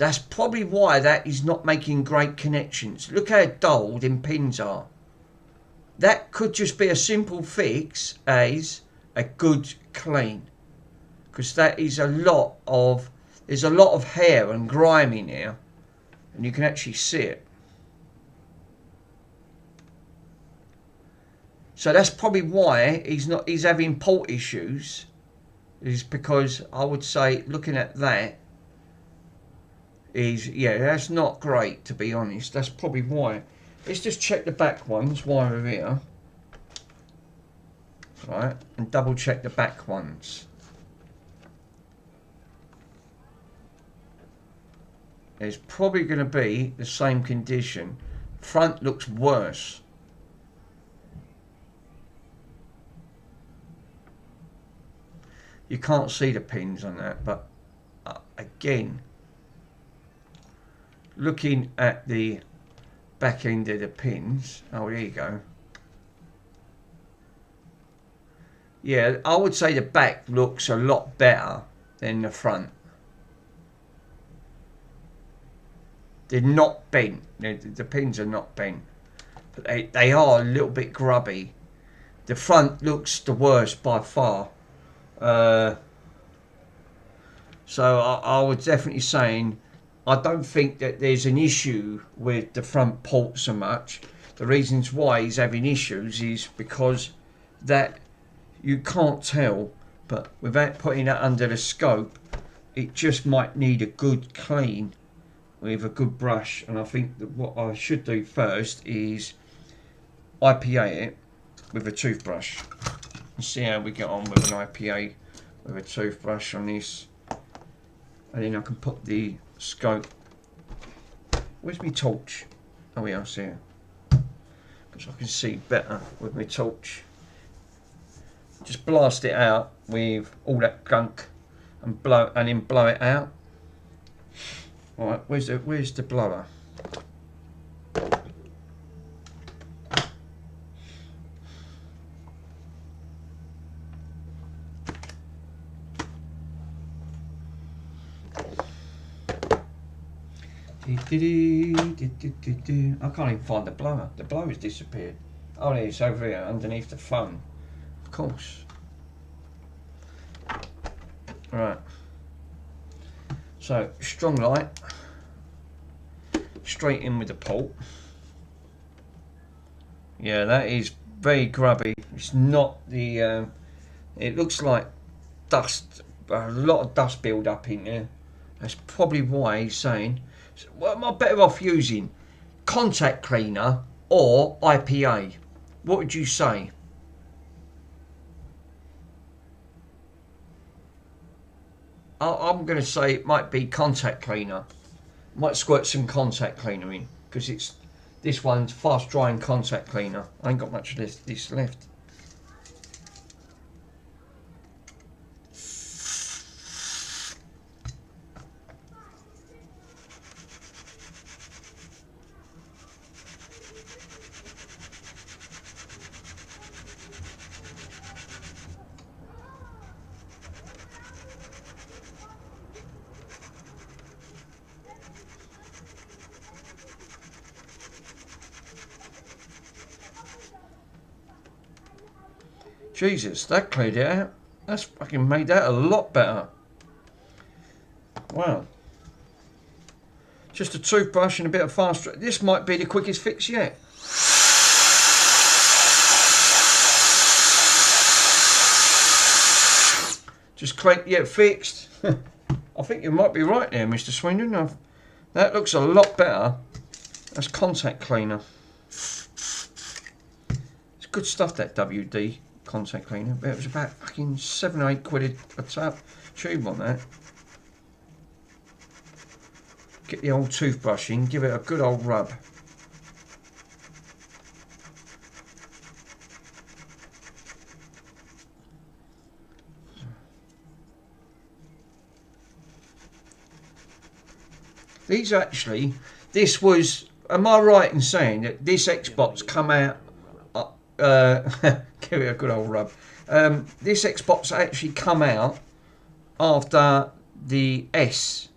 Speaker 1: That's probably why that is not making great connections. Look how dull them pins are. That could just be a simple fix as a good clean. Because that is there's a lot of hair and grime in here. And you can actually see it. So that's probably why he's having port issues. Is because I would say, looking at that, that's not great, to be honest. That's probably why. Let's just check the back ones while we're here. Right, and double check the back ones. It's probably going to be the same condition. Front looks worse. You can't see the pins on that, but again, looking at the back end of the pins, oh, there you go. Yeah, I would say the back looks a lot better than the front. They're not bent. The pins are not bent, but they are a little bit grubby. The front looks the worst by far. So I would definitely saying I don't think that there's an issue with the front port so much. The reasons why he's having issues is because that you can't tell, but without putting that under the scope, it just might need a good clean with a good brush. And I think that what I should do first is IPA it with a toothbrush and see how we get on with an IPA with a toothbrush on this, and then I can put the scope. Where's my torch? Oh yeah, I see it, because I can see better with my torch. Just blast it out with all that gunk and then blow it out. All right, where's the blower? I can't even find the blower. The blower's disappeared. Oh, it's over here underneath the phone. Of course. Right. So, strong light. Straight in with the port. Yeah, that is very grubby. It's not the... it looks like dust. A lot of dust build up in there. That's probably why he's saying... Well, am I better off using contact cleaner or IPA? What would you say? I'm going to say it might be contact cleaner. Might squirt some contact cleaner in, because it's this one's fast drying contact cleaner. I ain't got much of this left. Jesus, that cleared it out. That's fucking made that a lot better. Wow. Just a toothbrush and a bit of fast. This might be the quickest fix yet. Just clean, yeah, fixed. I think you might be right there, Mr. Swindon. That looks a lot better. That's contact cleaner. It's good stuff, that WD contact cleaner. But it was about fucking 7 or 8 quid a tube on that. Get the old toothbrush in, give it a good old rub. These actually, this was, am I right in saying that this Xbox come out, give it a good old rub, this Xbox actually come out after the S,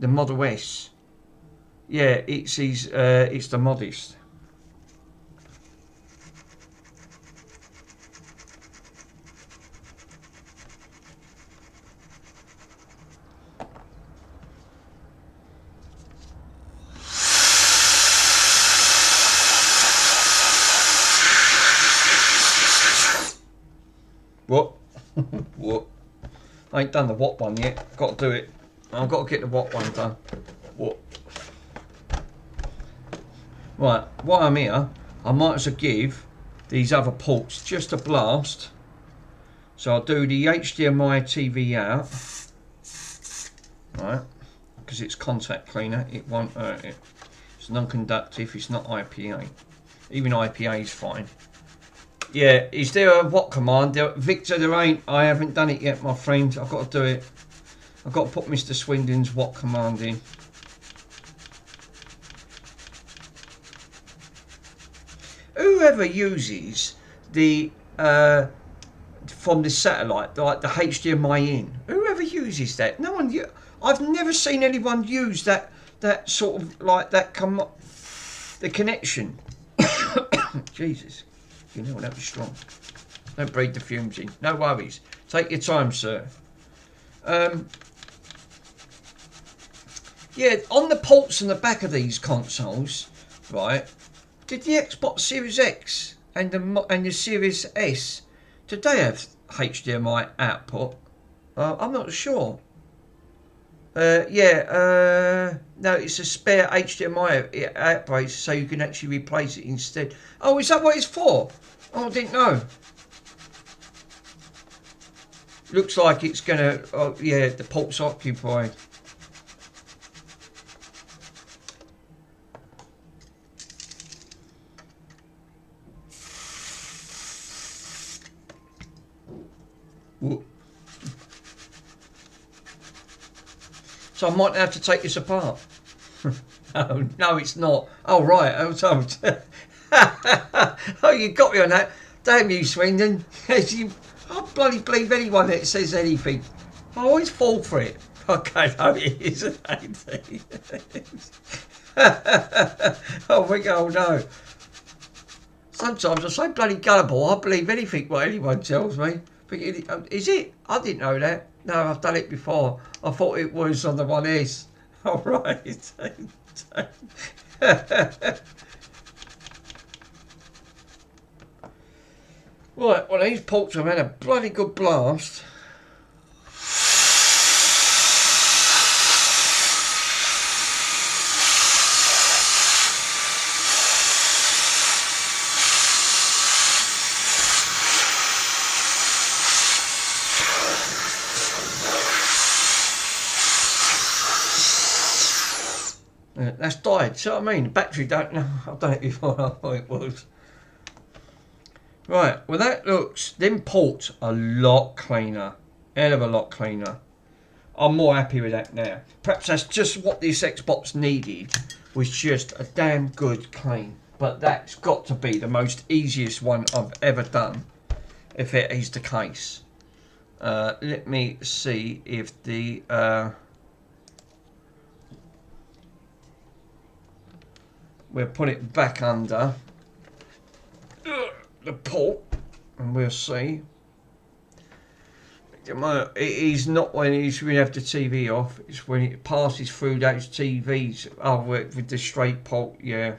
Speaker 1: The Model S. Yeah, it's his. It's the Modest. What? What? I ain't done the what one yet. Got to do it. I've got to get the what one done. What? Right, while I'm here, I might as well give these other ports just a blast. So I'll do the HDMI TV out. Right, because it's contact cleaner, it won't hurt it. It's non-conductive, it's not IPA. Even IPA is fine. Yeah, is there a what command? Victor, there ain't. I haven't done it yet, my friend. I've got to do it. I've got to put Mr. Swindon's what command in. Whoever uses the from the satellite, like the HDMI in, whoever uses that, no one. I've never seen anyone use that sort of like that the connection. Jesus. You know, that was strong. Don't breathe the fumes in. No worries. Take your time, sir. Yeah, on the ports on the back of these consoles, right? Did the Xbox Series X and the Series S, did they have HDMI output? I'm not sure. No, it's a spare HDMI output, so you can actually replace it instead. Oh, is that what it's for? Oh, I didn't know. Looks like it's gonna. Oh, yeah, the port's occupied. Whoop. So I might have to take this apart. No, it's not. Oh, right. Oh, you got me on that. Damn you, Swindon. I bloody believe anyone that says anything. I always fall for it. Okay, no, it isn't. Oh, we go, no. Sometimes I'm so bloody gullible, I believe anything what anyone tells me. But is it? I didn't know that. No, I've done it before. I thought it was on the 1S. All right. Right, well, these ports have had a bloody good blast. That's died, see what I mean? The battery don't know. I've done it before, I thought it was. Right, well that looks, them ports are a lot cleaner. Hell of a lot cleaner. I'm more happy with that now. Perhaps that's just what this Xbox needed, was just a damn good clean. But that's got to be the most easiest one I've ever done, if it is the case. Let me see if the... we'll put it back under the port and we'll see. It is not when we have the TV off, it's when it passes through those TVs. Oh, with the straight port, yeah.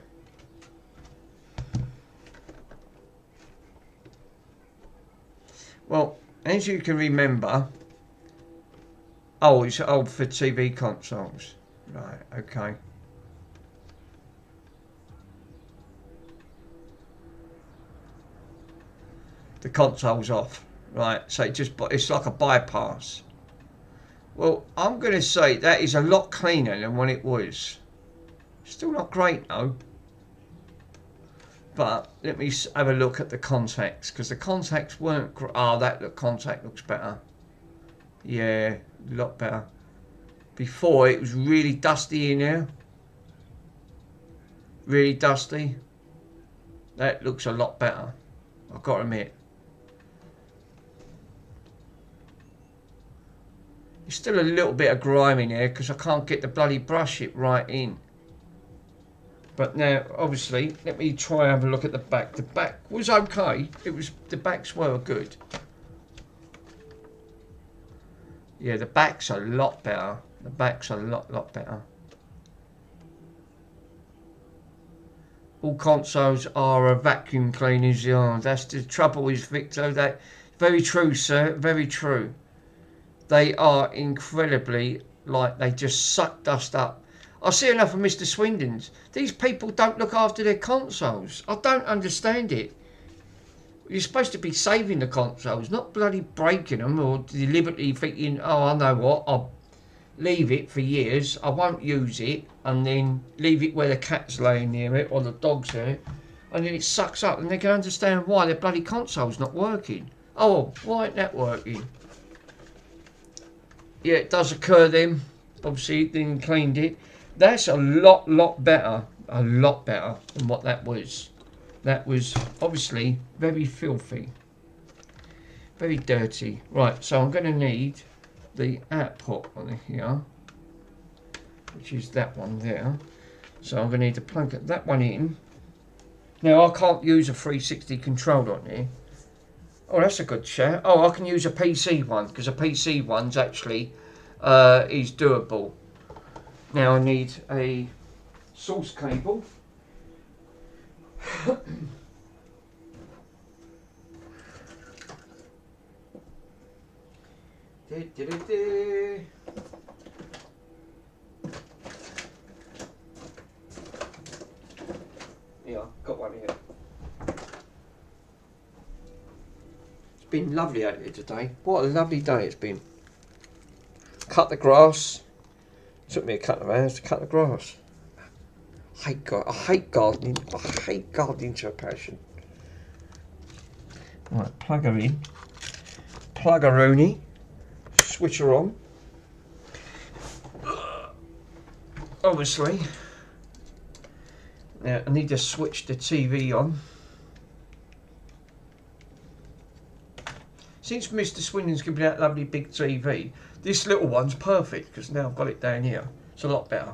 Speaker 1: Well, as you can remember, oh, it's old for TV consoles. Right, okay. The console's off, right? So it's like a bypass. Well, I'm going to say that is a lot cleaner than when it was. Still not great though. But let me have a look at the contacts, because the contacts weren't. Oh, that contact looks better. Yeah, a lot better. Before it was really dusty in here. Really dusty. That looks a lot better, I've got to admit. There's still a little bit of grime in there because I can't get the bloody brush it right in. But now, obviously, let me try and have a look at the back. The back was okay. The backs were good. Yeah, the back's a lot better. The back's a lot better. All consoles are a vacuum cleaners. Yeah, that's the trouble, is Victor. That very true, sir. Very true. They are incredibly, like, they just suck dust up. I see enough of Mr. Swindon's. These people don't look after their consoles. I don't understand it. You're supposed to be saving the consoles, not bloody breaking them or deliberately thinking, oh, I know what, I'll leave it for years, I won't use it, and then leave it where the cat's laying near it or the dog's there, and then it sucks up, and they can understand why their bloody console's not working. Oh, why ain't that working? Yeah, it does occur then. Obviously, then cleaned it. That's a lot better. A lot better than what that was. That was obviously very filthy. Very dirty. Right, so I'm going to need the output on here, which is that one there. So I'm going to need to plug that one in. Now, I can't use a 360 controller on here. Oh, that's a good shout. Oh, I can use a PC one, because a PC one's actually is doable. Now I need a source cable. Yeah, got one here. It's been lovely out here today. What a lovely day it's been. Cut the grass. Took me a couple of hours to cut the grass. I hate gardening. I hate gardening to a passion. Right, plug her in. Plug her Rooney. Switch her on. Obviously. Now I need to switch the TV on. Since Mr. Swindon's given me that lovely big TV, this little one's perfect because now I've got it down here. It's a lot better.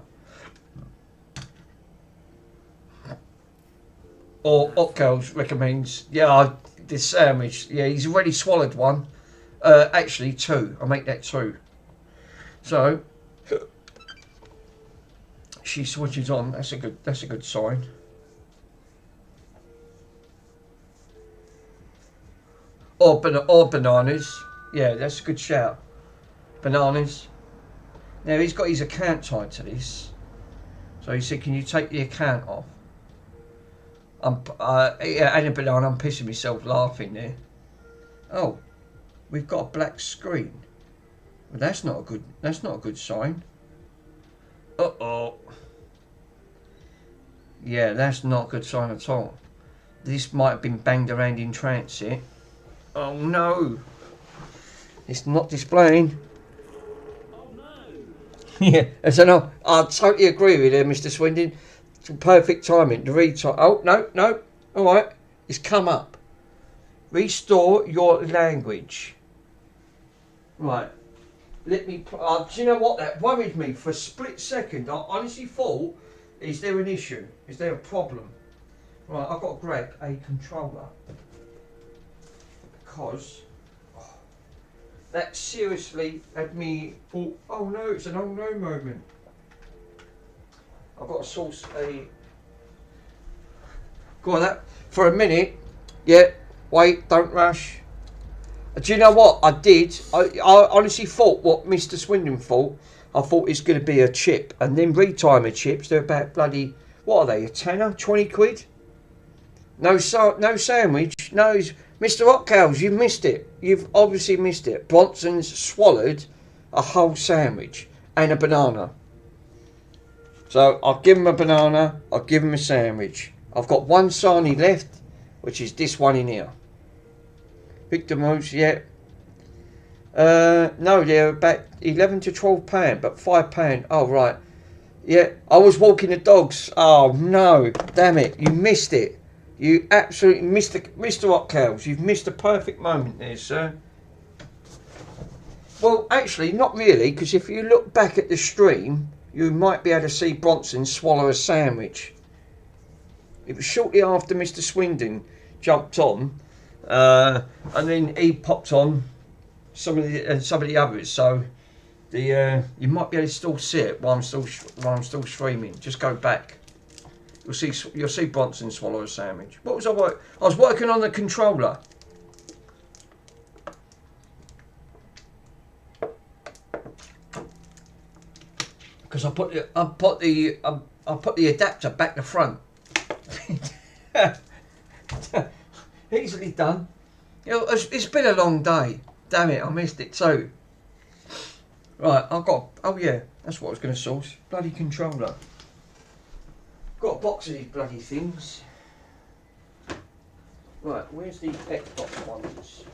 Speaker 1: Or Hot Girls recommends, yeah, this sandwich. Yeah, he's already swallowed one. Actually, two. I'll make that two. So she switches on. That's a good sign. Or bananas. Yeah, that's a good shout. Bananas. Now he's got his account tied to this. So he said, can you take the account off? Yeah, and a banana, I'm pissing myself laughing there. Oh, we've got a black screen. Well, that's not a good sign. Uh-oh. Yeah, that's not a good sign at all. This might have been banged around in transit. Oh no. It's not displaying. Oh no. Yeah, so no, I totally agree with you, Mr. Swindon. It's perfect timing to retime. Oh, no. Alright. It's come up. Restore your language. Right. Let me... do you know what? That worried me for a split second. I honestly thought, is there an issue? Is there a problem? Right, I've got to grab a controller. Because... that seriously had me thought, oh no, it's an oh no moment. I've got to source a... Go on that. For a minute. Yeah, wait, don't rush. Do you know what I did? I honestly thought what Mr. Swindon thought. I thought it's going to be a chip. And then retimer chips, they're about bloody... What are they, a tenner? 20 quid? No sandwich. No, Mr. Hotcows, you've missed it. You've obviously missed it. Bronson's swallowed a whole sandwich and a banana. So I'll give him a banana, I'll give him a sandwich. I've got one sarnie left, which is this one in here. Victor Moose, yeah. No, they're about 11 to 12 pound, but £5. Oh, right. Yeah, I was walking the dogs. Oh, no. Damn it. You missed it. You absolutely missed Mr. Hotcows. You've missed a perfect moment there, sir. Well, actually, not really, because if you look back at the stream, you might be able to see Bronson swallow a sandwich. It was shortly after Mr. Swindon jumped on, and then he popped on some of the others. So you might be able to still see it while I'm still streaming. Just go back. You'll see Bronson swallow a sandwich. What was I working? I was working on the controller. Because I put the adapter back to front. Easily done. You know, it's been a long day. Damn it, I missed it too. Right, I've got. Oh yeah, that's what I was going to source. Bloody controller. Got a box of these bloody things. Right, where's the Xbox ones?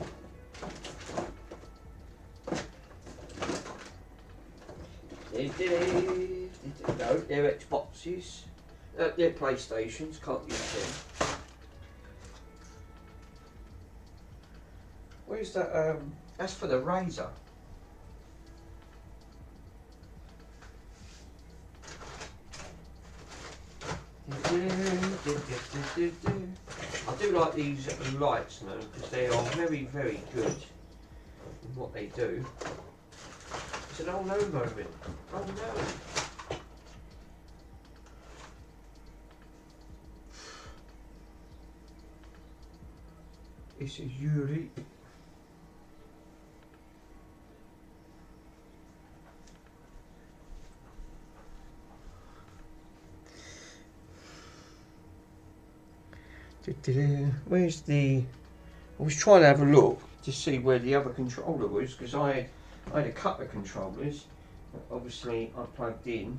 Speaker 1: No, they're Xboxes. They're PlayStations, can't use them. Where's that? That's for the Razer. I do like these lights now because they are very, very good in what they do. It's an oh no moment. Oh no. It's a Yuri. Where's the... I was trying to have a look to see where the other controller was because I had a couple of controllers that obviously I plugged in.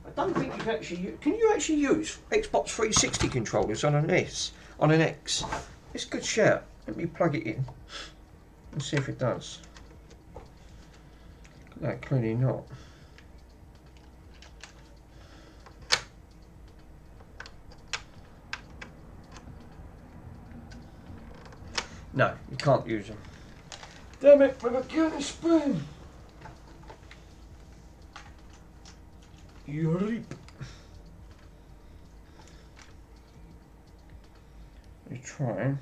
Speaker 1: I don't think you can actually... Can you actually use Xbox 360 controllers on an S? On an X? It's a good shout. Let me plug it in and see if it does. No, clearly not. No, you can't use them. Damn it, with a counter spoon. You reap. You try.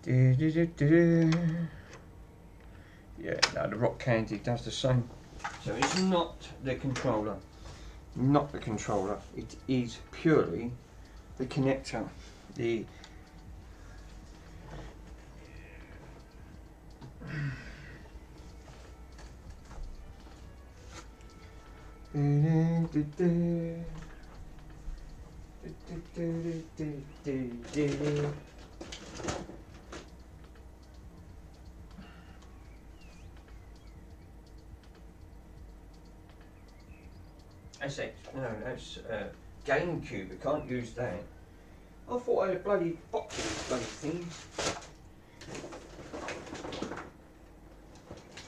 Speaker 1: Yeah, no, the Rock Candy does the same. So it's not the controller. Not the controller. It is purely the connector. The that's it. No, that's GameCube. We can't use that. I thought I had a bloody box of these bloody things.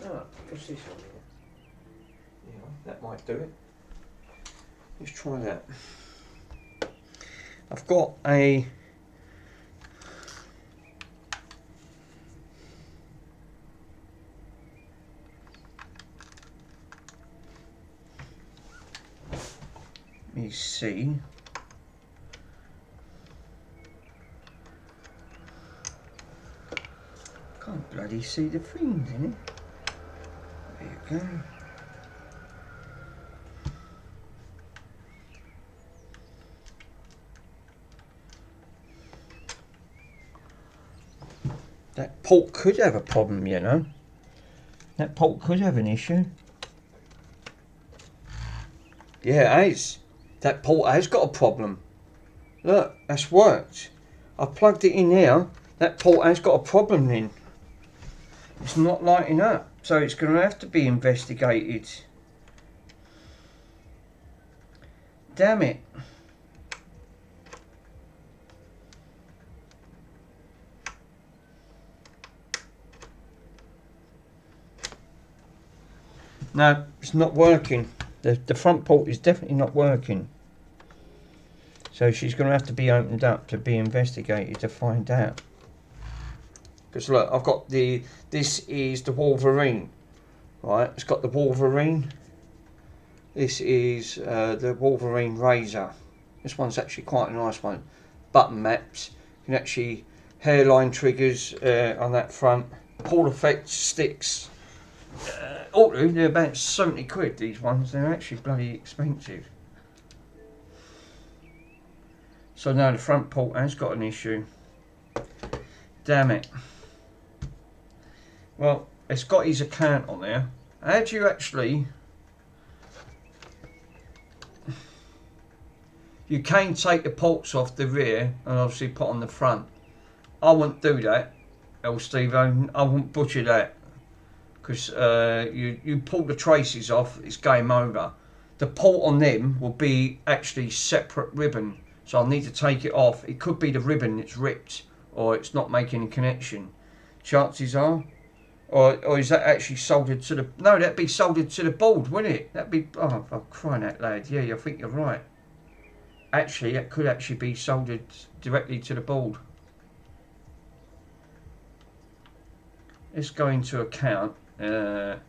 Speaker 1: Ah, what's this one here? Yeah, that might do it. Let's try that. I've got a... Let me see. Can't bloody see the things in it. There you go. That port could have a problem, you know. That port could have an issue. Yeah, it has. That port has got a problem. Look, that's worked. I've plugged it in now. That port has got a problem then. It's not lighting up. So it's going to have to be investigated. Damn it. No, it's not working. The front port is definitely not working. So she's going to have to be opened up to be investigated to find out. Because look, I've got this is the Wolverine, right? It's got the Wolverine. This is the Wolverine Razor. This one's actually quite a nice one. Button maps. You can actually hairline triggers on that front. Hall effect sticks. Although they're about 70 quid. These ones, they're actually bloody expensive. So now the front port has got an issue. Damn it. Well, it's got his account on there. How do you actually... You can take the ports off the rear and obviously put on the front. I wouldn't do that, Steve. I wouldn't butcher that. Because you pull the traces off, it's game over. The port on them will be actually separate ribbon. So I'll need to take it off. It could be the ribbon that's ripped or it's not making a connection. Chances are. Or is that actually soldered to the... No, that'd be soldered to the board, wouldn't it? That'd be... Oh, I'm crying out loud. Yeah, I think you're right. Actually, that could actually be soldered directly to the board. Let's go into account. No,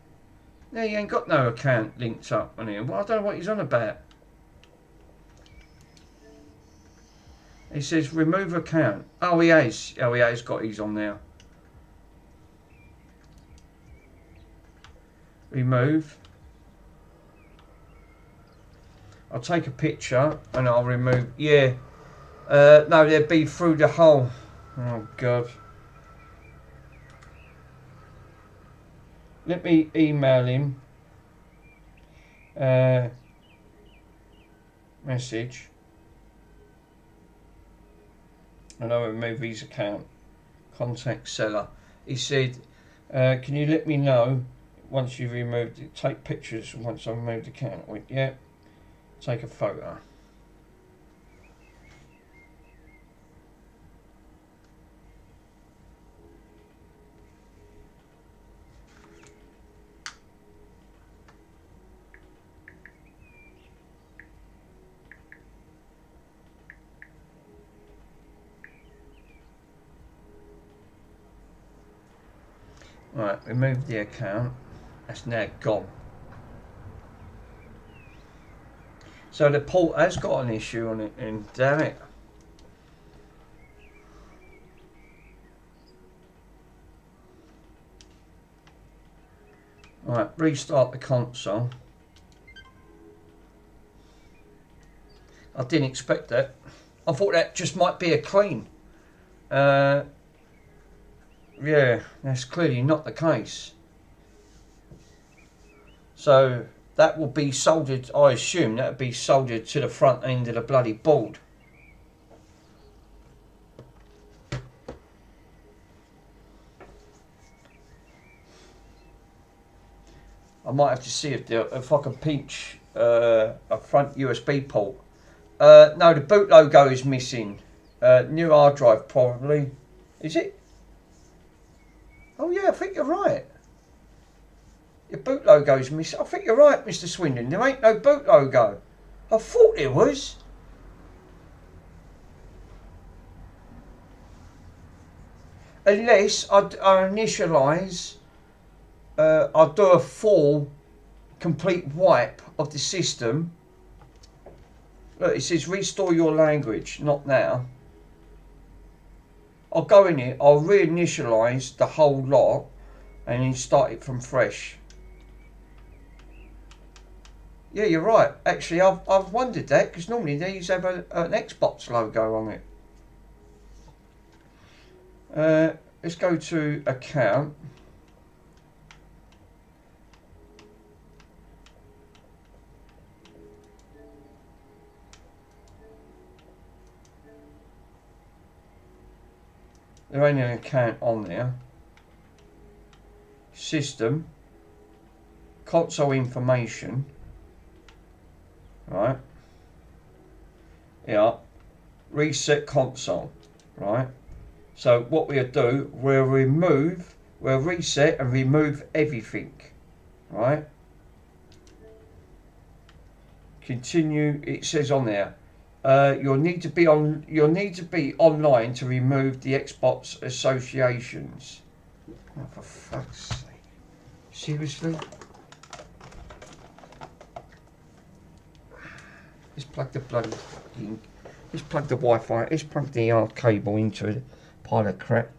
Speaker 1: you ain't got no account linked up on here. Well, I don't know what he's on about. He says remove account. Oh, he has. Oh, he has got his on there. Remove. I'll take a picture and I'll remove. Yeah. No, they'd be through the hole. Oh, God. Let me email him. Message. And I'll remove his account. Contact seller. He said, can you let me know once you've removed it? Take pictures once I've removed the account. Went, yeah. Take a photo. Right, remove the account. That's now gone. So the port has got an issue on it, and damn it. Right, restart the console. I didn't expect that. I thought that just might be a clean. Yeah, that's clearly not the case. So that will be soldered, I assume that would be soldered to the front end of the bloody board. I might have to see if I can pinch a front USB port. No, the boot logo is missing. New hard drive probably. Is it? Oh yeah, I think you're right. Your boot logo's missing. I think you're right, Mr. Swindon. There ain't no boot logo. I thought there was. Unless I initialise, I'll do a full, complete wipe of the system. Look, it says restore your language. Not now. I'll go in here, I'll reinitialise the whole lot and then start it from fresh. Yeah, you're right. Actually, I've wondered that because normally these have an Xbox logo on it. Let's go to account. There ain't an account on there. System. Console information. Right. Yeah. Reset console. Right. So what we'll do, we'll reset and remove everything. Right. Continue. It says on there. You'll need to be online to remove the Xbox associations. Oh, for fuck's sake! Seriously? Let's plug the bloody thing. Let's plug the Wi-Fi. Let's plug the cable into a pile of crap.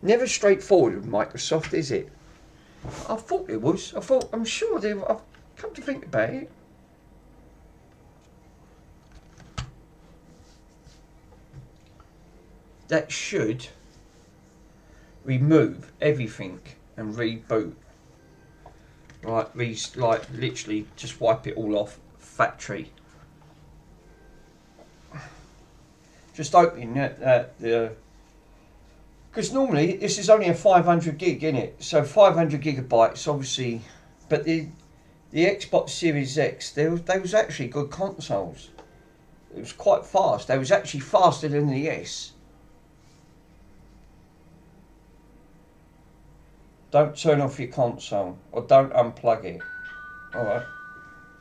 Speaker 1: Never straightforward with Microsoft, is it? I thought it was. I'm sure they. I've come to think about it. That should remove everything and reboot. Like literally just wipe it all off factory. Just opening the. Because normally this is only a 500 gig, isn't it? So 500 gigabytes, obviously. But the Xbox Series X, they was actually good consoles. It was quite fast. They was actually faster than the S. Don't turn off your console or don't unplug it. Alright.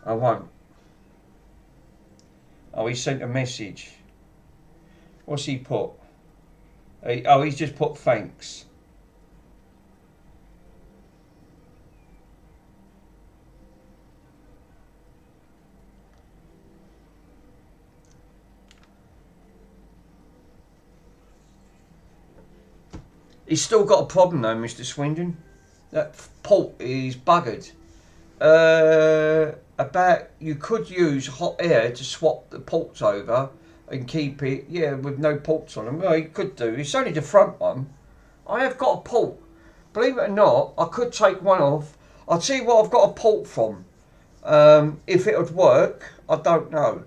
Speaker 1: I won't. Oh, he sent a message. What's he put? Oh, he's just put thanks. He's still got a problem though, Mr. Swindon. That port is buggered. About you could use hot air to swap the ports over and keep it, yeah, with no ports on them. Well, you could do. It's only the front one. I have got a port. Believe it or not, I could take one off. I'll tell you what I've got a port from. If it would work, I don't know.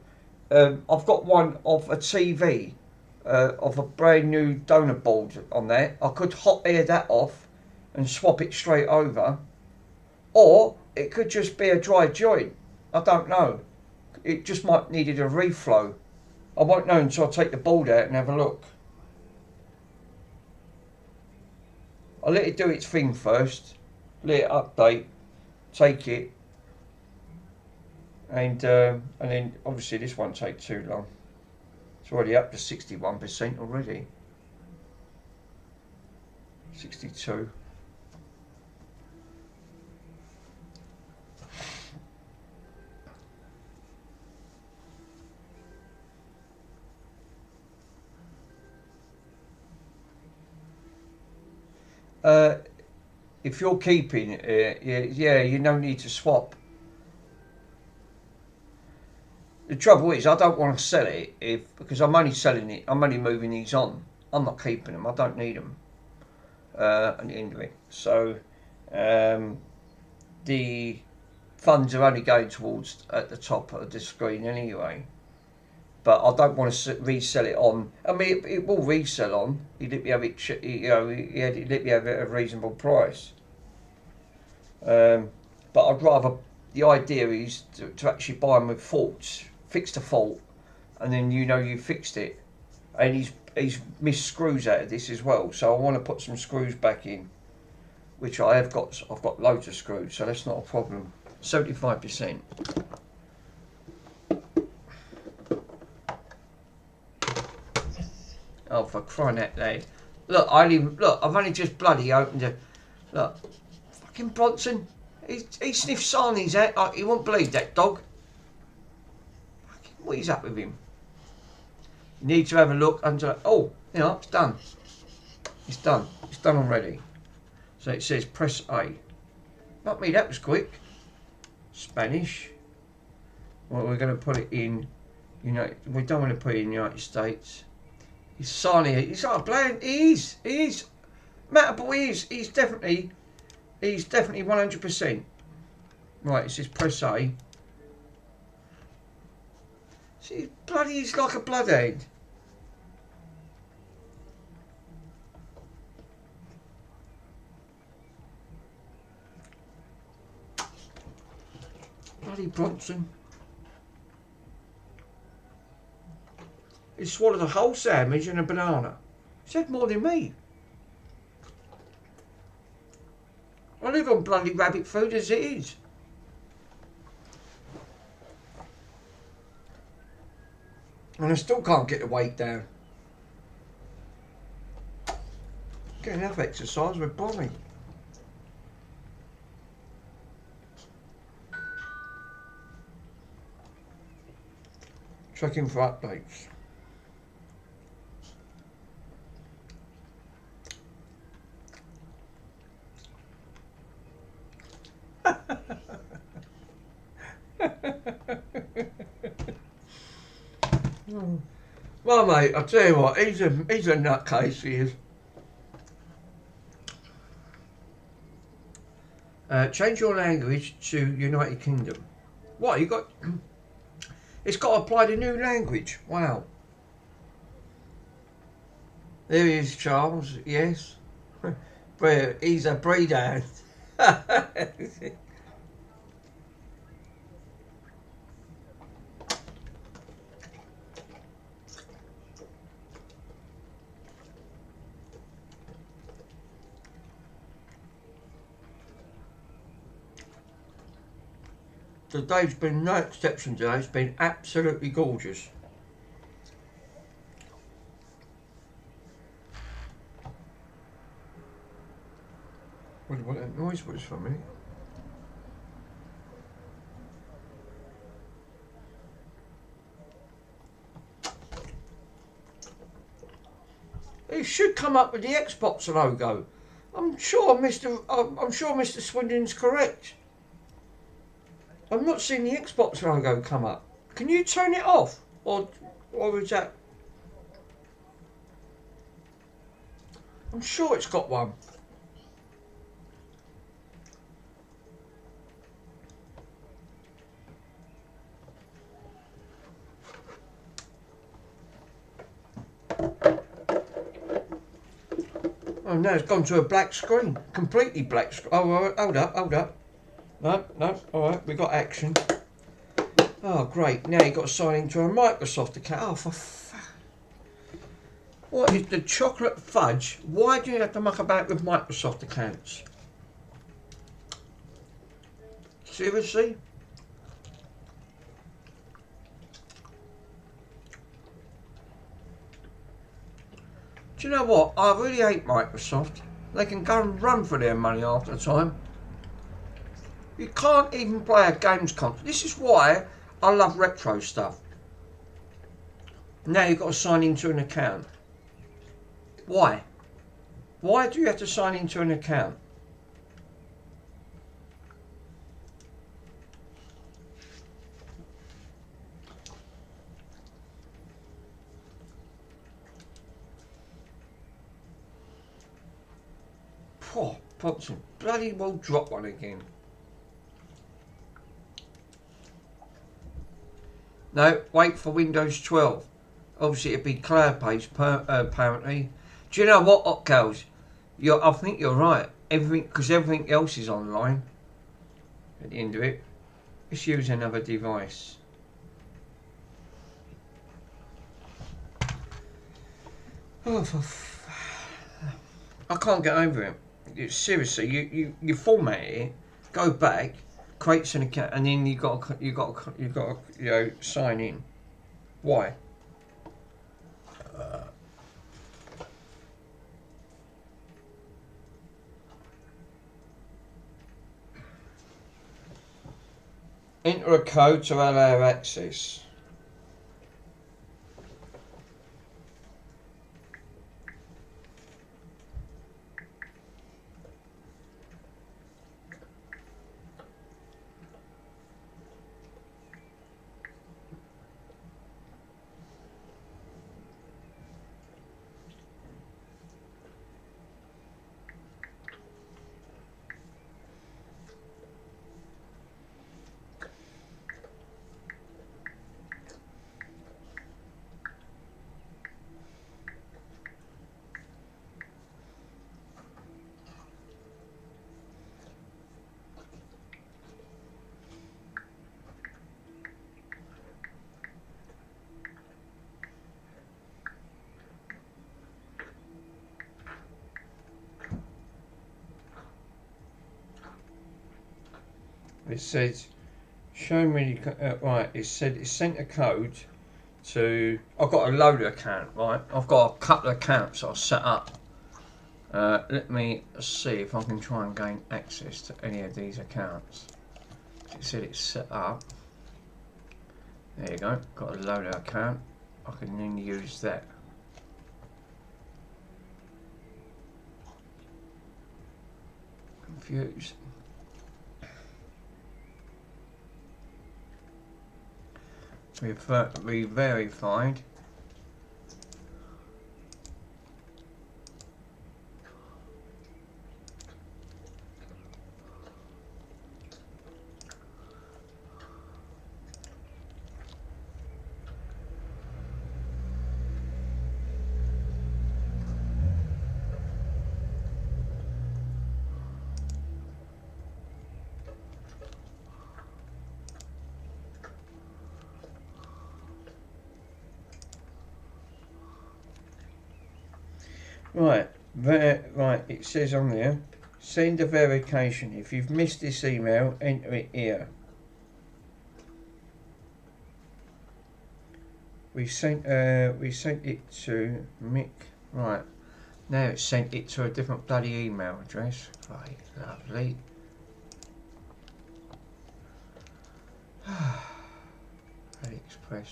Speaker 1: I've got one of a TV, of a brand new donor board on there. I could hot air that off and swap it straight over. Or it could just be a dry joint. I don't know. It just might needed a reflow. I won't know until I take the board out and have a look. I'll let it do its thing first. Let it update. Take it. And then obviously this won't take too long. It's already up to 61% already. 62. If you're keeping yeah, you no need to swap. The trouble is, I don't want to sell it because I'm only selling it. I'm only moving these on. I'm not keeping them. I don't need them. At the end of it, so the funds are only going towards at the top of the screen anyway. But I don't want to resell it on. I mean, it will resell on. You let me have it, you let me have it at a reasonable price. But I'd rather. The idea is to actually buy them with faults, fix the fault, and then you know you fixed it. And he's missed screws out of this as well. So I want to put some screws back in, which I have got. I've got loads of screws, so that's not a problem. 75%. Oh, for crying out loud. Look, I've only just bloody opened it. Look, fucking Bronson. He sniffed Sarni's out. He won't believe that dog. Fucking, what is up with him? You need to have a look under. Oh, you know, it's done. It's done. It's done already. So it says press A. Not me, that was quick. Spanish. Well, we're going to put it in. You know, we don't want to put it in the United States. He's Sarni. He's like a bland. He is. Matterboy is. He's definitely 100%. Right, it says press A. See, bloody, he's like a bloodhead. Bloody Bronson. He swallowed a whole sandwich and a banana. He's had more than me. I live on bloody rabbit food as it is. And I still can't get the weight down. Get enough exercise with Bonnie. Checking for updates. Well, mate, I tell you what, he's a nutcase, he is. Change your language to United Kingdom. What, you got... It's got to apply to new language. Wow. There he is, Charles, yes. Where he's a breeder. Today's been no exception today. It's been absolutely gorgeous. Wonder what that noise was for a minute. It should come up with the Xbox logo. I'm sure Mr. Swindon's correct. I'm not seeing the Xbox logo come up. Can you turn it off? Or is that... I'm sure it's got one. Oh, now it's gone to a black screen. Completely black screen. Oh, hold up. No, alright, we got action. Oh, great. Now you've got to sign into a Microsoft account. Oh, for what is the chocolate fudge? Why do you have to muck about with Microsoft accounts? Seriously? Do you know what? I really hate Microsoft. They can go and run for their money half the time. You can't even play a games console. This is why I love retro stuff. Now you've got to sign into an account. Why? Why do you have to sign into an account? Poor Potson. Bloody well drop one again. No, wait for Windows 12. Obviously, it'd be cloud-based, apparently. Do you know what, Hot Girls? I think you're right. Because everything else is online. At the end of it, let's use another device. Oh, I can't get over it. Seriously, you format it, go back, creates an account, and then you got to sign in. Why? Enter a code to allow access. It says, show me, right, it said it sent a code to, I've got a loader account, right? I've got a couple of accounts I've set up. Let me see if I can try and gain access to any of these accounts. It said it's set up. There you go, got a loader account. I can then use that. Confused. Re-verified. Right, right, it says on there, send a verification. If you've missed this email, enter it here. We sent it to Mick. Right, now it's sent it to a different bloody email address. Right, lovely. AliExpress.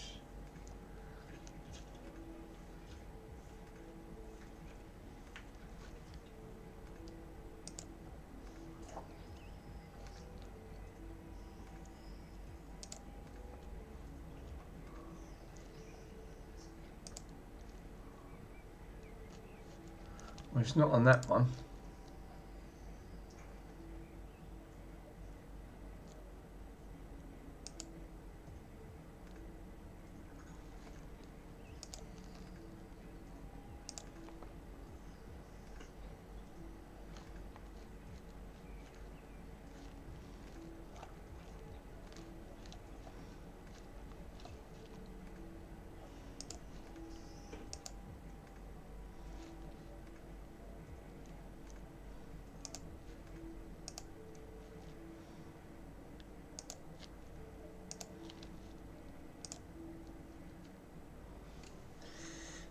Speaker 1: Well, it's not on that one.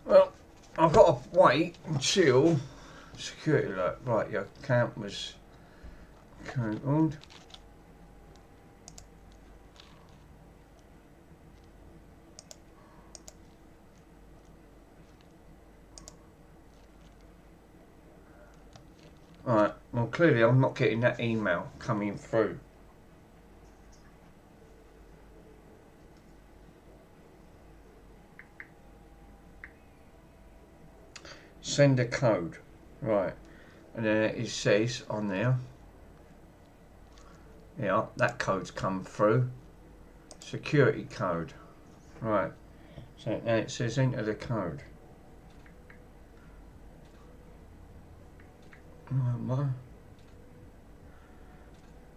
Speaker 1: Well, I've got to wait until security alert. Right, your account was cancelled. Right, well clearly I'm not getting that email coming through. Send a code, right, and then it says on there, yeah, that code's come through, security code, right, so now it says enter the code. Oh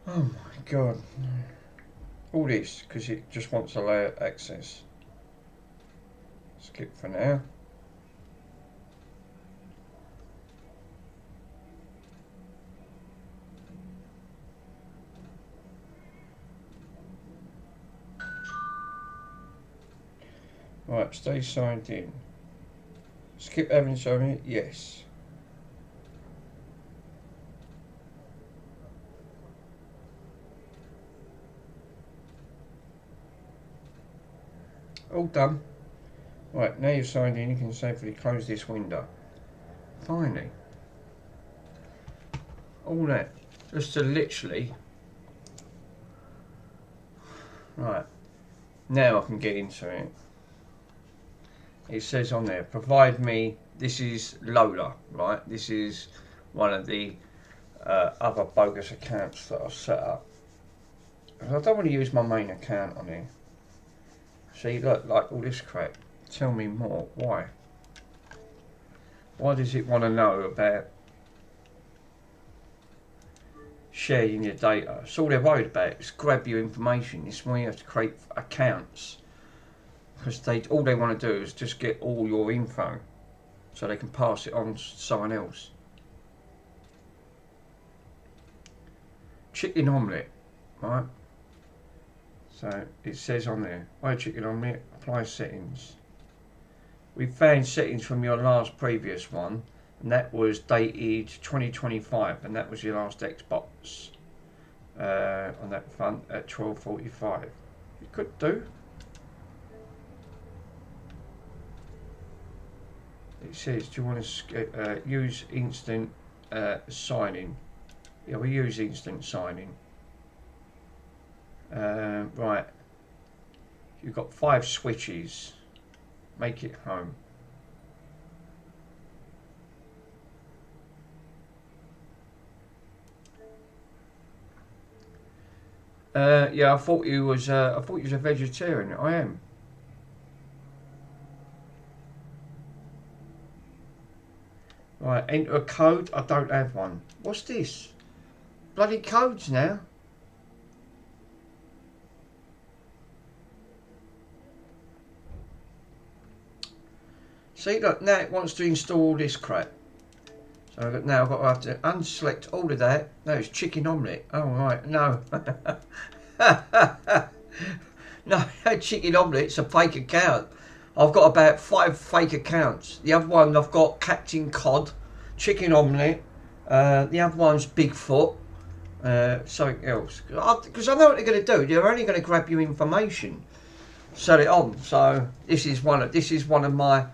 Speaker 1: my god, all this because it just wants to allow access. Skip for now. Right, stay signed in. Skip having signed in? Yes. All done. Right, now you're signed in, you can safely close this window. Finally. All that. Just to literally... Right. Now I can get into it. It says on there, provide me, this is Lola, right? This is one of the other bogus accounts that I've set up. I don't want to use my main account on here. See, look, like all this crap. Tell me more. Why? Why does it want to know about sharing your data? It's all they're worried about. It's grab your information. It's why you have to create accounts. Because all they want to do is just get all your info so they can pass it on to someone else. Chicken omelette, right? So it says on there, hi chicken omelette, apply settings. We found settings from your last previous one, and that was dated 2025, and that was your last Xbox on that front at 12:45. You could do. It says, do you want to use instant signing? Yeah, we use instant signing. Right. You've got 5 switches. Make it home. Yeah, I thought you was a vegetarian. I am. Right, enter a code. I don't have one. What's this? Bloody codes now. See, look, now it wants to install this crap. So look, now I've got to have to unselect all of that. No, it's chicken omelette. Oh, right, no. No, chicken omelette's a fake account. I've got about 5 fake accounts. The other one I've got Captain Cod, chicken omelette. The other one's Bigfoot. Something else. Because I know what they're going to do. They're only going to grab your information, sell it on. So this is one of my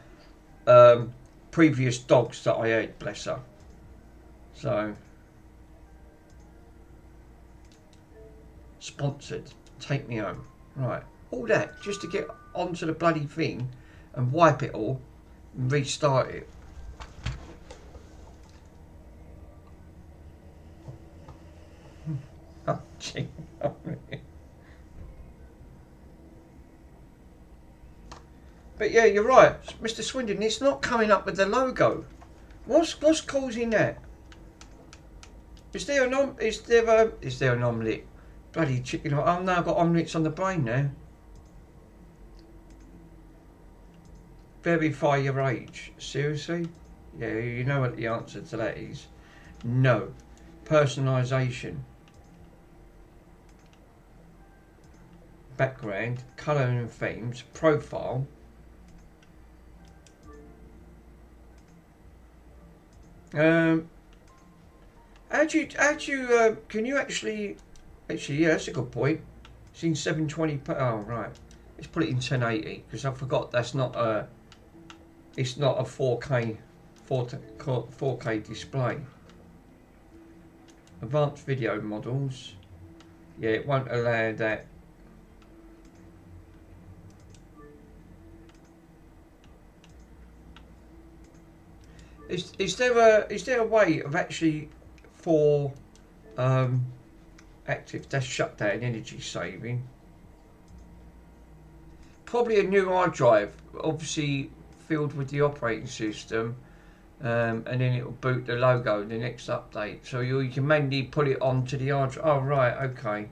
Speaker 1: previous dogs that I had, bless her. So sponsored, take me home. Right, all that just to get onto the bloody thing and wipe it all and restart it. Oh, gee. But yeah, you're right, Mr. Swindon. It's not coming up with the logo. What's causing that? Is there an omelette? Bloody chicken! I've now got omelettes on the brain now. Verify your age. Seriously? Yeah, you know what the answer to that is. No. Personalisation. Background, colour and themes, profile. Can you actually, yeah, that's a good point. It's in 720p. Oh, right. Let's put it in 1080 because I forgot that's not it's not a 4K display. Advanced video models. Yeah, it won't allow that. Is there a way of actually for active dash shutdown energy saving? Probably a new hard drive, obviously filled with the operating system, and then it will boot the logo in the next update. So you can manually put it onto the hard drive. Oh right, okay.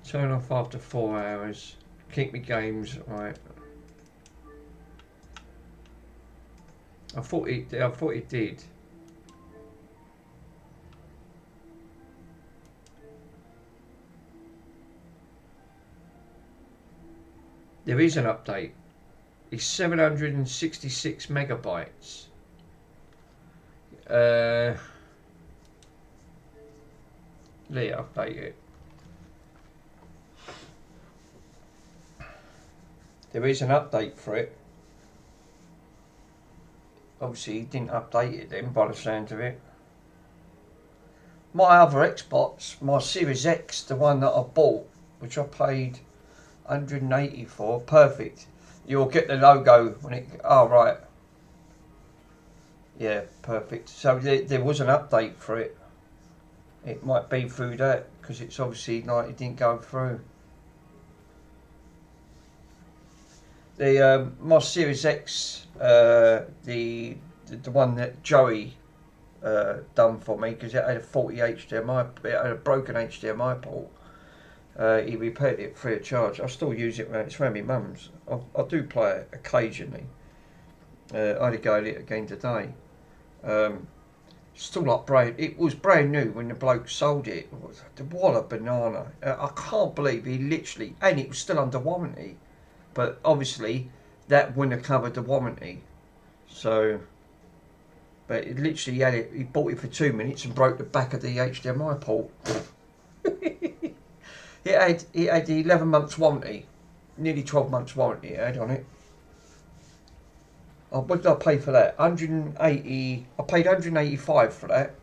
Speaker 1: Turn off after 4 hours. Keep me games, right. I thought it did. There is an update. It's 766 megabytes. Let it update it. There is an update for it. Obviously, he didn't update it then, by the sound of it. My other Xbox, my Series X, the one that I bought, which I paid 180 for, perfect. You'll get the logo when it. Oh right. Yeah, perfect. So there was an update for it. It might be through that because it's obviously like it didn't go through. The my Series X, the one that Joey done for me because it had a faulty HDMI, it had a broken HDMI port. He repaired it free of charge. I still use it when it's around my mum's. I do play it occasionally. I had to go at it again today. Still like brand. It was brand new when the bloke sold it. What a banana! I can't believe he literally, and it was still under warranty. But obviously, that wouldn't have covered the warranty. So, but it literally had it. He bought it for 2 minutes and broke the back of the HDMI port. it had the 11 months warranty, nearly 12 months warranty it had on it. Oh, what did I pay for that? 180. I paid 185 for that,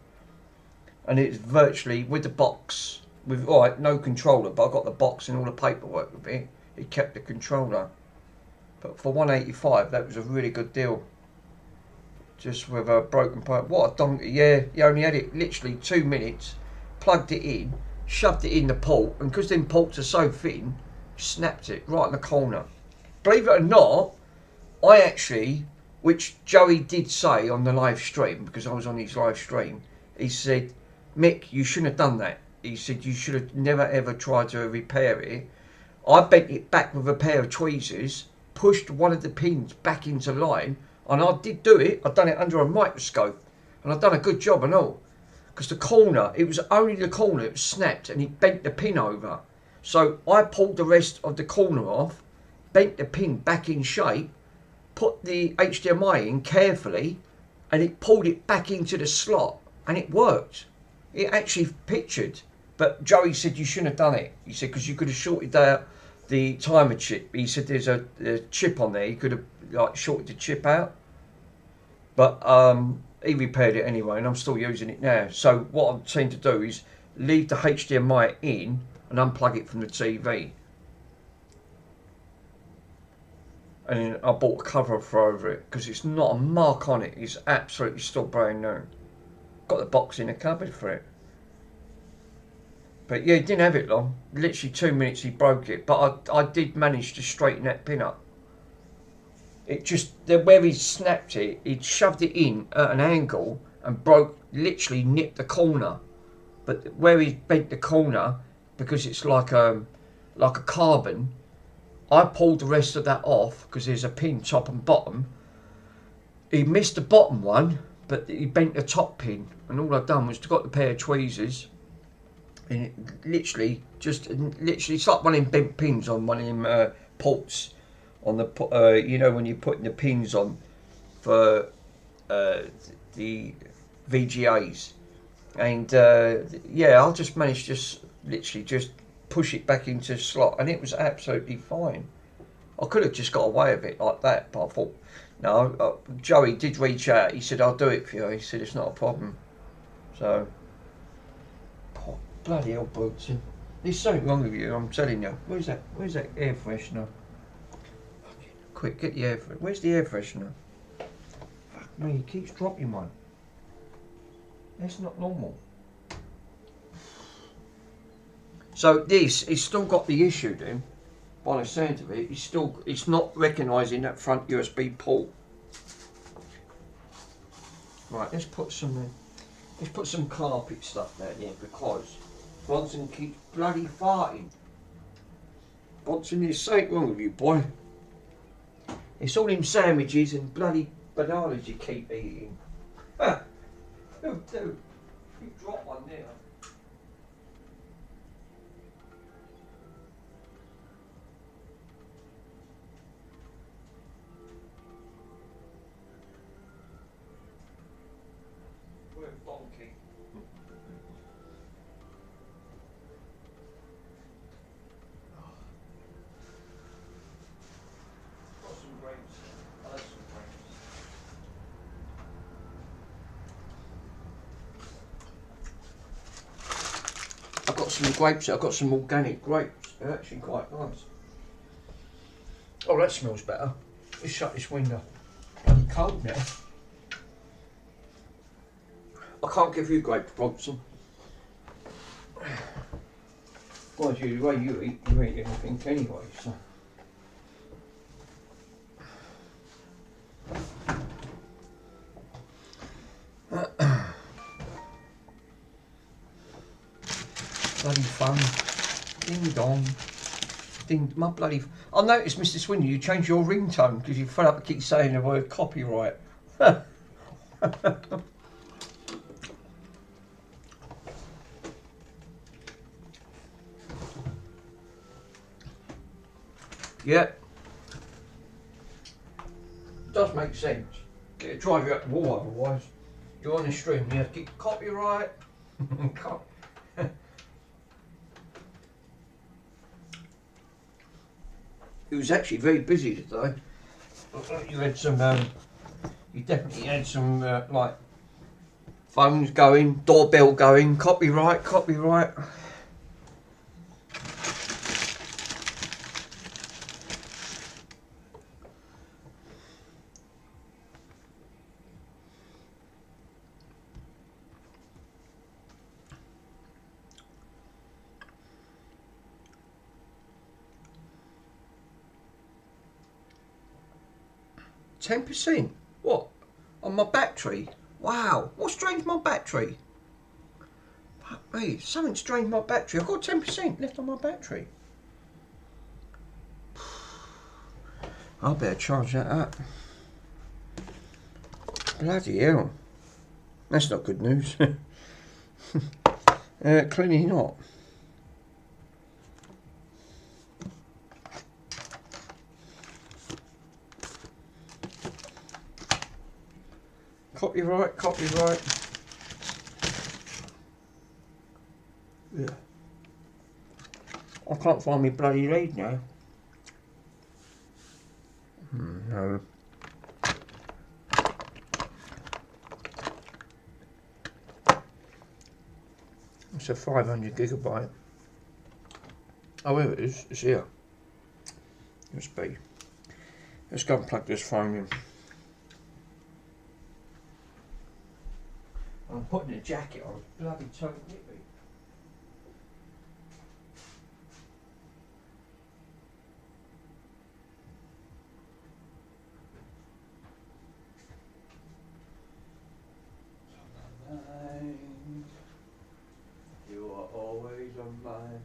Speaker 1: and it's virtually with the box. With alright, no controller, but I got the box and all the paperwork with it. It kept the controller, but for 185, that was a really good deal. Just with a broken pipe. What a donkey! Yeah, he only had it literally 2 minutes. Plugged it in, shoved it in the port, and because them ports are so thin, snapped it right in the corner. Believe it or not, I actually, which Joey did say on the live stream, because I was on his live stream, he said, Mick, you shouldn't have done that. He said you should have never ever tried to repair it. I bent it back with a pair of tweezers, pushed one of the pins back into line, and I did do it. I'd done it under a microscope, and I'd done a good job and all. Because the corner, it was only the corner, it was snapped, and he bent the pin over. So I pulled the rest of the corner off, bent the pin back in shape, put the HDMI in carefully, and it pulled it back into the slot, and it worked. It actually pictured. But Joey said you shouldn't have done it. He said because you could have shorted out the timer chip. He said there's a chip on there. You could have like shorted the chip out. But he repaired it anyway, and I'm still using it now. So what I'm trying to do is leave the HDMI in and unplug it from the TV. And then I bought a cover for over it because it's not a mark on it. It's absolutely still brand new. Got the box in the cupboard for it. But yeah, he didn't have it long. Literally 2 minutes he broke it. But I did manage to straighten that pin up. It just, where he snapped it, he'd shoved it in at an angle and broke, literally nipped the corner. But where he bent the corner, because it's like a carbon, I pulled the rest of that off because there's a pin top and bottom. He missed the bottom one, but he bent the top pin, and all I've done was got the pair of tweezers, and it literally it's like one of them bent pins on one of them ports on the you know when you're putting the pins on for the VGAs, and yeah, I just managed to literally just push it back into the slot, and it was absolutely fine. I could have just got away with it like that, but I thought, no, Joey did reach out. He said, I'll do it for you. He said, it's not a problem. So, oh, bloody hell, Bootsy. There's something wrong with you, I'm telling you. Where's that air freshener? Quick, get the air freshener. Where's the air freshener? Fuck me, he keeps dropping one. That's not normal. So this, it's still got the issue then, by the sound of it, it's not recognising that front USB port. Right, let's put some carpet stuff down here because Bronson keeps bloody farting. Bronson, there's something wrong with you, boy. It's all them sandwiches and bloody bananas you keep eating. Ah, you dropped one there. Donkey. Got some grapes. I like some grapes. I've got some grapes. I've got some organic grapes. They're actually quite nice. Oh, that smells better. Let's shut this window. It's cold now. I can't give you grapes, Bronson. Well, the way you eat anything anyway, so. Bloody phone. Ding dong. Ding, my bloody. I noticed, Mr. Swindon, you changed your ringtone because you fed up to keep saying the word copyright. Yeah. Does make sense. It'll drive you up the wall otherwise. You're on the stream, you have to get copyright. It was actually very busy today. You had some, you definitely had some, like, phones going, doorbell going, copyright. %? What? On my battery? Wow, what's drained my battery? Fuck me, something's drained my battery. I've got 10% left on my battery. I better charge that up. Bloody hell. That's not good news. Clearly not. Copyright. Yeah. I can't find my bloody lead now. No. It's a 500 gigabyte. Oh, here it is. It's here. USB. Let's go and plug this phone in. I'm putting a jacket on. Bloody totally nippy. You are always on my mind.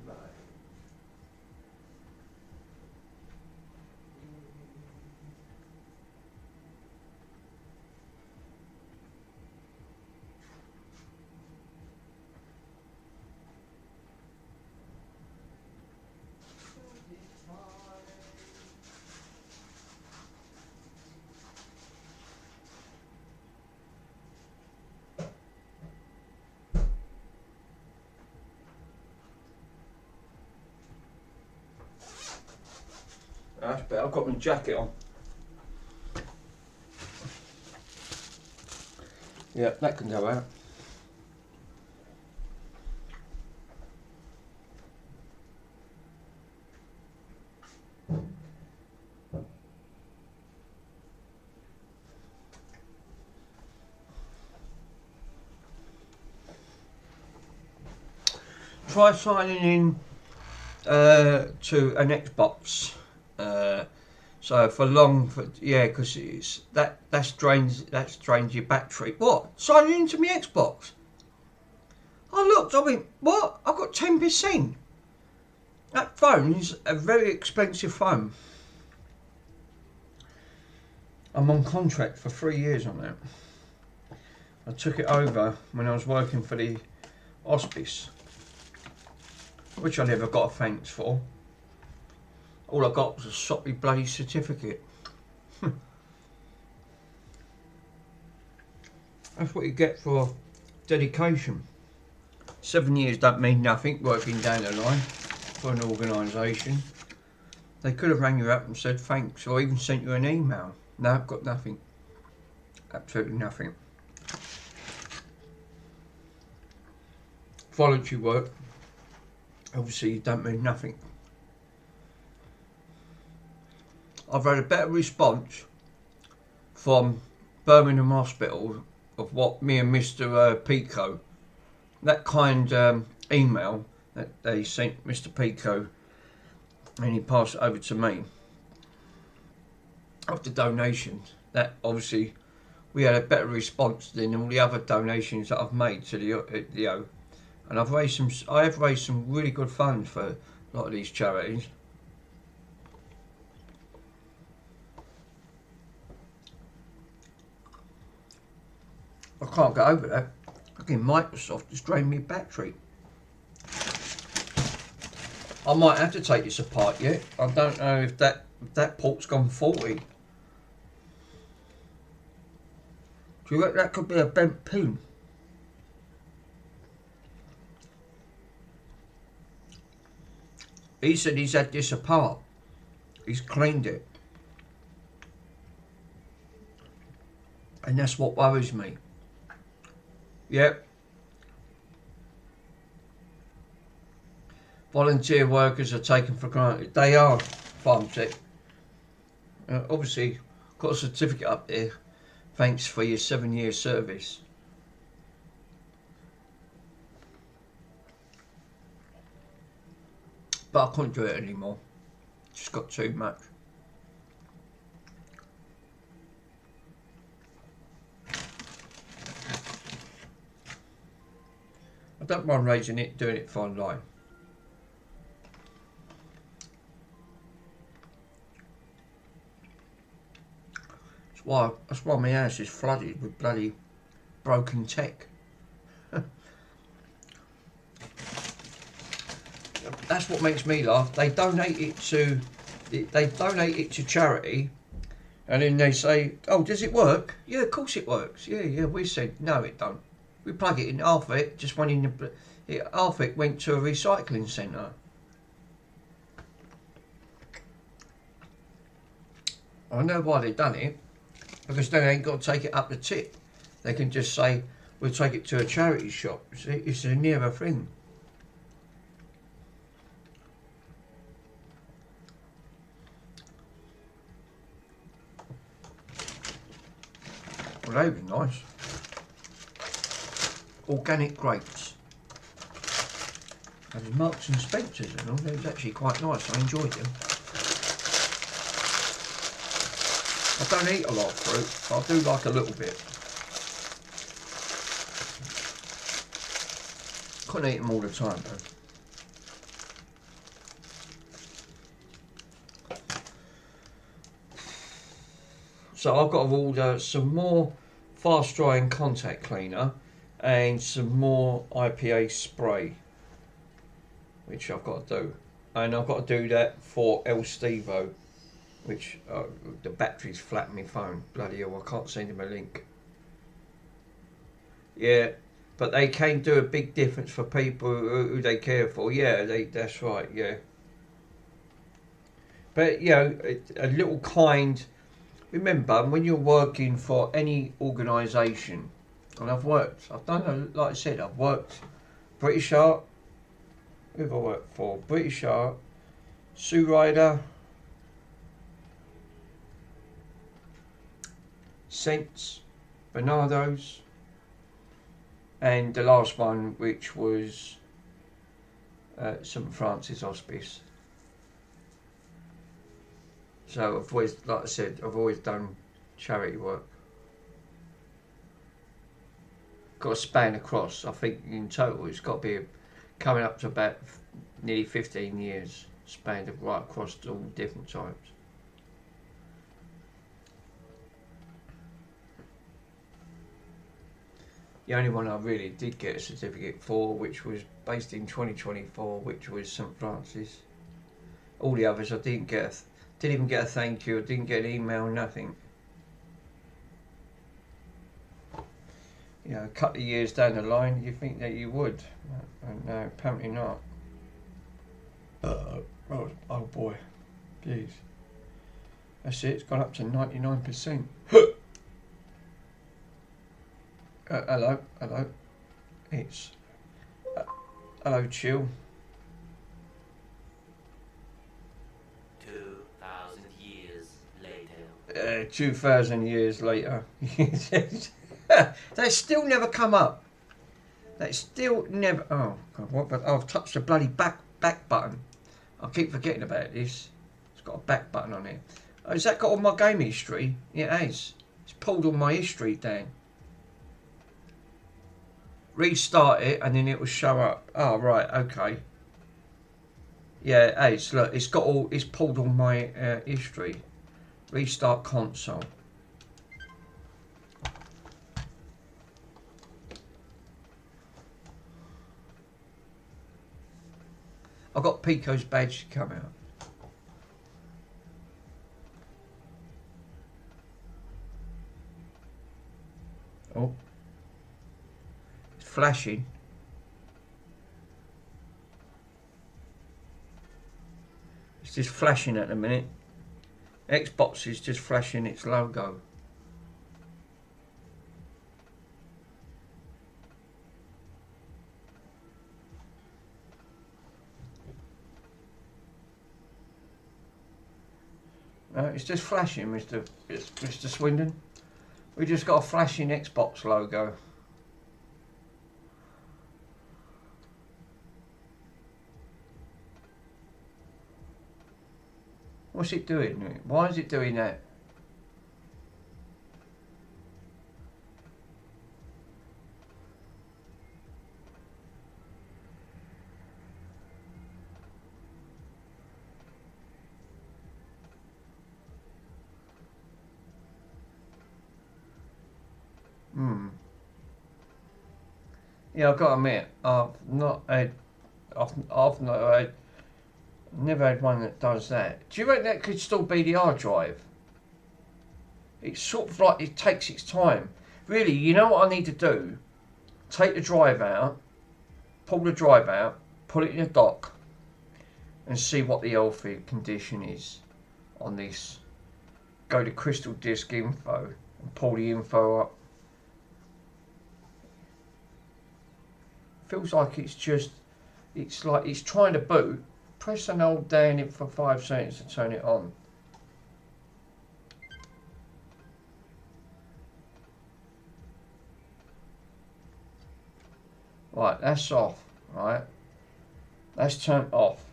Speaker 1: That's better. I've got my jacket on. Yeah, that can go out. Try signing in to an Xbox. So because it's that's drains your battery. What? Signing into my Xbox? I looked. I went, what? I've got 10%. That phone's a very expensive phone. I'm on contract for 3 years on that. I took it over when I was working for the hospice, which I never got a thanks for. All I got was a soppy bloody certificate. That's what you get for dedication. 7 years don't mean nothing working down the line for an organisation. They could have rang you up and said thanks, or even sent you an email. No, I've got nothing. Absolutely nothing. Voluntary work, obviously, don't mean nothing. I've had a better response from Birmingham Hospital of what me and Mr. Pico, that kind email that they sent Mr. Pico and he passed it over to me of the donations. That obviously we had a better response than all the other donations that I've made to the and I have raised some really good funds for a lot of these charities. I can't get over that. Fucking Microsoft has drained me battery. I might have to take this apart yet. I don't know if that That port's gone 40. Do you reckon that could be a bent pin? He said he's had this apart. He's cleaned it. And that's what worries me. Yep. Volunteer workers are taken for granted. They are, Farmtech. Obviously, got a certificate up there. Thanks for your 7-year service. But I couldn't do it anymore. Just got too much. I don't mind raising it, doing it for online. That's why my house is flooded with bloody broken tech. That's what makes me laugh. They donate it to charity, and then they say, "Oh, does it work?" Yeah, of course it works. Yeah. We said no, it don't. We plug it in. Half of it just went in half of it went to a recycling centre. I know why they done it. Because they ain't got to take it up the tip. They can just say, we'll take it to a charity shop. It's a nearer thing. Well, they were nice. Organic grapes. And Marks and Spencer's and all. They was actually quite nice. I enjoyed them. I don't eat a lot of fruit, but I do like a little bit. Couldn't eat them all the time though. So I've got to order some more fast drying contact cleaner and some more IPA spray, which I've got to do. And I've got to do that for El Stevo, which the battery's flat on my phone. Bloody hell, I can't send him a link. Yeah, but they can do a big difference for people who they care for. Yeah, that's right, yeah. But, you know, a little kind... Remember, when you're working for any organisation, and I've done, like I said, I've worked British Art. Who have I worked for? British Art, Sue Ryder, Sense, Bernardo's, and the last one, which was St Francis Hospice. So I've always, like I said, I've always done charity work. Got to span across. I think in total it's got to be coming up to about nearly 15 years, spanned right across all different types. The only one I really did get a certificate for, which was based in 2024, which was St Francis. All the others I didn't even get a thank you, I didn't get an email, nothing. You know, a couple of years down the line, you think that you would. No, apparently not. Oh boy, jeez. That's it, it's gone up to 99%. Hello. It's hello, Chill.
Speaker 3: 2,000 years later.
Speaker 1: 2,000 years later. They still never come up. They still never. Oh God! What? But I've touched the bloody back button. I keep forgetting about this. It's got a back button on it. Oh, has that got all my game history? Yeah, it has. It's pulled all my history down. Restart it and then it will show up. Oh right, okay. Yeah, it has. Look, it's got all. It's pulled all my history. Restart console. I've got Pico's badge to come out. Oh. It's flashing. It's just flashing at the minute. Xbox is just flashing its logo. No, it's just flashing, Mr. Swindon. We just got a flashing Xbox logo. What's it doing? Why is it doing that? Yeah, I've got to admit, I've never had one that does that. Do you reckon that could still be the hard drive? It's sort of like it takes its time. Really, you know what I need to do? Take the drive out, pull the drive out, put it in a dock, and see what the healthy condition is on this. Go to Crystal Disk Info and pull the info up. Feels like it's like it's trying to boot. Press and hold down it for 5 seconds to turn it on. Right, that's off, right? That's turned off.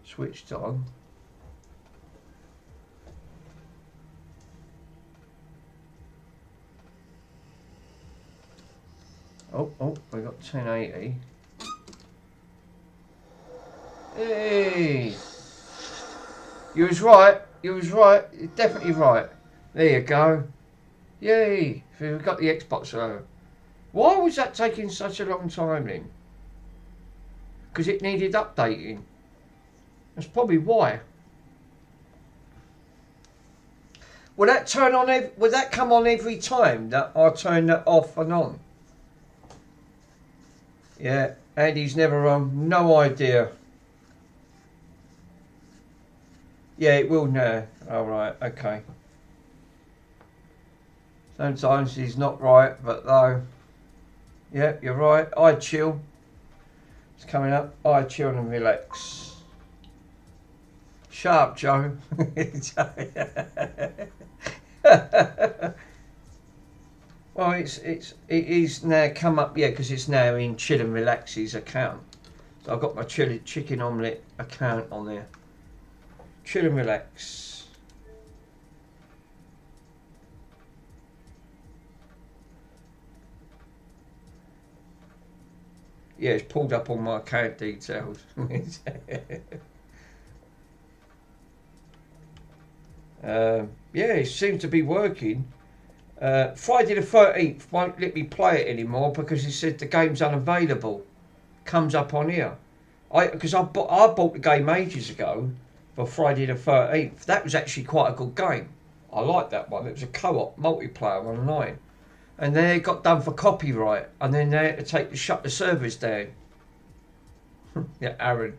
Speaker 1: Switched on. Oh, we got 1080. Hey! You was right. You was right. You're definitely right. There you go. Yay! So we've got the Xbox logo. Why was that taking such a long time then? Because it needed updating. That's probably why. Will that turn on? Will that come on every time that I turn that off and on? Yeah, Andy's never on. No idea. Yeah, it will now. Alright, okay. Sometimes he's not right, but though. Yeah, you're right. I chill. It's coming up. I chill and relax. Shut up, Joe. Well, it is now come up, yeah, because it's now in Chill and Relax's account. So I've got my chicken omelette account on there. Chill and Relax. Yeah, it's pulled up on my account details. Yeah, it seems to be working. Friday the 13th won't let me play it anymore because it said the game's unavailable. Comes up on here. Because I bought the game ages ago for Friday the 13th. That was actually quite a good game. I liked that one. It was a co-op multiplayer online. And then it got done for copyright. And then they had to shut the servers down. Yeah, Aaron.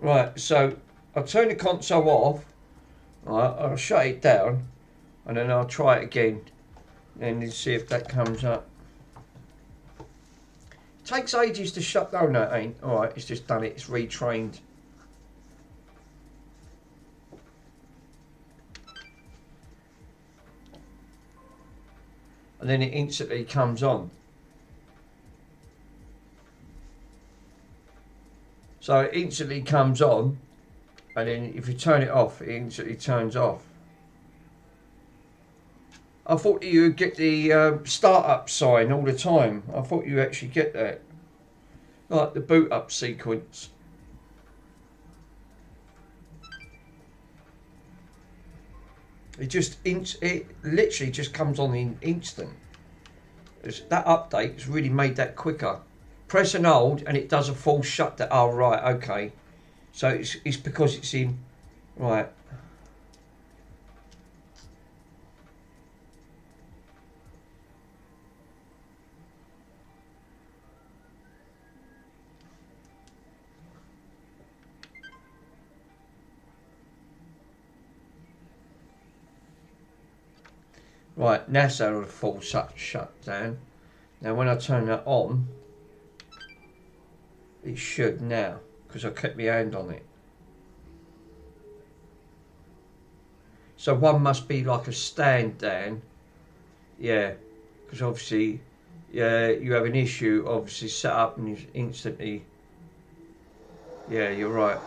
Speaker 1: Right, so I'll turn the console off, right, I'll shut it down, and then I'll try it again, and see if that comes up. It takes ages to shut down, that ain't. Alright, it's just done it, it's retrained. And then it instantly comes on. So it instantly comes on, and then if you turn it off, it instantly turns off. I thought you would get the start-up sign all the time. I thought you actually get that. Like the boot up sequence. It literally just comes on in instant. That update's really made that quicker. Press and hold and it does a full shutdown. Oh right, okay. So it's because it's in. Right. Right, NASA will full shut down. Now when I turn that on, it should now, because I kept my hand on it. So one must be like a stand down. Yeah, because obviously you have an issue, obviously set up and you instantly. Yeah, you're right.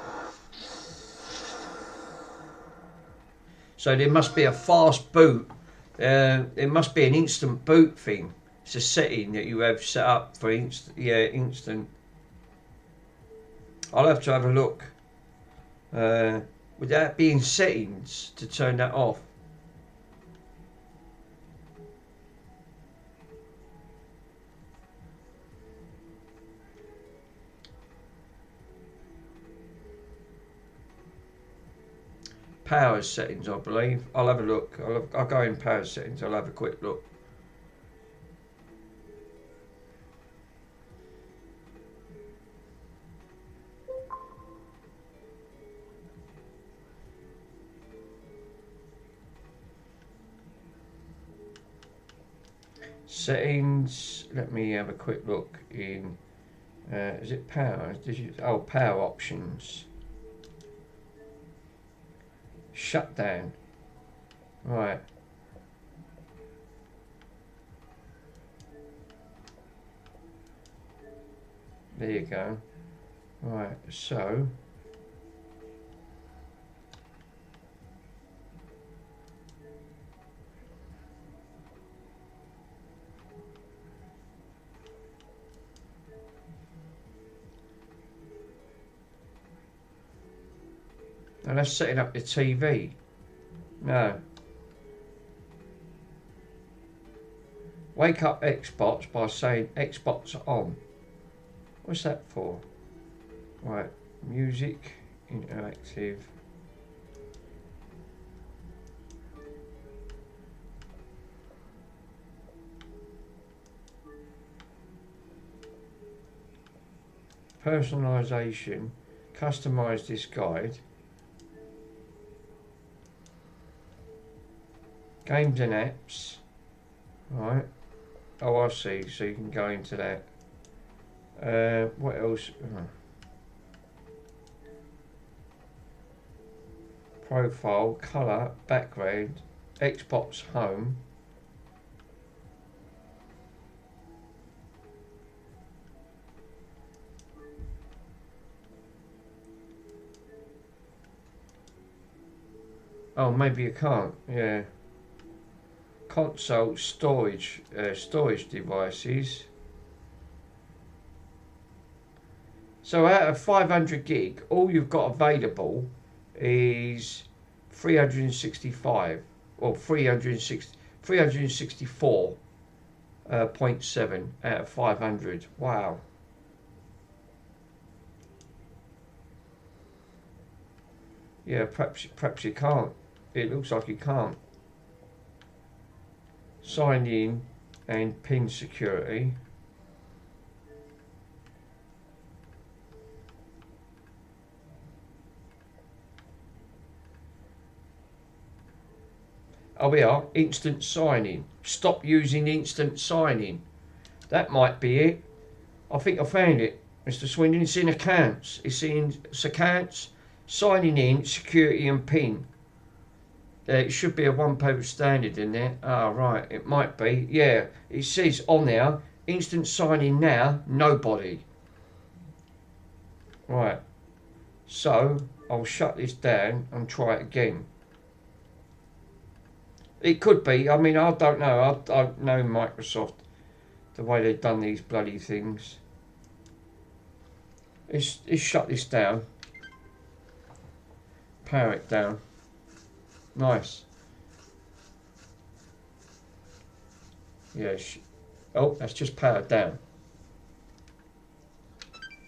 Speaker 1: So there must be a fast boot. There must be an instant boot thing. It's a setting that you have set up for instant. I'll have to have a look. Would that be in settings to turn that off? Power settings, I believe. I'll have a look. I'll go in power settings. I'll have a quick look. Settings. Let me have a quick look in. Is it power? Oh, power options. Shutdown. Right. There you go. Right, so now that's setting up the TV. No. Wake up Xbox by saying Xbox on. What's that for? Right, music, interactive. Personalization, customize this guide. Games and apps. Right. Oh, I see. So you can go into that. What else? Profile, colour, background, Xbox home. Oh, maybe you can't. Yeah. Console, storage devices. So out of 500 gig, all you've got available is 365 or 364.7 out of 500. Wow. Yeah, perhaps you can't. It looks like you can't. Sign in and pin security. Oh, we are. Instant signing. Stop using instant signing. That might be it. I think I found it, Mr. Swindon. It's in accounts. It's in accounts, signing in, security and PIN. It should be a one-page standard in there. Ah, right. It might be. Yeah. It says on there, instant signing now, nobody. Right. So, I'll shut this down and try it again. It could be. I mean, I don't know. I don't know Microsoft, the way they've done these bloody things. Let's shut this down. Power it down. Nice. Yeah, Oh, that's just powered down.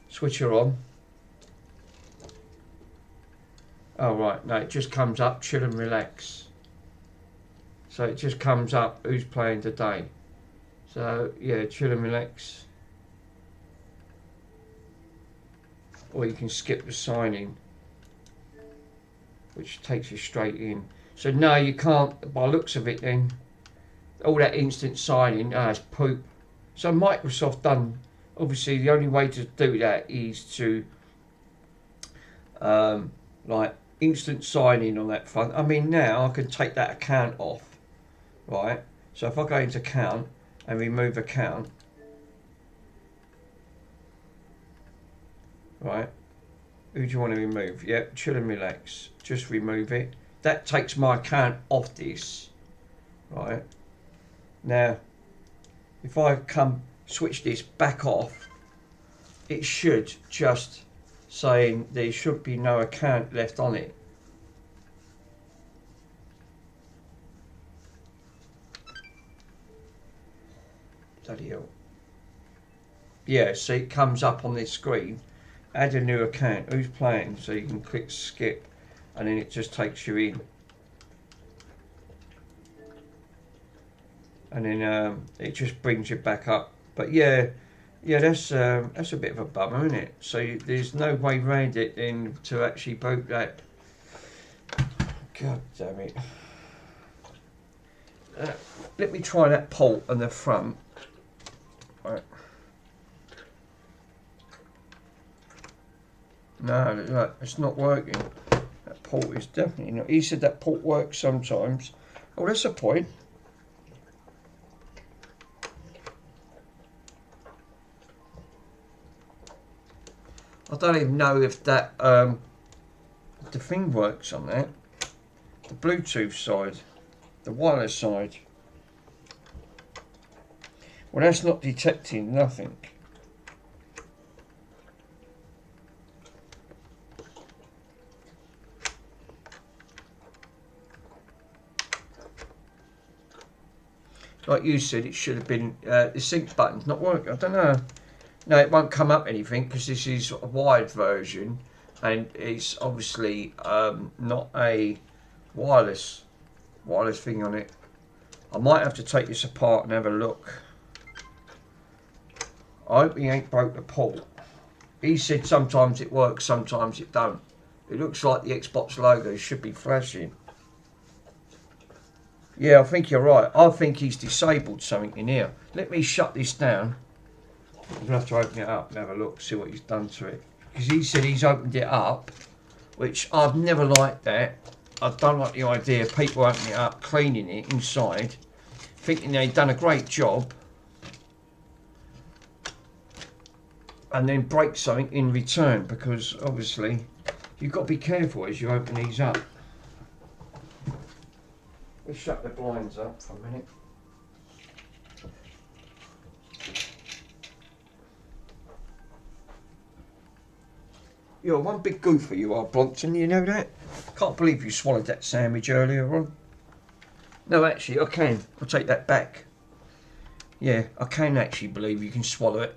Speaker 1: Switch her on. Oh right, no, it just comes up, chill and relax. So it just comes up, who's playing today. So yeah, chill and relax. Or you can skip the sign-in, which takes you straight in. So no, you can't, by looks of it then, all that instant sign-in, it's poop. So Microsoft done, obviously the only way to do that is to, like, instant sign-in on that front. I mean, now I can take that account off, right? So if I go into account and remove account, right? Who do you want to remove? Yep, chill and relax. Just remove it. That takes my account off this, right? Now, if I come switch this back off, it should just saying there should be no account left on it. Bloody hell. Yeah, see, it comes up on this screen. Add a new account. Who's playing? So you can click skip, and then it just takes you in. And then it just brings you back up. But yeah, that's a bit of a bummer, isn't it? So there's no way around it then to actually boot that. God damn it. Let me try that port on the front. Right. No, look, it's not working. That port is definitely not. He said that port works sometimes. Oh, that's a point. I don't even know if that the thing works on that. The Bluetooth side, the wireless side. Well, that's not detecting nothing. Like you said, it should have been the sync button's not working. I don't know. No, it won't come up anything because this is a wired version, and it's obviously not a wireless thing on it. I might have to take this apart and have a look. I hope he ain't broke the port. He said sometimes it works, sometimes it don't. It looks like the Xbox logo should be flashing. Yeah, I think you're right. I think he's disabled something in here. Let me shut this down. I'm going to have to open it up and have a look, see what he's done to it. Because he said he's opened it up, which I've never liked that. I don't like the idea of people opening it up, cleaning it inside, thinking they've done a great job, and then break something in return, because obviously you've got to be careful as you open these up. Let's shut the blinds up for a minute. You're one big goofer, you are, Bronson, you know that? Can't believe you swallowed that sandwich earlier on. No, actually, I can. I'll take that back. Yeah, I can actually believe you can swallow it.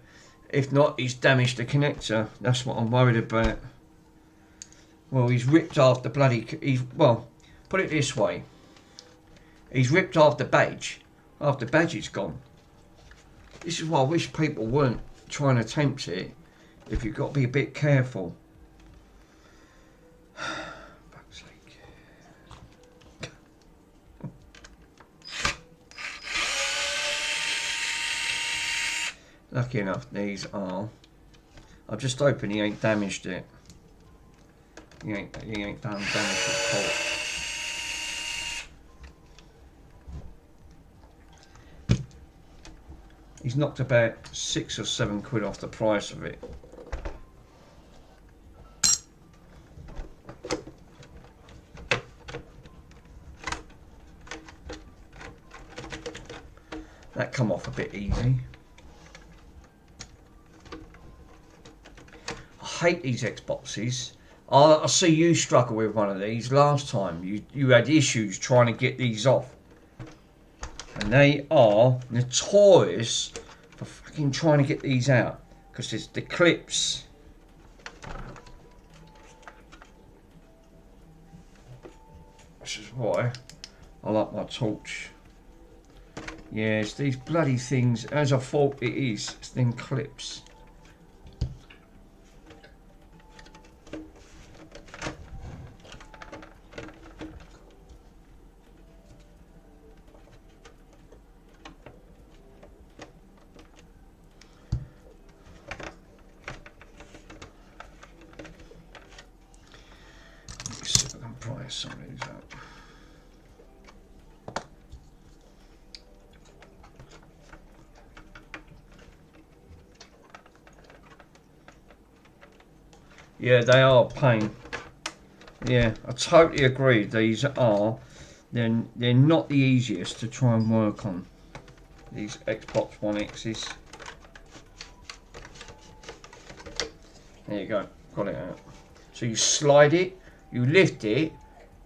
Speaker 1: If not, he's damaged the connector. That's what I'm worried about. Well, he's ripped off the bloody... well, put it this way. He's ripped off the badge. Half the badge is gone. This is why I wish people weren't trying to attempt it. If you've got to be a bit careful. Fuck's sake. Lucky enough, these are. I've just opened. He ain't damaged it. He ain't done damage to the port. He's knocked about £6 or £7 off the price of it. That come off a bit easy. I hate these Xboxes. I see you struggle with one of these last time. You had issues trying to get these off. And they are notorious for fucking trying to get these out. Because there's the clips. This is why I like my torch. Yeah, it's these bloody things, as I thought it is. It's them clips. Let's see if I can pry some of these up. Yeah, they are a pain. Yeah, I totally agree. These are, they're not the easiest to try and work on. These Xbox One X's. There you go, got it out. So you slide it, you lift it,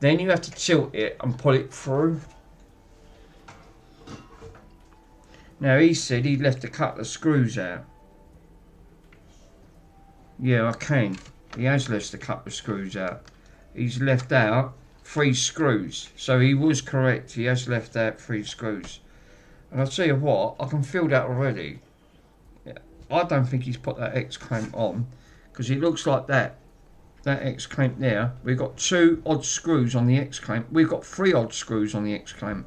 Speaker 1: then you have to tilt it and pull it through. Now he said he left a couple of screws out. Yeah, I can. He has left a couple of screws out. He's left out 3 screws. So he was correct. He has left out 3 screws. And I'll tell you what, I can feel that already. I don't think he's put that X clamp on. Because it looks like that. That X clamp there. We've got 2 odd screws on the X clamp. We've got 3 odd screws on the X clamp.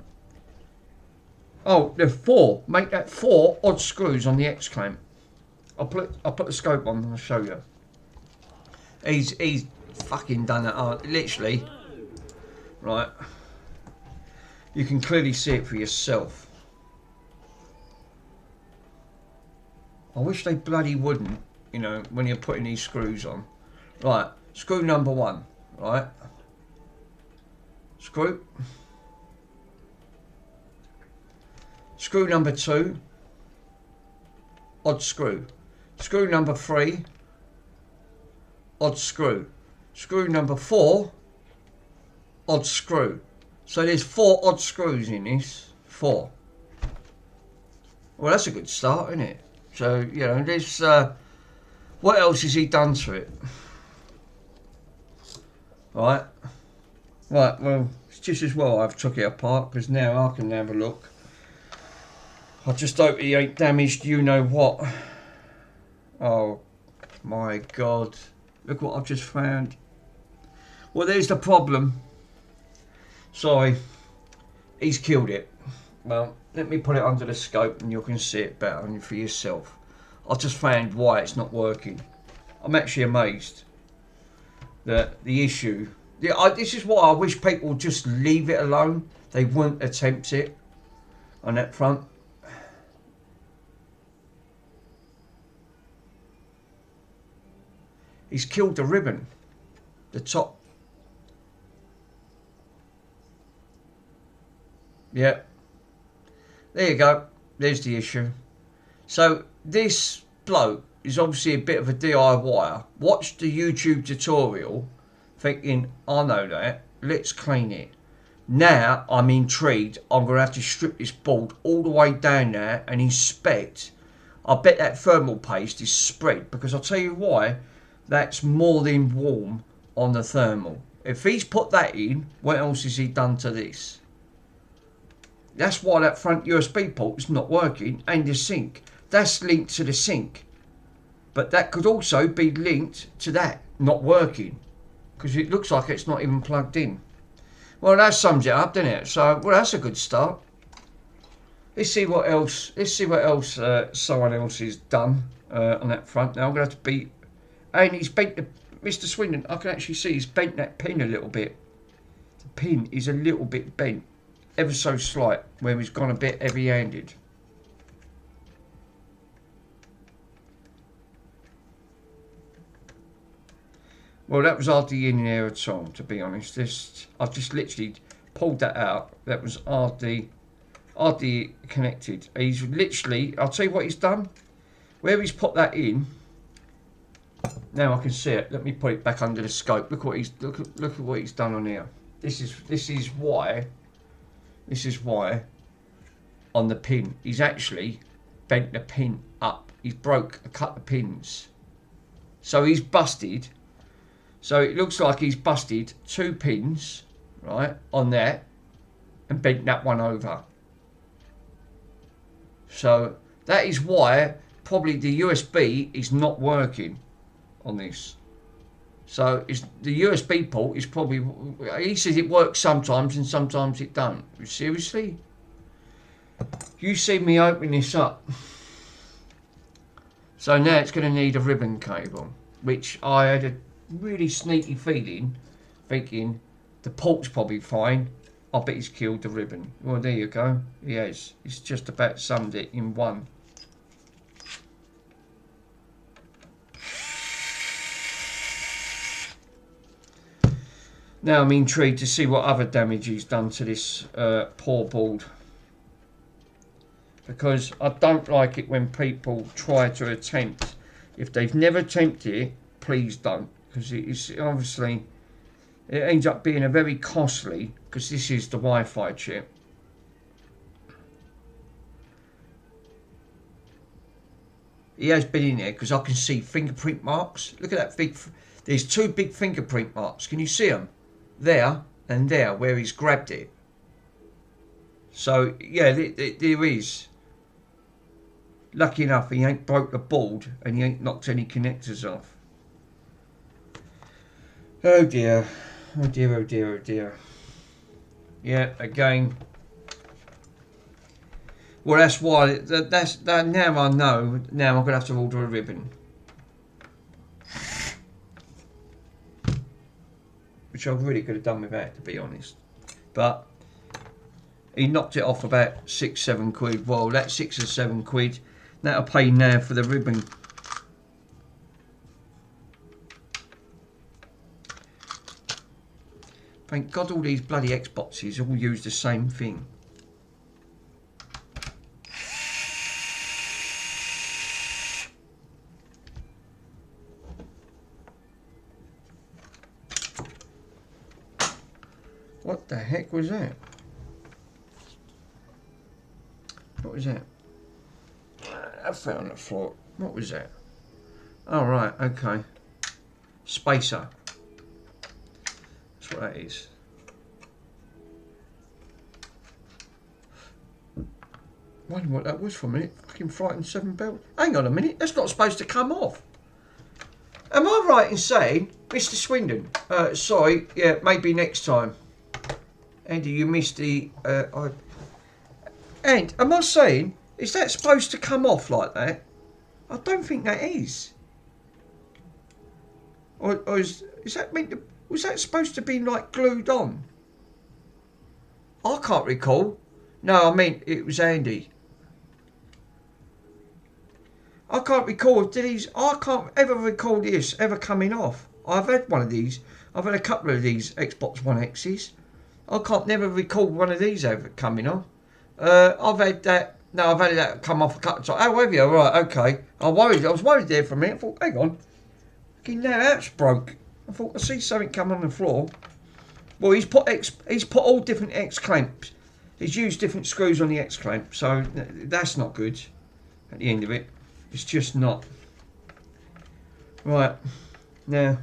Speaker 1: Oh, there's 4. Make that 4 odd screws on the X clamp. I'll put the scope on and I'll show you. He's fucking done that, literally. Right. You can clearly see it for yourself. I wish they bloody wouldn't, you know, when you're putting these screws on. Right, screw number 1, right? Screw. Screw number 2. Odd screw. Screw number 3. Odd screw. Screw number 4. Odd screw. So there's 4 odd screws in this. 4. Well, that's a good start, isn't it? So, you know, there's... what else has he done to it? Right. Right, well, it's just as well I've took it apart, because now I can have a look. I just hope he ain't damaged you know what. Oh, my God. Look what I've just found. Well, there's the problem. Sorry. He's killed it. Well, let me put it under the scope and you can see it better for yourself. I've just found why it's not working. I'm actually amazed that the issue... this is why I wish people would just leave it alone. They wouldn't attempt it on that front. He's killed the ribbon, the top. Yeah. There you go. There's the issue. So this bloke is obviously a bit of a DIY. Watched the YouTube tutorial thinking, I know that. Let's clean it. Now I'm intrigued. I'm going to have to strip this board all the way down there and inspect. I bet that thermal paste is spread because I'll tell you why. That's more than warm on the thermal. If he's put that in, what else has he done to this? That's why that front USB port is not working, and the sink. That's linked to the sink. But that could also be linked to that not working. Because it looks like it's not even plugged in. Well, that sums it up, doesn't it? So, well, that's a good start. Let's see what else. Let's see what else someone else has done on that front. Now I'm going to have to beat... And he's bent the... Mr. Swindon, I can actually see he's bent that pin a little bit. The pin is a little bit bent. Ever so slight. Where he's gone a bit heavy-handed. Well, that was hardly in there at all, to be honest. I've just literally pulled that out. That was hardly connected. He's literally... I'll tell you what he's done. Where he's put that in... Now I can see it. Let me put it back under the scope. Look what look at what he's done on here. This is why on the pin he's actually bent the pin up. He's broke a couple of pins. So he's busted. So it looks like he's busted 2 pins, right, on that, and bent that one over. So that is why probably the USB is not working on this. So the USB port is probably, he says it works sometimes and sometimes it don't. Seriously? You see me open this up. So now it's going to need a ribbon cable, which I had a really sneaky feeling, thinking the port's probably fine. I bet he's killed the ribbon. Well, there you go. He has. He's just about summed it in one. Now I'm intrigued to see what other damage he's done to this poor board. Because I don't like it when people try to attempt. If they've never attempted it, please don't. Because it is obviously, it ends up being a very costly, because this is the Wi-Fi chip. He has been in there because I can see fingerprint marks. Look at that big, there's 2 big fingerprint marks. Can you see them? There and there where he's grabbed it. So yeah, there is. Lucky enough he ain't broke the board and he ain't knocked any connectors off. Oh dear. Oh dear, oh dear, oh dear. Yeah, again. Well, that's why, that now I know, now I'm going to have to order a ribbon. Which I really could have done without, to be honest. But he knocked it off about 6-7 quid. Well, that's 6 or 7 quid. That'll pay now for the ribbon. Thank God all these bloody Xboxes all use the same thing. What the heck was that? What was that? I fell on the floor. What was that? Oh, right, okay. Spacer. That's what that is. Wonder what that was for a minute. Fucking frightened 7 belt. Hang on a minute. That's not supposed to come off. Am I right in saying, Mr. Swindon? Sorry. Yeah, maybe next time. Andy, you missed the... And am I saying, is that supposed to come off like that? I don't think that is. Or is that meant to... Was that supposed to be like glued on? I can't recall. No, I mean, it was Andy. I can't recall if these... I can't ever recall this ever coming off. I've had one of these. I've had a couple of these Xbox One X's. I can't never recall one of these ever coming off. I've had that. No, I've had that come off a couple of times. Oh, have you? Right, okay. I was worried there for a minute. I thought, hang on. Okay, now that's broke. I thought I see something come on the floor. Well, he's put all different X clamps. He's used different screws on the X clamp, so that's not good. At the end of it, it's just not. Right now.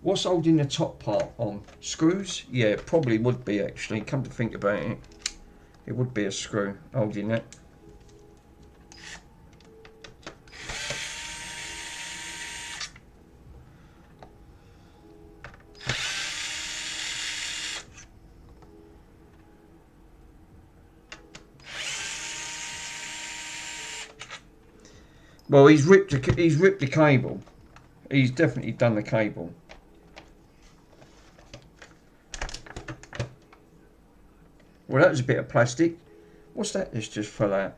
Speaker 1: What's holding the top part on? Screws? Yeah, it probably would be actually. Come to think about it. It would be a screw holding that. Well, he's ripped the cable. He's definitely done the cable. Well, that was a bit of plastic. What's that? This just fell out.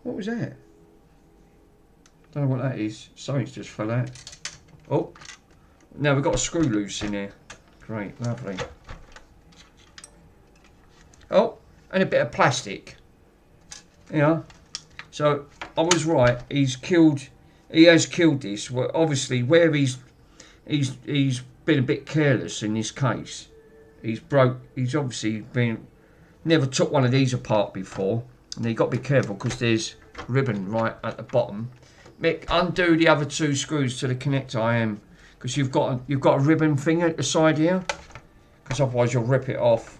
Speaker 1: What was that? Don't know what that is. Something's just fell out. Oh, now we've got a screw loose in here. Great, lovely. Oh, and a bit of plastic. Yeah. So I was right. He has killed this. Well, obviously, where he's been a bit careless in this case. He's obviously been never took one of these apart before, and you got to be careful because there's ribbon right at the bottom. Mick, undo the other 2 screws to the connector. I am, because you've got a ribbon thing at the side here, because otherwise you'll rip it off.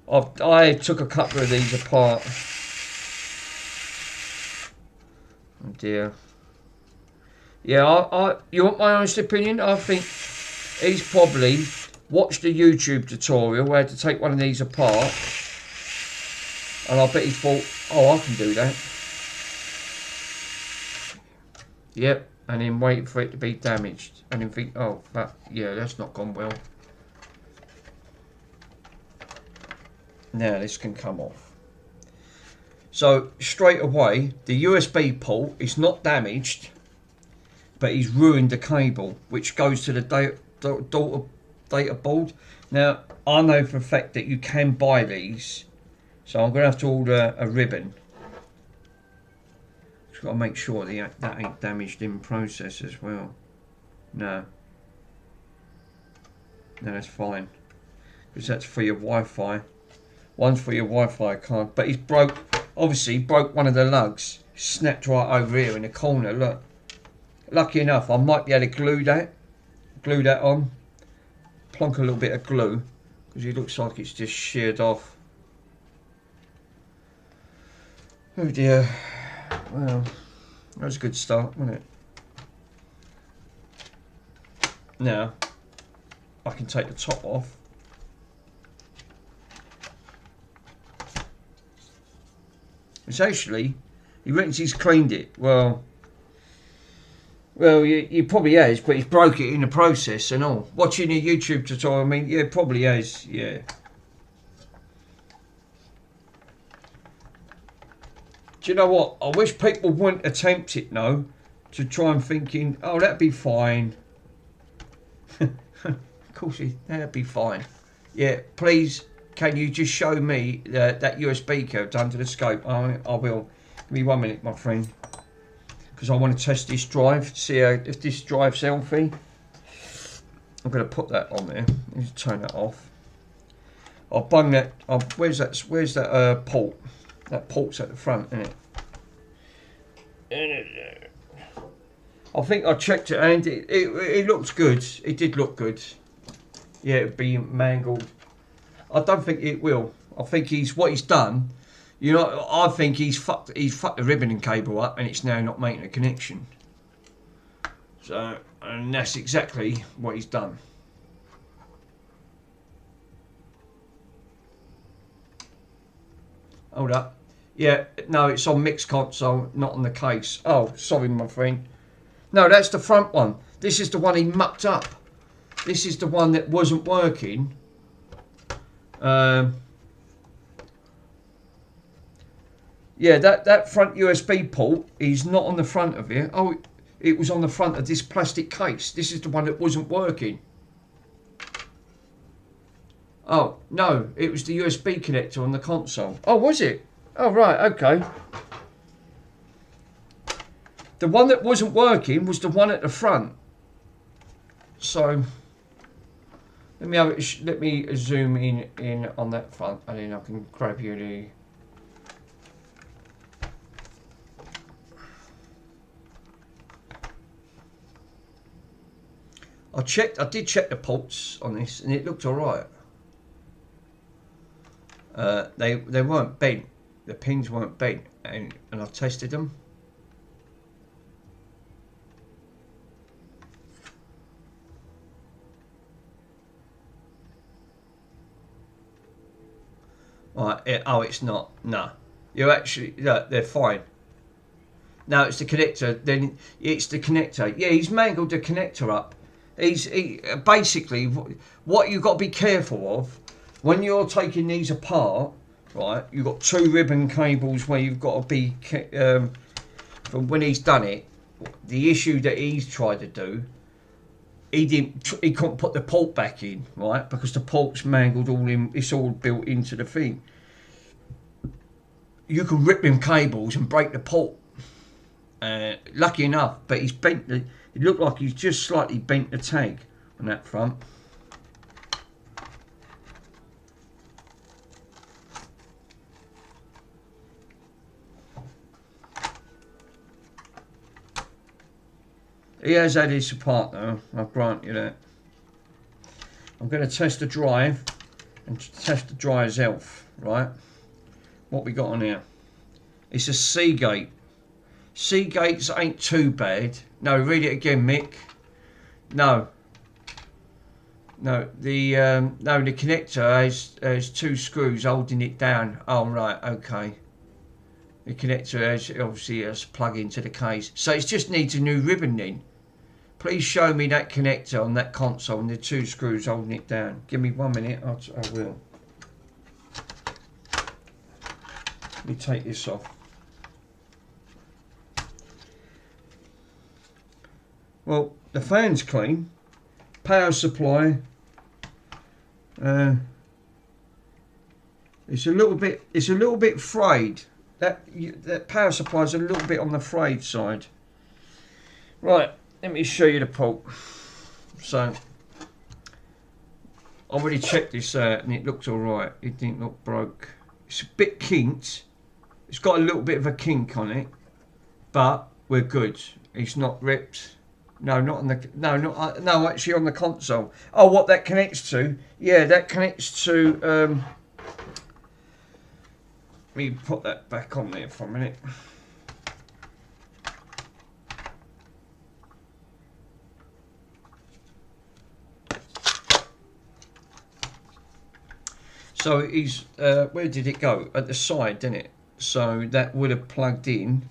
Speaker 1: I took a couple of these apart. Oh dear. Yeah, you want my honest opinion? I think he's probably watched a YouTube tutorial where to take one of these apart, and I bet he thought, oh, I can do that. Yep, and then wait for it to be damaged, and then think, oh, yeah, that's not gone well. Now this can come off. So straight away, the USB port is not damaged, but he's ruined the cable, which goes to the data board. Now I know for a fact that you can buy these, so I'm going to have to order a ribbon. Just got to make sure that ain't damaged in process as well. No, that's fine, because that's for your Wi-Fi. One's for your Wi-Fi card, but he's obviously broke one of the lugs. Snapped right over here in the corner, look. Lucky enough, I might be able to glue that on. Plonk a little bit of glue, because it looks like it's just sheared off. Oh dear. Well, that was a good start, wasn't it? Now, I can take the top off. It's actually, he reckons he's cleaned it. Well, he probably has, but he's broke it in the process and all. Watching a YouTube tutorial, I mean, yeah, probably has, yeah. Do you know what? I wish people wouldn't attempt it, no, to try and thinking, oh, that'd be fine. Of course, that'd be fine. Yeah, please. Can you just show me that USB code under the scope? I will. Give me 1 minute, my friend. Because I want to test this drive. See if this drive's healthy. I'm going to put that on there. Let's turn that off. I'll bung that. Where's that port? That port's at the front, isn't it? I think I checked it and it looks good. It did look good. Yeah, it'd be mangled. I don't think it will. I think what he's done, you know, I think he's fucked the ribbon cable up and it's now not making a connection. So, and that's exactly what he's done. Hold up. Yeah, no, it's on mixed console, not on the case. Oh, sorry, my friend. No, that's the front one. This is the one he mucked up. This is the one that wasn't working. Yeah, that front USB port is not on the front of it. Oh, it was on the front of this plastic case. This is the one that wasn't working. Oh, no, it was the USB connector on the console. Oh, was it? Oh, right, okay. The one that wasn't working was the one at the front. So let me zoom in on that front, and then I can grab you the. I did check the ports on this, and it looked alright. They weren't bent. The pins weren't bent, and I've tested them. Right, oh, it's not. No. You're actually, no, they're fine. No, it's the connector. Then it's the connector. Yeah, he's mangled the connector up. Basically, what you've got to be careful of, when you're taking these apart, right, you've got 2 ribbon cables where you've got to be, from when he's done it, the issue that he's tried to do, he couldn't put the port back in, right, because the port's mangled all in, it's all built into the thing. You can rip them cables and break the port. Lucky enough, but he's bent it looked like he's just slightly bent the tag on that front. He has had his partner, I'll grant you that. I'm going to test the drive and test the drive's health, right? What we got on here? It's a Seagate. Seagates ain't too bad. No, read it again, Mick. No, the connector has 2 screws holding it down. Oh right, okay. The connector obviously has a plug into the case, so it just needs a new ribbon then. Please show me that connector on that console and the 2 screws holding it down. Give me 1 minute, I will. Let me take this off. Well, the fan's clean. Power supply. It's a little bit frayed. That power supply is a little bit on the frayed side. Right, let me show you the port. So, I already checked this out and it looked alright. It didn't look broke. It's a bit kinked. It's got a little bit of a kink on it, but we're good. It's not ripped. No, not on the no, actually on the console. Oh, what that connects to? Yeah, that connects to. Let me put that back on there for a minute. So he's where did it go? At the side, didn't it? So that would have plugged in.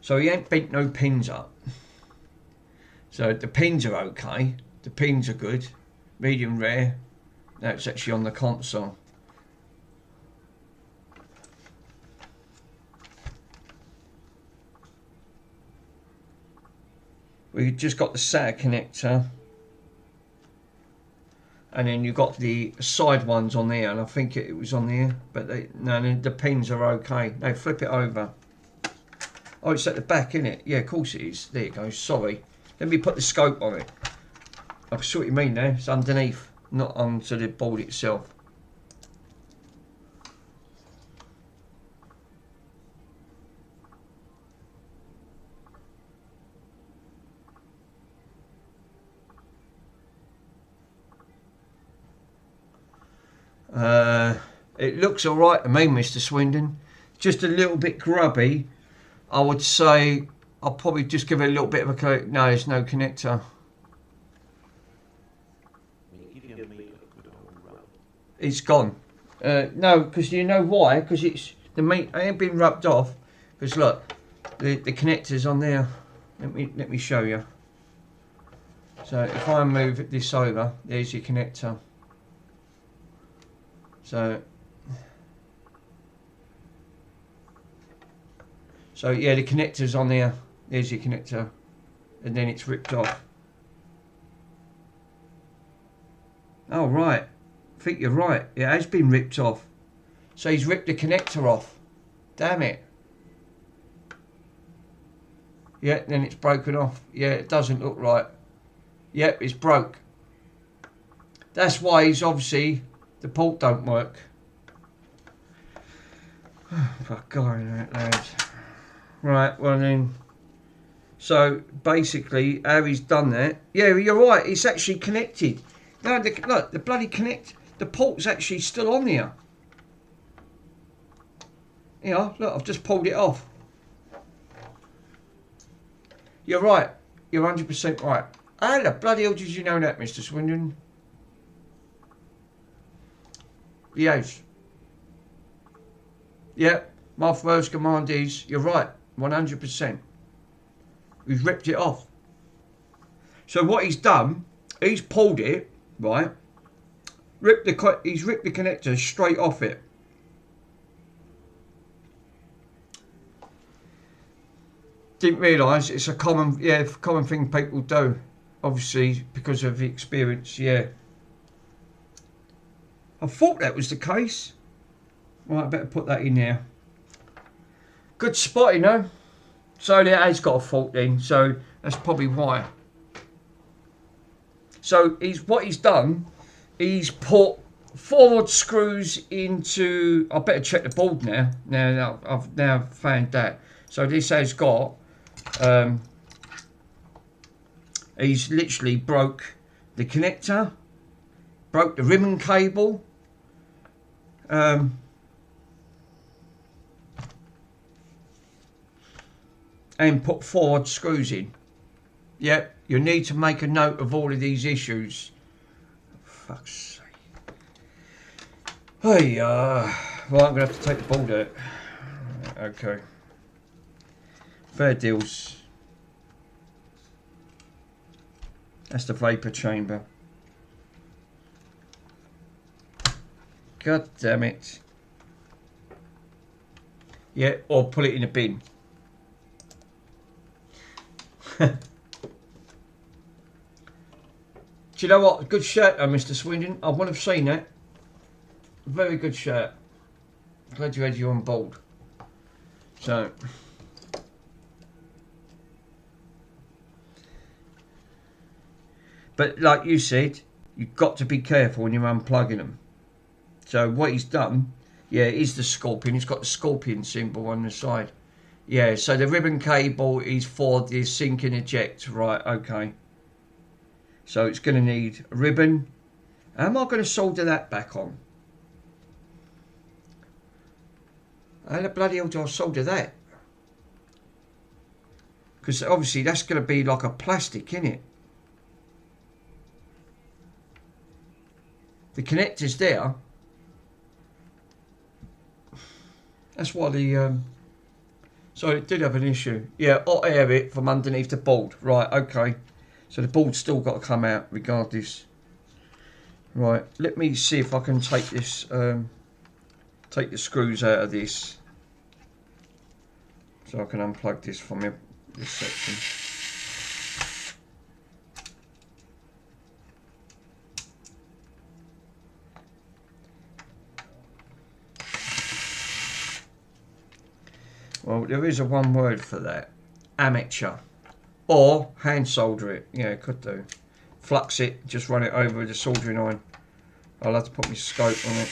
Speaker 1: So he ain't bent no pins up. So the pins are okay. The pins are good. Medium rare. That's actually on the console. We just got the SATA connector. And then you've got the side ones on there. And I think it was on there. But the pins are okay. Now flip it over. Oh, it's at the back, isn't it? Yeah, of course it is. There it goes. Sorry. Let me put the scope on it. I see what you mean there. It's underneath, not onto the board itself. It looks alright to me, Mr. Swindon. Just a little bit grubby. I would say I'll probably just give it a little bit of a... No, there's no connector. It's gone. No, because you know why? Because it's the meat ain't been rubbed off. Because look, the connector's on there. Let me show you. So if I move this over, there's your connector. So yeah, the connector's on there. There's your connector. And then it's ripped off. Oh right. I think you're right. It has been ripped off. So he's ripped the connector off. Damn it. Yeah, then it's broken off. Yeah, it doesn't look right. Yep, it's broke. That's why he's obviously... The port don't work. Fuck going out loud. Right, well then. So basically, how he's done that. Yeah, you're right. It's actually connected. No, look, the bloody connect. The port's actually still on here. You know, look, I've just pulled it off. You're right. You're 100% right. How the bloody hell did you know that, Mr. Swindon? Yes. Yeah, my first command is, you're right, 100%. He's ripped it off. So what he's done, he's pulled it, right? He's ripped the connector straight off it. Didn't realise it's a common thing people do. Obviously, because of the experience, yeah. I thought that was the case. Right, I better put that in there. Good spot, you know. So it has got a fault then, so that's probably why. So what he's done, he's put forward screws into... I better check the board now. Now I've found that. So this has got He's literally broke the connector, broke the ribbon cable, and put 4 screws in. Yep, you need to make a note of all of these issues. For fuck's sake. Hey, well, I'm going to have to take the board out. Okay. Fair deals. That's the vapour chamber. God damn it. Yeah, or put it in a bin. Do you know what? Good shirt, Mr. Swindon. I would have seen that. Very good shirt. Glad you had you on board. So. But like you said, you've got to be careful when you're unplugging them. So what he's done, yeah, is the scorpion. He's got the scorpion symbol on the side. Yeah, so the ribbon cable is for the sync and eject. Right, okay. So it's going to need a ribbon. How am I going to solder that back on? How the bloody hell do I solder that? Because obviously that's going to be like a plastic, innit? The connector's there. That's why the... So it did have an issue. Yeah, hot air it from underneath the board. Right, okay. So the board's still got to come out regardless. Right, let me see if I can take this... take the screws out of this. So I can unplug this from this section. Well, there is a one word for that. Amateur. Or hand solder it. Yeah, could do. Flux it, just run it over with a soldering iron. I'll have to put my scope on it.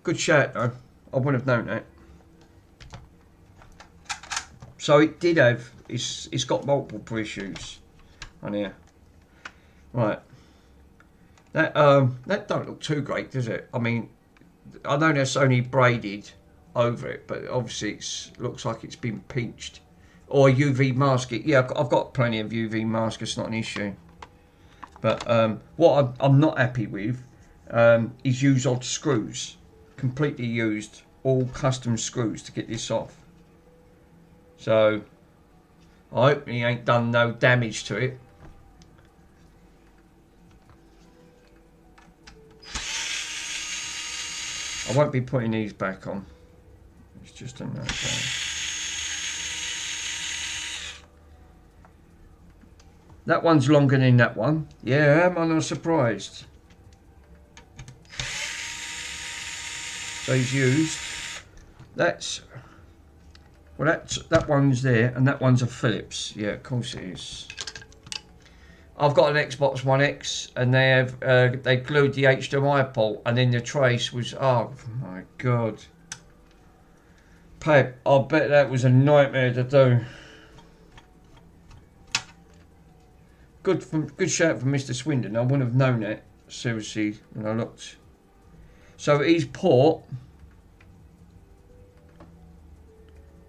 Speaker 1: Good shirt though. I wouldn't have known that. So it did have, it's got multiple issues on here. Right. That don't look too great, does it? I mean, I know that's only braided over it, but obviously it looks like it's been pinched. Or UV mask it. Yeah, I've got plenty of UV mask, it's not an issue. But what I'm not happy with is used odd screws. Completely used all custom screws to get this off. So I hope he ain't done no damage to it. I won't be putting these back on. It's just a no. That one's longer than that one. Yeah, am I not surprised? So he's used. That's well. That one's there, and that one's a Philips. Yeah, of course it is. I've got an Xbox One X, and they have they glued the HDMI port, and then the trace was. Oh my god, Pep! I bet that was a nightmare to do. Good shout from Mr. Swindon. I wouldn't have known that seriously when I looked. So his port.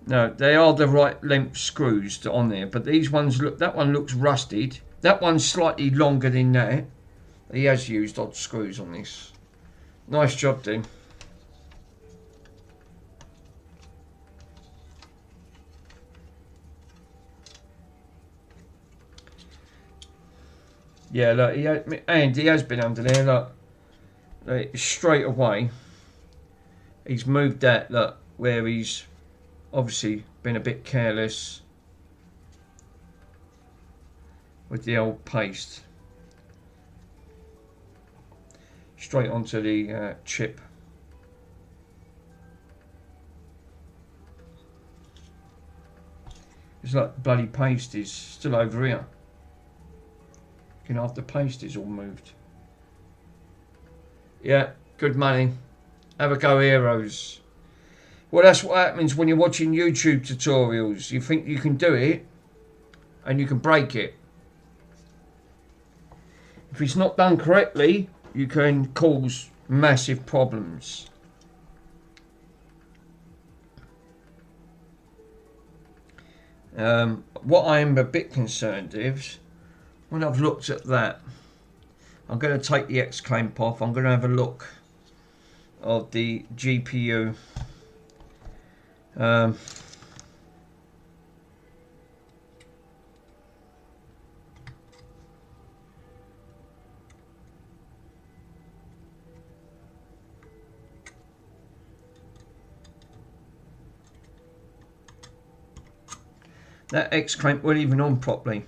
Speaker 1: No, they are the right length screws on there, but these ones look. That one looks rusted. That one's slightly longer than that. He has used odd screws on this. Nice job, then. Yeah, look, he has been under there. Look, straight away. He's moved that. Look, where he's obviously been a bit careless with the old paste. Straight onto the chip. It's like bloody paste is still over here. You know, after paste is all moved. Yeah, good money. Have a go, heroes. Well, that's what happens when you're watching YouTube tutorials. You think you can do it, and you can break it. If it's not done correctly, you can cause massive problems. What I am a bit concerned is, when I've looked at that, I'm going to take the X-clamp off. I'm going to have a look of the GPU. That X-clamp wasn't even on properly.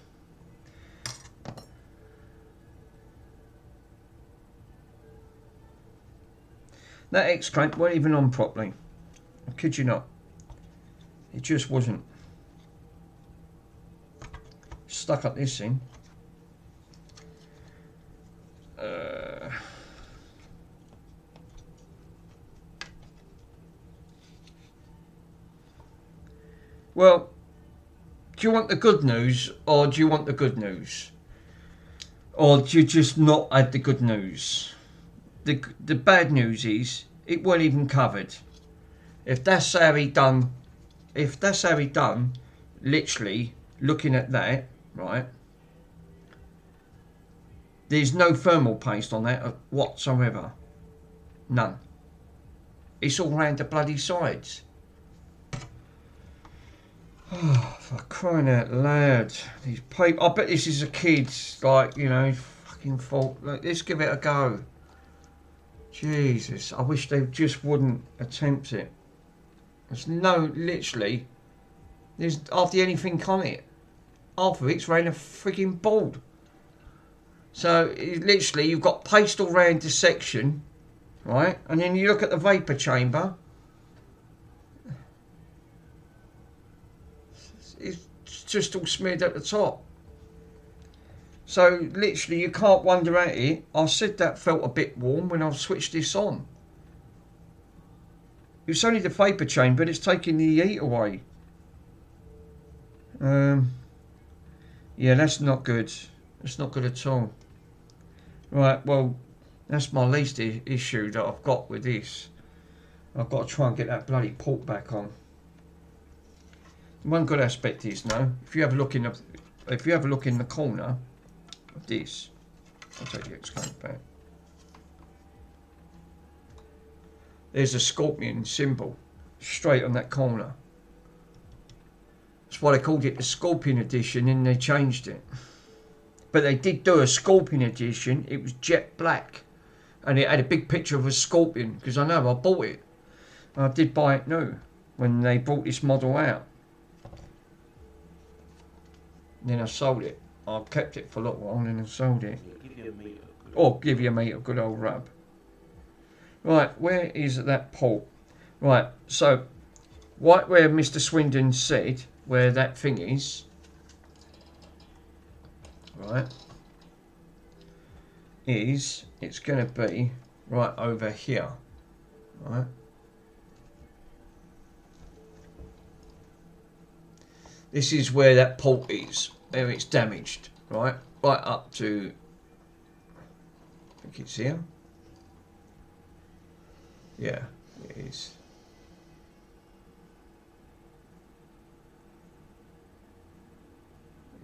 Speaker 1: That X-clamp wasn't even on properly. I kid you not. It just wasn't. Stuck up this thing. Well, do you want the good news, or do you want the good news? Or do you just not add the good news? The bad news is, it weren't even covered. If that's how he done, literally, looking at that, right, there's no thermal paste on that whatsoever. None. It's all round the bloody sides. Oh, for crying out loud. These people, I bet this is a kid's, like, you know, fucking fault. Like, let's give it a go. Jesus, I wish they just wouldn't attempt it. There's no, literally, there's hardly anything on it. Half of it's around a frigging board. So, literally, you've got paste all round the section, right? And then you look at the vapour chamber. It's just all smeared at the top. So literally you can't wonder at it. I said that felt a bit warm when I switched this on. It's only the vapour chamber, but it's taking the heat away. Yeah, that's not good. That's not good at all. Right, well, that's my least issue that I've got with this. I've got to try and get that bloody port back on. One good aspect is now, if you have a look in the corner of this, I'll take the X-clamp back. There's a scorpion symbol straight on that corner. That's why they called it the Scorpion Edition, and they changed it. But they did do a Scorpion Edition. It was jet black, and it had a big picture of a scorpion, because I know I bought it. I did buy it new when they brought this model out. Then I sold it. I kept it for a little while and then I sold it. Or give your mate a good old rub. Right, where is that port? Right, so right where Mr. Swindon said where that thing is, right, it's going to be right over here, right. This is where that port is. There it's damaged, right? Right up to, I think it's here. Yeah, it is.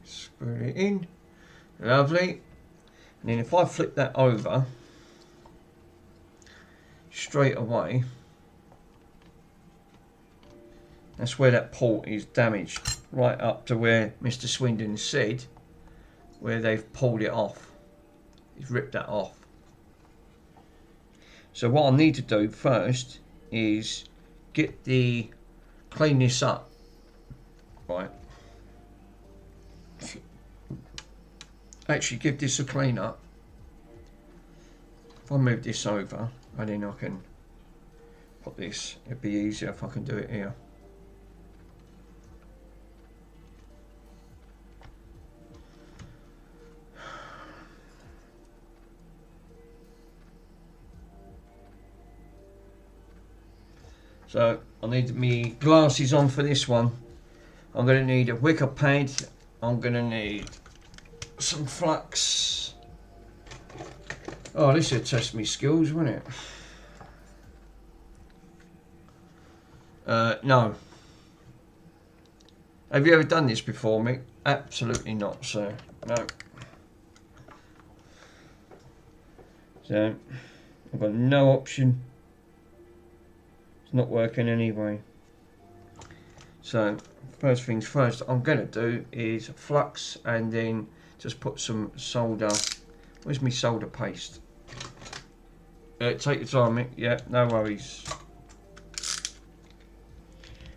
Speaker 1: Screw it in. Lovely. And then if I flip that over, straight away, that's where that port is damaged. Right up to where Mr. Swindon said, where they've pulled it off. He's ripped that off. So what I need to do first is clean this up. Right. Actually give this a clean up. If I move this over, and then I can put this, it'd be easier if I can do it here. So I need me glasses on for this one. I'm going to need a wicker pad. I'm going to need some flux. Oh, this will test me skills, won't it? No. Have you ever done this before, Mick? Absolutely not, sir. No. So, I've got no option. It's not working anyway. So, first things first, I'm going to do is flux and then just put some solder. Where's my solder paste? Take your time, Mick. Yeah, no worries.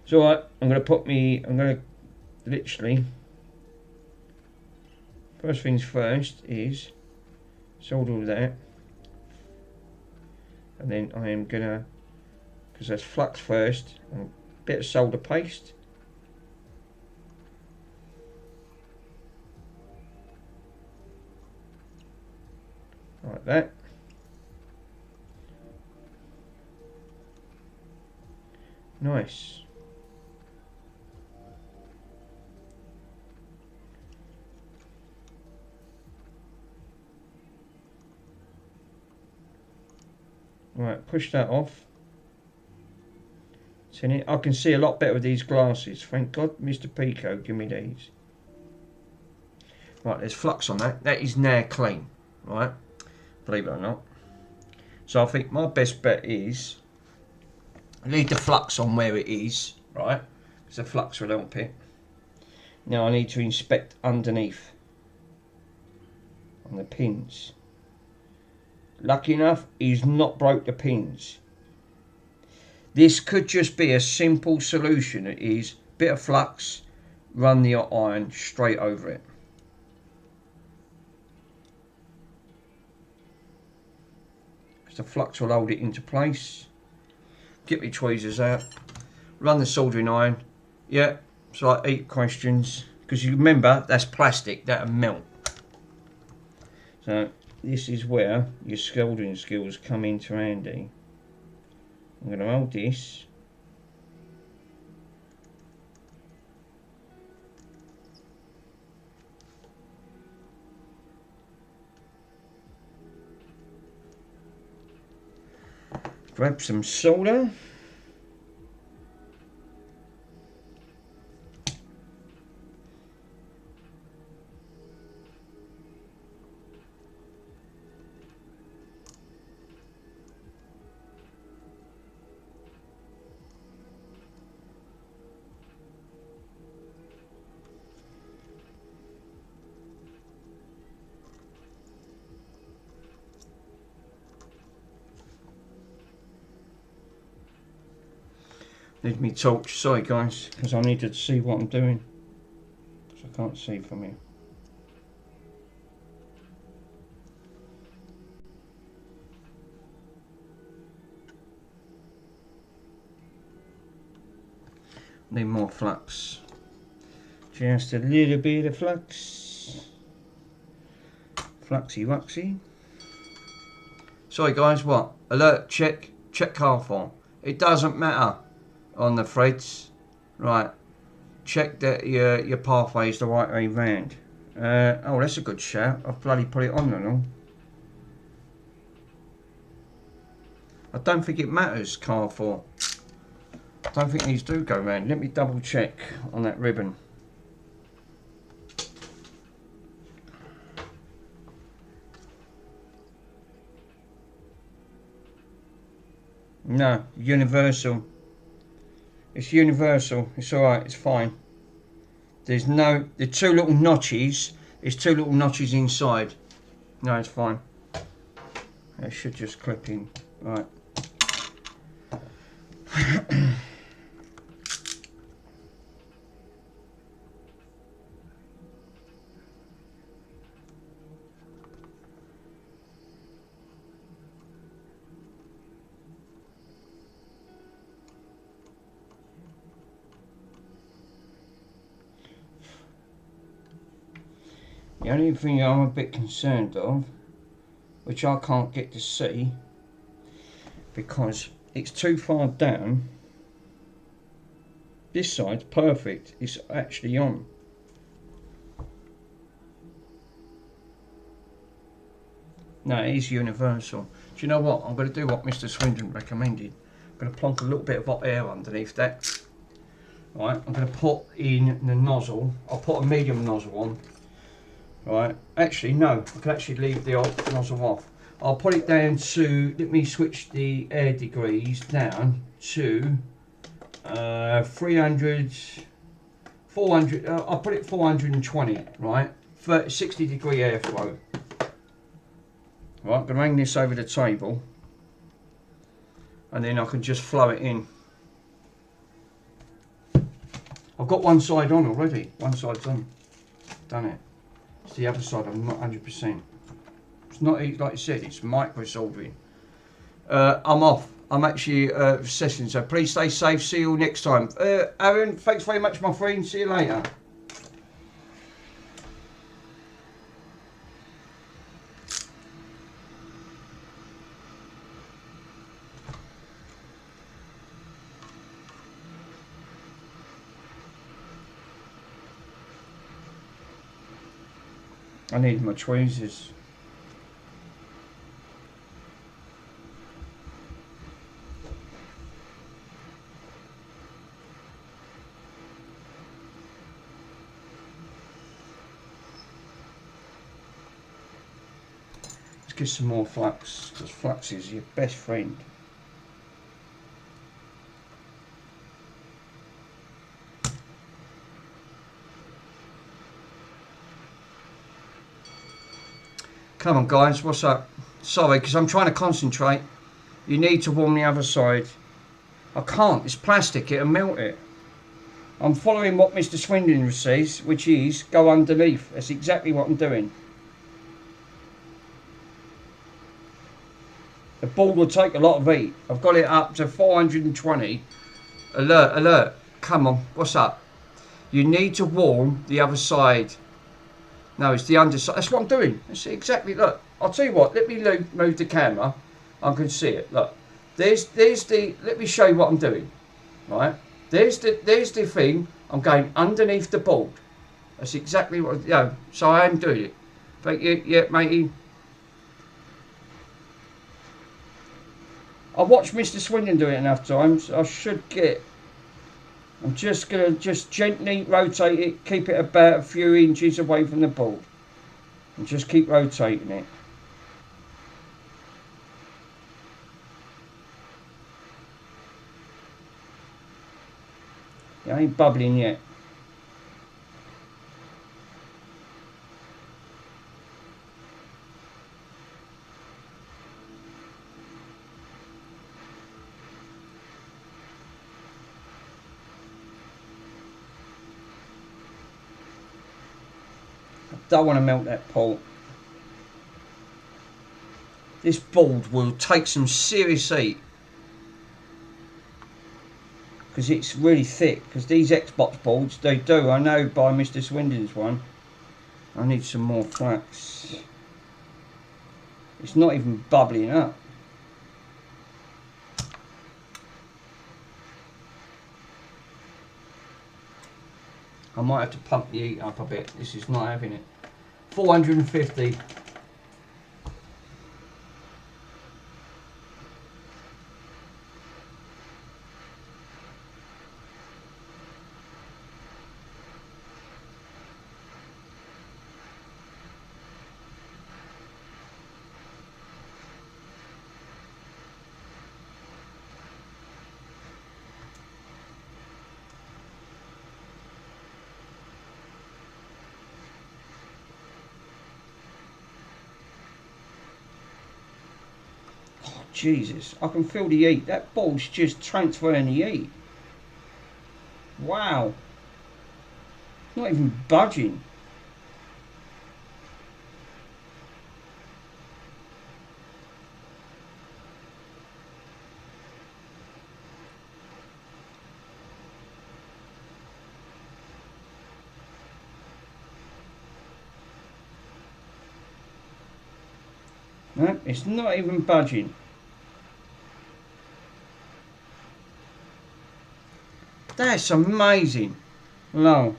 Speaker 1: It's alright. I'm going to literally, first things first is solder all that. And then I am going to, because there's flux first, and a bit of solder paste. Like that. Nice. Right, push that off. It's in it. I can see a lot better with these glasses. Thank God, Mr. Pico, give me these. Right, there's flux on that. That is now clean, right? Believe it or not. So I think my best bet is leave the flux on where it is, right? Because the flux will help it. Now I need to inspect underneath on the pins. Lucky enough, he's not broke the pins. This could just be a simple solution. It is bit of flux, run the iron straight over it. Because the flux will hold it into place. Get my tweezers out. Run the soldering iron. Yeah, it's like 8 questions. Because you remember, that's plastic, that'll melt. So this is where your soldering skills come into handy. I'm going to hold this. Grab some solder. Need me torch, sorry guys, because I need to see what I'm doing. Because I can't see from here. Need more flux. Just a little bit of flux. Fluxy wuxy. Sorry guys, what? Alert, check car form. It doesn't matter on the threads. Right. Check that your pathway is the right way round. Oh, that's a good shout. I've bloody put it on and all. I don't think it matters, car form. I don't think these do go round. Let me double check on that ribbon. No, universal. It's universal. It's alright, it's fine. There's no, the two little notches, there's two little notches inside. No, it's fine. It should just clip in. Right. The only thing I'm a bit concerned of, which I can't get to see, because it's too far down, This side's perfect. It's actually on. No, it is universal. Do you know what? I'm going to do what Mr. Swindon recommended. I'm going to plonk a little bit of hot air underneath that. Right, I'm going to put in the nozzle. I'll put a medium nozzle on. Right, actually no, I can actually leave the nozzle off. I'll put it down to, let me switch the air degrees down to 300, 400, I'll put it 420, right, 60 degree airflow. Right, I'm going to hang this over the table and then I can just flow it in. I've got one side on already, one side's on, done it. It's the other side, I'm not 100%. It's not, like I said, it's micro soldering. I'm off. I'm actually session, so please stay safe. See you all next time. Aaron, thanks very much, my friend. See you later. I need my tweezers. Let's get some more flux, because flux is your best friend. Come on guys, what's up? Sorry, because I'm trying to concentrate. You need to warm the other side. I can't, it's plastic, it'll melt it. I'm following what Mr. Swindon says, which is go underneath. That's exactly what I'm doing. The board will take a lot of heat. I've got it up to 420. Alert, alert. Come on, what's up? You need to warm the other side. No, it's the underside. That's what I'm doing. That's exactly, look. I'll tell you what, let me move the camera. I can see it. Look. There's the, let me show you what I'm doing. Right? There's the thing. I'm going underneath the board. That's exactly what, you know, so I am doing it. Thank you, yeah, matey. I've watched Mr. Swindon do it enough times. I should get. I'm just going to gently rotate it, keep it about a few inches away from the board. And just keep rotating it. It ain't bubbling yet. Don't want to melt that pole. This board will take some serious heat because it's really thick. Because these Xbox boards, they do. I know by Mr. Swindon's one. I need some more flux. It's not even bubbling up. I might have to pump the heat up a bit. This is not having it. 450. Jesus, I can feel the heat. That ball's just transferring the heat. Wow. Not even budging. No, it's not even budging. That's amazing. No.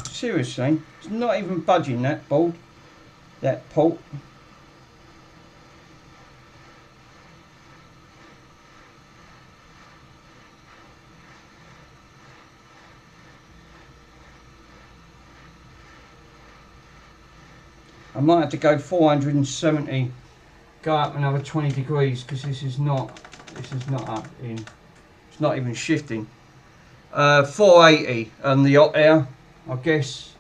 Speaker 1: Seriously, it's not even budging that board, that port. I might have to go 470, go up another 20 degrees because this is not up in, it's not even shifting. 480 on the hot air, I guess.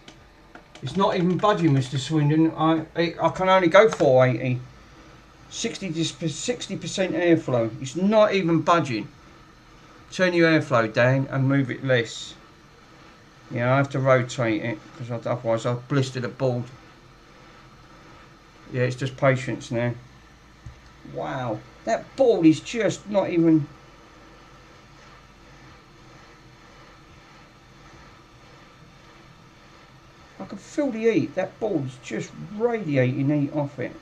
Speaker 1: It's not even budging, Mr. Swindon. I can only go 480. 60% airflow. It's not even budging. Turn your airflow down and move it less. Yeah, I have to rotate it because otherwise I'll blister the board. Yeah, it's just patience now. Wow, that board is just not even... I can feel the heat. That board's just radiating heat off it.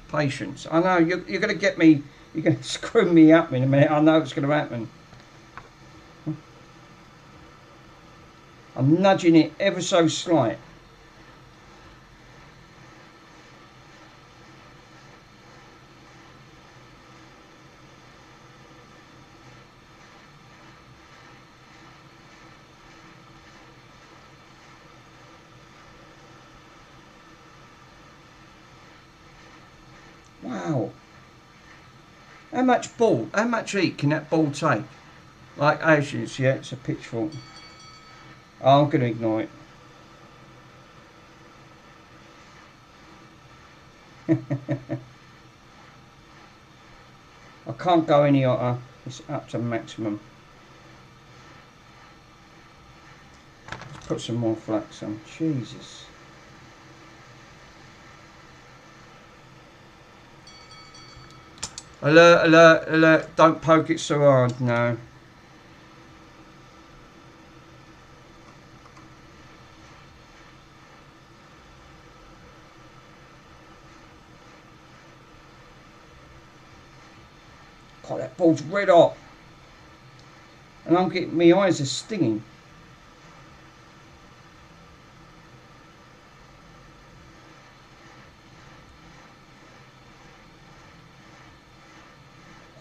Speaker 1: Patience. I know you're going to get me. You're going to screw me up in a minute. I know it's going to happen. I'm nudging it ever so slight. Wow. How much heat can that ball take? Like ashes, yeah, it's a pitchfork. Oh, I'm going to ignore it. I can't go any hotter. It's up to maximum. Let's put some more flax on. Jesus. Alert, alert, alert. Don't poke it so hard, no. God, that ball's red hot. And I'm getting, my eyes are stinging.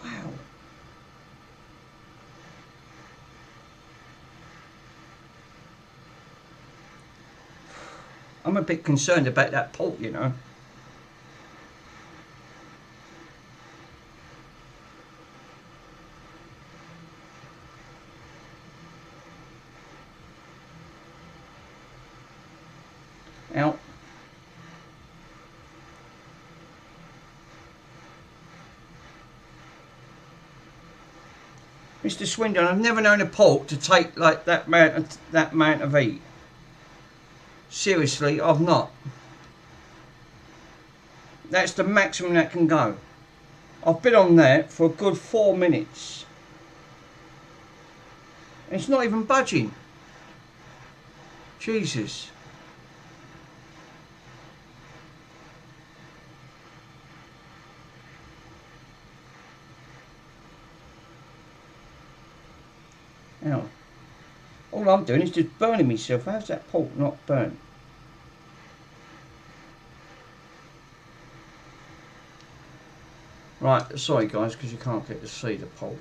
Speaker 1: Wow. I'm a bit concerned about that port, you know. Out. Mr. Swindon, I've never known a port to take like that amount of heat. Seriously, I've not. That's the maximum that can go. I've been on that for a good 4 minutes. And it's not even budging. Jesus. Now, all I'm doing is just burning myself. How's that port not burnt? Right, sorry guys, because you can't get to see the port.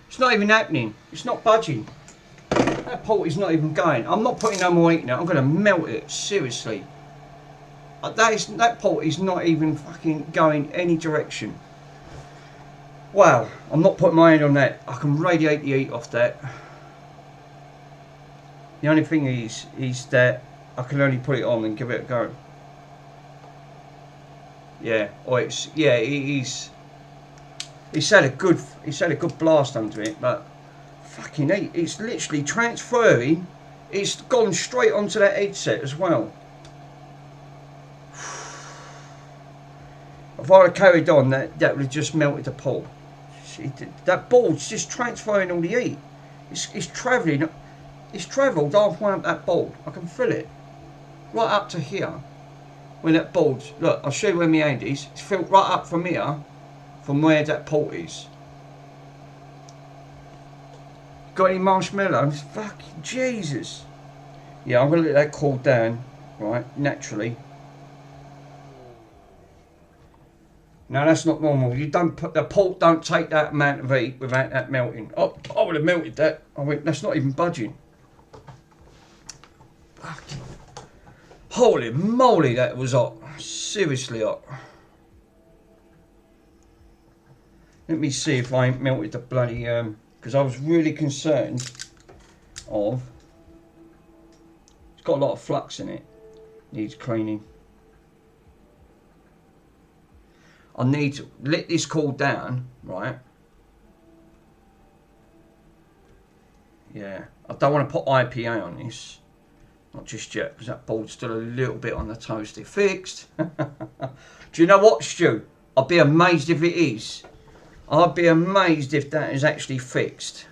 Speaker 1: It's not even happening. It's not budging. That port is not even going. I'm not putting no more heat now. I'm going to melt it. Seriously. That port is not even fucking going any direction. Wow, I'm not putting my hand on that. I can radiate the heat off that. The only thing is that I can only put it on and give it a go. Yeah, or it is. It's had a good blast under it, but fucking heat. It's literally transferring. It's gone straight onto that headset as well. If I had carried on, that would have just melted the port. That board's just transferring all the heat. It's travelling. It's travelled halfway up that board. I can feel it. Right up to here. When that board, look, I'll show you where my hand is. It's felt right up from here, from where that port is. Got any marshmallows? Fucking Jesus. Yeah, I'm going to let that cool down, right, naturally. No, that's not normal. You don't put the port. Don't take that amount of heat without that melting. Oh, I would have melted that. I went. That's not even budging. Fucking holy moly, that was hot. Seriously hot. Let me see if I ain't melted the bloody because I was really concerned of. It's got a lot of flux in it. Needs cleaning. I need to let this cool down, right? Yeah, I don't want to put IPA on this. Not just yet, because that board's still a little bit on the toasty. Fixed. Do you know what, Stu? I'd be amazed if it is. I'd be amazed if that is actually fixed.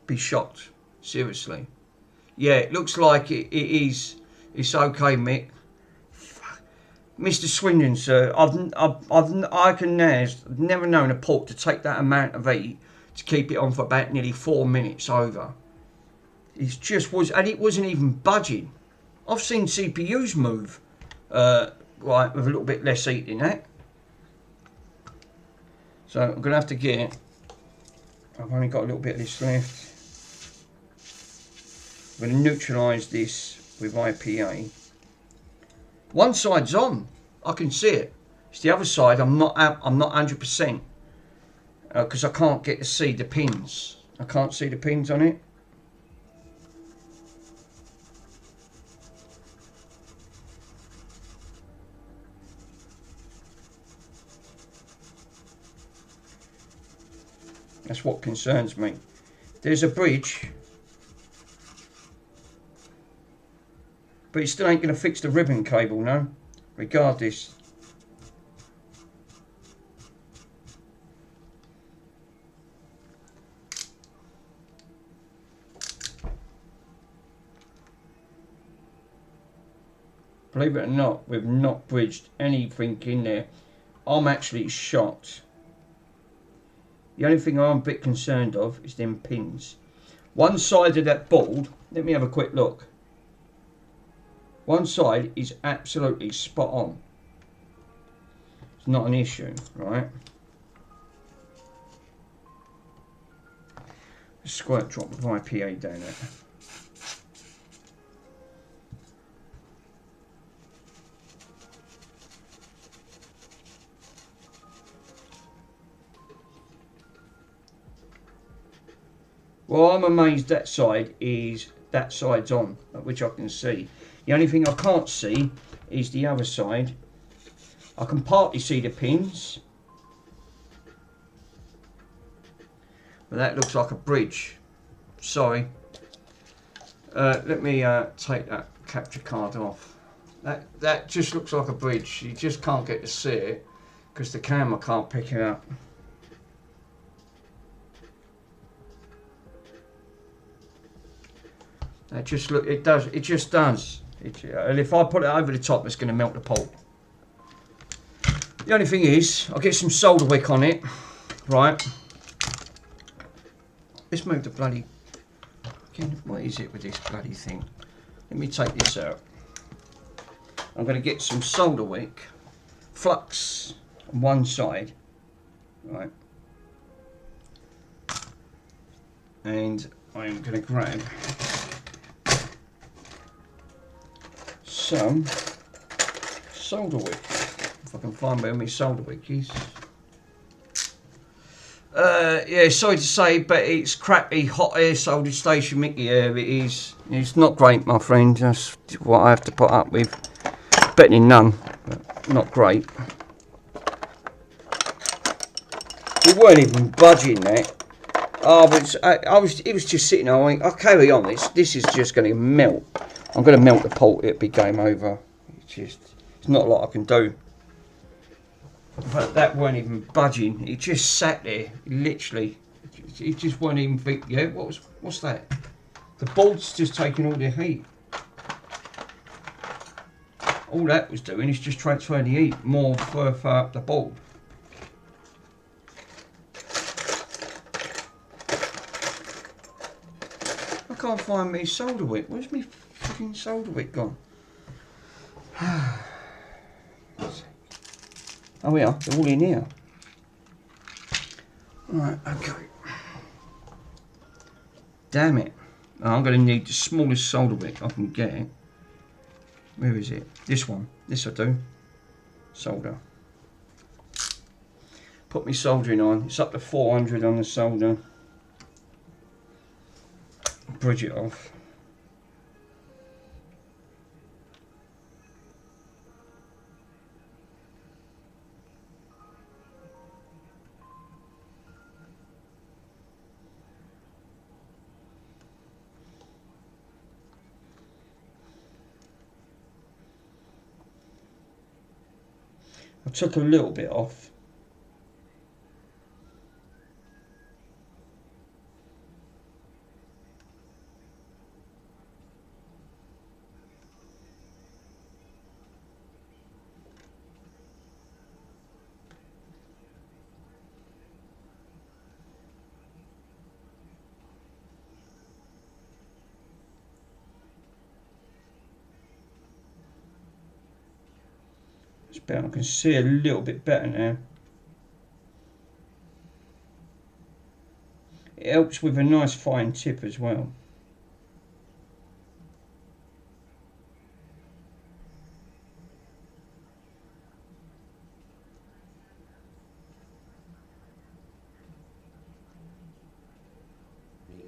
Speaker 1: Be shocked. Seriously. Yeah, it looks like it is. It's okay, Mick. Mr. Swindon, sir, I've never known a port to take that amount of heat to keep it on for about nearly 4 minutes over. It just was, and it wasn't even budging. I've seen CPUs move, right, with a little bit less heat in that. So I'm going to have to get, I've only got a little bit of this left. I'm going to neutralise this with IPA. One side's on, I can see it. It's the other side. I'm not 100% because I can't get to see the pins. I can't see the pins on it. That's what concerns me. There's a bridge. But it still ain't going to fix the ribbon cable, no? Regardless. Believe it or not, we've not bridged anything in there. I'm actually shocked. The only thing I'm a bit concerned of is them pins. One side of that board, let me have a quick look. One side is absolutely spot on. It's not an issue, right? A squirt drop of IPA down there. Well, I'm amazed that side's on, which I can see. The only thing I can't see is the other side. I can partly see the pins. But that looks like a bridge. Sorry. Let me take that capture card off. That just looks like a bridge. You just can't get to see it because the camera can't pick it up. That just look. It does. It just does. And if I put it over the top, it's going to melt the pulp. The only thing is, I'll get some solder wick on it, right? Let's move the bloody... What is it with this bloody thing? Let me take this out. I'm going to get some solder wick, flux on one side, right? And I'm going to grab some solder wick. If I can find where my solder wick is. Yeah, sorry to say, but it's crappy hot air soldered station Mickey. Yeah, it is. It's not great, my friend. That's what I have to put up with. Better than none, but not great. We weren't even budging that. Oh, but it was just sitting there. I went, I'll carry on. This is just going to melt. I'm going to melt the port. It'll be game over. It's not a lot I can do. But that weren't even budging. It just sat there, literally. It just weren't even think. Yeah, what's that? The board's just taking all the heat. All that was doing is just transferring the heat more further up the board. I can't find me solder wick. Where's my fucking solder wick gone? Oh yeah, they're all in here. Right, okay. Damn it. Oh, I'm going to need the smallest solder wick I can get. Where is it? This one. This I do. Solder. Put my soldering on. It's up to 400 on the solder. Bridge it off. I took a little bit off. It's better. I can see a little bit better now. It helps with a nice fine tip as well.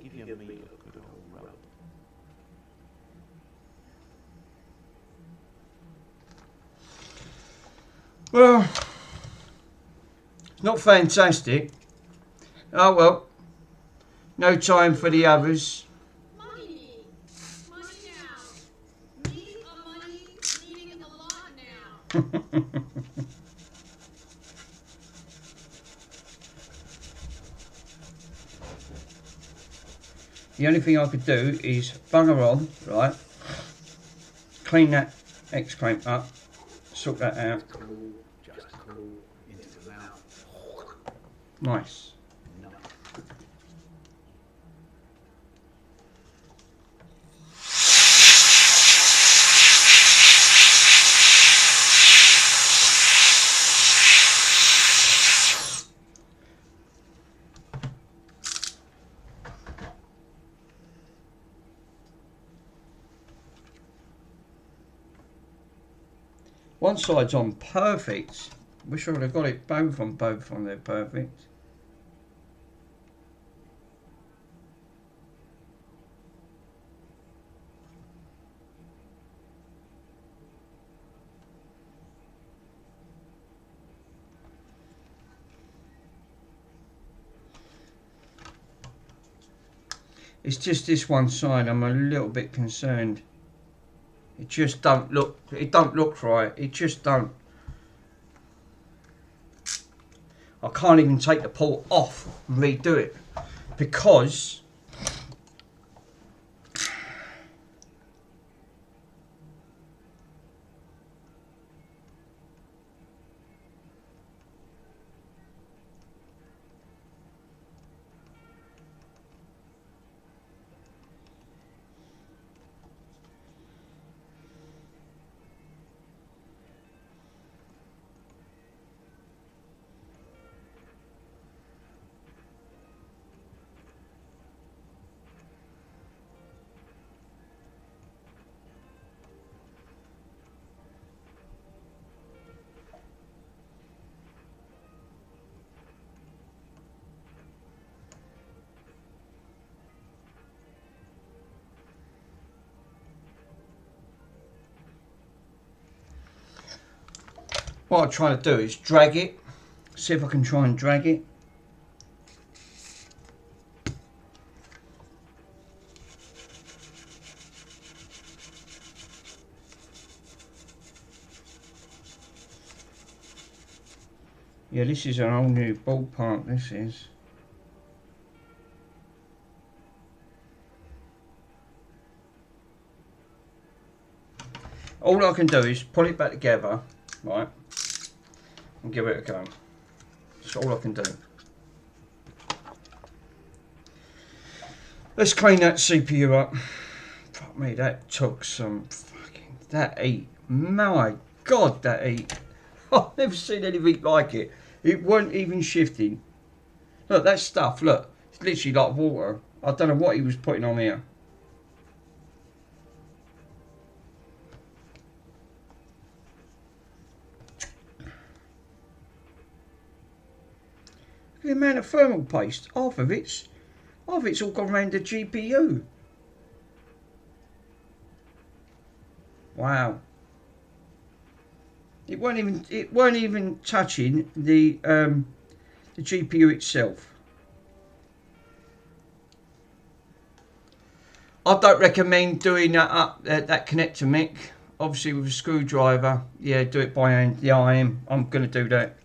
Speaker 4: Give your meat a good old rub.
Speaker 1: Well, it's not fantastic. Oh well. No time for the others.
Speaker 6: Money now. Need a money, needing a lot now.
Speaker 1: The only thing I could do is bugger on, right? Clean that X clamp up, sort that out.
Speaker 5: Just cool into the mouth.
Speaker 1: Nice. One side's on perfect. Wish I would have got it both on there perfect. It's just this one side I'm a little bit concerned. It just don't look right. It just don't. I can't even take the port off and redo it because What I'm trying to do is drag it. See if I can try and drag it. Yeah, this is an whole new ballpark, this is. All I can do is pull it back together, right, and give it a go. That's all I can do. Let's clean that CPU up. Fuck me, that took some fucking... That ate. My God, that ate. I've never seen anything like it. It weren't even shifting. Look, that stuff, look. It's literally like water. I don't know what he was putting on here. Look at the amount of thermal paste. Half of it's all gone around the GPU. Wow. It weren't even touching the GPU itself. I don't recommend doing that up that connector, Mick. Obviously with a screwdriver, yeah, do it by hand. Yeah, I'm gonna do that.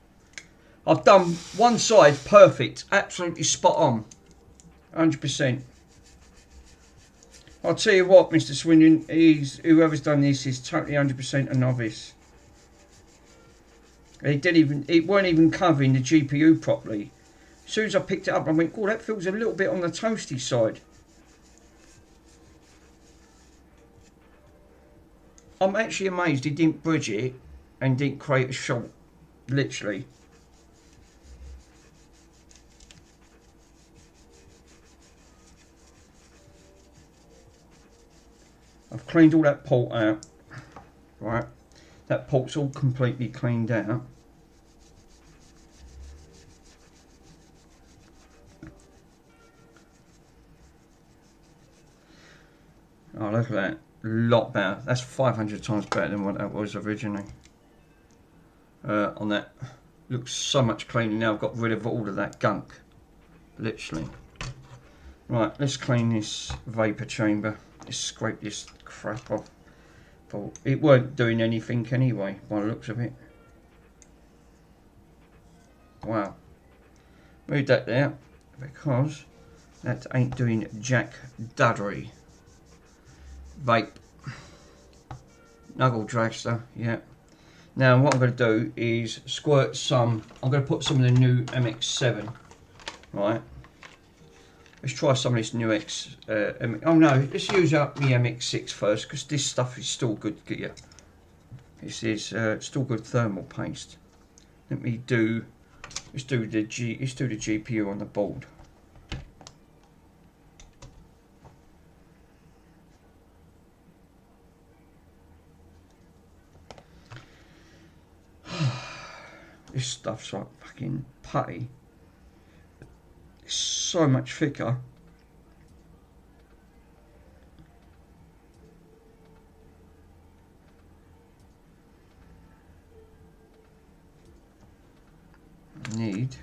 Speaker 1: I've done one side perfect, absolutely spot on, 100%. I'll tell you what, Mr. Swindon, whoever's done this is totally 100% a novice. It weren't even covering the GPU properly. As soon as I picked it up, I went, oh, that feels a little bit on the toasty side. I'm actually amazed he didn't bridge it and didn't create a short, literally. I've cleaned all that port out, right? That port's all completely cleaned out. Oh, look at that. A lot better. That's 500 times better than what that was originally. On that. Looks so much cleaner now. I've got rid of all of that gunk. Literally. Right, let's clean this vapor chamber. Let's scrape this crap off. It weren't doing anything anyway, by the looks of it. Wow. Move that there, because that ain't doing jack duddery. Vape. Nuggle dragster, yeah. Now what I'm going to do is squirt some, I'm going to put some of the new MX7, right. Let's try some of this new oh no, let's use up the MX6 first, because this stuff is still good to get you. This is still good thermal paste. Let's do the GPU on the board. This stuff's like fucking putty. It's so much thicker. Need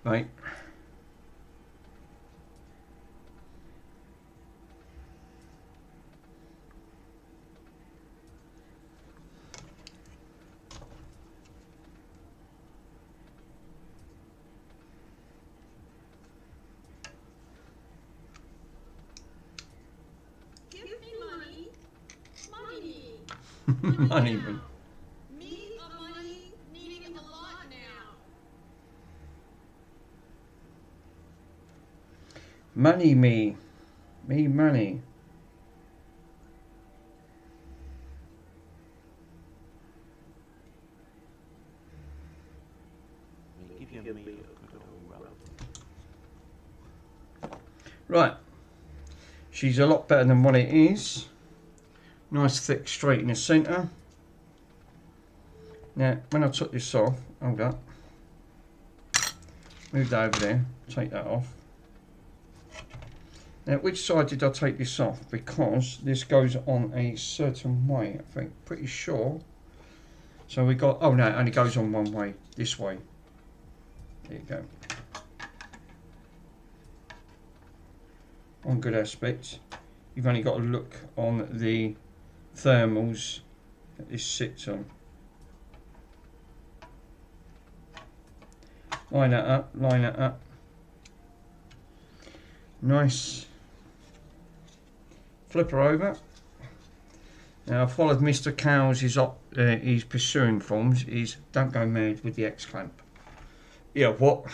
Speaker 1: right. Money.
Speaker 6: Me a money needing a lot now.
Speaker 1: Money, me money.
Speaker 4: Give me a good old rub.
Speaker 1: Right. She's a lot better than what it is. Nice thick straight in the centre. Now, when I took this off, hold up. Move that over there, take that off. Now, which side did I take this off? Because this goes on a certain way, I think. Pretty sure. So we got, oh no, it only goes on one way. This way. There you go. One good aspect. You've only got to look on the thermals that this sits on. Line that up, line that up. Nice. Flip her over. Now I followed Mr. Cowles' his pursuing forms is don't go mad with the X-clamp. Yeah, what?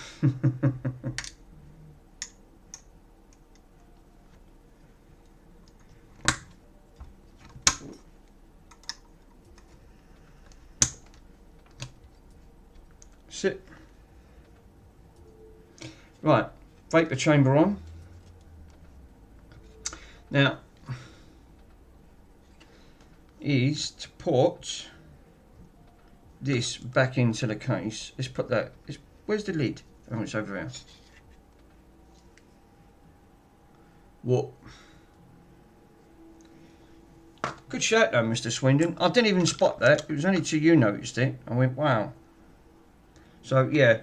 Speaker 1: Sit. Right, vapor chamber on. Now, is to put this back into the case. Let's put that. Where's the lid? Oh, it's over here. What? Good shout though, Mr. Swindon. I didn't even spot that. It was only till you noticed it. I went, wow. So yeah,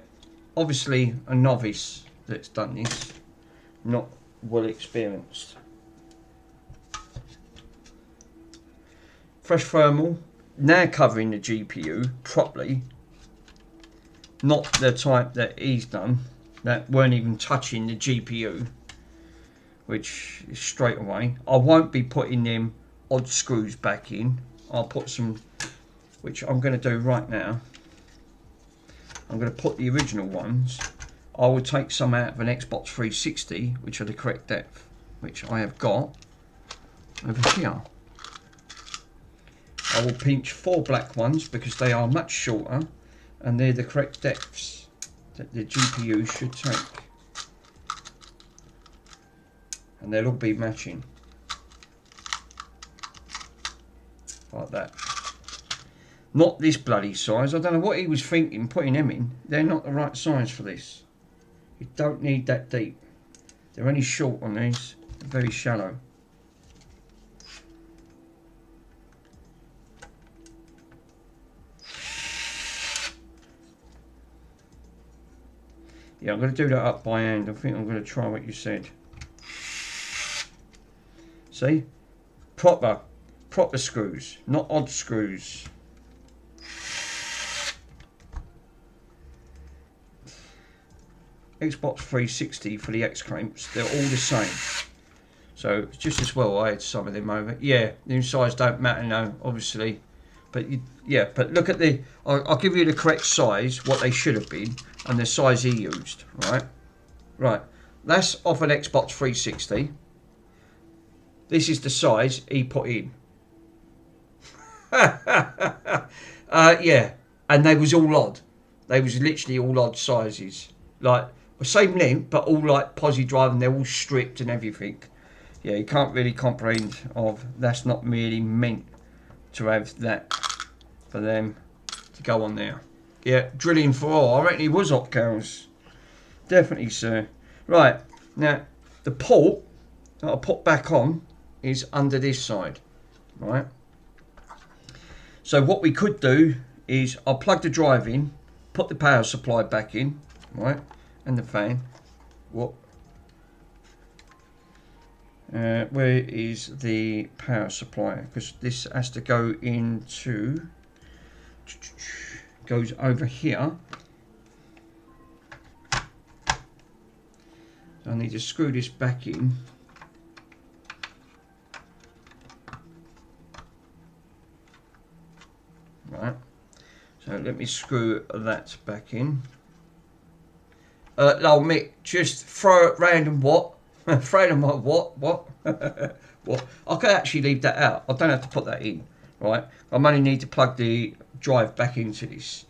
Speaker 1: obviously a novice that's done this, not well experienced. Fresh thermal, now covering the GPU properly. Not the type that he's done, that weren't even touching the GPU, which is straight away. I won't be putting them odd screws back in. I'll put some, which I'm going to do right now. I'm going to put the original ones. I will take some out of an Xbox 360, which are the correct depth, which I have got over here. I will pinch 4 black ones because they are much shorter and they're the correct depths that the GPU should take. And they'll all be matching. Like that. Not this bloody size. I don't know what he was thinking putting them in. They're not the right size for this. You don't need that deep. They're only short on these. They're very shallow. Yeah, I'm going to do that up by hand. I think I'm going to try what you said. See? Proper screws, not odd screws. Xbox 360 for the X-clamps, they're all the same. So it's just as well I had some of them over. Yeah, the size don't matter now, obviously. But yeah, but look at the, I'll give you the correct size, what they should have been, and the size he used, right? Right, that's off an Xbox 360. This is the size he put in. Yeah, and they was all odd. They was literally all odd sizes. Like, same length, but all like posi drive, and they're all stripped and everything. Yeah, you can't really comprehend of, that's not really meant to have that for them to go on there. Yeah, drilling for all. I reckon he was hot cows. Definitely, sir. Right, now the port that I'll put back on is under this side. Right. So what we could do is I'll plug the drive in, put the power supply back in, right, and the fan. What? Where is the power supply? Because this has to go into, goes over here. So I need to screw this back in. Right. So let me screw that back in. No, Mick, just throw it random what? Throw them what? What? What? I could actually leave that out. I don't have to put that in, right? I only need to plug the drive back into this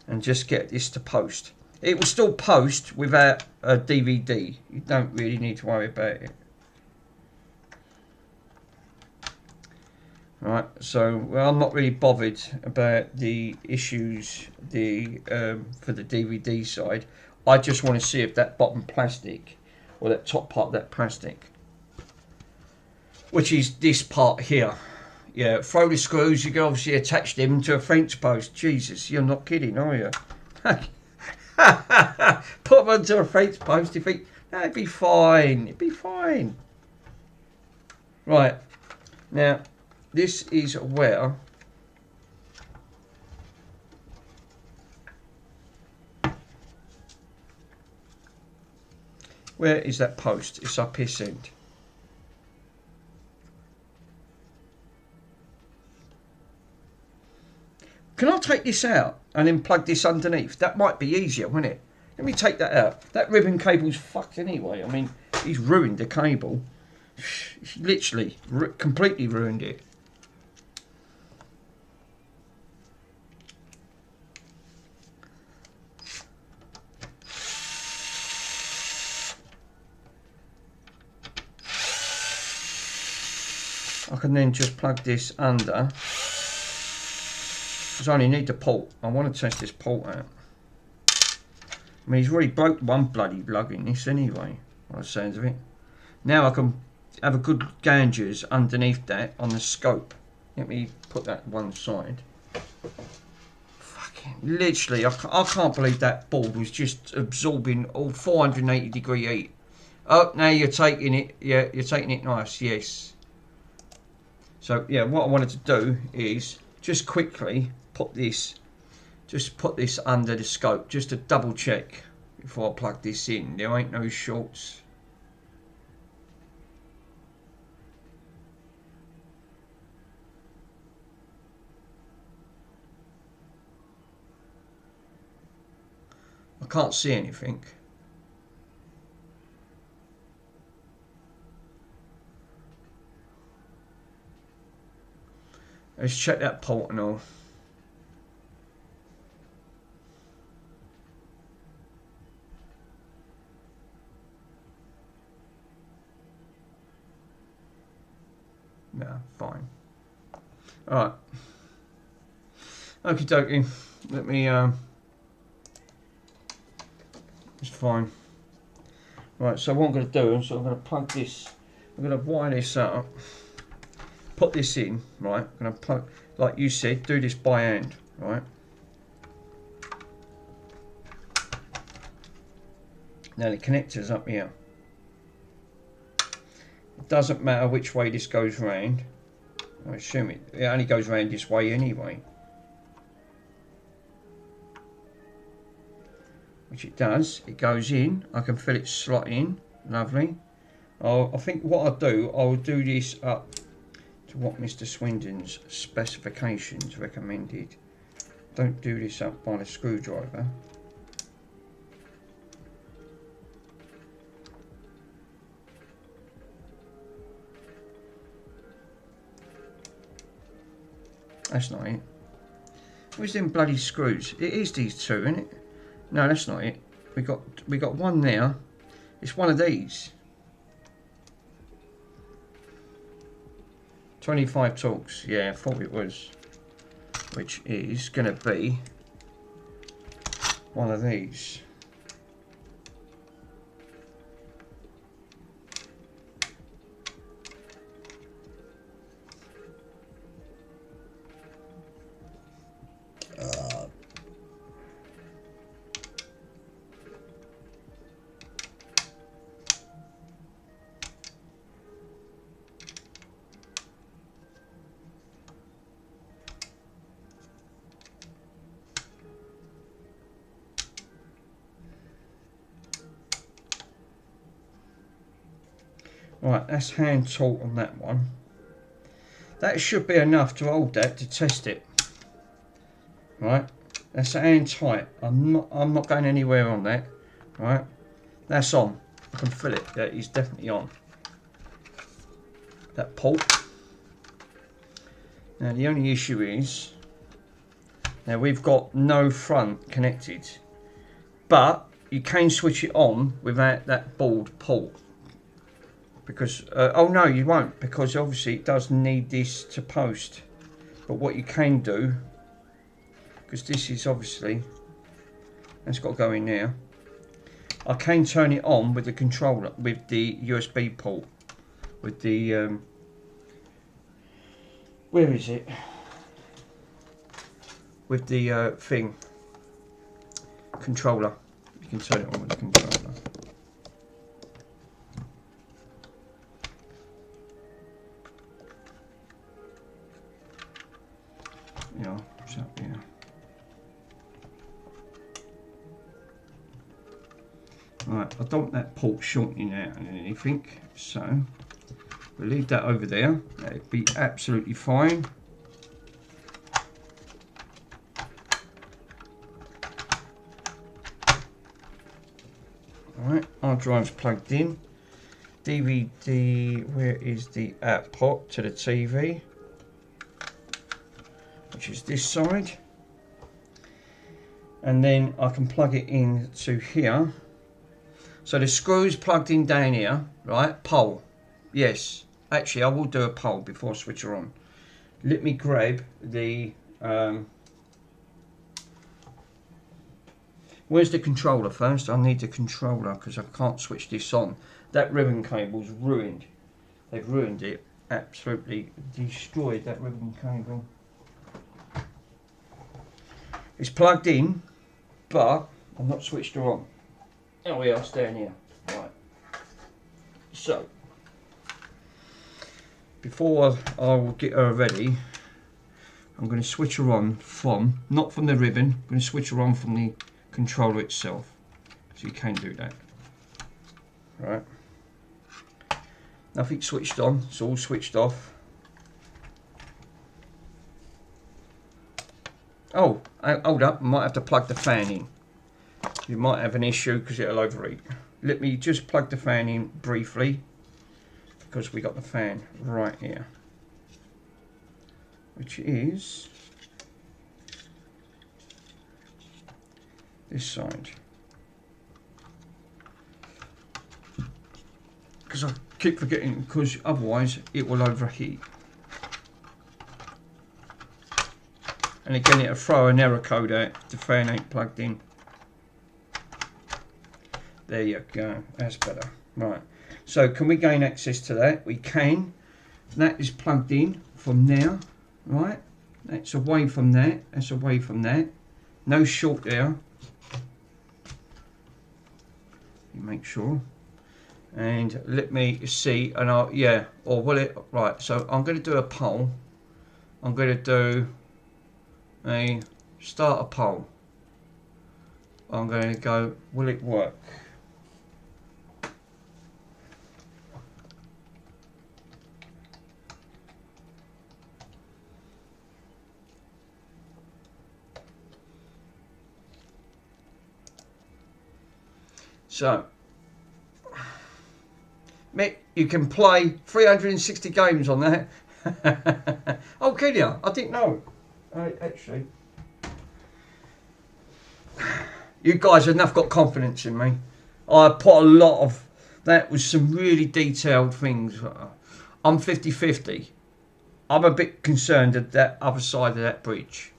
Speaker 1: and just get this to post. It will still post without a DVD. You don't really need to worry about it. Right, so well, I'm not really bothered about the issues for the DVD side. I just want to see if that bottom plastic or that top part of that plastic which is this part here. Yeah, throw the screws, you can obviously attach them to a fence post. Jesus, you're not kidding, are you? Put them onto a fence post, you think, no, it'd be fine, it'd be fine. Right, now, this is where is that post? It's up this end. Can I take this out and then plug this underneath? That might be easier, wouldn't it? Let me take that out. That ribbon cable's fucked anyway. I mean, he's ruined the cable. He literally completely ruined it. I can then just plug this under. Because I only need the port. I want to test this port out. I mean, he's already broke one bloody lug in this anyway, by the sounds of it. Now I can have a good gauges underneath that on the scope. Let me put that one side. Fucking, literally, I can't believe that board was just absorbing all 480-degree heat. Oh, now you're taking it. Yeah, you're taking it nice, yes. So, yeah, what I wanted to do is just quickly put this under the scope just to double check before I plug this in. There ain't no shorts. I can't see anything. Let's check that port and all. No, fine. Alright. Okie dokie. Let me, it's fine. Right, so what I'm going to do is I'm going to plug this, I'm going to wire this up, put this in, right, I'm going to plug, like you said, do this by hand, right. Now the connector's up here. It doesn't matter which way this goes round. I assume it only goes round this way anyway. Which it does. It goes in. I can fill it slot in. Lovely. I think what I'll do this up to what Mr. Swindon's specifications recommended. Don't do this up by the screwdriver. That's not it. Where's them bloody screws? It is these two, isn't it? No, that's not it. We got one there. It's one of these. 25 Torx. Yeah, I thought it was. Which is going to be one of these. Right, that's hand taut on that one. That should be enough to hold that to test it. Right, that's hand tight. I'm not going anywhere on that. Right, that's on. I can feel it. That is definitely on. That port. Now the only issue is, now we've got no front connected, but you can switch it on without that board port. Because, oh no, you won't, because obviously it does need this to post. But what you can do, because this is obviously, that's got to go in there. I can turn it on with the controller, with the USB port, with the Where is it? With the thing. Controller. You can turn it on with the controller. Yeah, so, yeah. Right, I don't want that port shortening out and anything, so we'll leave that over there. That'd be absolutely fine. Alright, our drive's plugged in. DVD, where is the output to the TV? Which is this side. And then I can plug it in to here. So the screw's plugged in down here, right? Pole. Yes. Actually, I will do a pole before I switch her on. Let me grab the... where's the controller first? I need the controller because I can't switch this on. That ribbon cable's ruined. They've ruined it. Absolutely destroyed that ribbon cable. It's plugged in, but I've not switched her on. There we are, down here. Right. So, before I will get her ready, I'm going to switch her on from, not from the ribbon, I'm going to switch her on from the controller itself. So you can do that. Right. Nothing switched on, it's all switched off. Oh, hold up, I might have to plug the fan in. You might have an issue because it'll overheat. Let me just plug the fan in briefly because we got the fan right here, which is this side. Because I keep forgetting, because otherwise it will overheat. And again, it'll throw an error code out if the fan ain't plugged in. There you go, that's better. Right, so can we gain access to that? We can. That is plugged in from now, right? That's away from that, that's away from that. No short there. You make sure. And let me see, and I'll, yeah, or will it, right, so I'm going to do a poll. I'm going to do a start a poll. I'm going to go, will it work? So, Mick, you can play 360 games on that. Oh, can you? I didn't know. Actually, you guys have enough got confidence in me. I put a lot of, that was some really detailed things. I'm 50-50. I'm a bit concerned at that other side of that bridge.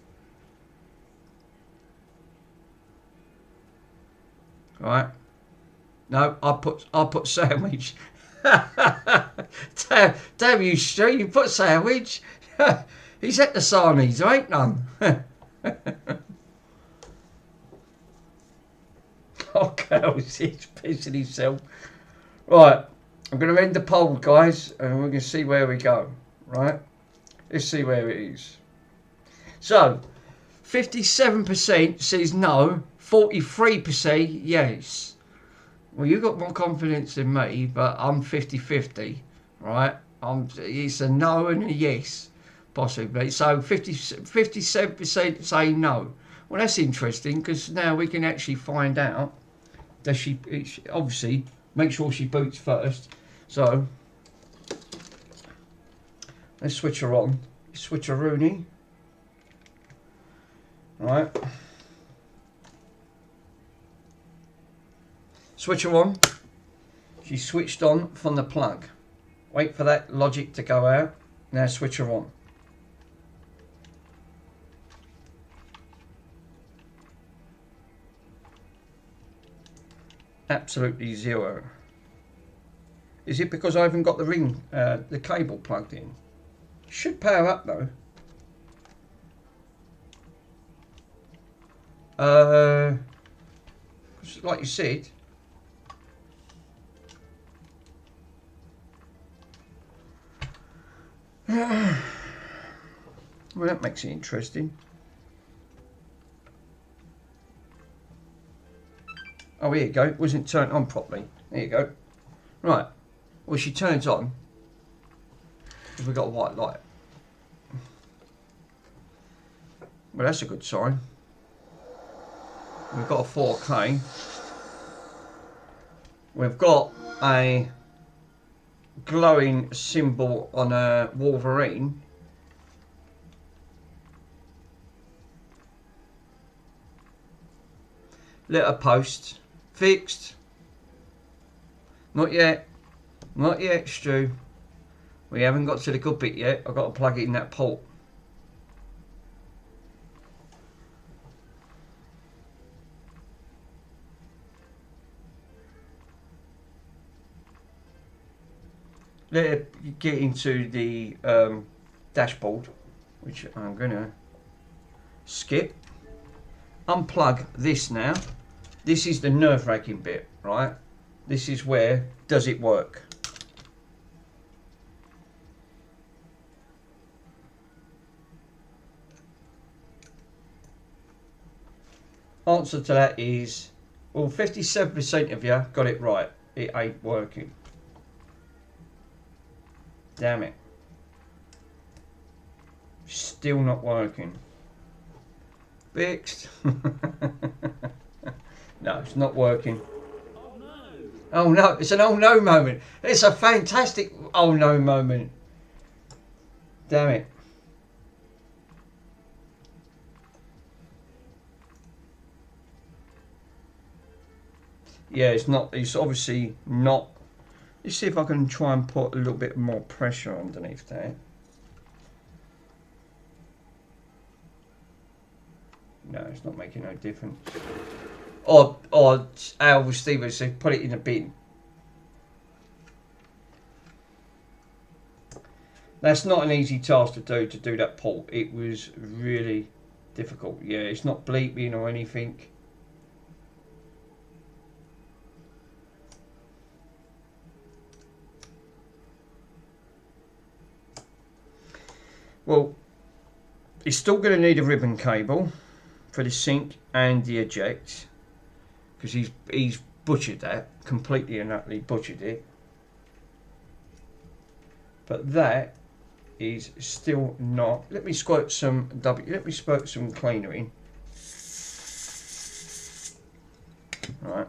Speaker 1: Right? No, I put sandwich. damn you, Stu, you put sandwich. He's at the Sarnies, there ain't none. Oh, Carl's he's pissing himself. Right, I'm going to end the poll, guys, and we're going to see where we go. Right, let's see where it is. So, 57% says no, 43% yes. Well, you've got more confidence in me, but I'm 50-50, right? It's a no and a yes, possibly. So 57% say no. Well, that's interesting, because now we can actually find out, does she, obviously, make sure she boots first. So, let's switch her on. Switch her Rooney. Right. Switch her on. She's switched on from the plug. Wait for that logic to go out. Now switch her on. Absolutely zero. Is it because I haven't got the ring, the cable plugged in? Should power up though. Like you said. Well, that makes it interesting. Oh, here you go. It wasn't turned on properly. There you go. Right. Well, she turns on. We've got a white light. Well, that's a good sign. We've got a 4K. We've got a glowing symbol on a Wolverine. Letter post. Fixed. Not yet. Not yet, Stu. We haven't got to the good bit yet. I've got to plug it in that port. Let it get into the dashboard, which I'm going to skip. Unplug this now. This is the nerve-wracking bit, right? This is where does it work? Answer to that is, well, 57% of you got it right. It ain't working. Damn it. Still not working. Fixed. No, it's not working.
Speaker 4: Oh no!
Speaker 1: Oh no, it's an oh no moment. It's a fantastic oh no moment. Damn it. Yeah, it's not, it's obviously not. Let's see if I can try and put a little bit more pressure underneath there. No, it's not making no difference. Or Al Stevens said, put it in a bin. That's not an easy task to do that port. It was really difficult. Yeah, it's not bleeping or anything. Well, it's still going to need a ribbon cable for the sync and the eject, because he's butchered that, completely and utterly butchered it. But that is still not. Let me squirt some cleaner in. Right.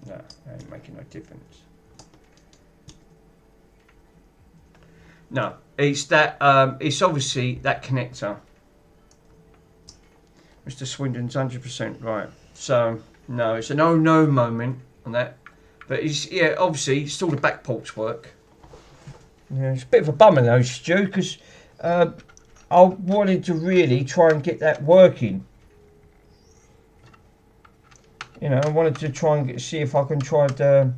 Speaker 1: No, that ain't making no difference. No, it's that. It's obviously that connector. Mr. Swindon's 100% right. So no, it's an oh no moment on that. But it's, yeah, obviously still the back ports work. Yeah, it's a bit of a bummer though, Stu, because I wanted to really try and get that working. You know, I wanted to try and see if I can try to.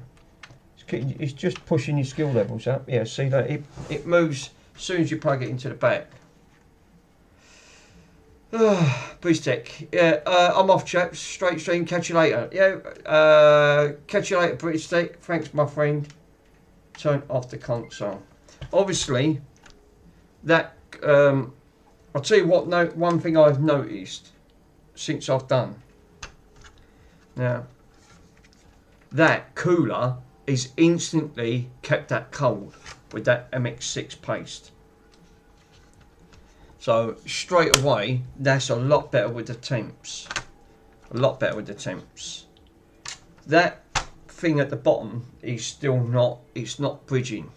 Speaker 1: It's just pushing your skill levels up. Yeah, see that it moves as soon as you plug it into the back. Boost Tech. Yeah, I'm off, chaps. Straight stream. Catch you later. Yeah, catch you later, British Tech. Thanks, my friend. Turn off the console. Obviously, that. I'll tell you what. No, one thing I've noticed since I've done. Now, that cooler is instantly kept that cold with that MX6 paste. So straight away, that's a lot better with the temps. A lot better with the temps. That thing at the bottom is still not, it's not bridging.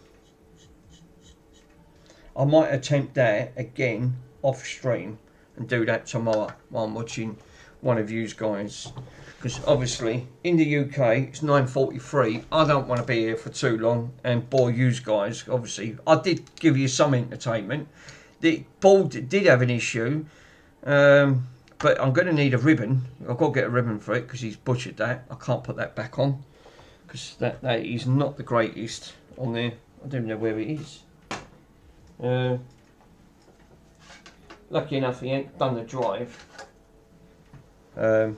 Speaker 1: I might attempt that again off stream and do that tomorrow while I'm watching one of you guys. Because obviously in the UK it's 9:43. I don't want to be here for too long and bore you guys. Obviously I did give you some entertainment. The board did have an issue. But I'm going to need a ribbon. I've got to get a ribbon for it because he's butchered that. I can't put that back on because that is not the greatest on there. I don't know where it is. Lucky enough he ain't done the drive. I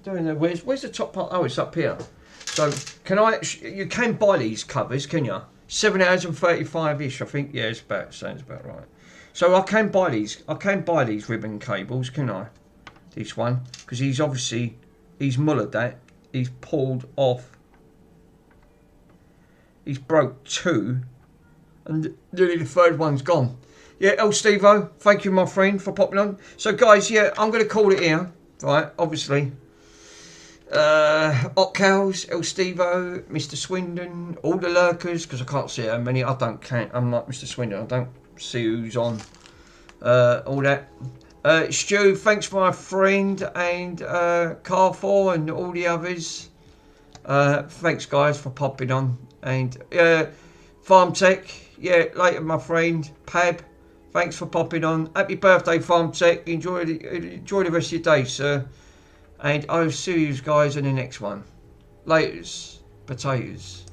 Speaker 1: don't know where's the top part. Oh, it's up here. So can I? You can buy these covers, can you? 7 hours and 35-ish, I think. Yeah, sounds about right. So I can buy these. I can buy these ribbon cables, can I? This one, because he's mullered that. He's pulled off. He's broke 2, and nearly the 3rd one's gone. Yeah, El Stevo, thank you, my friend, for popping on. So, guys, yeah, I'm going to call it here, right? Obviously, Otcows, El Stevo, Mr. Swindon, all the lurkers, because I can't see how many. I don't count. I'm like Mr. Swindon. I don't see who's on. All that. Stu, thanks my friend, and Carfor and all the others. Thanks guys for popping on. And Farm Tech, yeah, later my friend. Pab, thanks for popping on. Happy birthday, Farm Tech. Enjoy the rest of your day, sir. And I'll see you guys in the next one. Laters, potatoes.